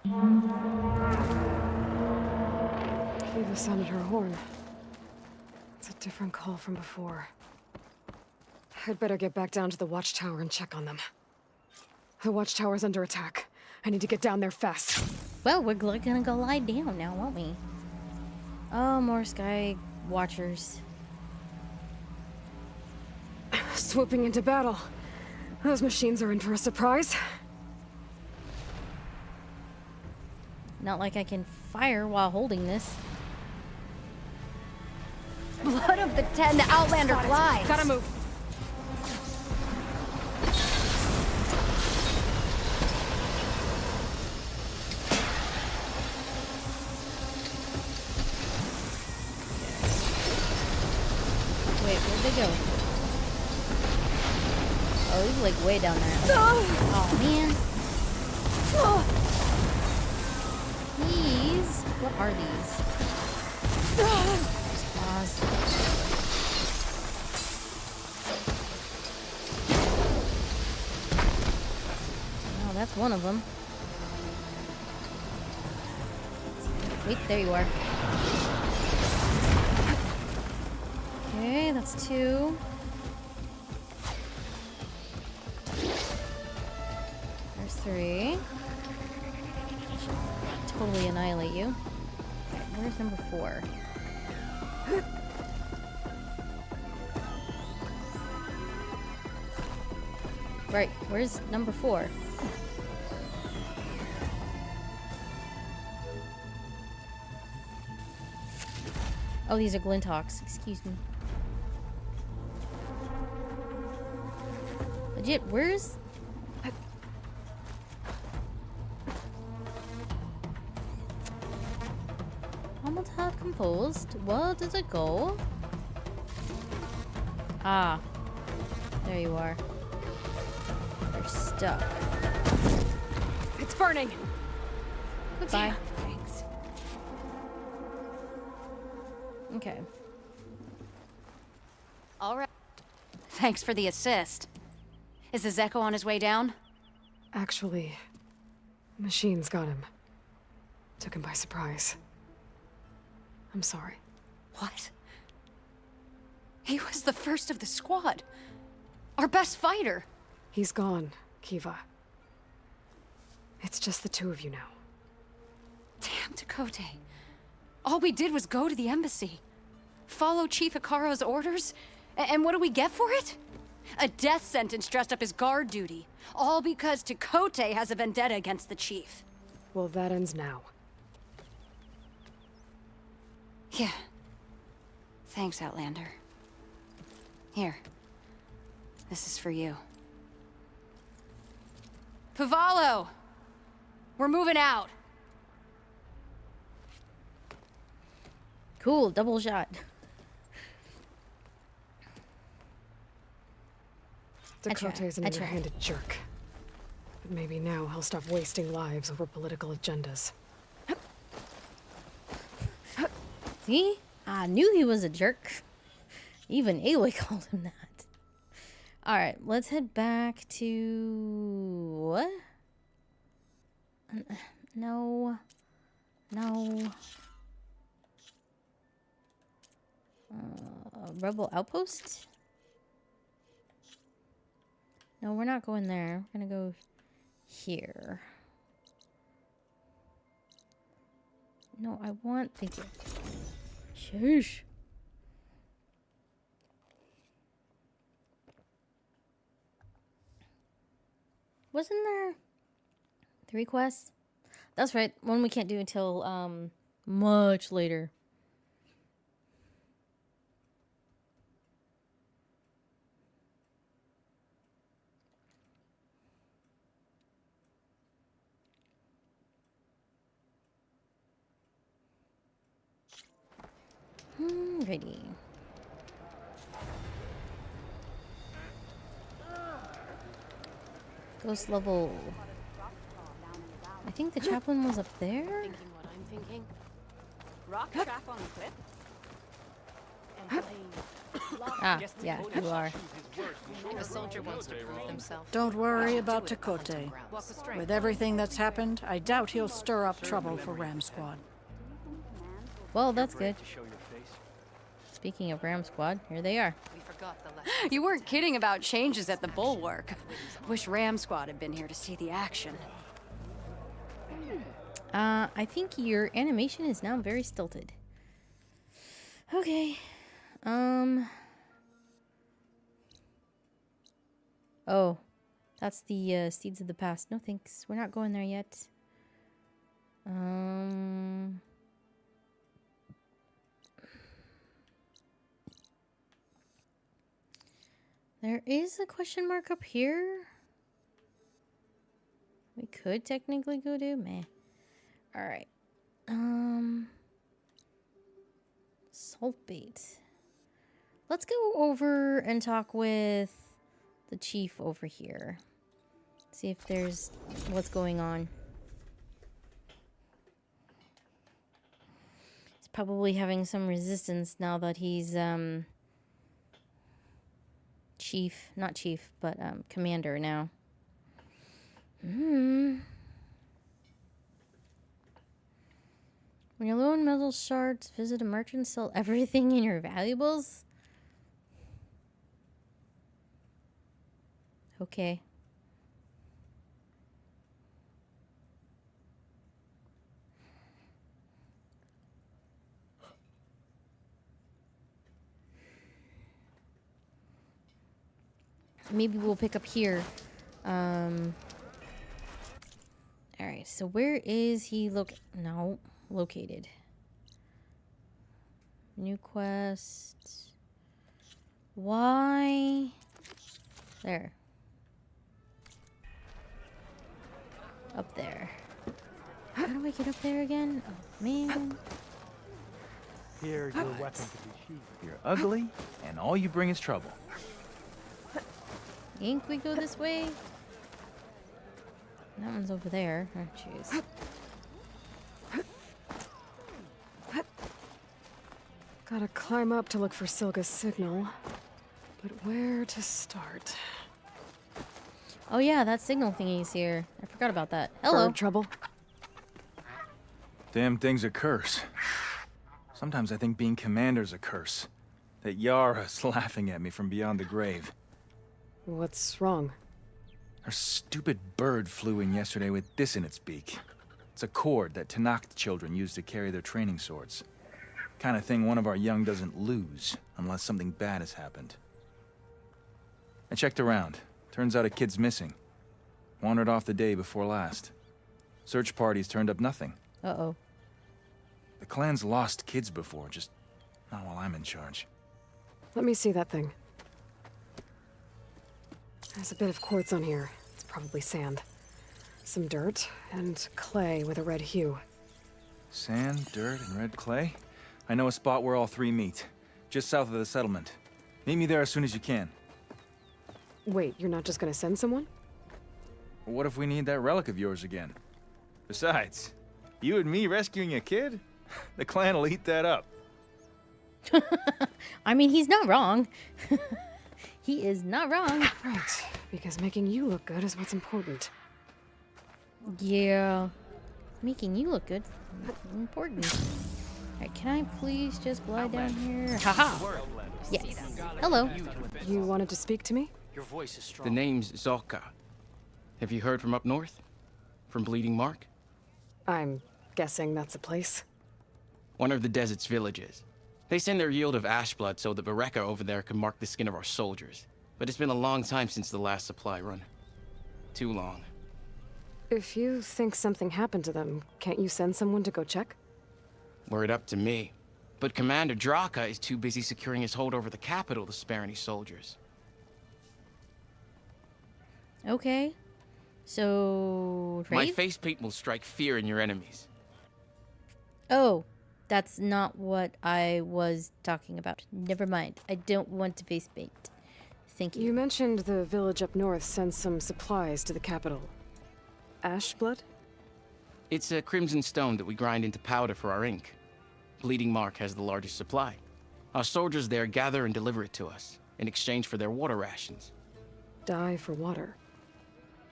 Eva sounded her horn. It's a different call from before. I'd better get back down to the watchtower and check on them. The watchtower's under attack. I need to get down there fast. Well, we're gonna go lie down now, won't we? Oh, more sky watchers. Swooping into battle. Those machines are in for a surprise. Not like I can fire while holding this. Blood of the Ten, the Outlander flies. Gotta move. Wait, where'd they go? Oh, he's like way down there. Oh, man. These? What are these? Pause. Oh, that's one of them. Wait, there you are. Okay, that's two. There's three. Totally annihilate you. Okay, where's number 4? Right, where's number 4? Oh, these are Glinthawks. Excuse me. Legit, where's... Almost half composed. Where did it go? Ah. There you are. You're stuck. It's burning! Goodbye. Damn, thanks. Okay. All right. Thanks for the assist. Is the Zeko on his way down? Actually, machines got him. Took him by surprise. I'm sorry. What? He was the first of the squad. Our best fighter. He's gone, Kiva. It's just the two of you now. Damn, Tekote. All we did was go to the embassy. Follow Chief Hikaru's orders? And what do we get for it? A death sentence dressed up as guard duty. All because Tekote has a vendetta against the chief. Well, that ends now. Yeah. Thanks, Outlander. Here. This is for you. Pavalo! We're moving out. Cool, double shot. Dakota's an underhanded jerk. But maybe now he'll stop wasting lives over political agendas. See? I knew he was a jerk. Even Aloy called him that. Alright, let's head back to... what? No. No. Rebel Outpost? No, we're not going there. We're gonna go here. No, I want... thank you. Sheesh. Wasn't there 3 quests? That's right. One we can't do until much later. Ready. Ghost level. I think the chaplain was up there. Thinking what I'm thinking. Rock trap on cliff. Ah, yeah, you are. If a soldier wants to prove himself. Don't worry about Tekote. With everything that's happened, I doubt he'll stir up trouble for Ram Squad. Well, that's good. Speaking of Ram Squad, here they are. You weren't kidding about changes at the Bulwark. Wish Ram Squad had been here to see the action. I think your animation is now very stilted. Okay. Oh, that's the Seeds of the Past. No thanks. We're not going there yet. There is a question mark up here. We could technically go to meh. Alright. Salt bait. Let's go over and talk with the chief over here. See if there's what's going on. He's probably having some resistance now that he's chief, not chief, but commander now. When you're low on metal shards, visit a merchant, sell everything in your valuables. Okay. Maybe we'll pick up here Alright, so where is he located? New quest. Why? There. Up there. How do I get up there again? Oh, man. Here, your weapon could be sheathed. You're ugly, and all you bring is trouble. Ain't we go this way? That one's over there. Oh, jeez. Gotta climb up to look for Silga's signal. But where to start? Oh yeah, that signal thingy's here. I forgot about that. Hello. Bird trouble? Damn thing's a curse. Sometimes I think being commander's a curse. That Yara's laughing at me from beyond the grave. What's wrong? Her stupid bird flew in yesterday with this in its beak. It's a cord that Tenakth children use to carry their training swords. Kind of thing one of our young doesn't lose, unless something bad has happened. I checked around. Turns out a kid's missing. Wandered off the day before last. Search parties turned up nothing. Uh-oh. The clan's lost kids before, just not while I'm in charge. Let me see that thing. There's a bit of quartz on here. It's probably sand. Some dirt, and clay with a red hue. Sand, dirt, and red clay? I know a spot where all three meet. Just south of the settlement. Meet me there as soon as you can. Wait, you're not just gonna send someone? What if we need that relic of yours again? Besides, you and me rescuing a kid? The clan will eat that up. I mean, he's not wrong. He is not wrong. Right, because making you look good is what's important. Yeah. Making you look good. Important. Alright, can I please just glide down here? Haha! Yes. Hello. You wanted to speak to me? Your voice is strong. The name's Zolka. Have you heard from up north? From Bleeding Mark? I'm guessing that's a place. One of the desert's villages. They send their yield of ash blood so the Bereka over there can mark the skin of our soldiers. But it's been a long time since the last supply run. Too long. If you think something happened to them, can't you send someone to go check? Were it up to me. But Commander Draka is too busy securing his hold over the capital to spare any soldiers. Okay. So... My Wraith? face paint will strike fear in your enemies. Oh. That's not what I was talking about. Never mind. I don't want to face paint. Thank you. You mentioned the village up north sent some supplies to the capital. Ash blood? It's a crimson stone that we grind into powder for our ink. Bleeding Mark has the largest supply. Our soldiers there gather and deliver it to us, in exchange for their water rations. Die for water.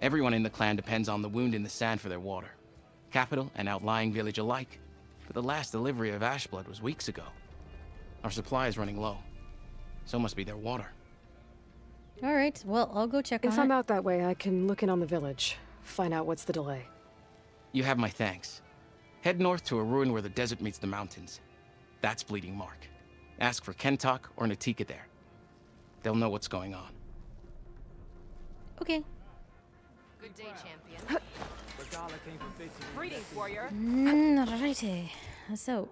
Everyone in the clan depends on the wound in the sand for their water. Capital and outlying village alike. But the last delivery of ash blood was weeks ago. Our supply is running low. So must be their water. Alright, well, I'll go check on it. If I'm out that way, I can look in on the village. Find out what's the delay. You have my thanks. Head north to a ruin where the desert meets the mountains. That's Bleeding Mark. Ask for Kentok or Natika there. They'll know what's going on. Okay. Good day, champion. Greetings, warrior. Alrighty. So,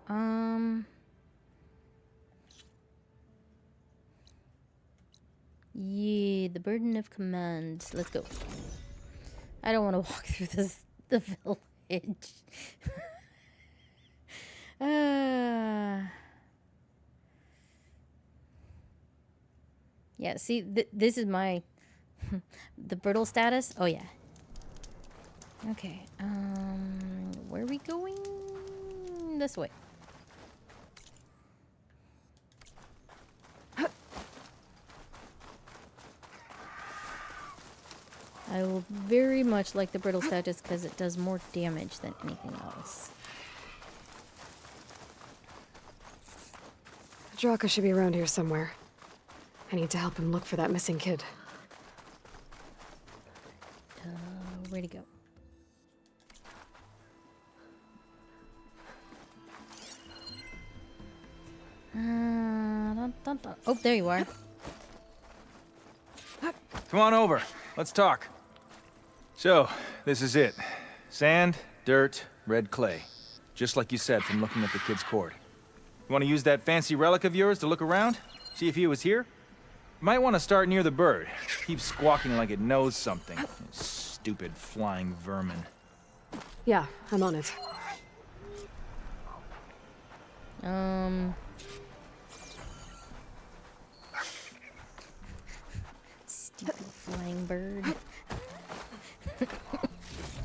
yeah, the burden of command. Let's go. I don't want to walk through the village. Yeah, see, this is my the brittle status. Oh yeah. Okay. Where are we going? This way. I will very much like the brittle status because it does more damage than anything else. Draka should be around here somewhere. I need to help him look for that missing kid. Where'd he go? Oh, there you are. Come on over. Let's talk. So, this is it. Sand, dirt, red clay. Just like you said from looking at the kid's cord. You want to use that fancy relic of yours to look around? See if he was here? You might want to start near the bird. Keeps squawking like it knows something. Stupid flying vermin. Yeah, I'm on it. Stupid flying bird.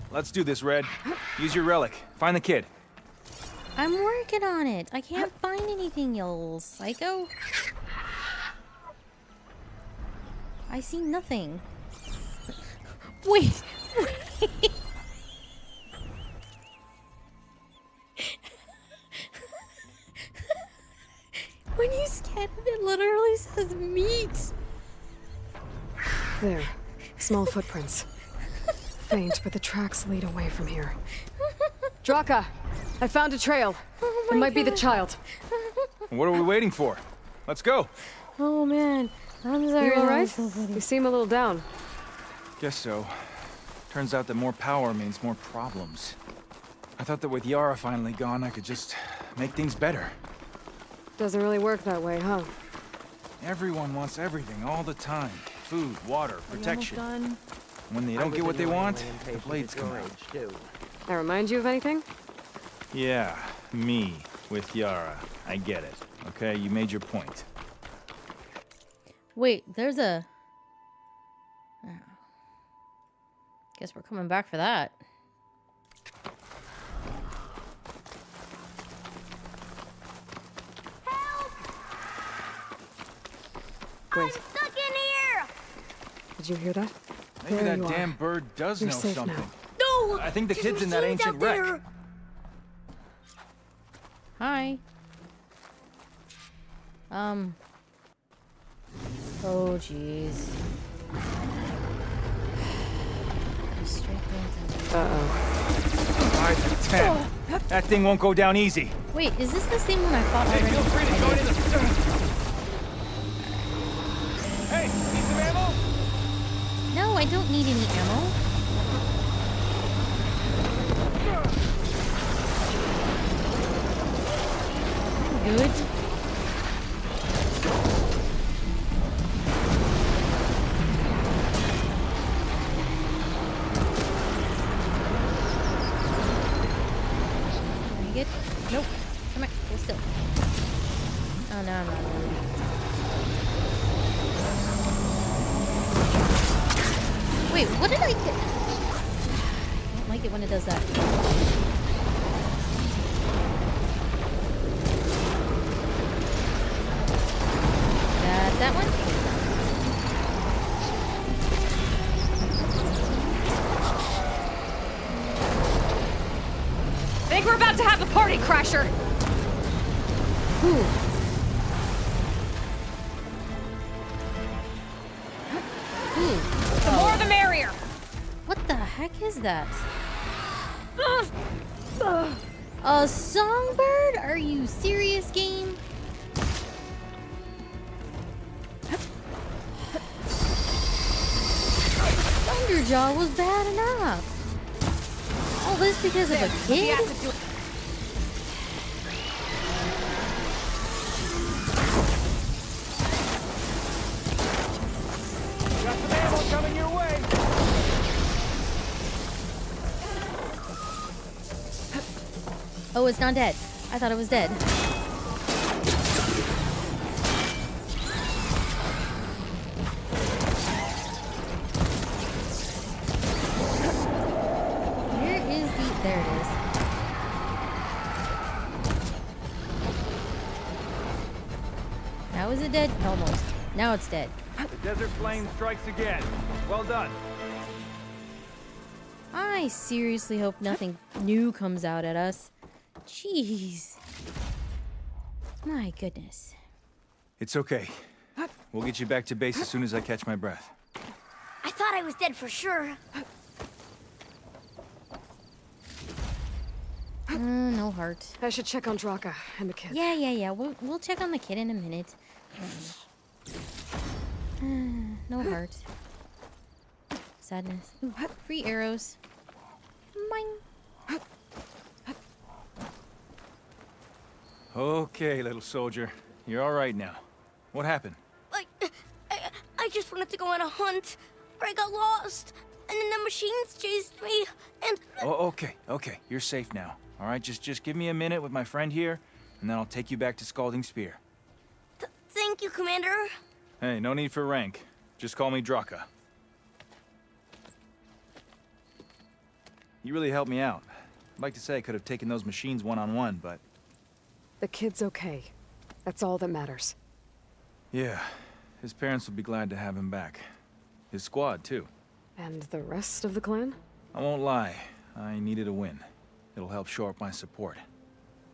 Let's do this, Red. Use your relic. Find the kid. I'm working on it. I can't find anything, you little psycho. I see nothing. Wait. When you scan it, it literally says meat. There. Small footprints. Faint, but the tracks lead away from here. Draka! I found a trail. It might be the child. What are we waiting for? Let's go. Oh man, I'm sorry. You that alright? was so funny. You seem a little down. Guess so. Turns out that more power means more problems. I thought that with Yara finally gone, I could just make things better. Doesn't really work that way, huh? Everyone wants everything all the time. Food, water, protection. Done. When they don't get what they want, the blades come out. I remind you of anything? Yeah, me with Yara. I get it. Okay, you made your point. Wait, there's a... Oh. Guess we're coming back for that. Wait. Stuck in here! Did you hear that? Maybe There that you damn are. bird does You're know safe something. now. No! I think the There's kid's in that machines ancient out wreck. there. Hi. Oh, jeez. Uh-oh. 5 to 10. That thing won't go down easy. Wait, is this the same one I fought already? Feel free to join in the... Hey, need some ammo? No, I don't need any ammo. I'm good. Are you good? Nope. Come on, hold still. Oh, no, I'm not really. Wait, what did I get? I don't like it when it does that. That one? I think we're about to have a party crasher. Ooh. The more the merrier. What the heck is that? A songbird? Are you serious, game? Thunderjaw was bad enough. All this because of a kid? Got some ammo coming your way. Oh, it's not dead. I thought it was dead. Where is the... There it is. Now is it dead? Almost. Now it's dead. The desert flame strikes again. Well done. I seriously hope nothing new comes out at us. Jeez. My goodness. It's okay. We'll get you back to base as soon as I catch my breath. I thought I was dead for sure. No heart. I should check on Draka and the kid. Yeah. We'll check on the kid in a minute. No heart. Sadness. Ooh, free arrows. Mine. Okay, little soldier. You're all right now. What happened? I just wanted to go on a hunt, but I got lost, and then the machines chased me, and... Oh, okay. You're safe now. All right, just give me a minute with my friend here, and then I'll take you back to Scalding Spear. Thank you, Commander. Hey, no need for rank. Just call me Draka. You really helped me out. I'd like to say I could have taken those machines one-on-one, but... The kid's okay. That's all that matters. Yeah, his parents will be glad to have him back. His squad, too. And the rest of the clan? I won't lie. I needed a win. It'll help shore up my support.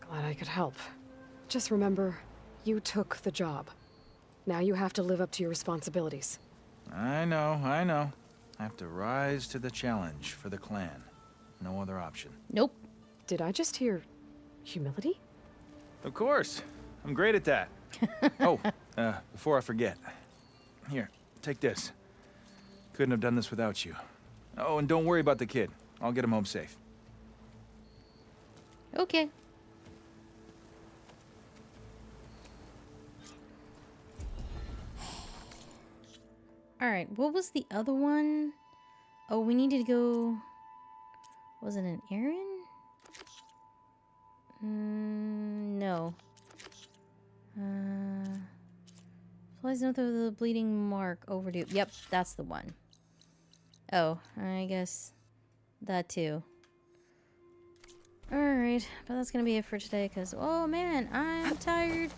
Glad I could help. Just remember, you took the job. Now you have to live up to your responsibilities. I know. I have to rise to the challenge for the clan. No other option. Nope. Did I just hear humility? Of course. I'm great at that. Oh, before I forget. Here, take this. Couldn't have done this without you. Oh, and don't worry about the kid. I'll get him home safe. Okay. Alright, what was the other one? Oh, we needed to go... Was it an errand? No. Supplies note of the bleeding mark overdue. Yep, that's the one. Oh, I guess that too. Alright, but that's gonna be it for today because, oh man, I'm tired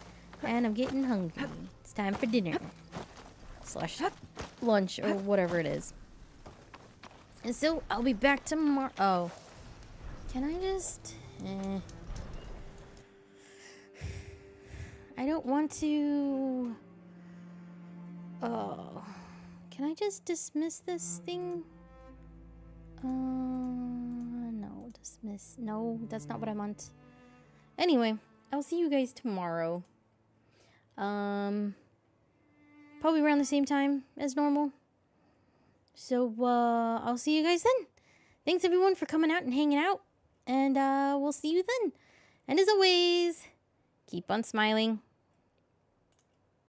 and I'm getting hungry. It's time for dinner. Slash lunch or whatever it is. And so I'll be back tomorrow. Oh. Can I just... I don't want to... Oh. Can I just dismiss this thing? No. Dismiss. No, that's not what I meant. Anyway, I'll see you guys tomorrow. Probably around the same time as normal. So, I'll see you guys then. Thanks everyone for coming out and hanging out. And, we'll see you then. And as always, keep on smiling.